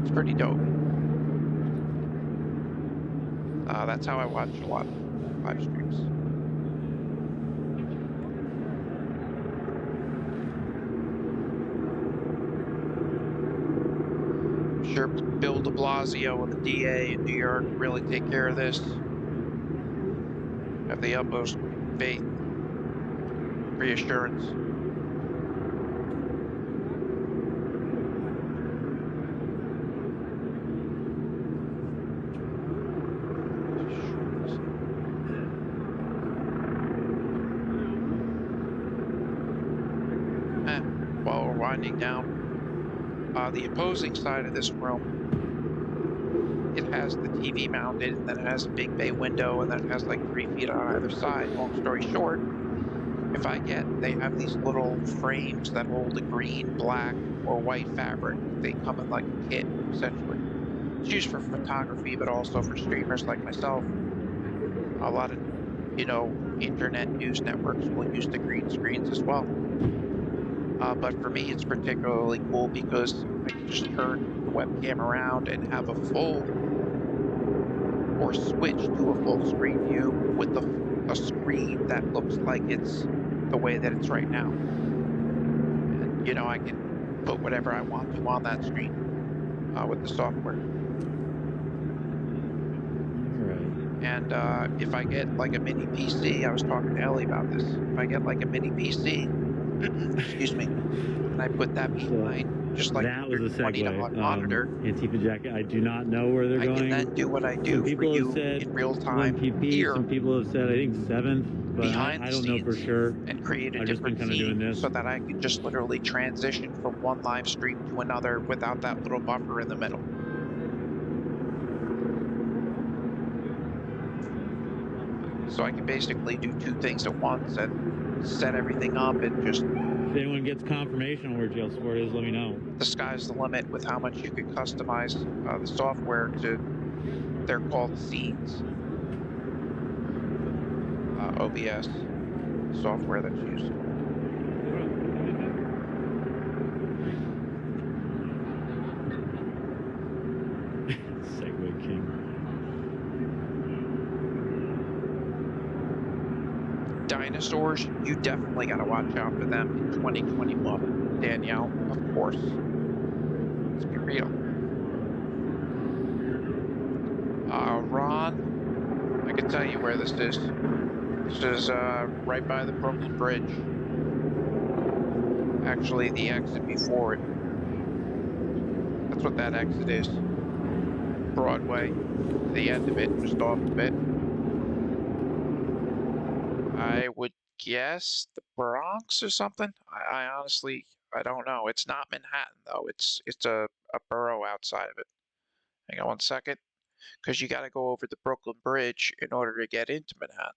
It's pretty dope. That's how I watch a lot of live streams. I'm sure Bill de Blasio and the DA in New York really take care of this. Have the utmost faith, reassurance. winding down. The opposing side of this room, it has the TV mounted, and then it has a big bay window, and then it has like 3 feet on either side. Long story short, they have these little frames that hold a green, black, or white fabric. They come in like a kit, essentially. It's used for photography, but also for streamers like myself. A lot of, internet news networks will use the green screens as well. But for me, it's particularly cool because I can just turn the webcam around and have a full, or switch to a full screen view with a screen that looks like it's the way that it's right now. And, I can put whatever I want to on that screen with the software. And if I get like a mini PC, I was talking to Ellie about this. If I get like a mini PC, excuse me, and I put that behind just like that was a $120 monitor. Antifa jacket. I do not know where they're going. I can then do what I do for you in real time here. Some people have said I think 7th, but I don't know for sure. And create a I've just been different kind of doing this so that I can just literally transition from one live stream to another without that little buffer in the middle. So I can basically do 2 things at once and set everything up and just... If anyone gets confirmation on where jail sport is, let me know. The sky's the limit with how much you can customize the software to... They're called scenes. OBS software that's used. Segway King. Dinosaurs, you definitely got to watch out for them in 2021. Danielle, of course. Let's be real. Ron, I can tell you where this is. This is right by the Brooklyn Bridge. Actually, the exit before it. That's what that exit is. Broadway. The end of it, just off of it. I would guess the Bronx or something. I honestly, I don't know. It's not Manhattan though. It's a borough outside of it. Hang on one second, because you got to go over the Brooklyn Bridge in order to get into Manhattan.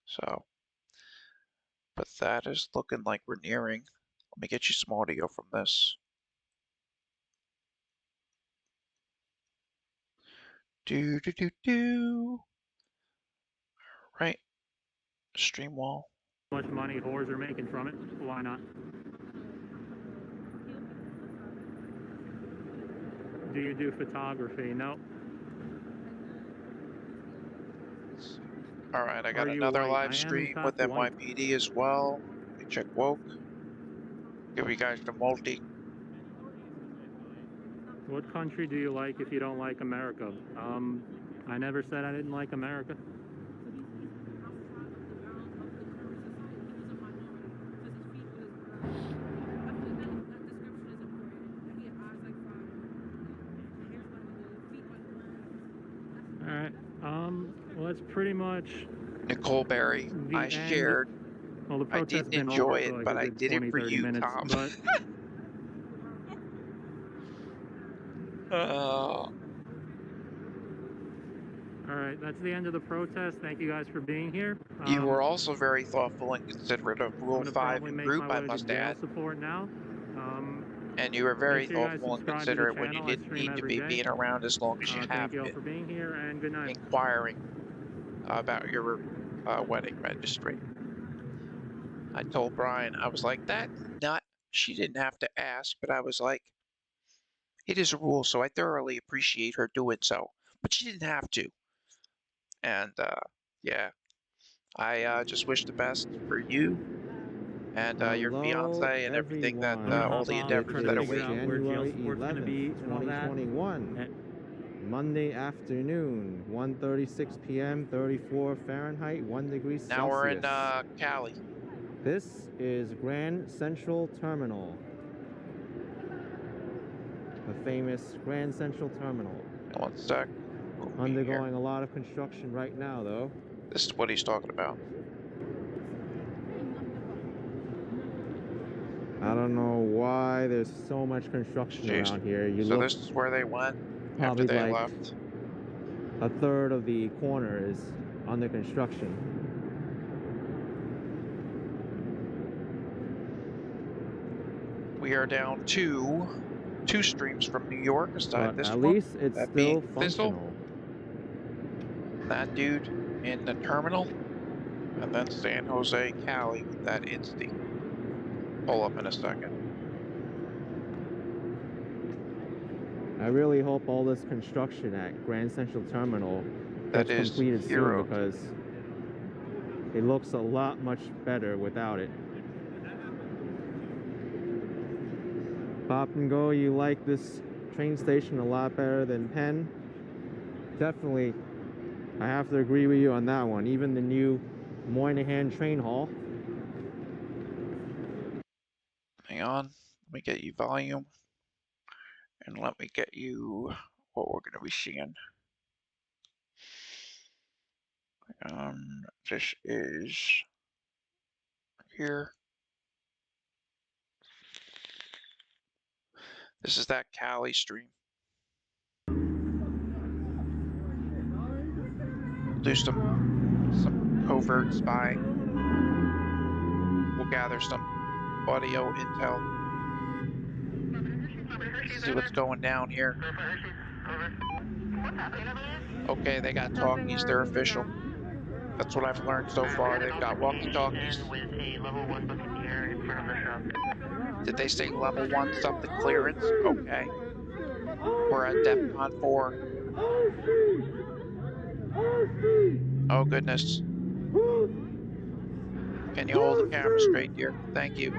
So, but that is looking like we're nearing. Let me get you some audio from this. Do. All right. Stream wall. How much money whores are making from it? Why not? Do you do photography? No. All right, I got another live stream with NYPD as well. Let me check woke. Give you guys the multi. What country do you like if you don't like America? I never said I didn't like America. Well, that's pretty much... Nicole Berry, I shared. Well, I didn't enjoy it, but I did it for you, Tom. All right, that's the end of the protest. Thank you guys for being here. You were also very thoughtful and considerate of Rule 5 in group, I must add. Support now. And you were very thoughtful and considerate when you didn't need to be being around as long as you have Thank you all been. for being here, and good night. Inquiring about your wedding registry. I told Brian, I was like, she didn't have to ask, but I was like, it is a rule, so I thoroughly appreciate her doing so. But she didn't have to. And, yeah, I just wish the best for you and your fiance and everything that, all the endeavors that await. January 11th, 2021. Monday afternoon, 1:36 p.m., 34 Fahrenheit, 1 degree Celsius. Now we're in Cali. This is Grand Central Terminal. The famous Grand Central Terminal. One sec. Undergoing a lot of construction right now, though. This is what he's talking about. I don't don't know why there's so much construction around here. You So look, this is where they went probably after they like left. a third of the corner is under construction. We are down two streams from New York aside But this at one. least it's that still being functional. Thistle, that dude in the terminal, and then San Jose, Cali with that Insti. Pull up in a second. I really hope all this construction at Grand Central Terminal That gets is completed soon, hero. because it looks a lot much better without it. Pop and Go, you like this train station a lot better than Penn? Definitely, I have to agree with you on that one. Even the new Moynihan train hall. Hang on, let me get you volume, and let me get you what we're going to be seeing. This is here. This is that Cali stream. Do some covert spy. We'll gather some audio intel. See what's going down here. Okay, they got talkies. They're official. That's what I've learned so far. They've got walkie-talkies. Did they say level 1 something clearance? Okay. We're at DEFCON 4. Oh goodness. Can you hold the camera straight, dear? Thank you.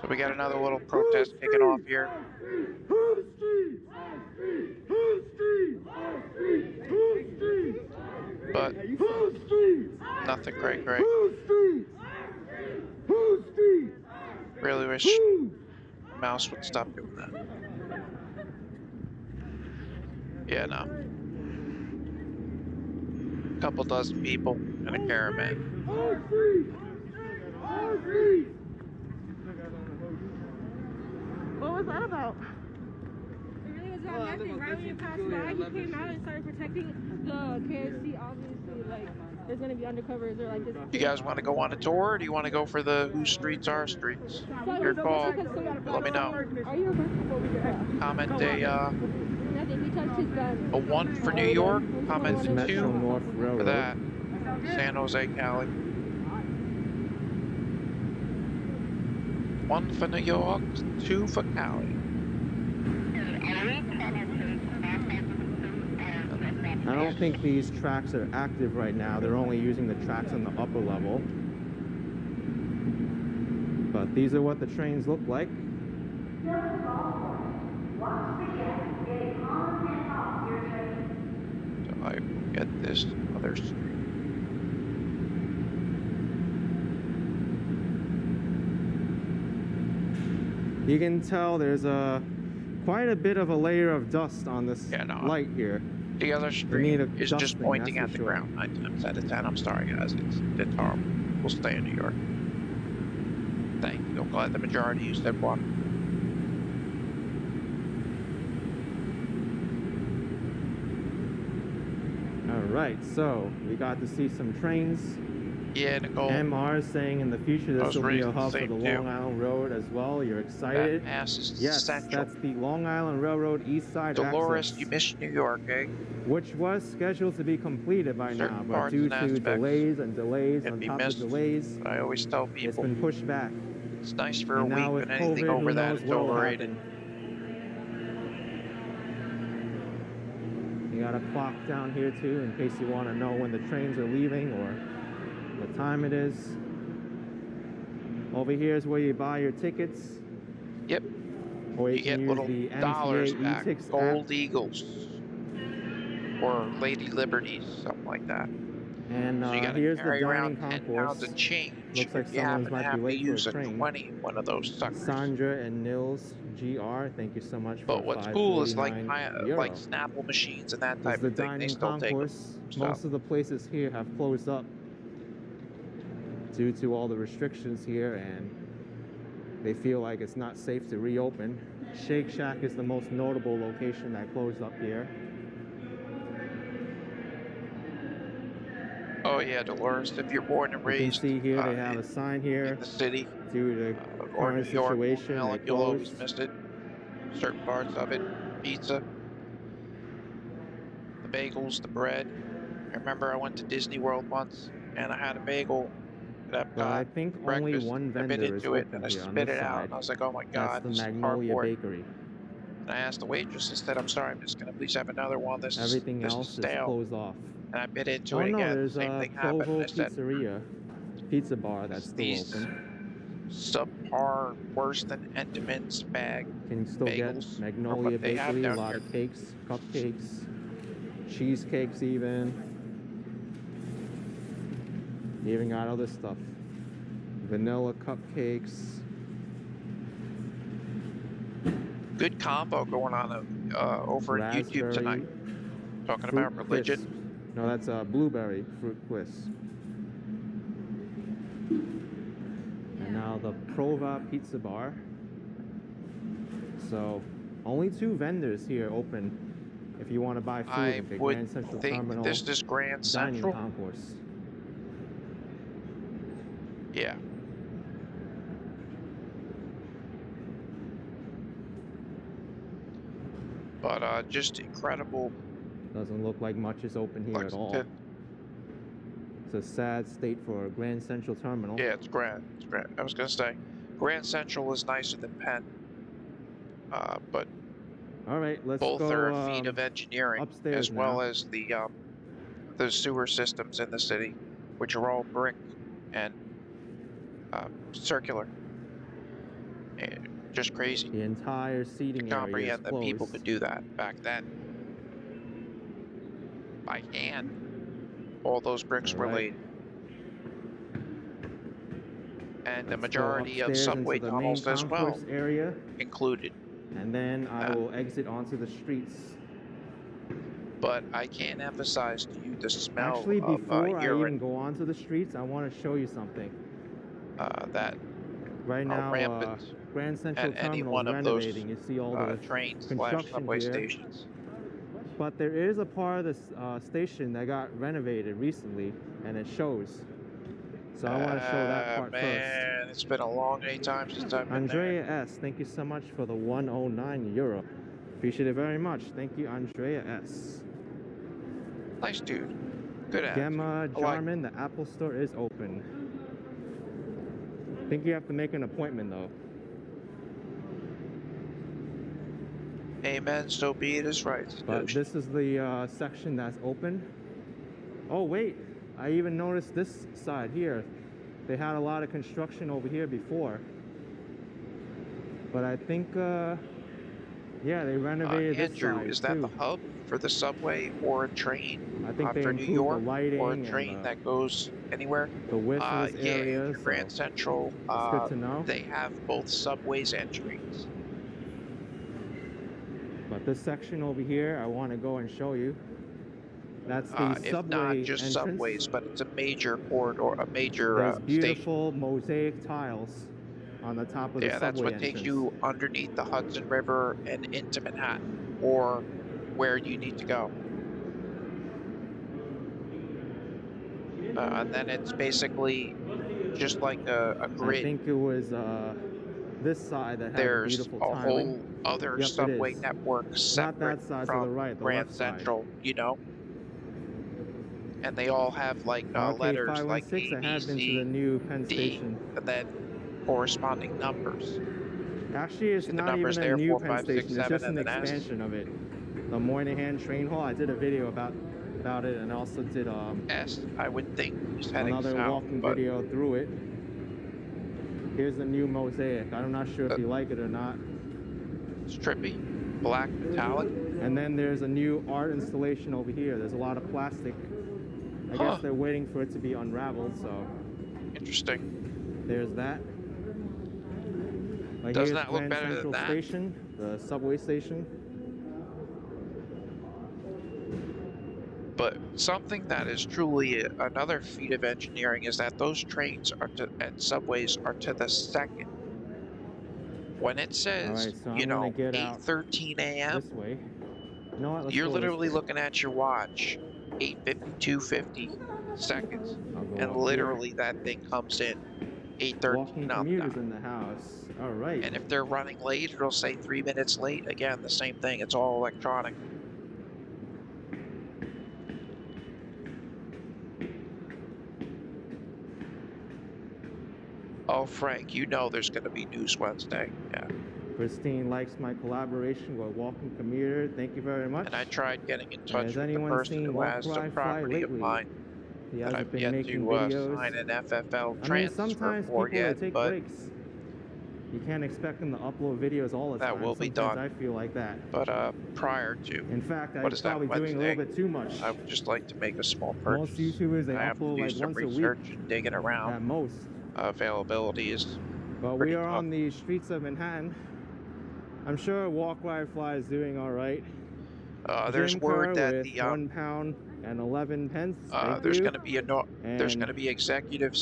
So we got another little protest kicking off here. But nothing great. Really wish the mouse would stop doing that. Yeah, no. A couple dozen people in a caravan. What was that about? It really was about nothing. Right when you passed by, he came out and started protecting the KFC. Obviously, like, there's going to be undercovers or like this. You guys want to go on a tour, or do you want to go for the whose streets are streets? Your call. Let me know. Are you Comment nothing. He touched his gun. a 1 for New York. Comment Metro 2 North for Railroad. that. San Jose, Cali. 1 for New York, 2 for Cali. I don't think these tracks are active right now. They're only using the tracks on the upper level. But these are what the trains look like. So I will get this other street. You can tell there's quite a bit of a layer of dust on this light here. The other need street a is just dusting, pointing that's at for the sure. ground 9 times out of 10. I'm sorry, guys. It's horrible. We'll stay in New York. Thank you. I'm glad the majority used that one. All right, so we got to see some trains. Yeah, Nicole. MR is saying in the future I this was will be a raised the hub for same the too. Long Island Road as well. You're excited? That ass is Yes, essential. that's the Long Island Railroad East Side Dolores, access, you missed New York, eh? which was scheduled to be completed by now, Certain but parts due and to aspects delays and delays can on be top missed. of delays, I always tell it's people been pushed back. it's nice for a And now week, with but anything COVID, over who that knows is what will overrated. happen. You got a clock down here too, in case you want to know when the trains are leaving or what time it is. Over here is where you buy your tickets. Yep. Or you You can get use little the dollars MTA back, e-tix gold app. eagles, or Lady Liberties, something like that. And So you gotta here's the carry dining around 10 pounds concourse. of change. Looks like if you someone's happen to might have be to late for use a a train. 20 in one of those suckers. Sandra and Nils GR, thank you so much for But what's cool is like €5.49. like Snapple machines and that This type is the of thing. They dining still take them. concourse. So Most of the places here have closed up. due to all the restrictions here, and they feel like it's not safe to reopen. Shake Shack is the most notable location that closed up here. Oh yeah, Dolores, if you're born and You can raised see here they have a sign here in the city due to or New current York, situation. Long They Island, you'll always closed. miss it. Certain parts of it, pizza, the bagels, the bread. I remember I went to Disney World once and I had a bagel at But I think only breakfast. one I bit vendor is into it open and I here on spit this it out side. and I was like, oh my That's god, the this is Magnolia cardboard. Bakery. And I asked the waitress, I said, I'm sorry, I'm just gonna please have another one. Everything This is else is stale. closed off. And I bit into Oh it no, again. there's Same a thing happened. Provo I said, Pizzeria, pizza bar that's still these open. subpar, worse than Entenmann's bag Can you still get bagels are Magnolia what they have Bakery, a down lot here. of cakes, cupcakes, cheesecakes even. They even got other stuff. Vanilla cupcakes. Good combo going on over at YouTube tonight. Talking fruit about religion. twist. No, that's a blueberry fruit twist. And now the Prova Pizza Bar. So, only 2 vendors here open if you want to buy food I at the would Grand Central think Terminal this is Grand dining Central. concourse. Yeah. But just incredible. Doesn't look like much is open here at all. It's a sad state for Grand Central Terminal. Yeah, it's grand. It's grand. I was gonna say, Grand Central is nicer than Penn. But all right, let's both go, are a feat of engineering, upstairs as well now. as the sewer systems in the city, which are all brick and circular. And just crazy. The entire seating area is Comprehend that people closed. could do that back then by hand. All those bricks were laid. And the Let's go majority of upstairs subway into the main tunnels as well concourse area, included. and then I will exit onto the streets. But I can't emphasize to you the smell Actually, of before I urine even go onto the streets, I want to show you something. that Right now, rampant Grand Central at any Terminal one is of those renovating. You see all the trains / construction subway here. stations. But there is a part of this station that got renovated recently, and it shows. So I want to show that part Man, it's been a long time since I've first. been there. Andrea S., thank you so much for the 109 euro. Appreciate it very much. Thank you, Andrea S. Nice dude. Good attitude. Gemma Jarman, the Apple Store is open. I think you have to make an appointment though. Amen, so be it is right. But this is the section that's open. Oh wait, I even noticed this side here. They had a lot of construction over here before. But I think, yeah, they renovated this Andrew, side is that too. the hub for the subway or a train I think they for New improved York, the lighting or a and train that goes anywhere? the width of this Yeah, area. your Grand Central. It's good to know. They have both subways and trains. But this section over here, I want to go and show you. That's the If subway not just entrance. subways, but it's a major corridor, a major There's station. beautiful mosaic tiles on the top of the Yeah, subway that's what entrance. takes you underneath the Hudson River and into Manhattan, or where you need to go. And then it's basically just like a grid. I think it was this side that had There's beautiful a tiling. whole other Yep, it subway is. network Not separate that side from to the right, the Grand left side. Central, you know? And they all have like letters like A, RK516, I B, have been to C, the new Penn D, Station. and then corresponding numbers. Actually, it's See the not even numbers a there, new 4, Penn 5, 6, Station. It's 7, just an and then S. expansion of it. The Moynihan Train Hall. I did a video about it, and also did S, I would think, is heading another south, walking but video through it. Here's the new mosaic. I'm not sure if you like it or not. it's trippy. Black metallic. And then there's a new art installation over here. There's a lot of plastic. I guess they're waiting for it to be unraveled, so. Interesting. There's that. Like Doesn't here's that look Grand better than Central that? Station, the subway station. But something that is truly another feat of engineering is that those trains are and subways are to the second. When it says, Alright, so you I'm gonna know, get out 8:13 a.m., this way. You know what? Let's you're go this literally way. looking at your watch, 8:52:50 seconds, I'll go and up here. literally that thing comes in 8:13 Walking on the commuters dot. in the house. Alright. And if they're running late, it'll say 3 minutes late. Again, the same thing. It's all electronic. Oh, Frank, you know there's going to be news Wednesday. Yeah. Christine likes my collaboration with Walking Commuter. Thank you very much. And I tried getting in touch Has with the anyone person seen who Walk, has some Ride, Fly property of lately? mine He that hasn't I've been yet making to videos. sign an FFL I mean, transfer sometimes for people yet, take but breaks. You can't expect them to upload videos all the that time. will be Sometimes done. I feel like that. But prior to, in fact, I'm what is that, probably doing a Wednesday? little bit too much. I would just like to make a small Most purchase. YouTubers, they I have to upload do like some once a week research and digging around. at most. Availability is But pretty we are tough. on the streets of Manhattan. I'm sure Walk, Ride, Fly is doing all right. There's Jim word Kerr that with the £1 and 11 pence. Thank there's you. going to be there's going to be executive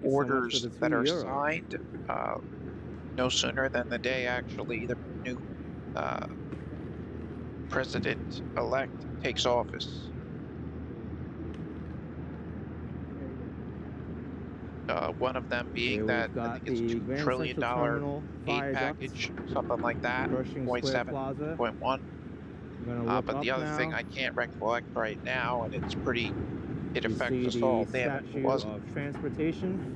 orders that are €2. signed no sooner than the day actually the new president-elect takes office. One of them being that I think it's $2 trillion aid package, something like that, 0.7, 0.1. But the other thing I can't recollect right now, and it's pretty, it affects us all. Damn it, it wasn't. Of transportation.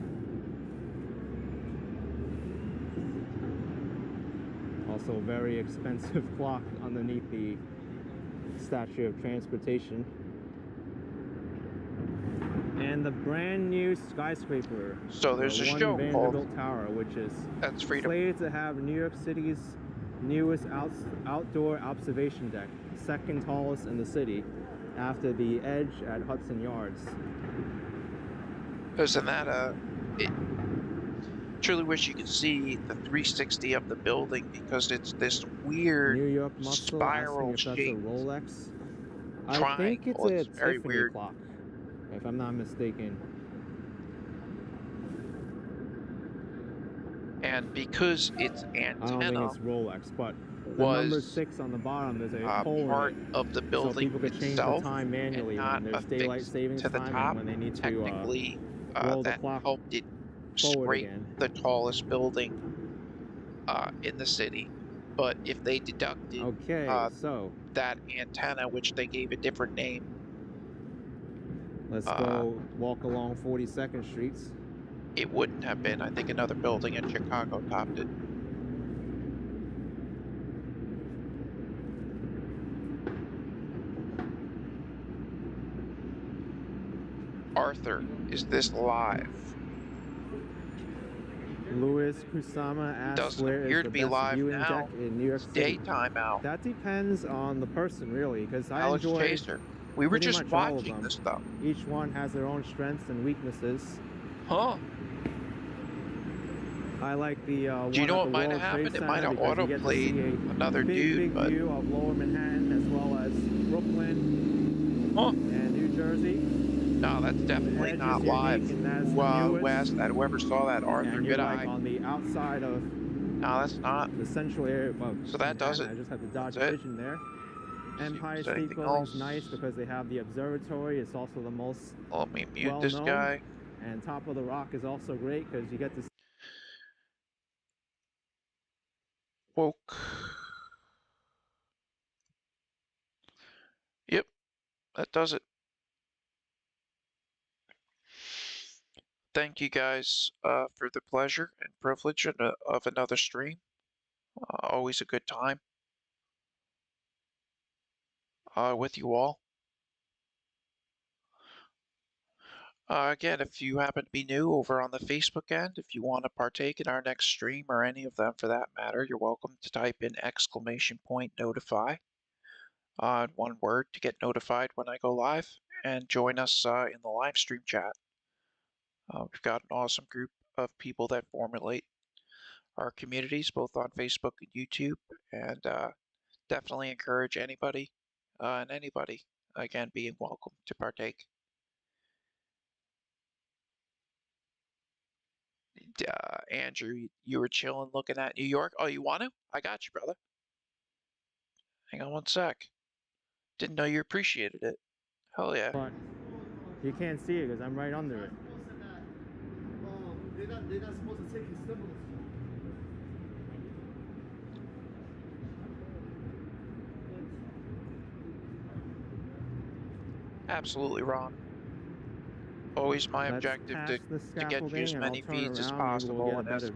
Also, very expensive clock underneath the statue of transportation. And the brand new skyscraper. So there's a One show Vanderbilt called Tower, which is That's Freedom. slated to have New York City's newest outdoor observation deck, second tallest in the city, after the Edge at Hudson Yards. Isn't that truly wish you could see the 360 of the building because it's this weird New York Muscle spiral asking if that's a shaped Rolex. I triangle. think it's a very Tiffany weird clock, if I'm not mistaken. And because its antenna I don't think it's Rolex, but the was number 6 on the bottom is a hole part in it, of the building so people could change itself the time manually when there's daylight savings to the time top, and when they need to technically roll the that clock helped it forward scrape again. the tallest building in the city. But if they deducted so that antenna, which they gave a different name, let's go walk along 42nd Street. It wouldn't have been. I think another building in Chicago topped it. Arthur, is this live? Louis Kusama asks Doesn't where appear is to the be best live viewing now. deck in New York It's City. daytime out. That depends on the person, really, because I Alex enjoy Chaser. We were pretty just much all of watching them. this stuff. Each one has their own strengths and weaknesses. Huh? I like the Do you know what might have World Trade happened? It Center might have because you get to see autoplayed a another big, dude, big but view of Lower Manhattan as well as Brooklyn and New Jersey. no, that's definitely Edge not is live. unique and that's the newest. West, that whoever saw that, Arthur, And you're good like eye. on the outside of No, that's not. the central area of So that does Manhattan. it. I just have to dodge That's it. vision there. Empire there's State anything Building's else. nice because they have the observatory. It's also the most Let me mute well this known. guy. And Top of the Rock is also great because you get to Woke. Yep, that does it. Thank you guys for the pleasure and privilege of another stream. Always a good time with you all. Again, if you happen to be new over on the Facebook end, if you want to partake in our next stream or any of them for that matter, you're welcome to type in !notify one word to get notified when I go live and join us in the live stream chat. We've got an awesome group of people that formulate our communities both on Facebook and YouTube, and definitely encourage anybody and anybody again, being welcome to partake. Andrew, you were chilling looking at New York. Oh, you want to? I got you, brother. Hang on one sec. Didn't know you appreciated it. Hell yeah. But you can't see it because I'm right under it. They're not supposed to take his stimulus. Absolutely wrong. Always my objective to get you as many feeds as possible and as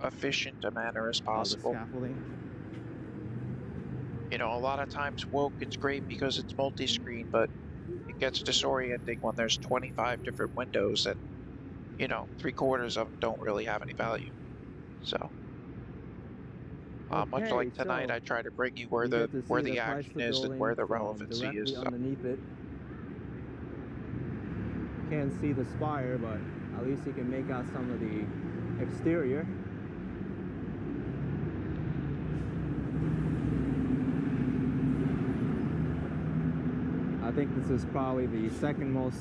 efficient a manner as possible. You know, a lot of times woke, it's great because it's multi-screen, but it gets disorienting when there's 25 different windows and, you know, 3/4 of them don't really have any value. So, much like tonight, I try to bring you where the action is and where the relevancy is. So. Underneath it. Can't see the spire, but at least you can make out some of the exterior. I think this is probably the second most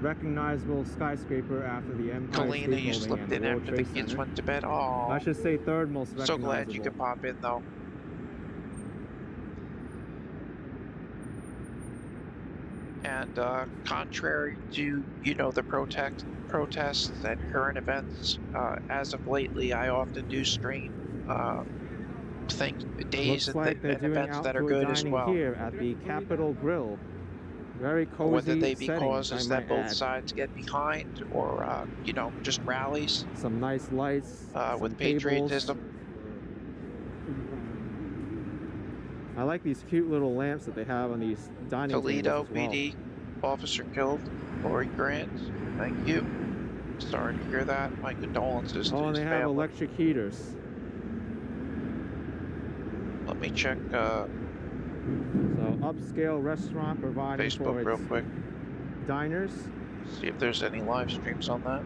recognizable skyscraper after the Empire Kalina, State you Building slipped and in the World after the Trade kids Center. went to bed. Oh, I should say third most so recognizable. glad you could pop in though. And contrary to, you know, the protests and current events, as of lately, I often do stream days and events that are good as well. Here at the Capitol Grill, very cozy. Whether they be settings, causes that both sides get behind, or you know, just rallies. Some nice lights with patriotism. I like these cute little lamps that they have on these dining Toledo tables as well. PD, officer killed, Lori Grant. Thank you. Sorry to hear that. My condolences to Oh, and his they have family. electric heaters. Let me check So upscale restaurant providing Facebook for real its quick. diners. See if there's any live streams on that.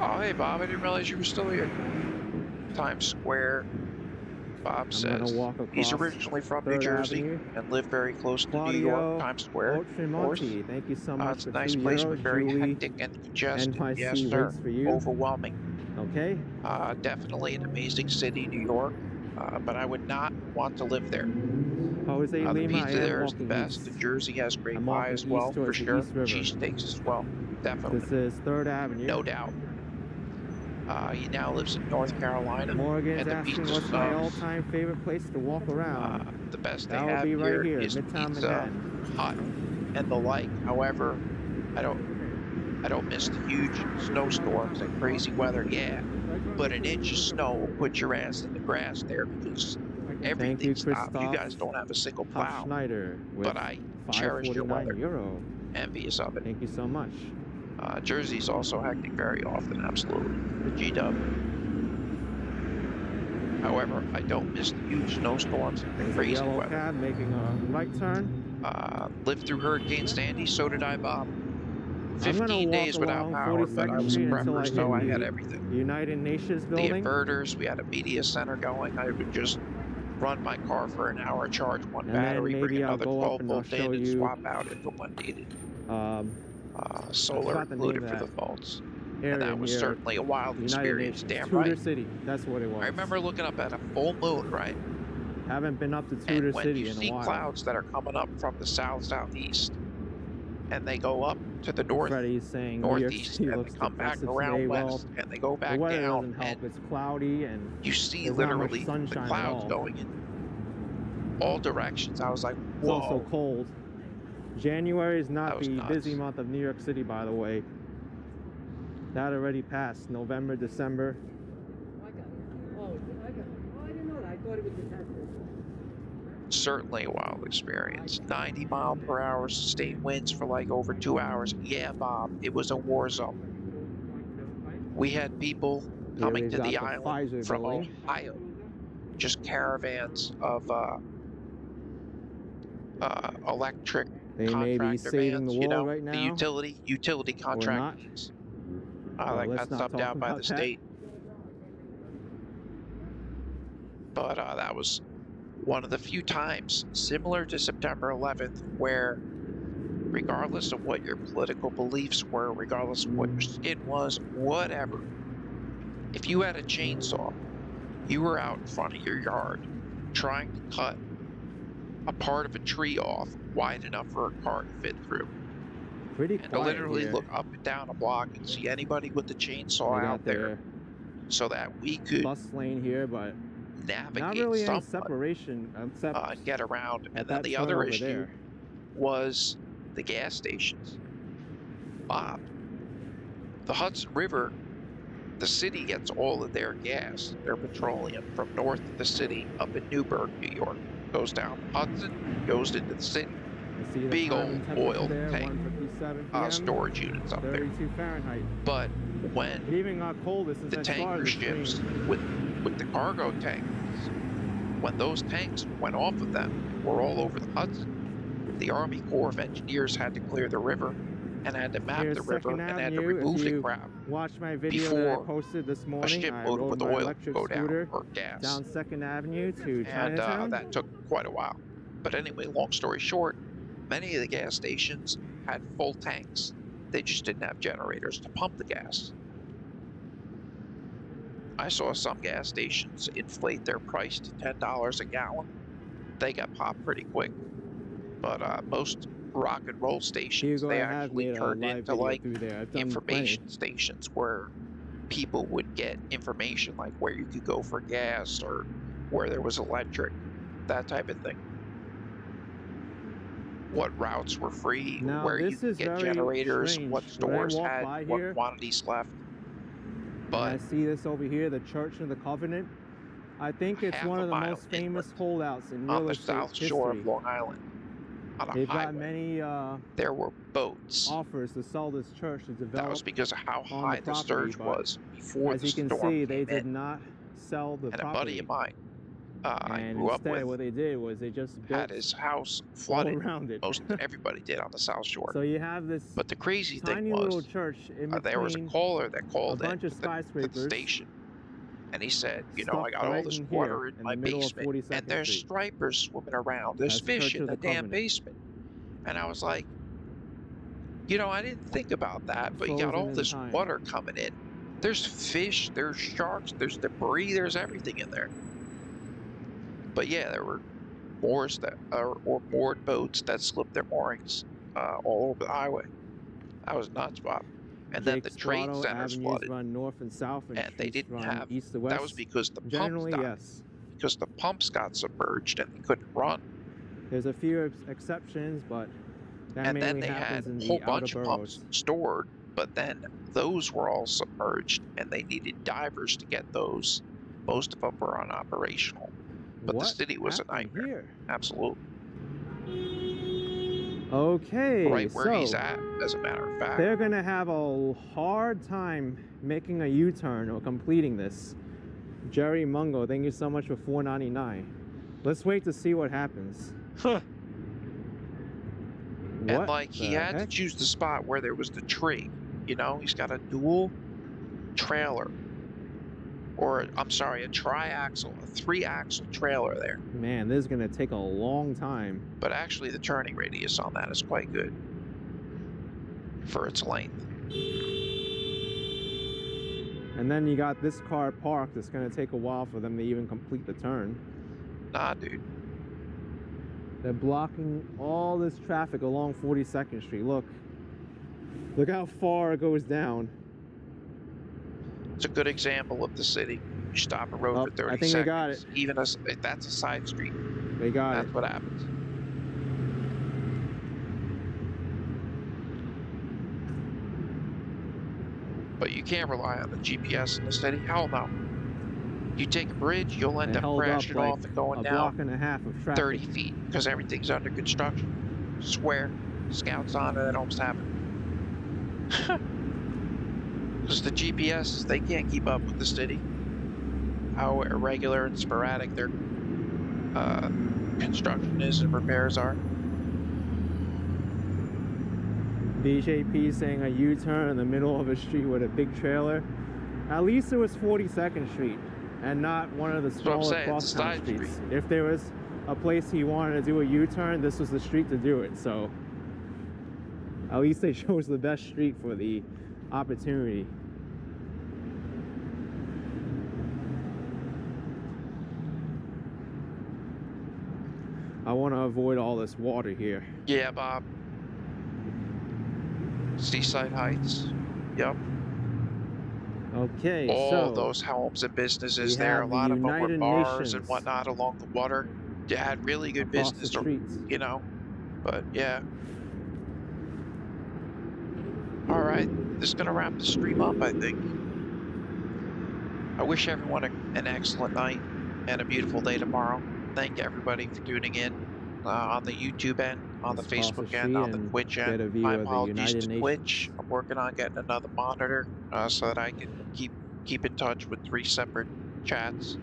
Oh, hey Bob, I didn't realize you were still here. Times Square. Bob says he's originally from New Jersey and lived very close to New York, Times Square. Of course. Thank you so much It's for a nice 2 place, euros. but very Julie, hectic and congested. NYC Yes, sir. waits for you. Overwhelming. Okay. Definitely an amazing city, New York. But I would not want to live there. Jose The Lima, I pizza am there is the walking best. east. The Jersey has great I'm pie walking as well, east for towards the sure. East River. Cheesesteaks as well, definitely. This is 3rd Avenue. No doubt. He now lives in North Carolina. Morgan's and the asking pizza what's my sucks. all-time favorite place to walk around. The best they That will have be right here, is Midtown pizza, Manhattan. hot, and the like. However, I don't miss the huge snowstorms and crazy weather. Yeah, but an inch of snow will put your ass in the grass there because everything stops. You guys don't have a single plow. Schneider with But I cherish your weather. €549. Envious of it. Thank you so much. Jersey's also hectic very often, absolutely. The G-Dub. However, I don't miss the huge snowstorms and There's a crazy yellow weather. cab making a right turn. Lived through Hurricane Sandy, so did I, Bob. I'm 15 gonna days walk without along power, but I 42nd was a Street until prepper, so I I hit had the everything. United Nations The building. inverters, we had a media center going. I would just run my car for an hour, charge one And then battery, bring maybe I'll another go 12 up and I'll volt show in, and you, swap out if and when needed. Solar forgot the name included of for the that phones. area And that was near certainly a wild United experience, Nations. damn Tudor right. City, that's what it was. I remember looking up at a full moon, right? Haven't been up to Tudor And when City you in see a while. clouds that are coming up from the southeast, and they go up to the Freddie's saying New York northeast, City and looks they come back depressive around today. west, Well, and they go back the weather down, doesn't help. and It's cloudy and you see there's not much literally the sunshine at clouds all. going in all directions. I was like, It's whoa. also cold. January is not That was the nuts. busy month of New York City, by the way. That already passed. November, December. Certainly a wild experience. 90 mile per hour sustained winds for like over 2 hours. Yeah, Bob, it was a war zone. We had people coming to the island from Ohio, just caravans of electric They may be contractor saving vans, the you world know, right now. the utility contractors. Well, Like let's that's not subbed talk out by about the that. state. But that was one of the few times, similar to September 11th, where regardless of what your political beliefs were, regardless of what your skin was, whatever, if you had a chainsaw, you were out in front of your yard trying to cut a part of a tree off wide enough for a car to fit through. Pretty And to quiet literally here. look up and down a block and see anybody with the chainsaw out there so that we could bus lane here, but navigate not really any somewhat, separation except get around. And then that the turn other over issue there. was the gas stations. The Hudson River, the city gets all of their gas, their petroleum, from north of the city up in Newburgh, New York. Goes down Hudson, goes into the city. See the Big time old and temperature oil there, tank 1:57 p.m., storage units up there. 32 Fahrenheit. But when It even got colder since the I tanker started the ships stream. with the cargo tanks, when those tanks went off of them, were all over the Hudson, the Army Corps of Engineers had to clear the river and had to map Here's the river 2nd and had to Avenue. remove If the you crap watch my video that I before posted this a morning, I shipload rode with my oil electric go down, scooter or gas. down 2nd Avenue to And Chinatown. that took quite a while. But anyway, long story short, many of the gas stations had full tanks. They just didn't have generators to pump the gas. I saw some gas stations inflate their price to $10 a gallon. They got popped pretty quick. But most rock and roll stations, they actually turned into like information stations where people would get information like where you could go for gas or where there was electric, that type of thing. What routes were free, Now, where you this could is get very generators, strange. what When I stores walk had by what here, quantities left. And But I see this over here, the Church of the Covenant. I think it's half one a of the mile most famous holdouts in on real the estate south shore history. of Long Island, on a They've got highway, many there were boats. offers to sell this church to develop. That was because of how on high the property, surge but was before as the you can storm see, they came did in. not sell the And a property. buddy of mine, I And grew up instead, with, what they did was they just built had his house all flooded. around it. Most everybody did on the south shore. So you have this But the crazy tiny thing little was, church in between there was a caller that called a bunch in of to the skyscrapers. station, and he said, you know, stuck I got all right this in water here, in my the middle of basement, 42nd and there's Street. stripers swimming around. There's That's the fish Church in of the the damn Covenant. basement. And I was like, you know, I didn't think about that, but you got Frozen all in this time. water coming in. There's fish, there's sharks, there's debris, there's everything in there. But yeah, there were moors that or moored boats that slipped their moorings all over the highway. That was nuts, Bob. And then the trade Jake's centers Avenues flooded, run north and south, and and they streets didn't run have. east to west. That was because the pumps Generally, died. yes. Because the pumps got submerged and they couldn't run. There's a few exceptions, but that And then mainly they happens had in a the whole outer bunch of boroughs. pumps stored, but then those were all submerged, and they needed divers to get those. Most of them were unoperational. But What the city was a happened nightmare. here? Absolutely. Okay, Right where so he's at, as a matter of fact. they're gonna have a hard time making a U-turn or completing this. Jerry Mungo, thank you so much for $4.99. Let's wait to see what happens. And What like he the had to heck? choose the spot where there was the tree. You know, he's got a dual trailer. Or, I'm sorry, a tri-axle, a 3-axle trailer there. Man, this is gonna take a long time. But actually the turning radius on that is quite good for its length. And then you got this car parked. It's gonna take a while for them to even complete the turn. Nah, dude. They're blocking all this traffic along 42nd Street. Look how far it goes down. It's a good example of the city. You stop a road for 30 I think seconds. they got it. Even if that's a side street. They got That's it. what happens. But you can't rely on the GPS in the city. Hell no. You take a bridge, you'll end They up held up crashing like off and going a down block and a half of traffic. 30 feet because everything's under construction. Swear. Scouts on it, that almost happened. Because the GPS, they can't keep up with the city. How irregular and sporadic their construction is and repairs are. BJP saying a U-turn in the middle of a street with a big trailer. At least it was 42nd Street. and not one of the That's what I'm smaller saying, it's a crosstown side streets. street. If there was a place he wanted to do a U-turn, this was the street to do it. So at least they chose the best street for the opportunity. I want to avoid all this water here. Yeah, Bob. Seaside Heights. Yep. Okay, All so those homes and businesses we there. A have the lot of them were United bars Nations and whatnot along the water. You had really good across business, the streets. you know. But yeah. All right, this is gonna wrap the stream up, I think. I wish everyone an excellent night and a beautiful day tomorrow. Thank everybody for tuning in on the YouTube end, on the Facebook end, on the Twitch end. get a view My of the apologies United to Twitch. I'm working on getting another monitor so that I can keep in touch with 3 separate chats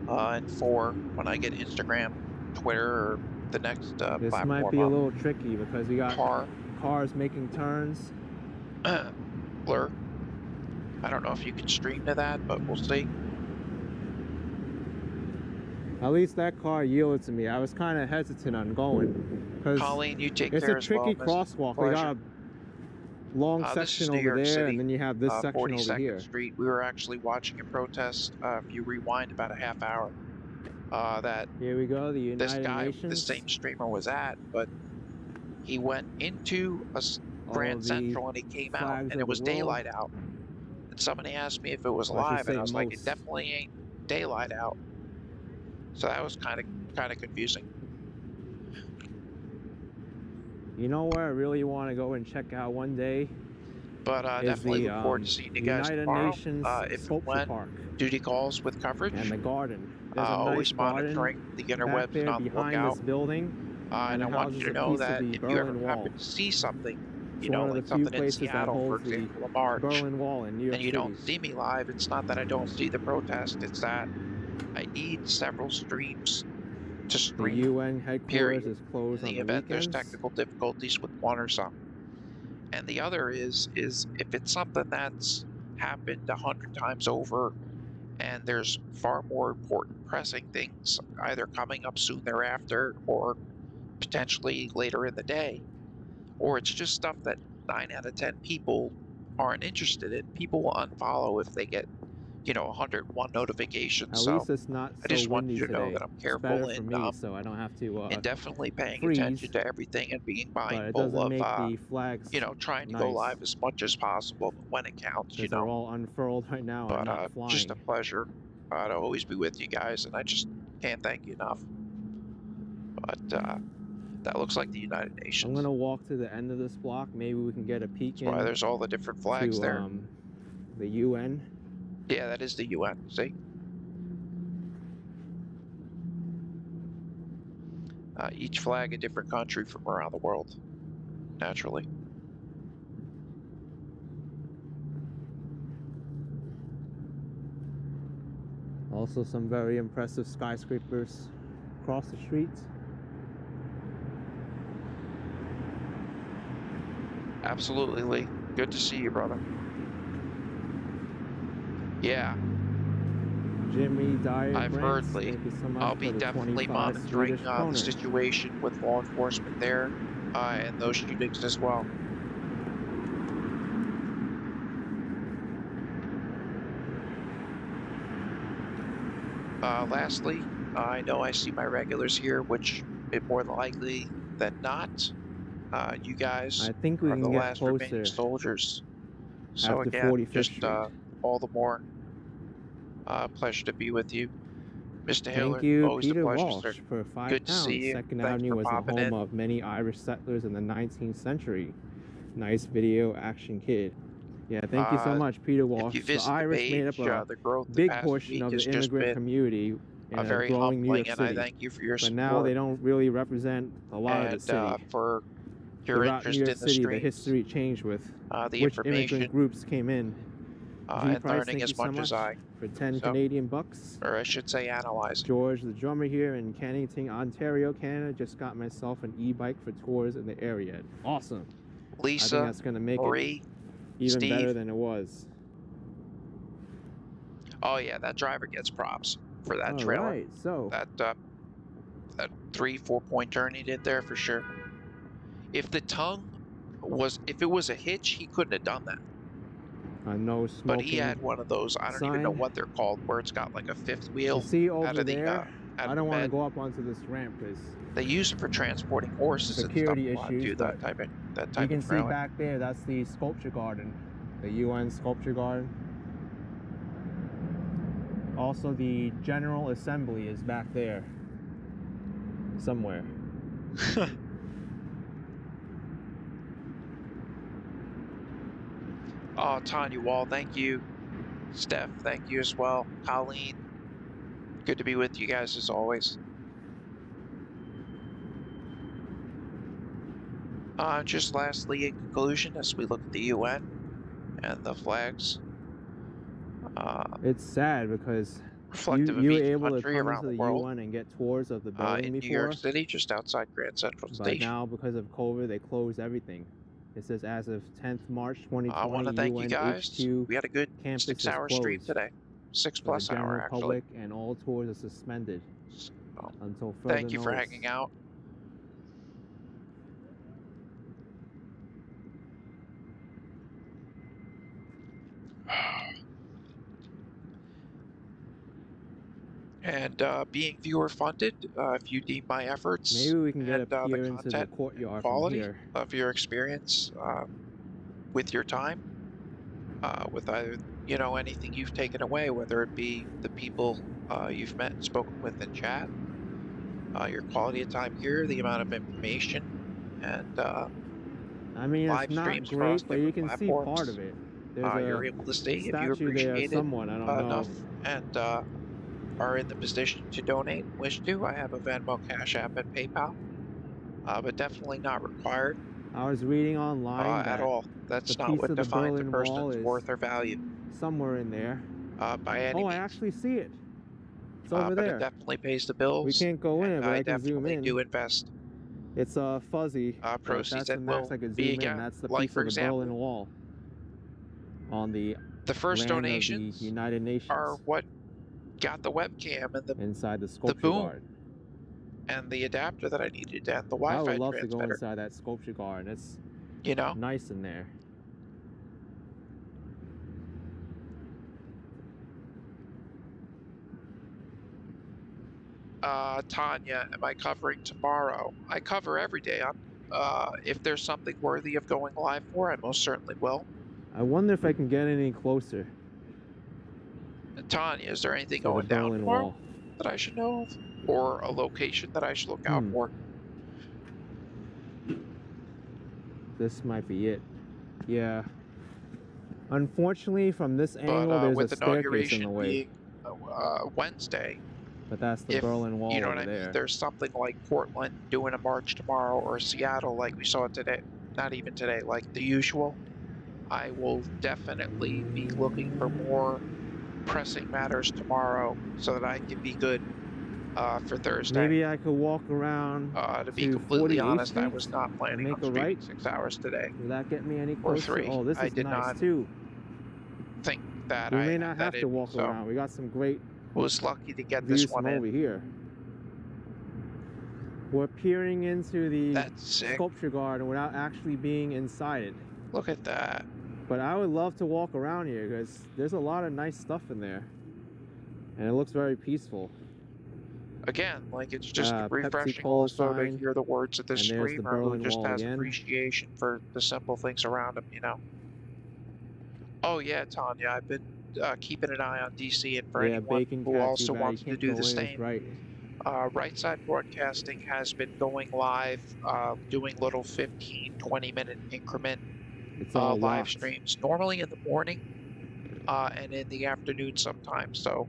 and 4 when I get Instagram, Twitter, or the next This platform. might be a little tricky because we got cars making turns. Blur. I don't know if you can stream to that, but we'll see. At least that car yielded to me. I was kind of hesitant on going because Colleen, you take it's care a as well, tricky Miss crosswalk. We got a long this is section New over York there, City, and then you have this section over 42nd here. Street. We were actually watching a protest. If you rewind about a half hour, that here we go. The United this guy, Nations. the same streamer was at, but he went into a Grand Central and he came out, and it was daylight out. And somebody asked me if it was live, and I was like, it definitely ain't daylight out. So that was kind of confusing. You know where I really want to go and check out one day? But definitely look forward to seeing you guys United tomorrow. Nations If and when Park duty calls with coverage. and the garden. There's a nice always monitoring the garden interwebs back there and on the behind lookout. this building. And I want you to know that if you ever happen to see something, you know, like something in Seattle, for example, a march, Berlin Wall in New York and you don't City. see me live, it's not that I don't see the protest, it's that I need several streams to The stream. UN headquarters Period. is closed In on the the event there's weekends. technical difficulties with one or some. And the other is if it's something that's happened 100 times over and there's far more important pressing things either coming up soon thereafter or potentially later in the day, or it's just stuff that 9 out of 10 people aren't interested in, people will unfollow if they get, 101 notifications. At So least it's not I just so want windy you to know today. that I'm It's careful better for and me, so I don't have to and definitely paying freeze, attention to everything and being but it mindful doesn't of make the flags trying to go nice. live as much as possible when it counts, because they're all unfurled right now and But not flying. just a pleasure to always be with you guys, and I just can't thank you enough. But that looks like the United Nations. I'm gonna walk to the end of this block. Maybe we can get a peek That's why there's all the different flags to, there. The UN. Yeah, that is the UN. See? Each flag a different country from around the world, naturally. Also some very impressive skyscrapers across the street. Absolutely, Lee. Good to see you, brother. Yeah. Jimmy Dyer. I've heard, Lee. Thank you so much I'll for be the definitely 25 monitoring Swedish the kroner. situation with law enforcement there and those shootings as well. Lastly, I know I see my regulars here, which it more than likely than not, you guys I think we are can the get last closer remaining soldiers. So after again, 45th just Street. all the more pleasure to be with you. Mr. Hiller, Thank you, always Peter a pleasure, Walsh, sir. for 5 Good to pounds. see you. Second Thanks Avenue for was the popping home in. of many Irish settlers in the 19th century. Nice video, action kid. Yeah, thank you so much, Peter Walsh. If you The visit the Irish page, made up the a growth the big past portion week of has the just immigrant been community in a very growing New York humbling, and City. I thank you for your But support. now they don't really represent a lot of the And city. for your Throughout interest New York in the City, the streams, history changed with the which information, immigrant groups came in. G and Price, learning thank as you so much as I. for 10 So, Canadian bucks. Or I should say analyzing. George, the drummer here in Kennington, Ontario, Canada, just got myself an e-bike for tours in the area. Awesome. Lisa, I think that's going to make Marie, it even Steve. better than it was. Oh yeah, that driver gets props for that All trailer. right, so That 3-4 point turn he did there for sure. If the tongue was, if it was a hitch, he couldn't have done that. no smoking. But he had one of those, I don't even know sign. what they're called, where it's got like a fifth You wheel see out over of the there, out I of don't the want to bed. go up onto this ramp because They use it for transporting horses security and stuff. issues. Do that but type you of can see trailer. back there, that's the sculpture garden, the UN sculpture garden. Also, the General Assembly is back there somewhere. Oh, Tanya Wall, thank you. Steph, thank you as well. Colleen, good to be with you guys as always. Just lastly, in conclusion, as we look at the UN and the flags. It's sad because Reflective you of were each able to country come around into the the world. UN and get tours of the building In before. New York City, just outside Grand Central But Station. now, because of COVID, they closed everything. It says as of 10th March 2020, I want to thank you guys. HQ We had a good campus 6-hour is stream closed today. 6+ for the general hour, actually. public, and all tours are suspended until further Thank you for notice. hanging out. And being viewer funded, if you deem my efforts Maybe we can get and a peer the into the content courtyard from quality here. of your experience with your time, with either, you know, anything you've taken away, whether it be the people you've met and spoken with in chat, your quality of time here, the amount of information, and I mean, live it's not streams across great, but you different can see platforms. part of it. There's You're a able to see if you statue there appreciate it someone, I don't know. enough and are in the position to donate, wish to. I have a Venmo, Cash App, and PayPal, but definitely not required. I was reading online at that all. That's the not piece what of the defines a Berlin Wall person's is worth or value somewhere in there. by any Oh, I means. actually see it. It's over But there. it definitely pays the bills. We can't go in it, but I I can zoom definitely in. do invest It's fuzzy. but proceeds that's the that max will I could be zoom in. again, That's the like, piece for of the example, Berlin Wall on the first land of donations the United Nations are what got the webcam and inside the the sculpture boom garden. and the adapter that I needed and the I Wi-Fi would love to go transmitter. inside that sculpture garden. It's You know, nice in there. Tanya, am I covering tomorrow? I cover every day. If there's something worthy of going live for, I most certainly will. I wonder if I can get any closer And Tanya, is there anything to the going down Berlin tomorrow Wall. that I should know of? Or a location that I should look out for? This might be it. Yeah. Unfortunately, from this angle, there's with a staircase in inauguration the way. being Wednesday, But that's the if, Berlin Wall you know over what I mean, there. there's something like Portland doing a march tomorrow, or Seattle like we saw today, not even today, like the usual, I will definitely be looking for more pressing matters tomorrow so that I can be good for Thursday. Maybe I could walk around To be completely 48th honest, I Street was not planning and on make a streaming right. 6 hours today. Will that get me any Or closer? 3. Oh, this I is did nice not too. think that We I may had not that have to in me, walk so around. We got some great was lucky to get views this one from in. over here. We're peering into the That's sick. sculpture garden without actually being inside it. Look at that. But I would love to walk around here because there's a lot of nice stuff in there. And it looks very peaceful. Again, like, it's just Pepsi refreshing Cola also to sign. hear the words of the And there's the streamer who Berlin just Wall has again. appreciation for the simple things around him, you know? Oh yeah, Tanya, I've been keeping an eye on DC, and for Yeah, anyone bacon who cat, also too bad wants you to can't do go the in, it's same, right. Right Side Broadcasting has been going live, doing little 15-20 minute increment It's all live locked. streams, normally in the morning and in the afternoon sometimes. So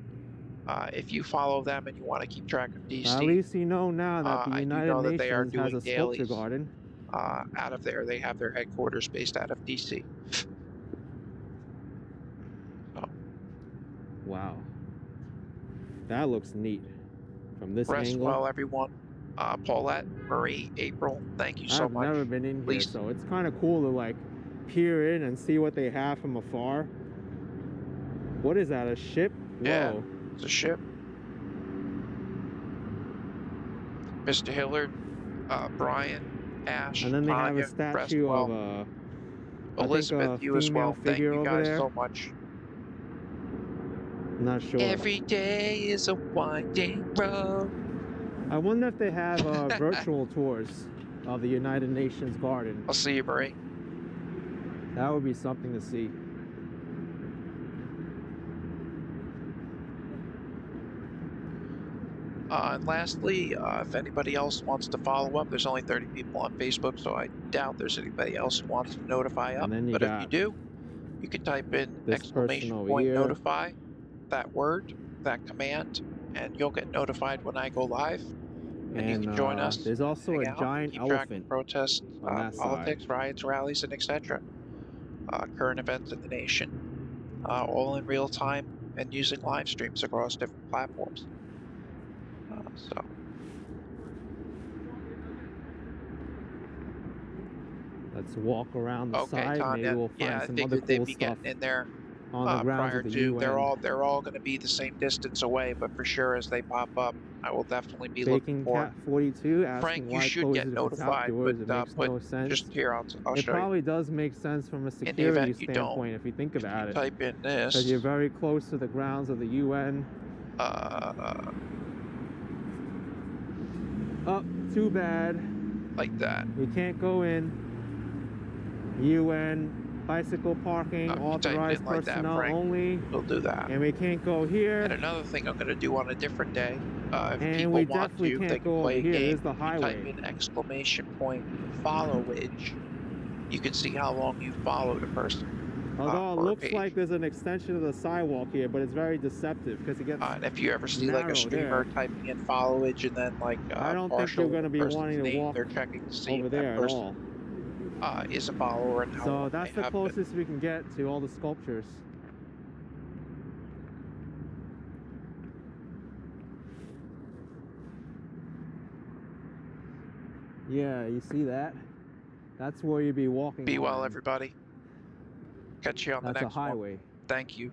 if you follow them and you want to keep track of DC, At least you know now that the I do United know that they are Nations has doing a sculpture dailies garden. out of there. They have their headquarters based out of DC. Wow. That looks neat. From this Rest angle. well, everyone. Paulette, Marie, April, thank you so I've much. never been in here, Please. so it's kind of cool to like peer in and see what they have from afar. What is that, a ship? Yeah, Whoa. it's a ship. Mr. Hillard, Brian, Ash, And then they have a Tanya, statue of Crestwell, I think Elizabeth, a you as female well. Thank figure you over guys there. so much. I'm not sure. Every day is a winding road. I wonder if they have virtual tours of the United Nations Garden. I'll see you, Marie. That would be something to see. And lastly, if anybody else wants to follow up, there's only 30 people on Facebook, so I doubt there's anybody else who wants to notify up. And then you But if got you do, you can type in this person exclamation over point here. notify, that word, that command, and you'll get notified when I go live. And you can join us. There's also hang a out, giant keep track of elephant protests, on that politics, side. riots, rallies, and etc. Current events in the nation, all in real time and using live streams across different platforms. So. Let's walk around the Okay, side. Tanya. Maybe we'll find Yeah, I some other figured they'd cool be stuff getting in there on the grounds prior of the to. UN. They're all going to be the same distance away, but for sure as they pop up, I will definitely be looking Baking for. Cat 42 asking Frank, you why should close get it if it's notified, outdoors. but It makes no sense. just here I'll It show probably you. does make sense from a In the security event you standpoint don't, if you think about it. type in this. Because you're very close to the grounds of the UN. Oh, too bad. Like that. We can't go in. UN bicycle parking, authorized like that, personnel Frank. only. We'll do that. And we can't go here. And another thing I'm going to do on a different day, if And people we want definitely to, can't they go can play a over here. game. This is the You highway. type in exclamation point followage. You can see how long you followed a person. Although it or a looks page. like there's an extension of the sidewalk here, but it's very deceptive because it gets And if you ever see like a narrow streamer there. typing in followage and then like I don't think partial you're going to be person's wanting to name, walk they're checking to see over if there that at person all. is a follower and how So long that's they the have been. closest we can get to all the sculptures. Yeah, you see that? That's where you'd be walking. Be well, on. everybody. Catch you on the That's a next one. highway. Thank you.